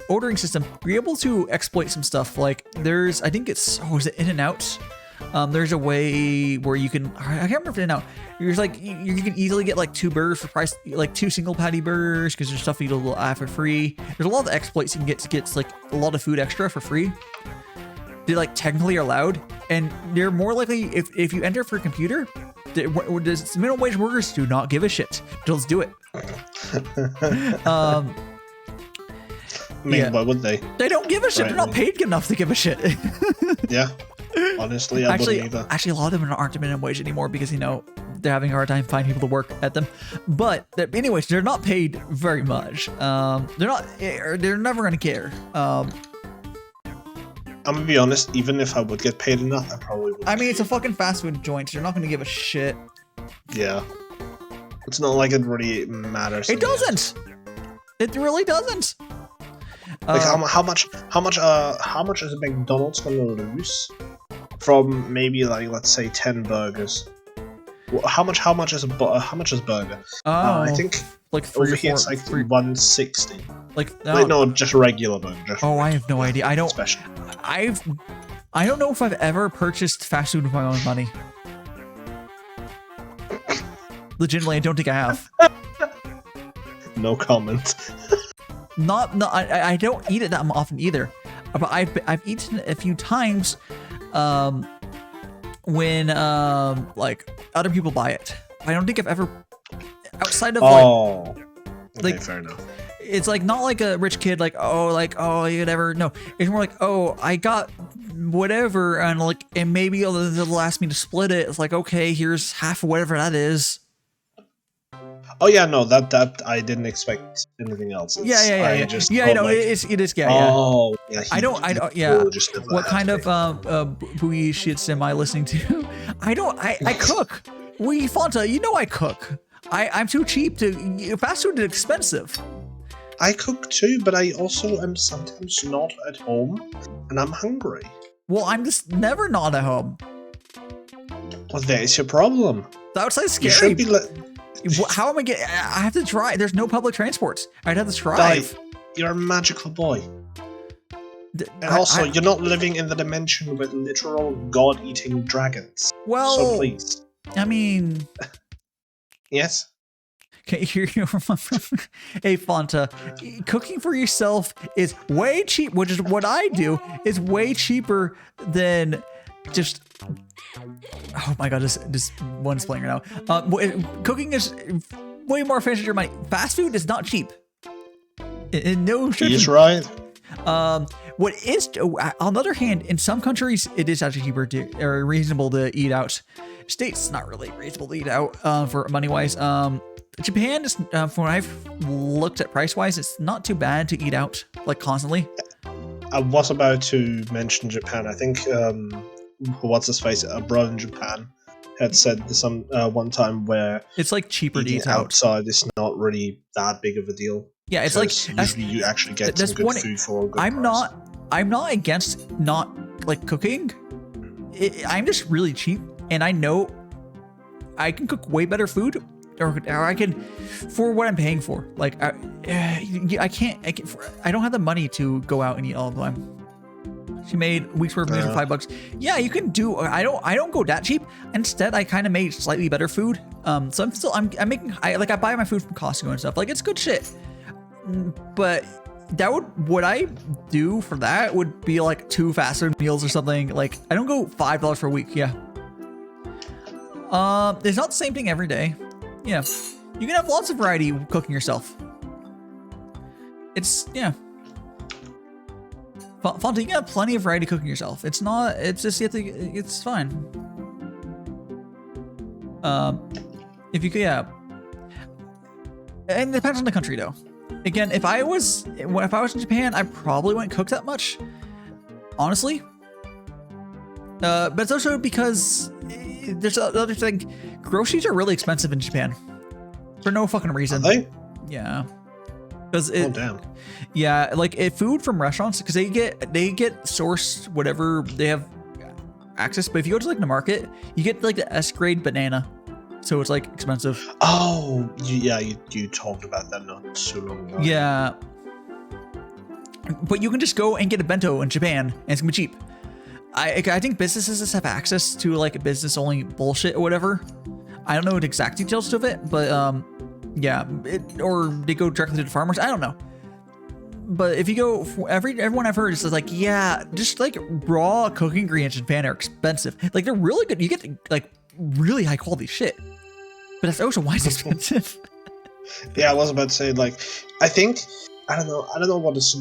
ordering system, you're able to exploit some stuff. Like there's, I think it's, is it In-N-Out? There's a way where you can, I can't remember if In-N-Out. You're like, you can easily get like 2 burgers for price, like 2 single patty burgers, because there's stuff you can add for free. There's a lot of exploits you can get to get like a lot of food extra for free. They like technically are allowed, and they're more likely if you enter for a computer, the minimum wage workers do not give a shit. They'll just do it. I mean, why would they? They don't give a shit. They're not paid enough to give a shit. Yeah. Honestly, I wouldn't either. Actually, a lot of them aren't minimum wage anymore because, you know, they're having a hard time finding people to work at them. But anyways, they're not paid very much. They're never going to care. I'm gonna be honest, even if I would get paid enough, I probably wouldn't. I mean, it's a fucking fast food joint, so they're not going to give a shit. Yeah. It's not like it really matters. It doesn't. It really doesn't. Like how much is a McDonald's gonna lose from maybe like, let's say 10 burgers? How much is a burger? I think like over here it's like 160. Like no, just a regular burger. I have no idea. I don't. Special. I don't know if I've ever purchased fast food with my own money. Legitimately, I don't think I have. No comment. I don't eat it that often either, but I've eaten it a few times when like other people buy it. I don't think I've ever outside of okay, fair enough. It's like not like a rich kid like you never no. It's more like I got whatever and maybe they'll ask me to split it. It's like okay, here's half of whatever that is. Oh yeah, no, that I didn't expect anything else. Yeah. It is. Yeah. Oh, yeah. I don't. Yeah. What kind of booey shits am I listening to? I cook. Fanta, you know I cook. I'm too cheap to. Fast food is expensive. I cook too, but I also am sometimes not at home, and I'm hungry. Well, I'm just never not at home. Well, there's your problem. The outside's scary. You should be how am I getting? I have to drive. There's no public transport. I'd have to drive. You're a magical boy. And also, you're not living in the dimension with literal god-eating dragons. Well, so please. I mean, yes. Can you hear you? Hey, Fanta, cooking for yourself is way cheap, which is what I do. Is way cheaper than just. Oh my god, this one's playing right now. Cooking is way more efficient for your money. Fast food is not cheap. No, he's right. What is, on the other hand, in some countries it is actually cheaper or reasonable to eat out. States, not really reasonable to eat out for money wise. Japan is, from what I've looked at price wise, it's not too bad to eat out like constantly. I was about to mention Japan. I think what's his face, a brother in Japan had said some one time where it's like cheaper to eat outside is not really that big of a deal. Yeah, it's like usually you actually get some good food for a good price. I'm not against not like cooking. I'm just really cheap, and I know I can cook way better food or I can, for what I'm paying for. Like I don't have the money to go out and eat all the time. She made week's worth of meals for $5. Yeah, you can do. I don't go that cheap. Instead, I kind of made slightly better food. So I'm making. I buy my food from Costco and stuff. Like it's good shit. But what I do for that would be like 2 fast food meals or something. Like I don't go $5 for a week. Yeah. It's not the same thing every day. Yeah, you can have lots of variety cooking yourself. It's Fonte, you can have plenty of variety cooking yourself. It's not, it's just, you have to, it's fine. If you could, yeah. And it depends on the country though. Again, if I was in Japan, I probably wouldn't cook that much. Honestly. But it's also because there's another thing. Groceries are really expensive in Japan. For no fucking reason. Are they? Yeah. Because oh damn. Yeah, like food from restaurants, because they get sourced whatever they have access. But if you go to like the market, you get like the S grade banana, so it's like expensive. Oh yeah, you talked about that not so long ago. Yeah, but you can just go and get a bento in Japan, and it's gonna be cheap. I think businesses just have access to like business only bullshit or whatever. I don't know the exact details of it, but yeah, or they go directly to the farmers. I don't know. But if you go, everyone I've heard is like, yeah, just like raw cooking ingredients in Japan are expensive. Like they're really good. You get like really high quality shit. But that's also why it's expensive. Yeah, I was about to say like, I think I don't know what is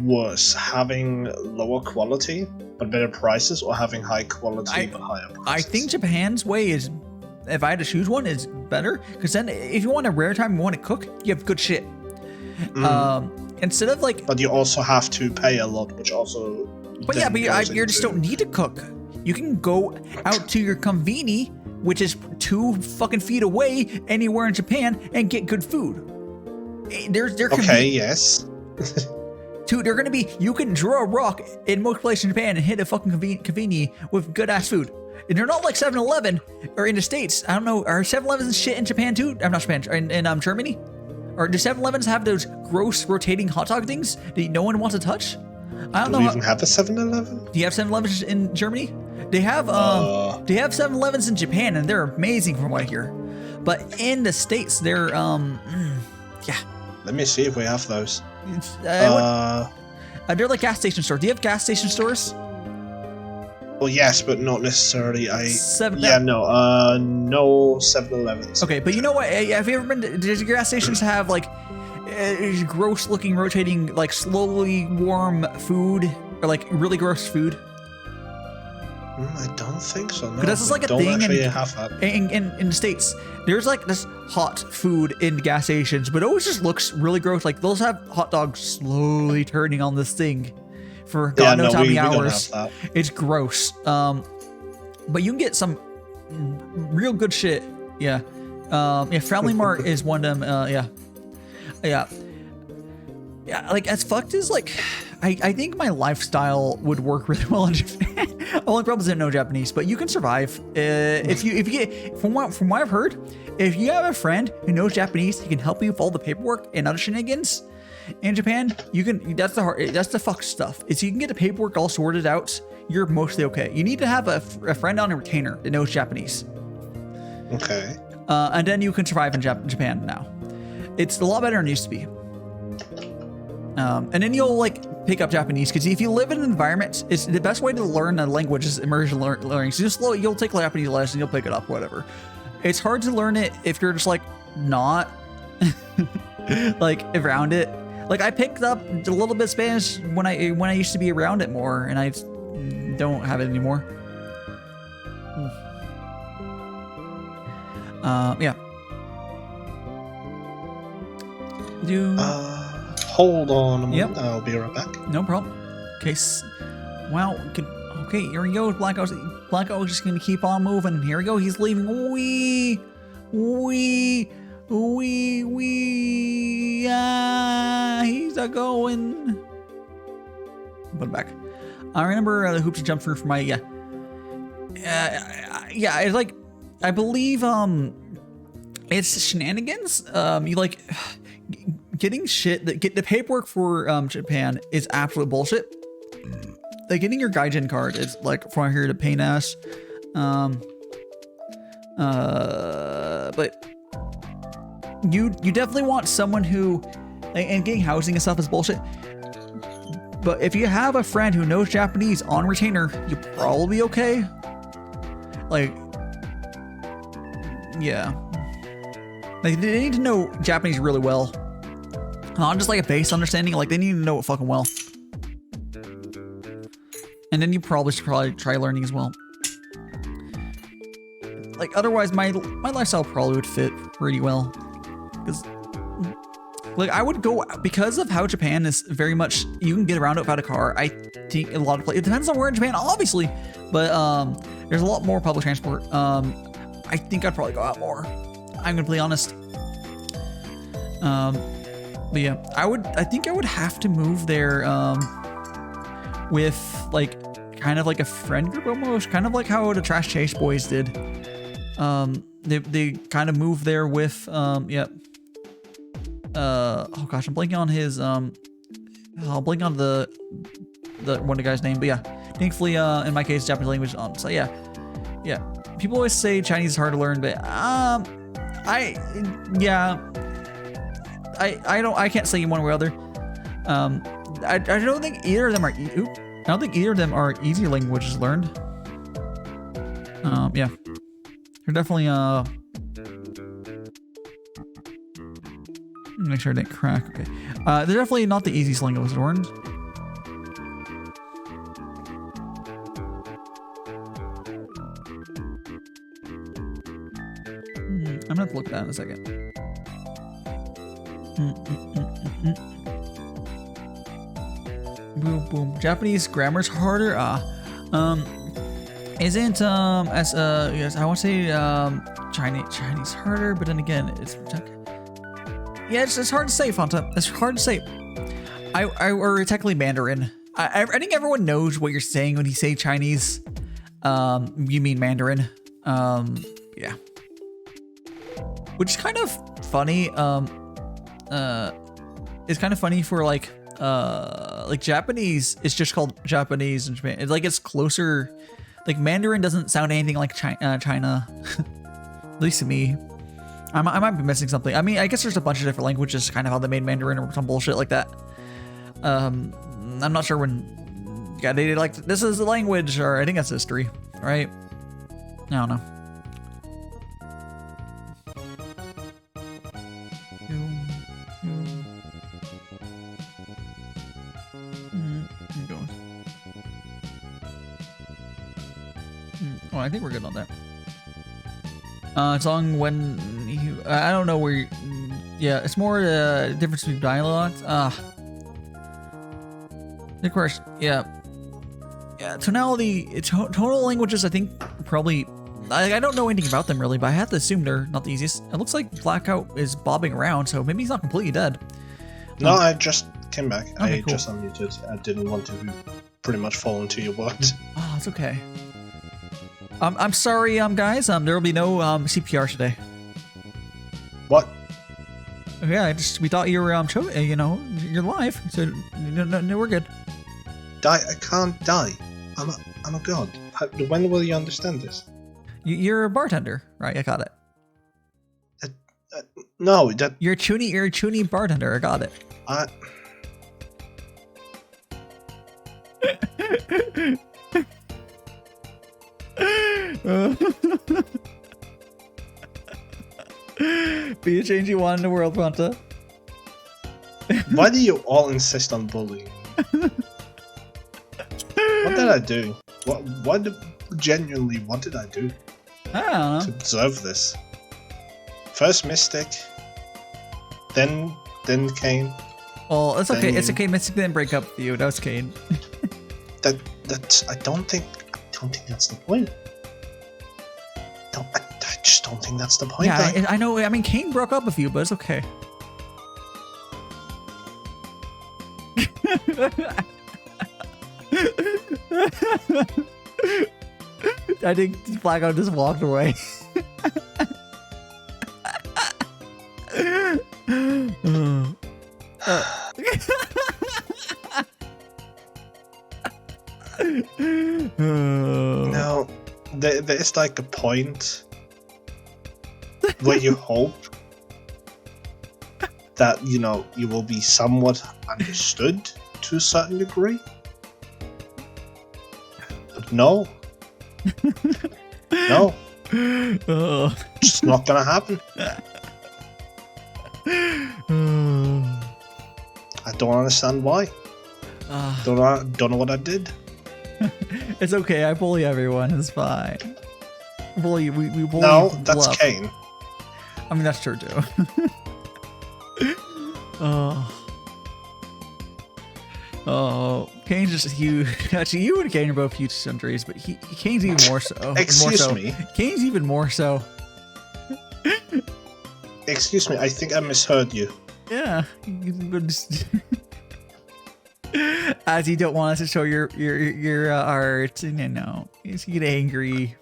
worse, having lower quality but better prices, or having high quality but higher prices. I think Japan's way is, if I had to choose one, is better, because then if you want a rare time, you want to cook, you have good shit. Instead of like, but you also have to pay a lot, which also. But yeah, but you just don't need to cook. You can go out to your conveni, which is 2 fucking feet away, anywhere in Japan, and get good food. Okay, yes. They're gonna be. You can draw a rock in most places in Japan and hit a fucking conveni with good ass food. And they're not like 7-Eleven or in the States. I don't know. Are 7-Elevens shit in Japan too? I'm not Japan. In Germany. Or do 7-Elevens have those gross rotating hot dog things that no one wants to touch? I don't know. Do we even have a 7-Eleven? Do you have 7-Elevens in Germany? They have 7-Elevens in Japan, and they're amazing from what I hear. But in the States, they're yeah. Let me see if we have those. They're like gas station stores. Do you have gas station stores? Well, yes, but not necessarily. No 7-Elevens. Okay, but you know what? Have you ever been to, does your gas stations have like gross looking rotating, like slowly warm food, or like really gross food? I don't think so. No, but this is like a thing in the States. There's like this hot food in gas stations, but it always just looks really gross. Like they'll have hot dogs slowly turning on this thing for God knows how many hours. It's gross. But you can get some real good shit. Yeah. Family Mart is one of them. Yeah. Like as fucked as like, I think my lifestyle would work really well in Japan. Only problem is I don't know Japanese, but you can survive if you get from what I've heard. If you have a friend who knows Japanese, he can help you with all the paperwork and other shenanigans. In Japan, you can. That's the fuck stuff. Is you can get the paperwork all sorted out. You're mostly okay. You need to have a friend on a retainer that knows Japanese. Okay. And then you can survive in Japan now. It's a lot better than it used to be. And then you'll like pick up Japanese, because if you live in an environment, it's the best way to learn a language is immersion learning. So you'll take a Japanese lesson, you'll pick it up, whatever. It's hard to learn it if you're just like not like around it. Like I picked up a little bit of Spanish when I used to be around it more, and I don't have it anymore. Yeah. Hold on a moment. Yep. I'll be right back. No problem. Okay. Wow. Okay, here we go. Blackout's just gonna keep on moving. Here we go. He's leaving. Wee. He's a going. Put it back. I remember the hoops to jump through for my yeah. It's like I believe it's shenanigans. You like getting shit. Get the paperwork for Japan is absolute bullshit. Like getting your gaijin card is like from here to pain ass. But you definitely want someone who, and getting housing and stuff is bullshit. But if you have a friend who knows Japanese on retainer, you'll probably be okay. Like, yeah. Like, they need to know Japanese really well. Not just like a base understanding, like they need to know it fucking well. And then you probably should try learning as well. Like, otherwise my lifestyle probably would fit pretty well. Because, like, I would go, because of how Japan is very much, you can get around it without a car. I think a lot of places, it depends on where in Japan, obviously, but there's a lot more public transport. I think I'd probably go out more. I'm gonna be honest. But yeah, I think I would have to move there with like kind of like a friend group almost, kind of like how the Trash Chase Boys did. They kind of moved there with yeah. Oh gosh, I'm blanking on his I'll blank on the one of the guy's name, but yeah, thankfully in my case Japanese language. So yeah. People always say Chinese is hard to learn, but I can't say one way or the other. I don't think either of them are. I don't think either of them are easy languages to learn. Yeah, they're definitely make sure I didn't crack. Okay, they're definitely not the easiest languages to learn. I'm gonna have to look at that in a second. Boom, boom. Japanese grammar's harder. Isn't as yes, I want to say Chinese harder, but then again, it's hard to say, Fanta. It's hard to say. Or technically Mandarin. I think everyone knows what you're saying when you say Chinese. You mean Mandarin. Yeah. Which is kind of funny. It's kind of funny for like Japanese. It's just called Japanese in Japan. It's like it's closer. Like Mandarin doesn't sound anything like China. At least to me. I might be missing something. I mean, I guess there's a bunch of different languages, kind of how they made Mandarin or some bullshit like that. I'm not sure when. Yeah, they did like this is the language, or I think that's history, right? I don't know. Oh, I think we're good on that. Song when you, I don't know where you, yeah, it's more the difference between dialogues. Of course, yeah. Tonality, tonal languages, I think probably, I don't know anything about them really, but I have to assume they're not the easiest. It looks like Blackout is bobbing around, so maybe he's not completely dead. No, I just came back. Okay, I cool. just unmuted. I didn't want to pretty much fall into your words. Oh, it's okay. I'm sorry, guys. There will be no CPR today. What? Yeah, we thought you were you know, you're live, so no, we're good. I can't die. I'm a god. When will you understand this? You're a bartender, right? I got it. No, that you're a chuny bartender. I got it. Be a change you want in the world, Fanta. Why do you all insist on bullying? What did I do? Genuinely, what did I do? I don't know. To deserve this? First Mystic, then Kane. Well, it's okay. It's okay. Mystic didn't break up with you. That was Kane. That's. I don't think that's the point. I just don't think that's the point. Yeah, I know. I mean, Kane broke up with you, but it's okay. I think Blackout just walked away. No, there's like a point where you hope that, you know, you will be somewhat understood to a certain degree. But no. No. It's not gonna happen. I don't understand why. Don't know what I did. It's okay. I bully everyone. It's fine. We bully. No, that's Bluff. Kane. I mean, that's true too. Oh, Kane's just huge. Actually, you and Kane are both huge centuries, but Kane's even more so. Excuse me. Kane's even more so. Excuse me. I think I misheard you. Yeah. As you don't want us to show your art, no, you get angry.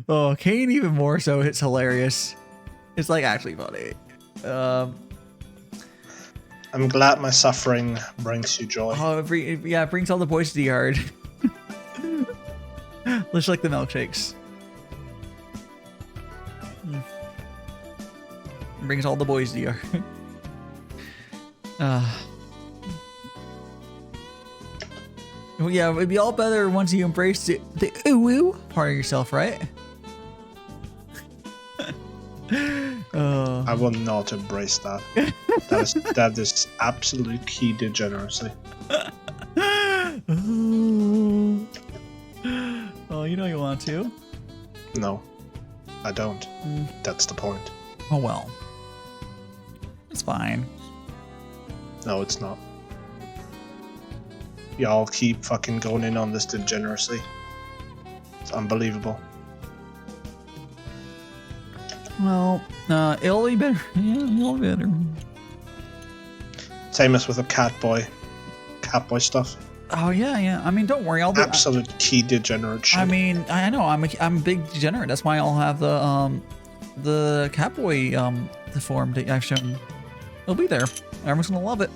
Oh, Kane even more so. It's hilarious. It's like actually funny. I'm glad my suffering brings you joy. Oh, it brings all the boys to the yard. Looks like the milkshakes. Brings all the boys to the yard. Well, yeah, it'd be all better once you embrace the ooh part of yourself, right? I will not embrace that. That is absolute key degeneracy. Oh, you know you want to. No, I don't. That's the point. Oh well. It's fine. No, it's not. Y'all keep fucking going in on this degeneracy. It's unbelievable. Well, it'll be better. Yeah, it'll be better. Same as with the Catboy stuff. Oh yeah. I mean, don't worry. I'll do Absolute key degenerate shit. I mean, I know. I'm a big degenerate. That's why I'll have the Catboy the form that I've shown. It'll be there. Everyone's gonna love it.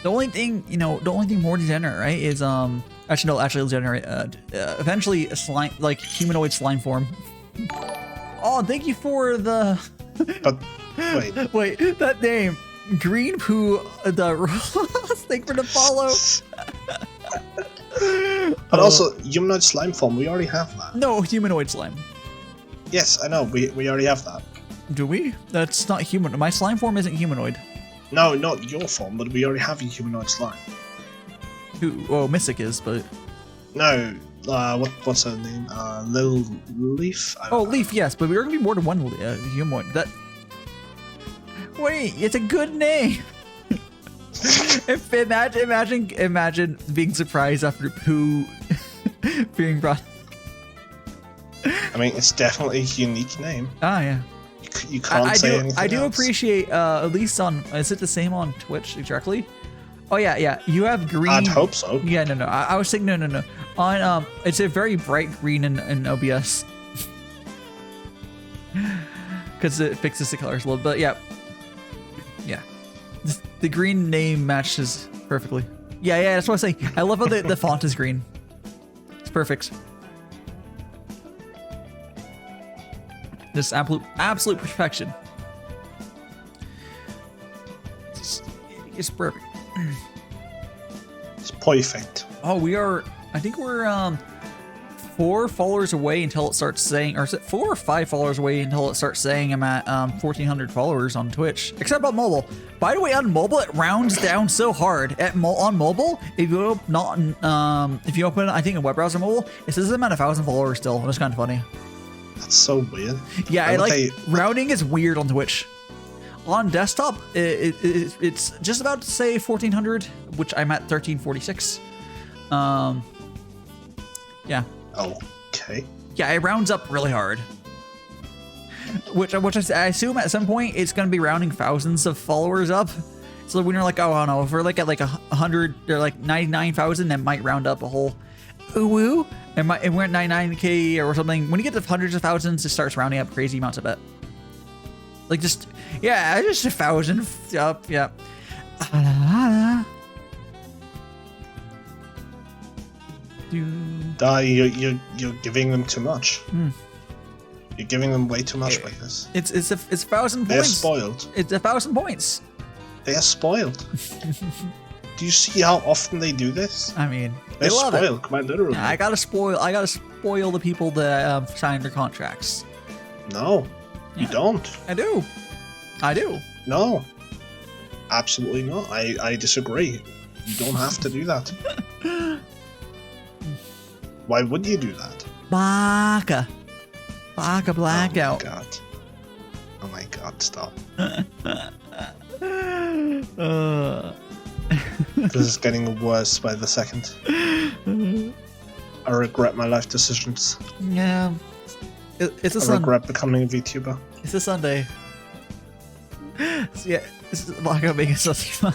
The only thing more degenerate, right, is actually degenerate. Eventually a slime, like humanoid slime form. Oh, thank you for the. But wait, that name, Green Poo, the thank for the follow. But also humanoid slime form, we already have that. No, humanoid slime. Yes, I know. We already have that. Do we? That's not human. My slime form isn't humanoid. No, not your form, but we already have a humanoid slime. Well, Mystic is, but no. What's her name? Lil Leaf. Oh, Leaf, yes, but we are gonna be more than one humanoid. That. Wait, it's a good name. Imagine being surprised after Pooh being brought. I mean, it's definitely a unique name. Ah, yeah. You can't say anything I do else. appreciate, at least on, is it the same on Twitch exactly? Oh yeah. You have green. I'd hope so. Yeah, no. I was saying no. On it's a very bright green in OBS. Because it fixes the colors a little bit. Yeah. The green name matches perfectly. Yeah. That's what I was saying. I love how the font is green. It's perfect. This absolute perfection. It's perfect. It's perfect. Oh, I think we're 4 followers away until it starts saying, or is it 4 or 5 followers away until it starts saying I'm at 1,400 followers on Twitch, except on mobile. By the way, on mobile it rounds down so hard. On mobile, if you open I think a web browser mobile, it says I'm at 1,000 followers still. It's kind of funny. That's so weird. Yeah, rounding is weird on Twitch. On desktop, it's just about to say 1,400, which I'm at 1,346. Yeah. Okay. Yeah, it rounds up really hard. Which I assume at some point it's going to be rounding thousands of followers up. So when you're like, oh, I don't know, if we're like at like 100 or like 99,000, that might round up a whole ooh. And we're at 99K or something. When you get to hundreds of thousands, it starts rounding up crazy amounts, I bet. Like just 1,000 up, yeah. You're giving them too much. You're giving them way too much like this. It's 1,000 points. They're spoiled. It's 1,000 points. They are spoiled. Do you see how often they do this? I mean, they're they love spoiled, it. quite literally. I gotta spoil the people that sign their contracts. No, you don't. I do. No, absolutely not. I disagree. You don't have to do that. Why would you do that? Baka blackout. Oh my god, stop. This is getting worse by the second. I regret my life decisions. Yeah. It's a I Sunday. regret becoming a VTuber. It's a Sunday. Yeah, this is not gonna make it so fun.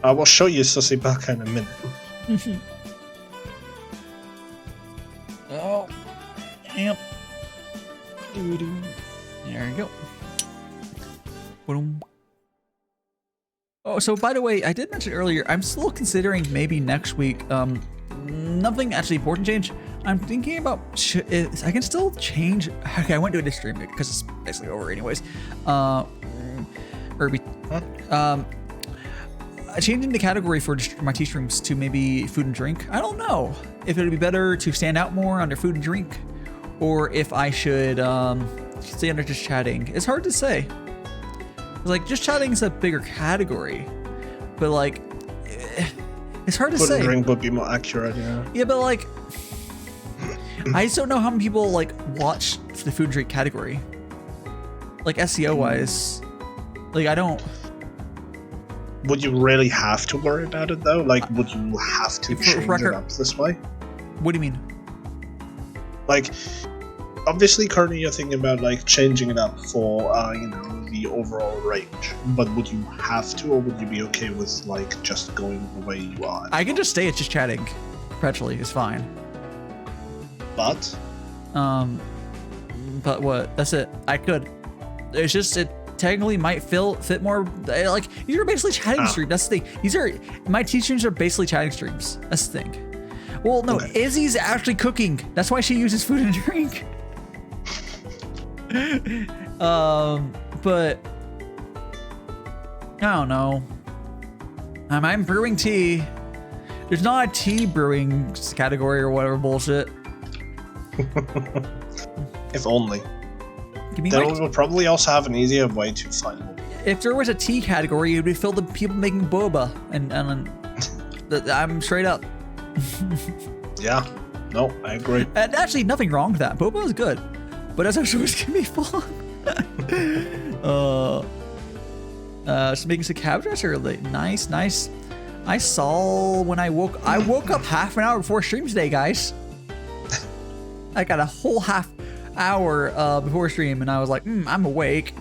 I will show you Sussy Baka in a minute. Oh, damn. There you go. Boom. Oh, so by the way, I did mention earlier, I'm still considering maybe next week, nothing actually important change. I'm thinking about, I can still change, okay, I went to a stream because it's basically over anyways. Changing the category for my tea streams to maybe food and drink. I don't know if it would be better to stand out more under food and drink, or if I should stay under just chatting. It's hard to say. Like, just chatting is a bigger category, but like, it's hard to say. Food and drink would be more accurate, yeah. Yeah, but like, I just don't know how many people like watch the food and drink category. Like SEO wise, like I don't. Would you really have to worry about it though? Like, would you have to change it up this way? What do you mean? Like, obviously currently you're thinking about like changing it up for, you know, the overall range. But would you have to, or would you be okay with like just going the way you are? I can just stay at just chatting perpetually, it's fine. But what? That's it. I could. It's just it technically might fit more. Like, these are basically chatting streams. That's the thing. My tea streams are basically chatting streams. That's the thing. Well, no, okay. Izzy's actually cooking. That's why she uses food and drink. But I don't know. I'm brewing tea. There's not a tea brewing category or whatever bullshit. If only. Then we'll probably also have an easier way to find it. If there was a tea category, it would be filled with people making boba, and I'm straight up. Yeah. No, I agree. And actually, nothing wrong with that. Boba is good, but as I'm sure it's gonna be fun. Just making some cabbage dress early. Nice. I saw when I woke up half an hour before stream today, guys. I got a whole half hour before stream, and I was like, I'm awake.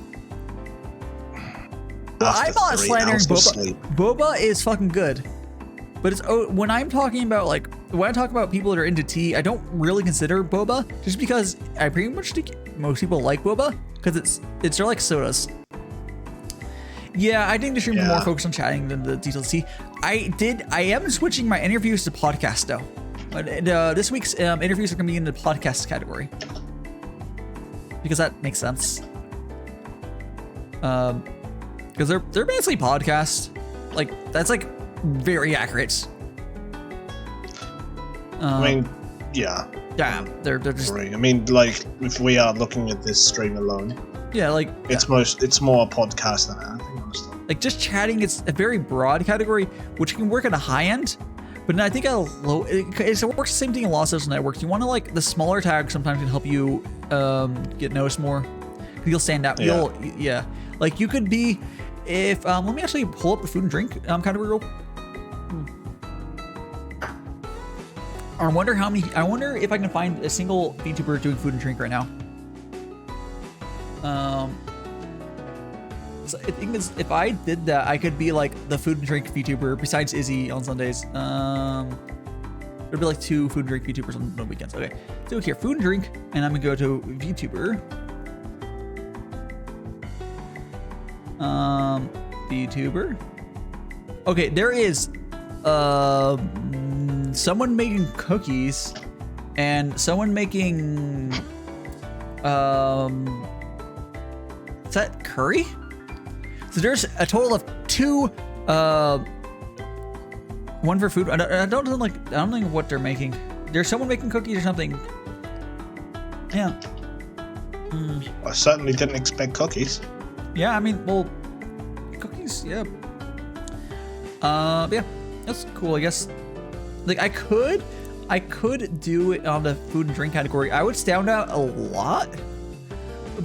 Well, I'm not slandering Boba. Boba is fucking good, but it's when I'm talking about people that are into tea, I don't really consider boba, just because I pretty much think most people like boba because they're like sodas. Yeah, I think the stream is more focused on chatting than the detailed tea. I am switching my interviews to podcast though. But this week's interviews are gonna be in the podcast category because that makes sense. Because they're basically podcasts. Like, that's like very accurate. I mean, yeah. Yeah, they're just. Right. I mean, like, if we are looking at this stream alone. Yeah, like it's more a podcast than anything, honestly. Like, just chatting, it's a very broad category, which can work at a high end. But I think at a low, it works the same thing in a lot of social networks. You want to like the smaller tags sometimes can help you get noticed more. You'll stand out. Yeah. Like you could be, if let me actually pull up the food and drink category. I wonder if I can find a single VTuber doing food and drink right now. the thing is, if I did that, I could be like the food and drink VTuber besides Izzy on Sundays. There'd be like 2 food and drink VTubers on the weekends. Okay, so here, food and drink, and I'm gonna go to VTuber. VTuber. Okay, there is someone making cookies and someone making is that curry? So there's a total of 2 one for food. I don't know what they're making. There's someone making cookies or something. Yeah. I certainly didn't expect cookies. Yeah, I mean, well, cookies, yeah. Yeah, that's cool, I guess. Like, I could do it on the food and drink category. I would stand out a lot,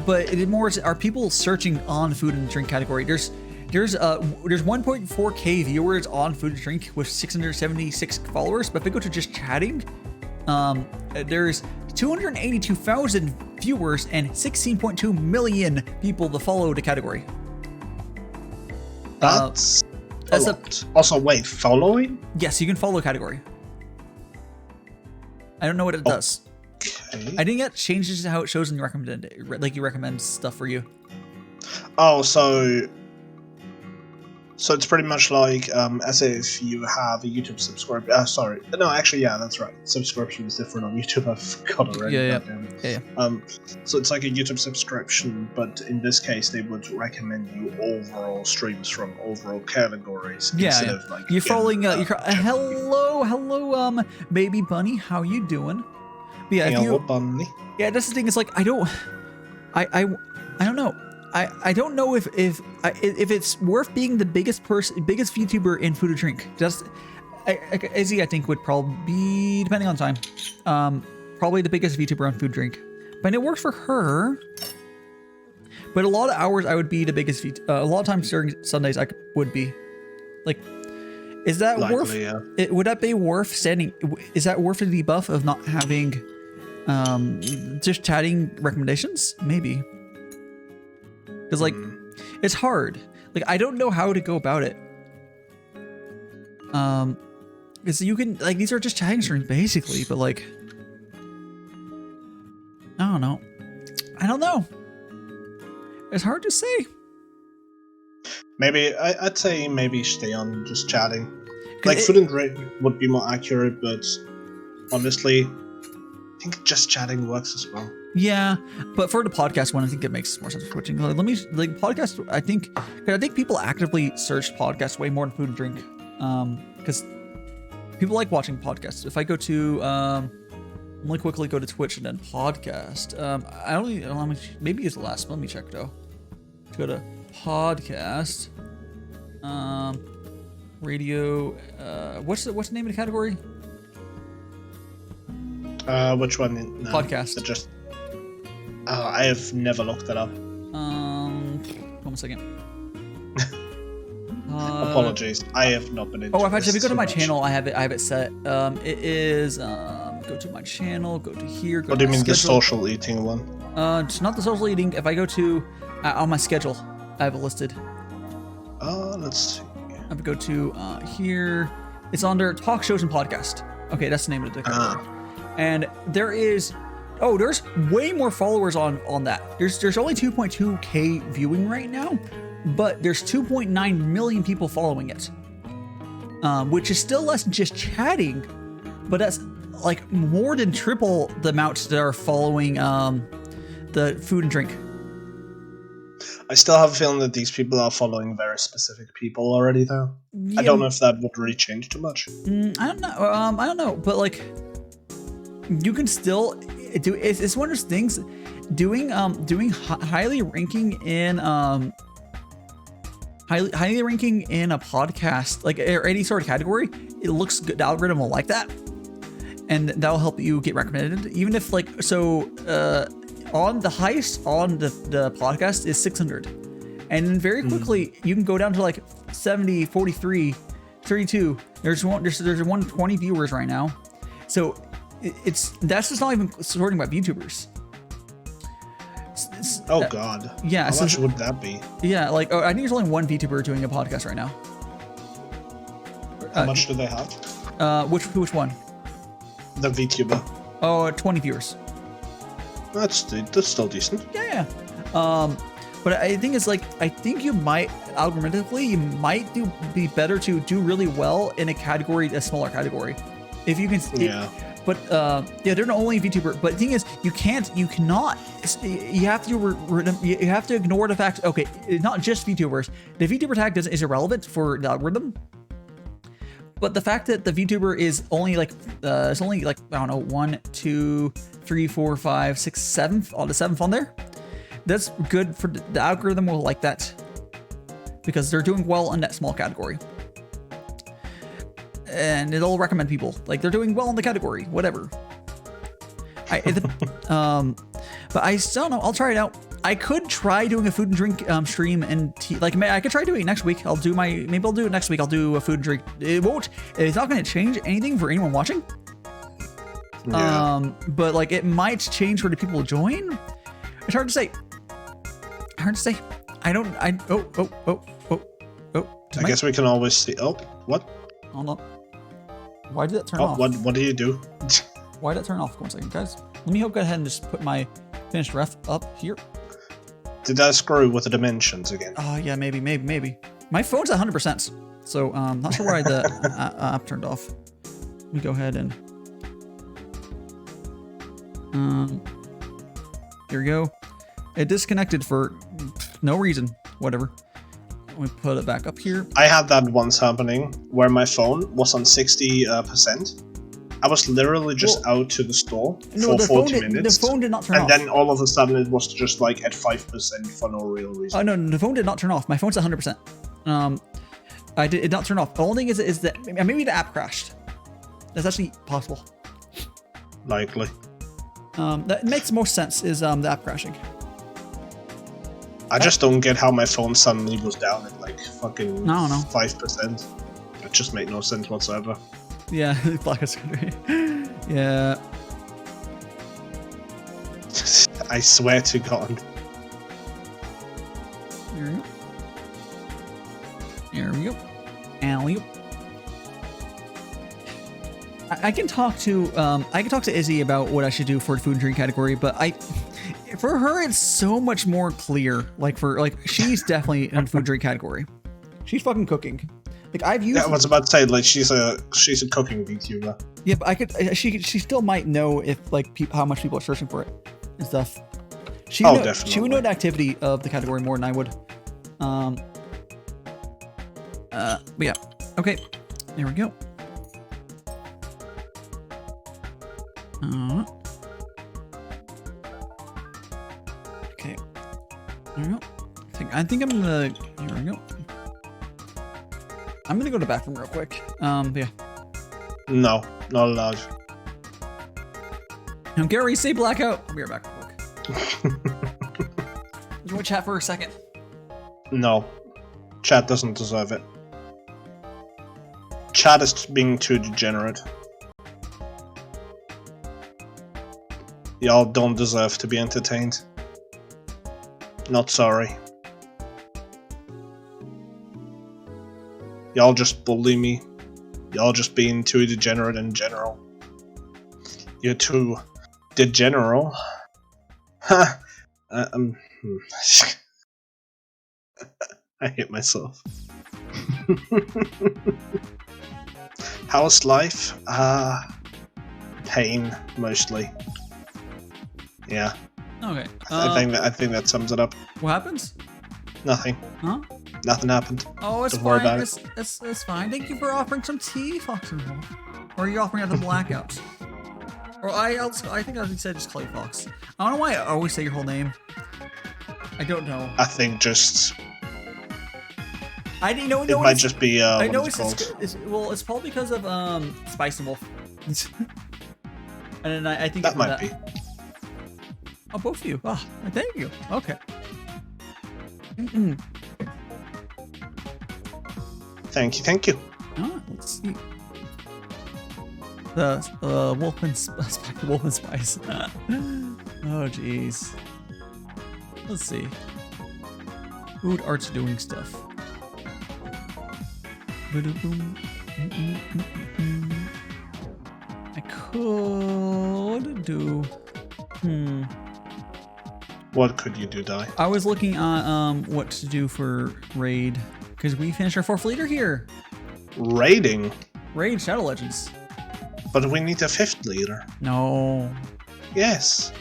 but it more are people searching on food and drink category. There's 1.4K viewers on food and drink with 676 followers, but if I go to just chatting, there's 282,000 viewers and 16.2 million people to follow the category. That's a lot. Also, wait, following? Yes, you can follow a category. I don't know what it does. Okay. I think that changes how it shows in your recommended, like you recommend stuff for you. Oh, so it's pretty much like as if you have a YouTube subscription. Sorry, no, actually, yeah, that's right. Subscription is different on YouTube. I forgot already. Yeah. So it's like a YouTube subscription, but in this case, they would recommend you overall streams from overall categories. Instead of like you're following. Hello, baby bunny, how you doing? But yeah, hello, bunny. Yeah, that's the thing. It's like I don't know. I don't know if it's worth being the biggest VTuber in food and drink. Izzy, I think, would probably be, depending on time, probably the biggest VTuber on food and drink. But it works for her. But a lot of hours, I would be the biggest a lot of times during Sundays, I would be. Like, is that worth? Yeah. Would that be worth standing? Is that worth the debuff of not having just chatting recommendations? Maybe. Because, like, it's hard. Like, I don't know how to go about it. Because you can, like, these are just chatting streams, basically, but, like, I don't know. It's hard to say. Maybe, I'd say maybe stay on just chatting. Like, food and drink would be more accurate, but honestly, I think just chatting works as well. Yeah, but for the podcast one, I think it makes more sense for switching. Let me podcast. I think people actively search podcasts way more than food and drink, because people like watching podcasts. If I go to, let me quickly go to Twitch and then podcast. Maybe it's the last. Let me check though. Let's go to podcast, radio. What's the name of the category? Which one? No, podcast. Just. I have never looked that up. 1 second. Apologies, I have not been into Oh, if you go to my much. channel, I have it set. It is go to my channel, go to here. What do you mean the social eating one? It's not the social eating. If I go to on my schedule, I have it listed. Let's see. I have to go to here. It's under talk shows and podcast. Okay, that's the name of the category. And there's way more followers on that. There's only 2.2K viewing right now, but there's 2.9 million people following it, which is still less than just chatting, but that's like more than triple the amounts that are following the food and drink. I still have a feeling that these people are following very specific people already, though. Yeah. I don't know if that would really change too much. I don't know, but like you can still do. It's one of those things. Doing highly ranking in highly ranking in a podcast, like or any sort of category, it looks good. The algorithm will like that, and that will help you get recommended. Even if on the highest on the podcast is 600, and then very quickly you can go down to like 70, 43, 32. There's 120 viewers right now, so that's just not even sorting about VTubers. Oh God. Yeah. How much would that be? Yeah, like I think there's only one VTuber doing a podcast right now. How much do they have? Which one? The VTuber. Oh, 20 viewers. That's still decent. Yeah. But I think it's like I think you might algorithmically you might be better to do really well in a smaller category, if you can. Yeah. But yeah, they're not only VTuber. But the thing is, you cannot. You have to ignore the fact. Okay, it's not just VTubers. The VTuber tag is irrelevant for the algorithm. But the fact that the VTuber is only like it's only like I don't know 1, 2, 3, 4, 5, 6, 7 on the 7th on there. That's good for the algorithm will like that because they're doing well in that small category. And it'll recommend people like they're doing well in the category, whatever. But I still don't know. I'll try it out. I could try doing a food and drink stream and like I could try doing it next week. Maybe I'll do it next week. I'll do a food and drink. It's not going to change anything for anyone watching. Yeah. But like it might change for the people who join. It's hard to say. I guess we can always see. Oh, what? Hold on. Why did that turn off? What do you do? Why did that turn off? 1 second, guys. Let me go ahead and just put my finished ref up here. Did that screw with the dimensions again? Oh yeah, maybe. My phone's at 100%, so not sure why the app turned off. Let me go ahead and here we go. It disconnected for no reason. Whatever. Let me put it back up here. I had that once happening where my phone was on 60%. I was literally just out to the store for 40 minutes. The phone did not turn off. And then all of a sudden it was just like at 5% for no real reason. Oh no, the phone did not turn off. My phone's at 100%. It did not turn off. The only thing is that maybe the app crashed. That's actually possible. Likely. That makes most sense is the app crashing. I just don't get how my phone suddenly was down at like fucking No. 5%. It just made no sense whatsoever. Yeah, black is good. Yeah. I swear to God. There we go. Alley. I can talk to Izzy about what I should do for the food and drink category, but for her it's so much more clear. She's definitely in the food and drink category. She's fucking cooking. Like I was about to say, like she's a cooking VTuber. Yeah, but she still might know if how much people are searching for it and stuff. Definitely. She would know the activity of the category more than I would. But yeah. Okay. There we go. Okay. There we go. I think I'm gonna. Here we go. I'm gonna go to the bathroom real quick. Yeah. No, not allowed. Now, Gary, say blackout. I'll be right back real quick. You want to chat for a second? No. Chat doesn't deserve it. Chat is being too degenerate. Y'all don't deserve to be entertained. Not sorry. Y'all just bully me. Y'all just being too degenerate in general. You're too degenerate. Ha! I hate myself. How's life? Pain, mostly. Yeah. Okay. I think that sums it up. What happens? Nothing. Huh? Nothing happened. Oh, it's Don't worry fine. about It's fine. Thank you for offering some tea, Fox and Wolf. Or are you offering out the blackouts? Or I think I said just call you Fox. I don't know why I always say your whole name. I don't know. I think just. I didn't know. It might just be. I know it's called. It's probably because of Spice and Wolf. And then I think That might be. Oh, both of you. Oh, thank you. Okay. Thank you. Oh, let's see. The Wolf and Spice. Oh, jeez. Let's see. Food art's doing stuff. I could do. What could you do, Dai? I was looking on what to do for raid because we finished our 4th leader here. Raiding? Raid Shadow Legends. But we need a 5th leader. No. Yes.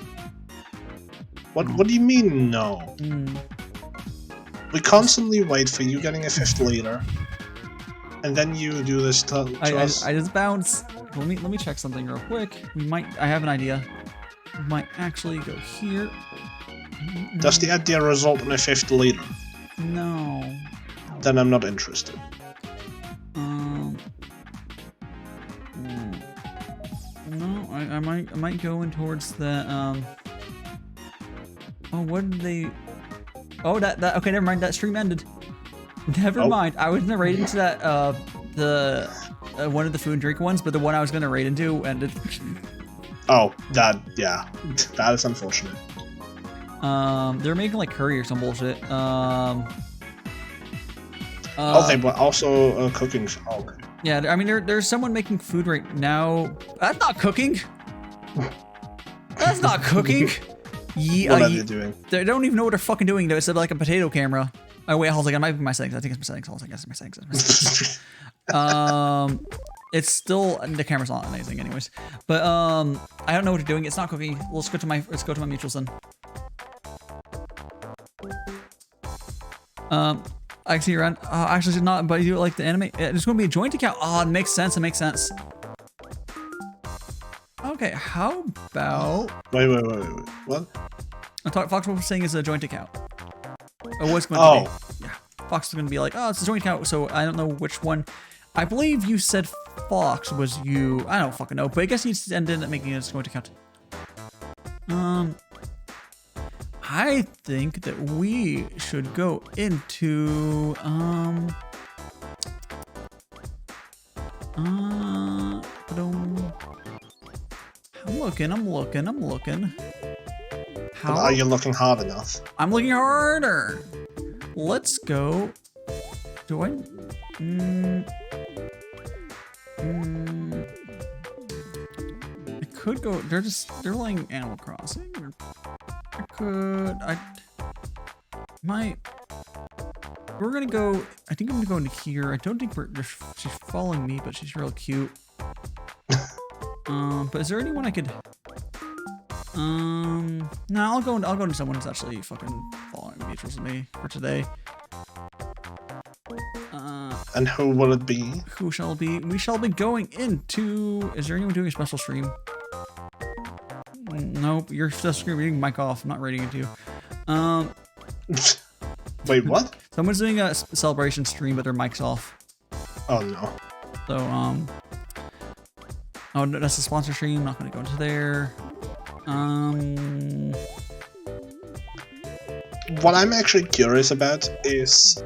What do you mean no? We constantly wait for you getting a 5th leader. And then you do this to us. I just bounce. Let me check something real quick. I have an idea. We might actually go here. Does the idea result in a 5th leader? No. Then I'm not interested. No, I might go in towards the Oh, what did they? Oh, that okay, never mind. That stream ended. Never mind. I was gonna raid into that the one of the food and drink ones, but the one I was gonna raid into ended. Oh, that is unfortunate. They're making like curry or some bullshit. Oh, they were also cooking. Oh, okay. Yeah, I mean, there's someone making food right now. That's not cooking. That's not cooking. What are they doing? They don't even know what they're fucking doing. Though. It's like a potato camera. Oh wait, hold on. It might be my settings. I think it's my settings. Hold on, I guess it's my settings. It's still the camera's not amazing, anyways. But I don't know what they're doing. It's not cooking. Let's go to my mutuals then. Actually, around. Actually, it's not. But you like the anime? It's going to be a joint account. Oh, it makes sense. It makes sense. Okay, how about? Wait. What? Fox was saying it's a joint account. Oh, what's going to be? Yeah, Fox is going to be like, oh, it's a joint account. So I don't know which one. I believe you said Fox was you. I don't fucking know, but I guess he ended up making it a joint account. I think that we should go into I'm looking. How are you looking hard enough? I'm looking harder. Let's go. Do I? I could go. They're playing Animal Crossing. We're gonna go. I think I'm gonna go into here. I don't think she's following me, but she's real cute. But is there anyone I could? No, I'll go into someone who's actually fucking following mutuals with me for today. And who will it be? Who shall it be? We shall be going into. Is there anyone doing a special stream? Nope, you're still screaming mic off. I'm not rating it to you. Wait, what? Someone's doing a celebration stream, but their mic's off. Oh no. So oh, no, that's a sponsor stream. Not gonna go into there. What I'm actually curious about is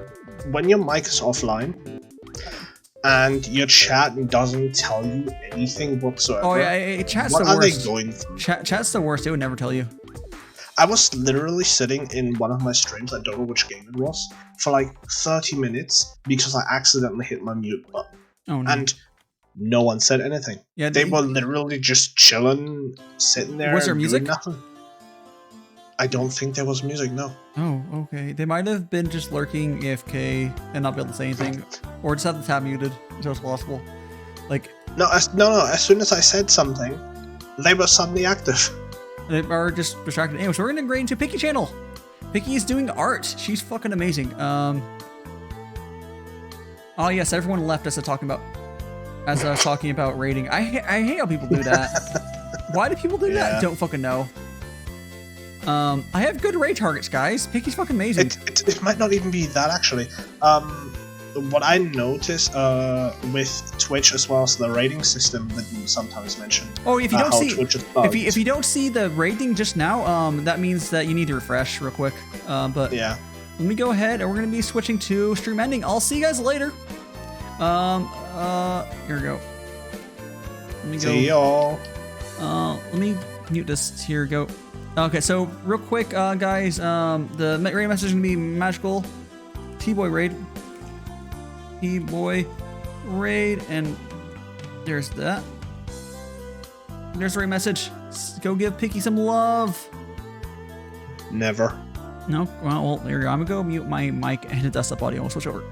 when your mic is offline and your chat doesn't tell you anything whatsoever. Oh yeah, chat's what the worst. What are they going through? Chat's the worst. They would never tell you. I was literally sitting in one of my streams, I don't know which game it was, for like 30 minutes because I accidentally hit my mute button. Oh no. And no one said anything. Yeah, they were literally just chilling, sitting there. Was there music? Nothing. I don't think there was music, no. Oh, okay. They might have been just lurking AFK and not be able to say anything, or just have the tab muted, so it's possible. Like no. As soon as I said something, they were suddenly active. They are just distracted. Anyway, so we're gonna grade into Picky channel. Picky is doing art. She's fucking amazing. Oh yes, everyone left us talking about rating. I hate how people do that. Why do people do that? Don't fucking know. I have good raid targets, guys. Picky's fucking amazing. It might not even be that actually. What I noticed with Twitch as well as the rating system that you sometimes mention. Oh, if you don't see if you don't see the rating just now, that means that you need to refresh real quick. But yeah, let me go ahead and we're gonna be switching to stream ending. I'll see you guys later. Here we go. Let me go. See y'all. Let me mute this. Here we go. Okay, so real quick, guys, the raid message is gonna be magical T-boy raid. T-boy raid, and there's that. There's the raid message. Go give Picky some love. Never. No? Well, there you go. I'm gonna go mute my mic and hit desktop audio. We'll switch over.